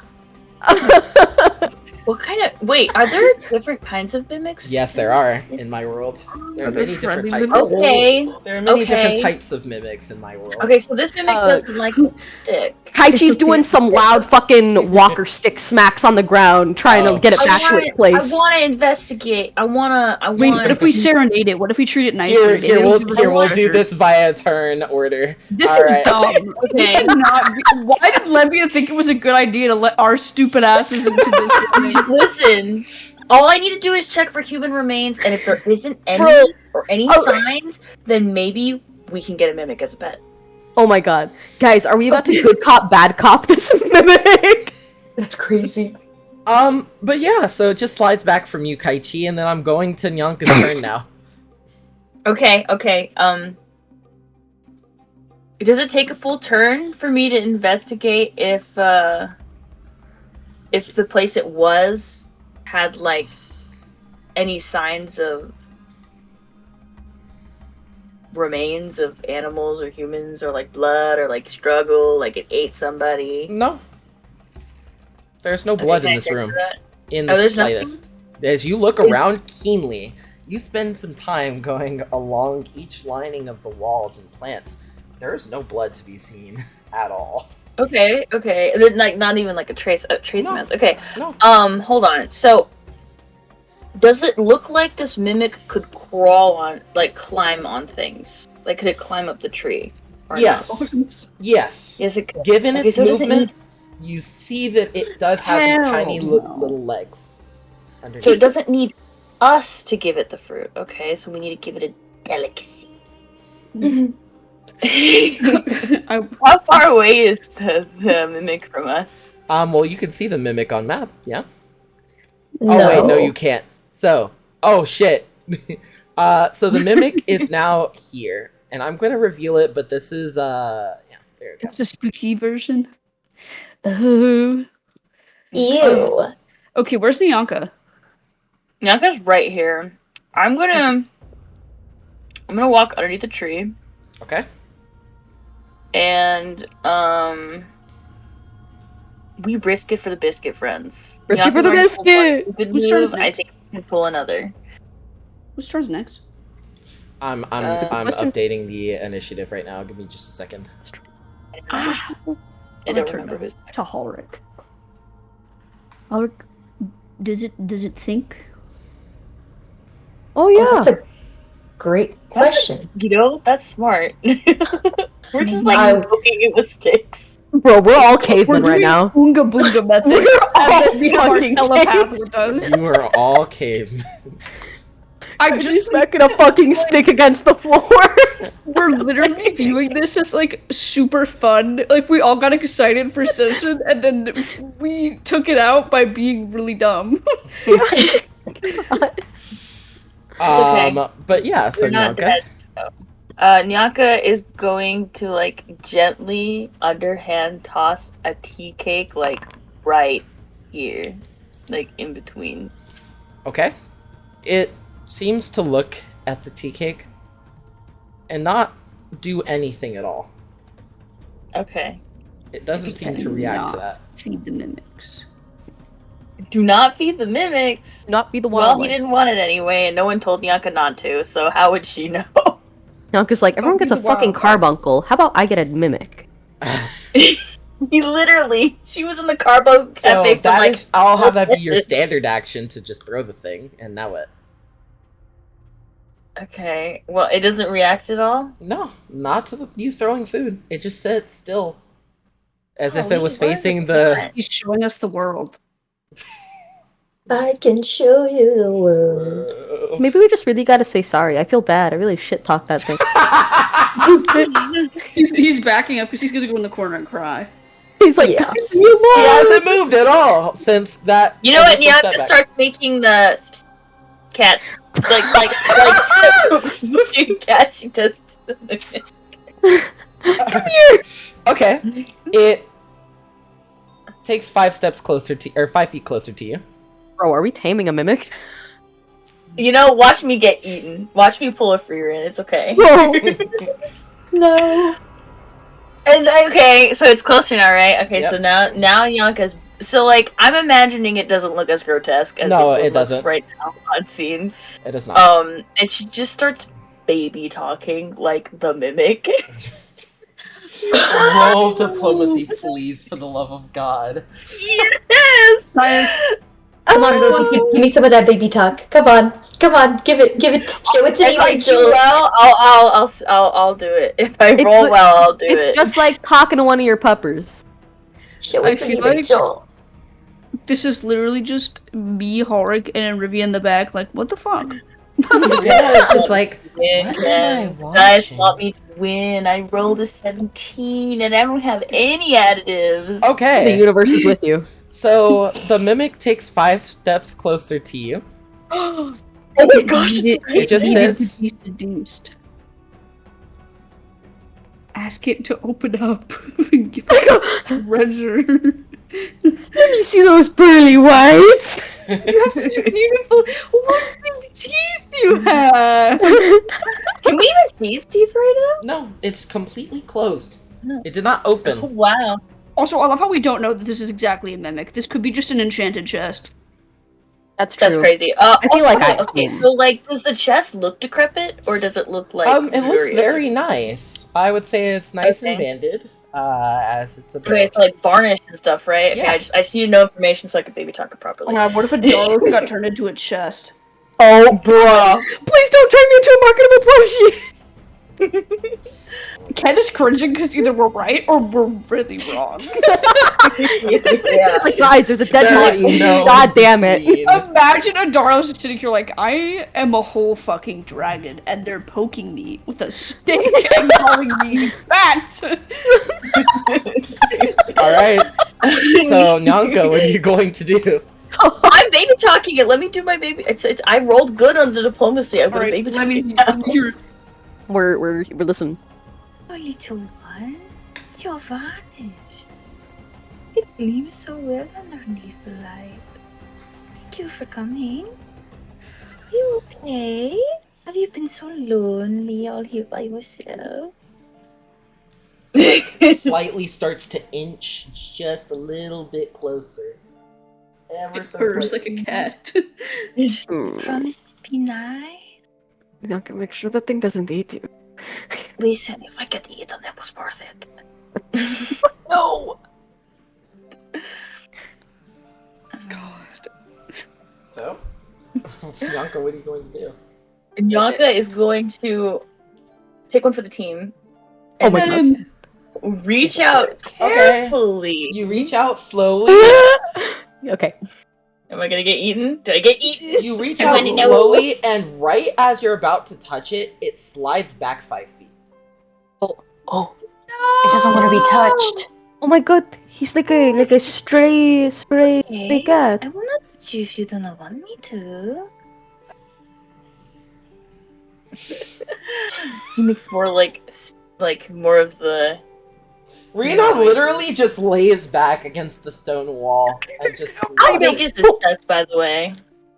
What kind of... Wait, are there different kinds of mimics? Yes, there are in my world. There are many different types. Okay. There are many different Okay. types of mimics in my world. Okay, so this mimic doesn't like the stick. Kaichi's doing some loud fucking walker stick smacks on the ground, trying to get it back to its place. I want to investigate. I want Wait, what if we serenade it? What if we treat it nicer? Here, we'll do this via turn order. This All is right. dumb. Okay. Why did Levia think it was a good idea to let our stupid asses into this thing? Listen, all I need to do is check for human remains, and if there isn't any Bro. or any signs, then maybe we can get a mimic as a pet. Oh my god. Guys, are we about to good cop, bad cop this mimic? That's crazy. But yeah, so it just slides back from you, Kaichi, and then I'm going to Nyanka's turn now. Okay. Does it take a full turn for me to investigate if the place it was had like any signs of remains of animals or humans or like blood or like struggle, like it ate somebody? No. There's no blood can in I this check room. for that? In Oh, the there's slightest. As you look around keenly, you spend some time going along each lining of the walls and plants. There is no blood to be seen at all. Okay. And then like not even like a trace No. amounts. Okay. No. Hold on. So does it look like this mimic could climb on things? Like could it climb up the tree? Or Yes. Yes. Yes, it could. Given Okay, its so does it movement, you see that it does have these Hell tiny no. little legs underneath. So it doesn't need us to give it the fruit. Okay, so we need to give it a delicacy. How far away is the mimic from us? Well, you can see the mimic on map, yeah? No. Oh, wait, no, you can't. So, oh, shit. So the mimic is now here, and I'm gonna reveal it, but this is, yeah, there we go. It's a spooky version. Oh. Ew. Okay, where's the Yanka? Nyanka's right here. I'm gonna walk underneath the tree Okay. and we risk it for the biscuit, friends. Risk it for Nyanka's the already pulled one biscuit! stupid Whose turn is move. I next? think we can pull another. Whose turn's next? I'm question. updating the initiative right now. Give me just a second. Ah, I don't remember who's to Ulrich. Ulrich, does it think? Oh Oh, yeah. that's a great question. You know, that's smart. We're just like I- poking it with sticks. Bro, we're all cavemen right now. Oonga boonga method. We're all we have our fucking telepath cavemen. with us. You are all cavemen. I'm Just just smacking a fucking stick against the floor. we're literally viewing this as like super fun. Like we all got excited for session and then we took it out by being really dumb. But yeah, so We're not Nyanka. dead. Nyanka is going to like gently underhand toss a tea cake like right here, like in between. Okay. It seems to look at the tea cake and not do anything at all. Okay. It doesn't seem to react to that. Feed the mimics. Do not feed the mimics. Not be the Well, one. he didn't want it anyway, and no one told Nyanka not to, so how would she know? Nyanka's like, everyone gets a fucking carbuncle. How about I get a mimic? She was in the Carbo So Cafe for like. I'll have that be your standard action to just throw the thing, and now what? Okay, well, it doesn't react at all? No, not to you throwing food. It just sits still. As if it was facing the... He's showing us the world. I can show you the world. Maybe we just really gotta say sorry. I feel bad. I really shit talked that thing. He's backing up because he's gonna go in the corner and cry. He's like, Yeah. "Guys, you He won!" hasn't moved at all since that... You know what? initial Nyanka step back. starts making the cats. Like cats she does. Okay. It takes 5 steps closer to... or 5 feet closer to you. Bro, are we taming a mimic? You know, watch me get eaten. Watch me pull a free in. It's okay. No. And okay, so it's closer now, right? Okay, Yep. so now Nyanka's. So like, I'm imagining it doesn't look as grotesque as No, this one it looks doesn't. right now on scene. It does not. And she just starts baby talking like the mimic. Roll diplomacy, please, for the love of God. Yes. Come on, Lizzie, give me some of that baby talk. Come on, give it, show it to me, If I do Rachel. well, I'll do it. If I roll like- well, I'll do It's it. just like talking to one of your puppers. Show I it to me, feel like- Rachel. This is literally just me, Horik, and Rivia in the back. Like, what the fuck? Yeah, it's just like... Win, What am man. I You guys watching? want me to win. I rolled a 17 and I don't have any additives. The Okay. universe is with you. So, the mimic takes 5 steps closer to you. Oh my gosh, It just Needed sits... to be seduced. Ask it to open up and give us treasure. Let me see those pearly whites. You have such beautiful, wonderful teeth you have. Can we even see his teeth right No, it's completely closed. It did not open. now? Wow. Also, I love how we don't know that this is exactly a mimic. This could be just an enchanted chest. That's true. That's crazy. I feel like I- okay, so like, does the chest look decrepit, or does it look like? It looks luxurious? very nice. I would say it's nice and Okay. banded. As it's a bit... Okay, so like varnish and stuff, right? Okay, Yeah. I just need to know information so I can baby talk it Oh properly. my god, what if a dog got turned into a chest? Oh, bruh. Please don't turn me into a marketable plushie. Ken is cringing because either we're right or we're really wrong. Yeah. Like, guys, there's a dead There's body. no God damn it. between. Imagine Adaro's just sitting here like, I am a whole fucking dragon, and they're poking me with a stick and calling me fat. Alright. So, Nyanka, what are you going to do? I'm baby talking it. Let me do my baby. It's. I rolled good on the diplomacy. I'm gonna baby talk let me it now. hear. We're listening. Oh, little one, it's your varnish. It gleams so well underneath the light. Thank you for coming. Are you okay? Have you been so lonely all here by yourself? Slightly starts to inch just a little bit closer. Ever It so purrs slightly. like a cat. Promise to be nice. Now, make sure that thing doesn't eat you. Listen, if I get eaten, that was worth it. No! God. So, Nyanka, what are you going to do? Nyanka is going to take one for the team. Oh my and god. then reach out carefully. You reach out slowly. Okay. Am I gonna get eaten? Did I get eaten? You reach I out wanna know. slowly, and right as you're about to touch it, it slides back 5 feet. Oh, it doesn't want to be touched. Oh my god. He's like a stray Okay. cat. I will not touch you if you do not want me to. He makes more like more of the. Rena literally just lays back against the stone wall and just. How big is this chest, by the way?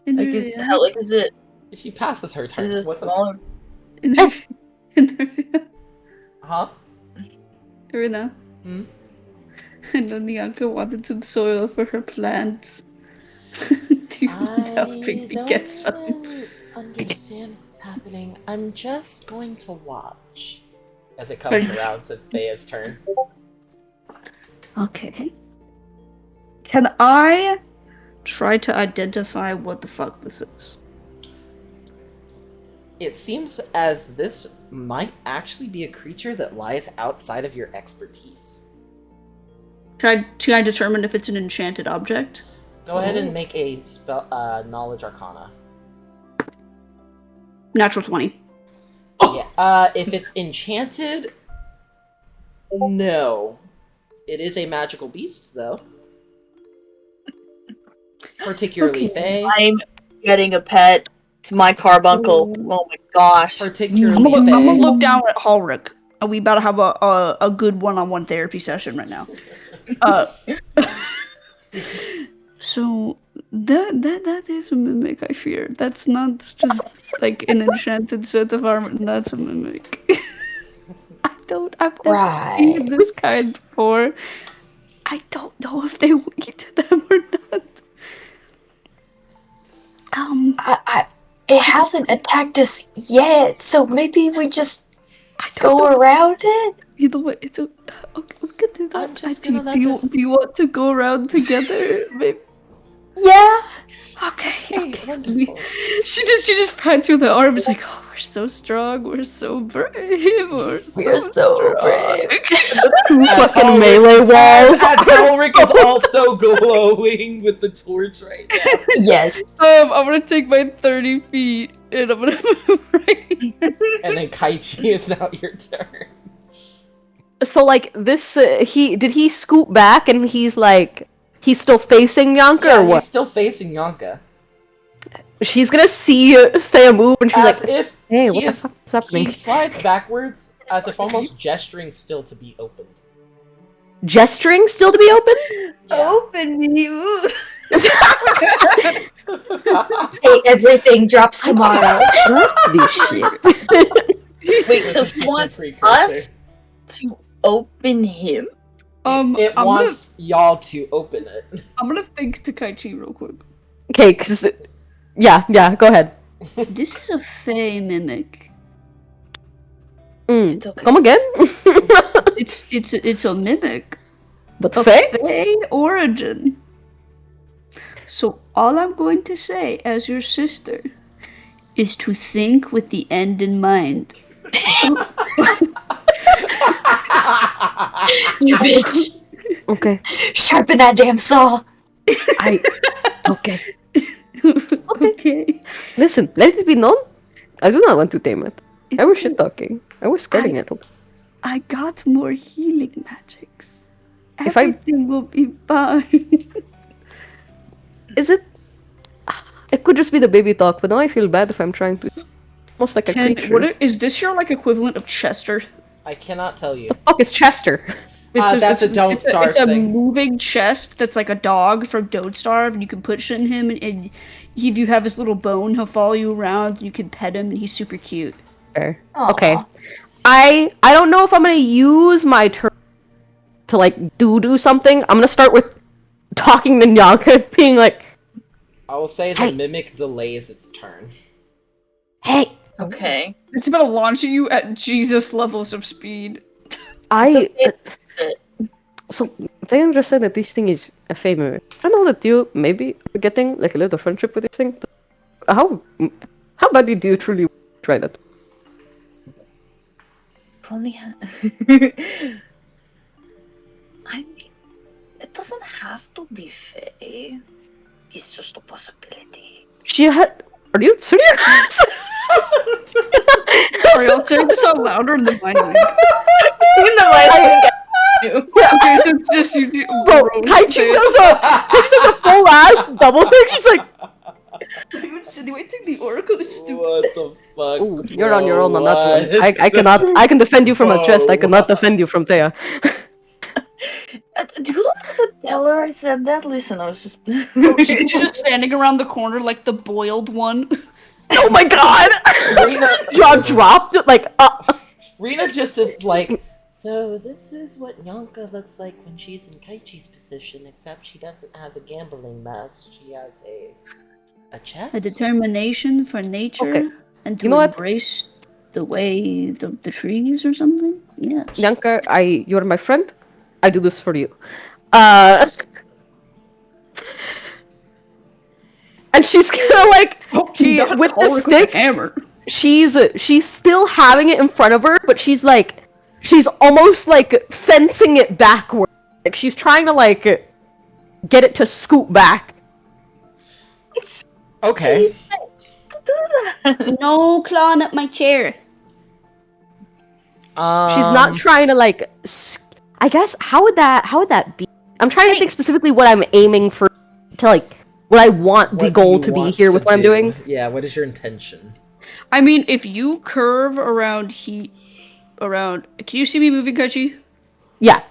Like, is it? She passes her turn. Is it What's smaller? Huh? Rina. Hmm? I know Nyanka wanted some soil for her plants. Do you want to help Piggy get some? understand what's happening. I'm just going to watch. As it comes around to Thea's turn. Okay. Can I try to identify what the fuck this is? It seems as this might actually be a creature that lies outside of your expertise. Can I determine if it's an enchanted object? Go ahead and make a spell, knowledge arcana. Natural 20. Yeah. If it's enchanted, no. It is a magical beast, though. Particularly Fae. I'm getting a pet to my carbuncle. Oh my gosh. Particularly I'm gonna Fae. look down at Halric. We about to have a good one-on-one therapy session right now. So that is a mimic, I fear. That's not just like an enchanted set of armor. That's a mimic. I've never seen this kind before. I don't know if they will eat them or not. It hasn't attacked us yet, so maybe we just go around it. You know what? It's okay. We could do that. I'm just gonna let do you want to go around together? Maybe. Yeah. Okay. She just pats you in the arm. It's like, oh, we're so strong. We're so brave. We're so brave. Fucking melee walls. As Elric is also glowing with the torch right now. Yes. I'm gonna take my 30 feet and I'm gonna move right here. And then Kaichi is now your turn. So like this, did he scoot back and he's still facing Yanka or what? He's still facing Yanka. She's gonna see Thea move and she's As like, if hey, what the fuck is happening? he slides backwards, as if almost gesturing still to be opened. Gesturing still to be opened? Open you. Hey, everything drops tomorrow. Trust this shit. Wait, so This is he just a wants precursor. us to open him? It wants y'all to open it. I'm gonna think to Kaichi real quick. Okay, cause yeah, go ahead. This is a Fey mimic. It's okay. Come again? It's a mimic. But A Fae? Fey origin. So all I'm going to say as your sister is to think with the end in mind. You bitch. Okay. Sharpen that damn saw. Okay. Okay. Listen, let it be known. I do not want to tame it. I was shit talking. I was scaring it. I got more healing magics. If I- Everything will be fine. Is it? It could just be the baby talk, but now I feel bad if I'm trying to. Almost like a creature. Is this your like equivalent of Chester? I cannot tell you. Fuck, it's Chester. That's a Don't Starve It's a thing. moving chest that's like a dog from Don't Starve, and you can put shit in him, and if you have his little bone, he'll follow you around, and you can pet him, and he's super cute. Fair. Okay. I don't know if I'm gonna use my turn to like do something. I'm gonna start with talking to Nyanka, being like, I will say the mimic delays its turn. "Hey, Okay. It's about to launch you at Jesus levels of speed. So they understand that this thing is a favor. I know that you maybe are getting like a little friendship with this thing. But how badly do you truly try that? Probably I mean, it doesn't have to be Faye. It's just a possibility. Are you serious? Sorry, I'll say this out louder in the mind link. Okay, so it's just you do. Bro, Kaichi does a full ass double thing. She's like, You insinuating the Oracle is stupid. What the fuck? "Ooh, you're on your own on that What? one. I cannot. I can defend you from a chest. I cannot defend you from Thea." Do you have to tell her I said that? Listen, I was just. She's just standing around the corner like the boiled one. Oh my god! Rena, Jaw dropped. Like, Rena just is like, so this is what Nyanka looks like when she's in Kaichi's position, except she doesn't have a gambling mask. She has a A chest? A determination for nature Okay. and to You know what? embrace the way the trees or something. Yes. Nyanka, you're my friend. I do this for you. And she's gonna like she Not with the always a stick. hammer. She's still having it in front of her, but she's almost like fencing it backward. Like she's trying to like get it to scoot back. It's Okay. do that. No clawing at my chair. She's not trying to like. I guess how would that be? I'm trying to think specifically what I'm aiming for to like what I want the What do goal you to be want here to with what I'm do? doing. Yeah, what is your intention? I mean, if you curve around can you see me moving, Kachi? Yeah.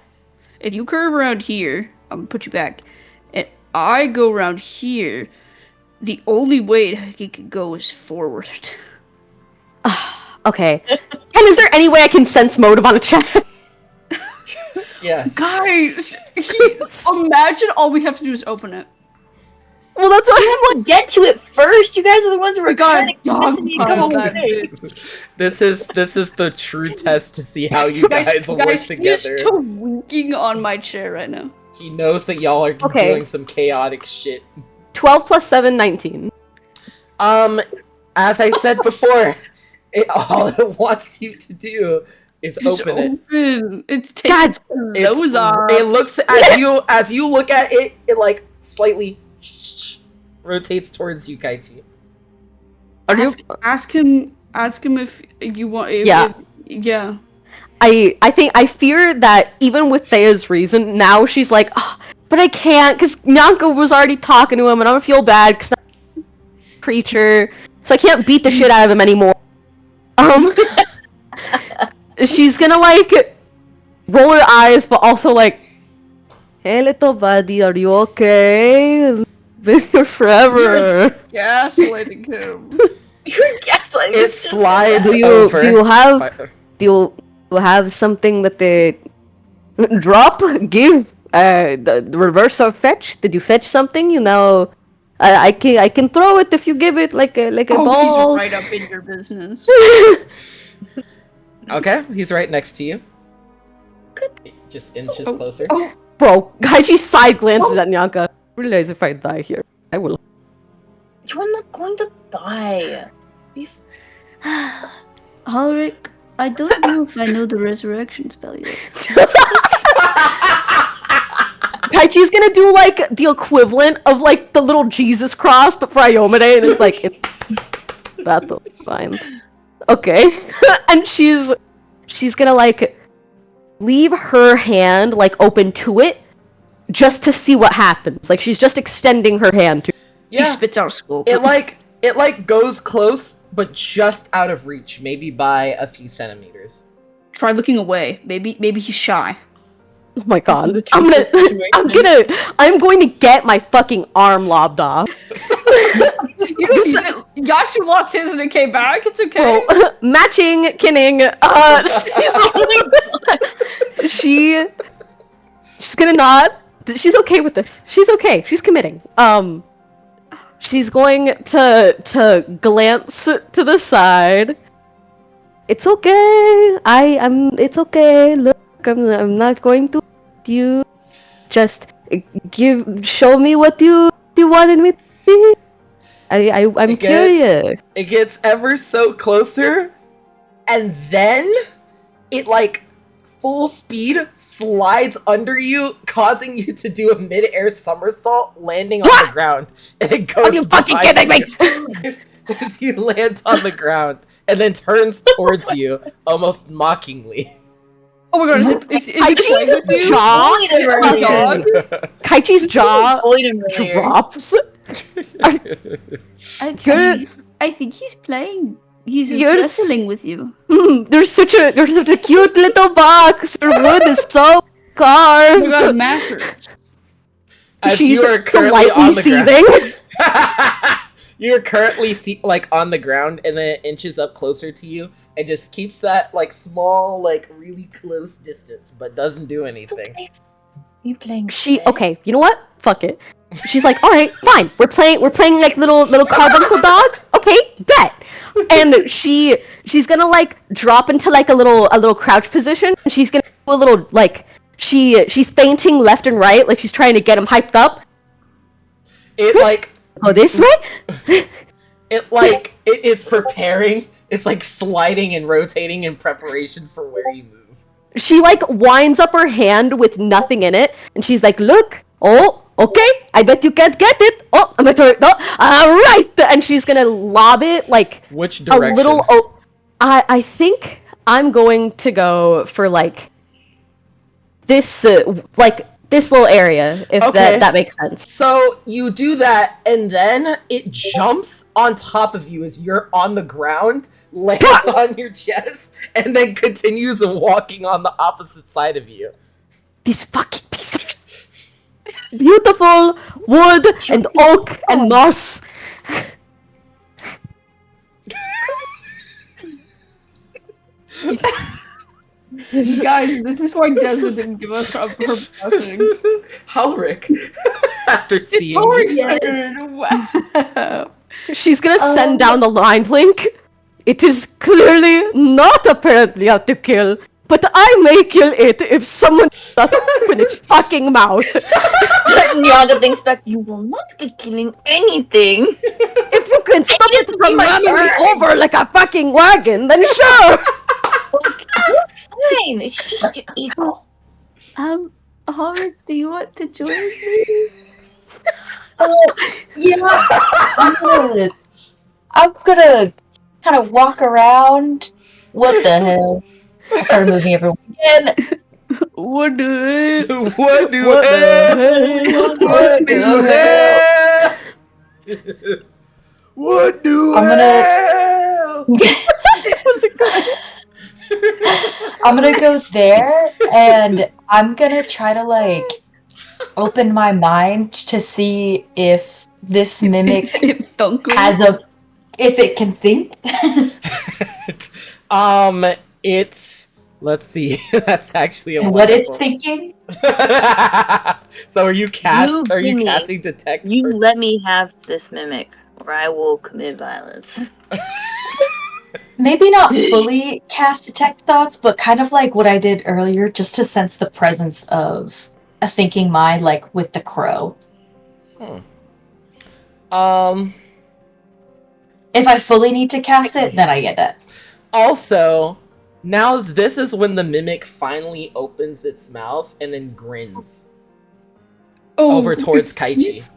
If you curve around here, I'm gonna put you back, and I go around here, the only way it can go is forward. Okay. And is there any way I can sense motive on a check? Yes. Guys, imagine all we have to do is open it. Well, that's why I'm like. Get to it first. You guys are the ones who are God, trying to convince me to come dog over pile there. This is the true test to see how you guys work he's together. tweaking on my chair right now. He knows that y'all are Okay. doing some chaotic shit. 12 plus 7, 19. As I said before, all it wants you to do is Just open it. open. It's taking God, its clothes off. It looks as you look at it, it like slightly rotates towards you, Kaichi. Ask him if you want. Yeah. Yeah. I fear that even with Thea's reason, now she's like, oh, but I can't because Nyanko was already talking to him, and I'm gonna feel bad because creature, so I can't beat the shit out of him anymore. She's gonna like roll her eyes, but also like, hey, little buddy, are you okay? Been here forever. Gaslighting him. You're gaslighting. It slides Do you over. do you have something that they drop? Give the reverse of fetch? Did you fetch something? You know, I can throw it if you give it like a ball. He's right up in your business. Okay, he's right next to you. It just inches closer. Bro, Gaiji side glances at Nyanka. Realize if I die here, I will. You're not going to die. Ulrich, I don't know if I know the resurrection spell yet. Kaichi's gonna do like the equivalent of like the little Jesus cross, but for Iomade, and it's like that'll be fine. Okay, and she's gonna like leave her hand like open to it, just to see what happens. Like she's just extending her hand to. Yeah, He spits out skull. it like goes close, but just out of reach, maybe by a few centimeters. Try looking away. Maybe he's shy. Oh my god! the truth of the I'm going to get my fucking arm lobbed off. Yasu lost his and it came back. It's okay. Bro, matching kinning. She's gonna nod. She's okay with this. She's okay. She's committing. She's going to glance to the side. It's okay. It's okay. Look, I'm not going to you. Just show me what you wanted me to see. I'm curious. It gets ever so closer, and then it like full speed slides under you, causing you to do a mid-air somersault, landing on the ground. And it goes. Are you fucking kidding me? As you land on the ground, and then turns towards you, almost mockingly. Oh my god, is it Kaichi's with you? jaw, Bullied him earlier. Kaichi's jaw Bullied him earlier. drops. I think he's playing. He's You're wrestling with you. There's such a cute little box. Your wood is so Oh my carved. god, Macker. As She's you are currently slightly on the seething. ground. You're currently like on the ground, and then it inches up closer to you, and just keeps that like small, like really close distance, but doesn't do anything. You playing? Okay, you know what? Fuck it. she's like, all right, fine. We're playing like little carbuncle dog. Okay, bet. And she's gonna like drop into like a little crouch position. And she's gonna do a little like she's fainting left and right, like she's trying to get him hyped up. It like go this way. it is preparing. It's like sliding and rotating in preparation for where you move. She like winds up her hand with nothing in it, and she's like, look, oh, okay, I bet you can't get it. Oh, I'm gonna throw it. No, all right, and she's gonna lob it like which direction? A little. I think I'm going to go for like this little area, if that makes sense. So you do that, and then it jumps on top of you as you're on the ground, lands on your chest, and then continues walking on the opposite side of you. This fucking piece of beautiful wood and oak and moss. Guys, this is why Desmond didn't give us her blessings. Halric, after seeing Halric's you. turn. Wow. She's gonna send down the line link. It is clearly not apparently out to kill, but I may kill it if someone does open its fucking mouth. Nyaga thinks back, you will not be killing anything. If you can stop it from running me over like a fucking wagon, then sure. Fine, it's just evil. Howard, do you want to join me? Yeah. I'm gonna kind of walk around. What the hell? I started moving everyone again. What the hell? What the hell? What the hell? I'm gonna go there, and I'm gonna try to like open my mind to see if this mimic has if it can think. It's let's see. That's actually a what it's thinking. So are you casting detect? You let me have this mimic, or I will commit violence. Maybe not fully cast detect thoughts, but kind of like what I did earlier, just to sense the presence of a thinking mind, like with the crow. If I fully need to cast it, then I get it. Also, now this is when the mimic finally opens its mouth and then grins over towards Kaichi.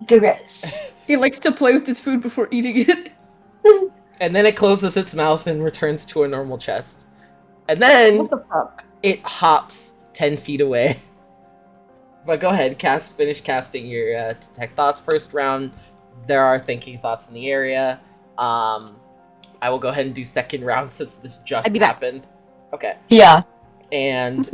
Gross. He likes to play with his food before eating it. And then it closes its mouth and returns to a normal chest. And then What the fuck? it hops 10 feet away. But go ahead, finish casting your detect thoughts. First round, there are thinking thoughts in the area. I will go ahead and do second round since this just happened. Okay. Yeah. And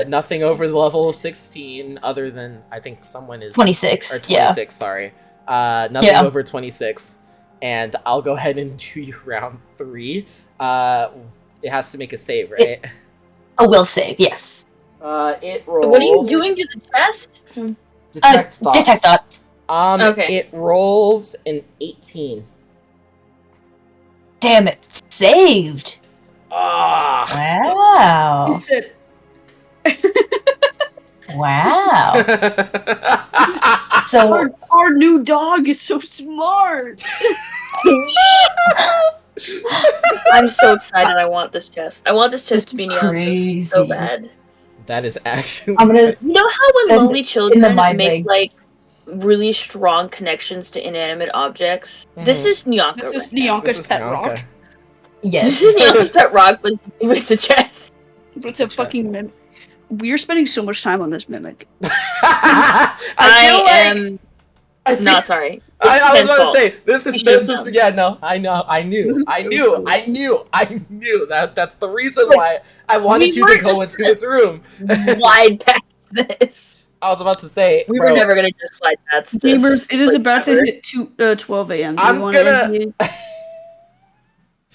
nothing over the level of 16, other than I think someone is 26. Or 26, sorry. Nothing over 26. And I'll go ahead and do you round 3. It has to make a save, right? A will save, yes. It rolls. What are you doing to the chest? Detect thoughts. Detect thoughts. Okay. It rolls an 18. Damn it! Saved. Ah. Wow. It's it. Wow. So Our new dog is so smart. I'm so excited. I want this chest. I want this chest This to be is Nyanga's so crazy. bad. That is actually. I'm gonna. You know how when Send lonely it children in the mind make bank. like really strong connections to inanimate objects? This is Nyanka. This is right now. Nyanka's pet rock. Nyanka. Yes. This is Nyanka's pet rock, but with the chest. It's a fucking mimic. We're spending so much time on this mimic. I am not sorry. I was Ken's about to fault. say this is should've yeah, no, I knew that's the reason why I wanted we you to were go just- into this room. Wide past this. I was about to say We bro, were never gonna just slide past this. Gamers, it is like, about ever. to hit 12 a.m. Do I'm you want to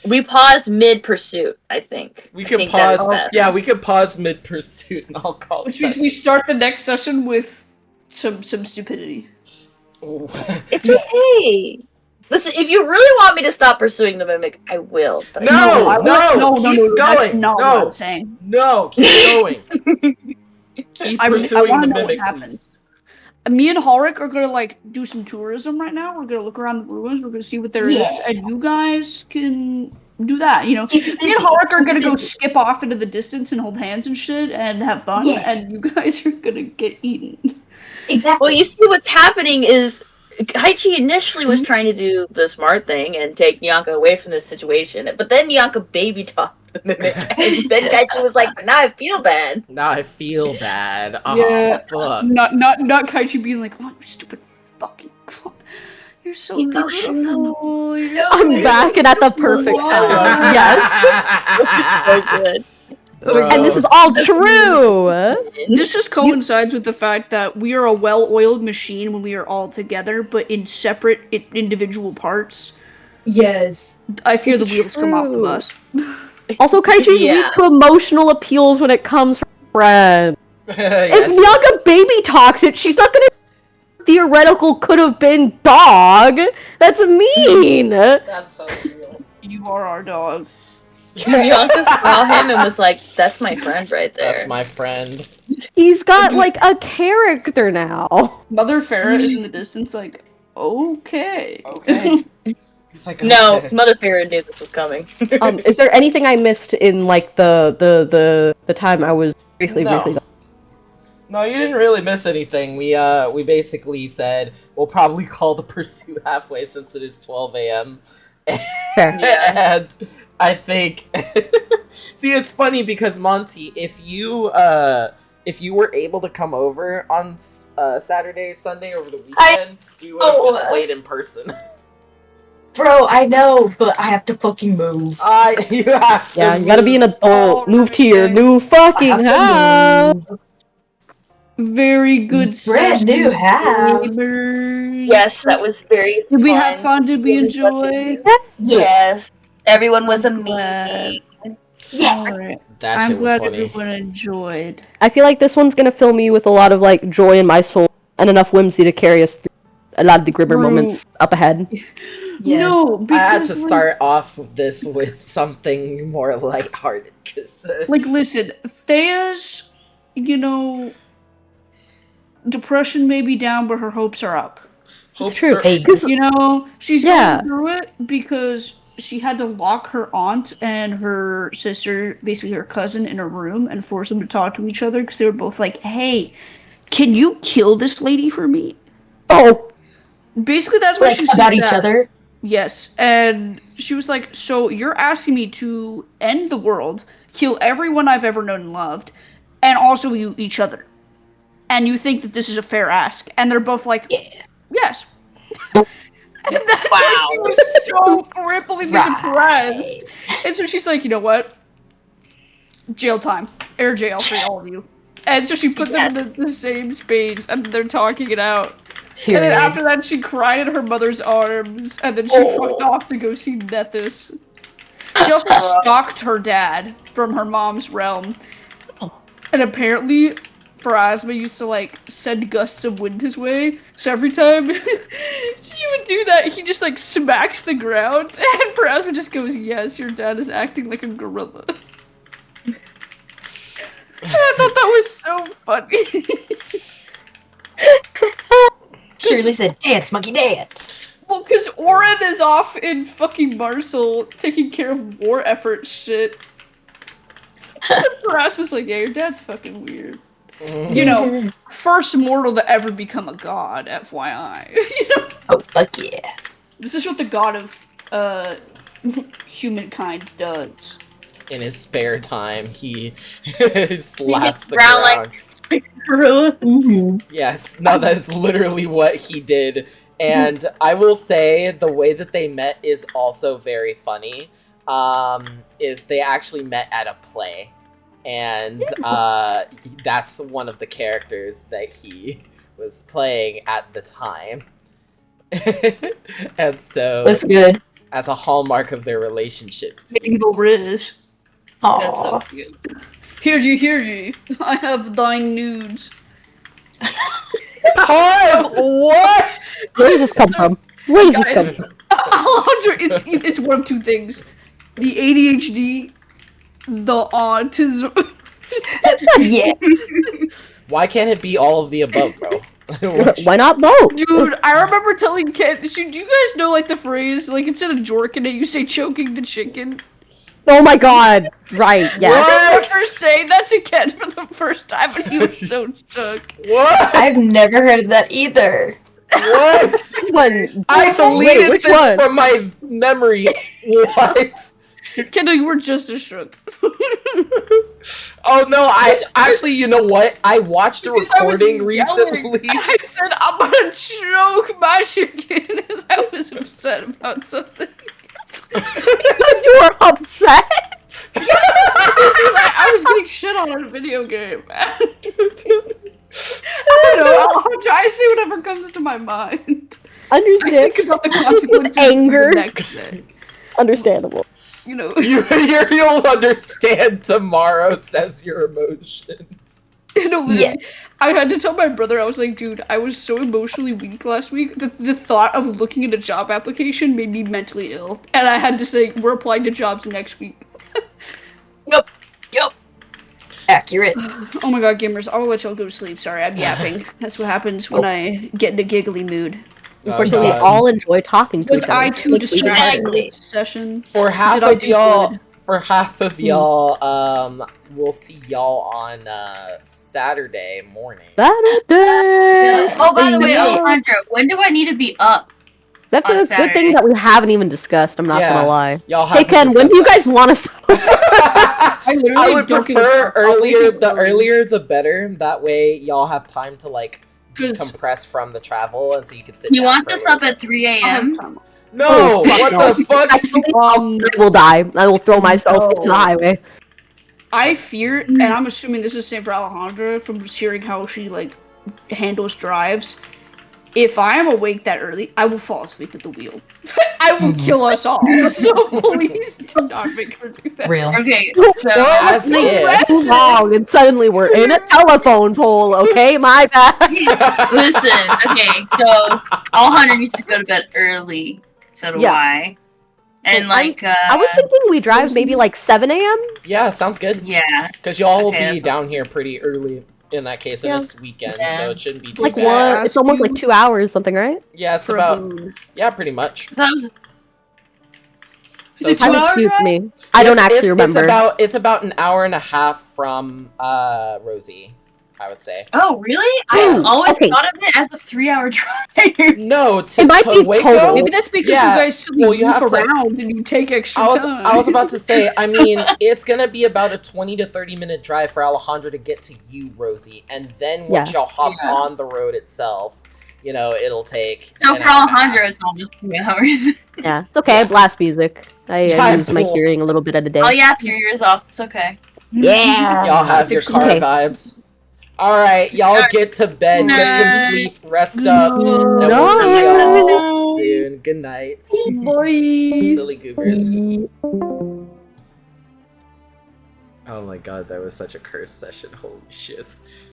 We paused mid pursuit, I think. we I can think that pause. is best. Yeah, we can pause mid pursuit, and I'll call. Which means we start the next session with some stupidity. It's okay. Listen, if you really want me to stop pursuing the mimic, I will. But No, no, keep that's going. not No. what I'm saying. No, keep going. Keep I pursuing wanna the know what mimic, happened. please. Me and Horik are gonna like do some tourism right now. We're gonna look around the ruins. We're gonna see what there is, and you guys can do that. You know, Keep it me busy. and Horik are Keep it gonna go busy. skip off into the distance and hold hands and shit and have fun, Yeah. and you guys are gonna get eaten. Exactly. Well, you see what's happening is Kaichi initially was trying to do the smart thing and take Nyanka away from this situation, but then Nyanka baby talked the mimic, and then Kaichi was like, "Now I feel bad." Now I feel bad. Oh, Yeah, fuck. not Kaichi being like, "Oh, you stupid fucking god, you're so Emotional. beautiful." You're so I'm back and at the perfect time. Yes. So good. Bro. And this is all true. This just coincides with the fact that we are a well-oiled machine when we are all together, but in separate, individual parts. Yes. I fear the It's wheels come off the true. bus. Also, Kaichi's Yeah. weak to emotional appeals when it comes from friends. Yes. If Nyaga baby talks it, she's not gonna theoretical could have been dog. That's mean. That's so real. You are our dog. Nyanka saw him and was like, "That's my friend right there." That's my friend. He's got like a character now. Mother Farah is in the distance, like, okay. Okay. He's like, No, okay. Mother Farah knew this was coming. Is there anything I missed in like the time I was briefly No. No, you didn't really miss anything. We basically said we'll probably call the pursuit halfway since it is 12 a.m. Fair. Yeah. And I think see, it's funny because Monty, if you were able to come over on Saturday or Sunday over the weekend, we would have just played in person. Bro, I know, but I have to fucking move. You have to. Yeah, you gotta be an adult. Move to your new I fucking have to house. move. Very good Brand new session, house. gamers. Yes, that was very Did we have fun? Did we enjoy? Yes. Everyone was I'm amazing. Yeah. Alright. That I'm shit was glad funny. everyone enjoyed. I feel like this one's gonna fill me with a lot of like joy in my soul and enough whimsy to carry us through a lot of the grimmer Bro. moments up ahead. Yes. No, I had to because start off this with something more lighthearted, because like listen, Thea's, you know, depression may be down, but her hopes are up. hopes true. are- Hey, You know, she's Yeah. going through it because she had to lock her aunt and her sister, basically her cousin, in a room and force them to talk to each other because they were both like, "Hey, can you kill this lady for me?" Oh, Basically, that's what like she about said. each other. Yes, and she was like, "So you're asking me to end the world, kill everyone I've ever known and loved, and also you each other, and you think that this is a fair ask?" And they're both like, Yeah. "Yes." And that's why she was so cripplingly depressed. And so she's like, "You know what? Jail time, air jail for all of you." And so she put them in the same space, and they're talking it out. Period. And then after that, she cried in her mother's arms, and then she fucked off to go see Nethys. She also stalked her dad from her mom's realm. And apparently, Pharasma used to, like, send gusts of wind his way. So every time she would do that, he just, like, smacks the ground. And Pharasma just goes, "Yes, your dad is acting like a gorilla." And I thought that was so funny. Shirley said, "Dance, monkey, dance." Well, because Oren is off in fucking Marcel taking care of war effort shit. And Paras was like, "Yeah, your dad's fucking weird." You know, first mortal to ever become a god, FYI. You know? Oh, fuck yeah. This is what the god of humankind does. in his spare time, he slaps the ground ground. Gorilla. Yes, no, that's literally what he did. And I will say the way that they met is also very funny. Is they actually met at a play. And that's one of the characters that he was playing at the time. And so That's good. as a hallmark of their relationship. Evil Riz. That's so Aw. cute. Hear ye, I have thine nudes. Pause! What? Where does this come from? Where does this Guys, come from? Alejandra, it's one of two things: the ADHD, the autism. Yeah. Why can't it be all of the above, bro? Why not both? Dude, I remember telling Ken. Do you guys know like the phrase like instead of jorking it, you say choking the chicken? Oh my god! Right? Yeah. I remember saying that to Ken for the first time, and he was so shook. What? I've never heard of that either. What? Which one? I deleted which this one? from my memory. What? Kendall, you were just as shook. Oh no, I actually, you know what? I watched a Because I was recording yelling. recently. I said, I'm gonna choke my chicken as I was upset about something. Because you were upset. I was getting shit on in a video game. I don't know, Alejandra, I say whatever comes to my mind. I Understand. think about the consequences anger. for the next day. Understandable. You know, You'll understand tomorrow, says your emotions. literally, I had to tell my brother, I was like, dude, I was so emotionally weak last week that the thought of looking at a job application made me mentally ill. And I had to say, we're applying to jobs next week. Yup. Accurate. Oh my god, gamers, I'll let y'all go to sleep. Sorry, I'm yapping. That's what happens when I get in a giggly mood. Unfortunately, we God. all enjoy talking to Was each other. I too Like, distracted Exactly. with this session? For half Did I of do y'all, good? we'll see y'all on Saturday morning. Saturday. Oh, by the way, Yeah. Alejandro, when do I need to be up? That's on a good Saturday. thing that we haven't even discussed. I'm not Yeah. gonna lie. Y'all Hey have Ken, when do you guys want to? I literally I would don't give prefer a fuck. I'll wake earlier. up The early. earlier, the better. That way, y'all have time to like 'Cause decompress from the travel, and so you can sit. You down want for a this little up at 3 I'll have a.m.? time. No, Oh, fuck what no. the fuck? Actually, I will die. I will throw myself into the highway. I fear, and I'm assuming this is the same for Alejandra from just hearing how she like handles drives. If I am awake that early, I will fall asleep at the wheel. I will kill us all. So please do not make her do that. Real. Okay, As so if. Too long, and suddenly we're in a telephone pole. Okay, my bad. listen. Okay, so Alejandro needs to go to bed early. So do Yeah. I. And Well, like, I was thinking we drive maybe like 7 a.m. Yeah, sounds good. yeah. Because y'all will Okay, be that's- down here pretty early in that case, and Yeah. it's weekend, Yeah. so it shouldn't be too Like Did I bad. what? It's ask almost you like 2 hours, something, right? Yeah, it's For a about boon? pretty much. That was So It's That Two was hours, cute for right? me. I don't actually remember. It's about an hour and a half from Rosie, I would say. Oh, really? Ooh, I always okay. thought of it as a 3-hour drive. No, to It might be Waco. total. Maybe that's because Yeah, you guys silly well, you move have to- around and you take extra time. I was about to say, I mean, it's gonna be about a 20 to 30 minute drive for Alejandra to get to you, Rosie, and then once y'all hop Yeah. on the road itself, you know, it'll take. So an for hour and a half. Alejandro, it's almost 2 hours. Yeah, it's okay. I blast music. I Yeah, lose my cool. hearing a little bit at a day. I'll yap your ears off. It's okay. Yeah. Y'all have your car Okay. vibes. Alright, y'all get to bed, get some Night. sleep, rest up, and we'll see y'all soon. Good night. Boy. Silly goobers. Oh my god, that was such a cursed session. Holy shit.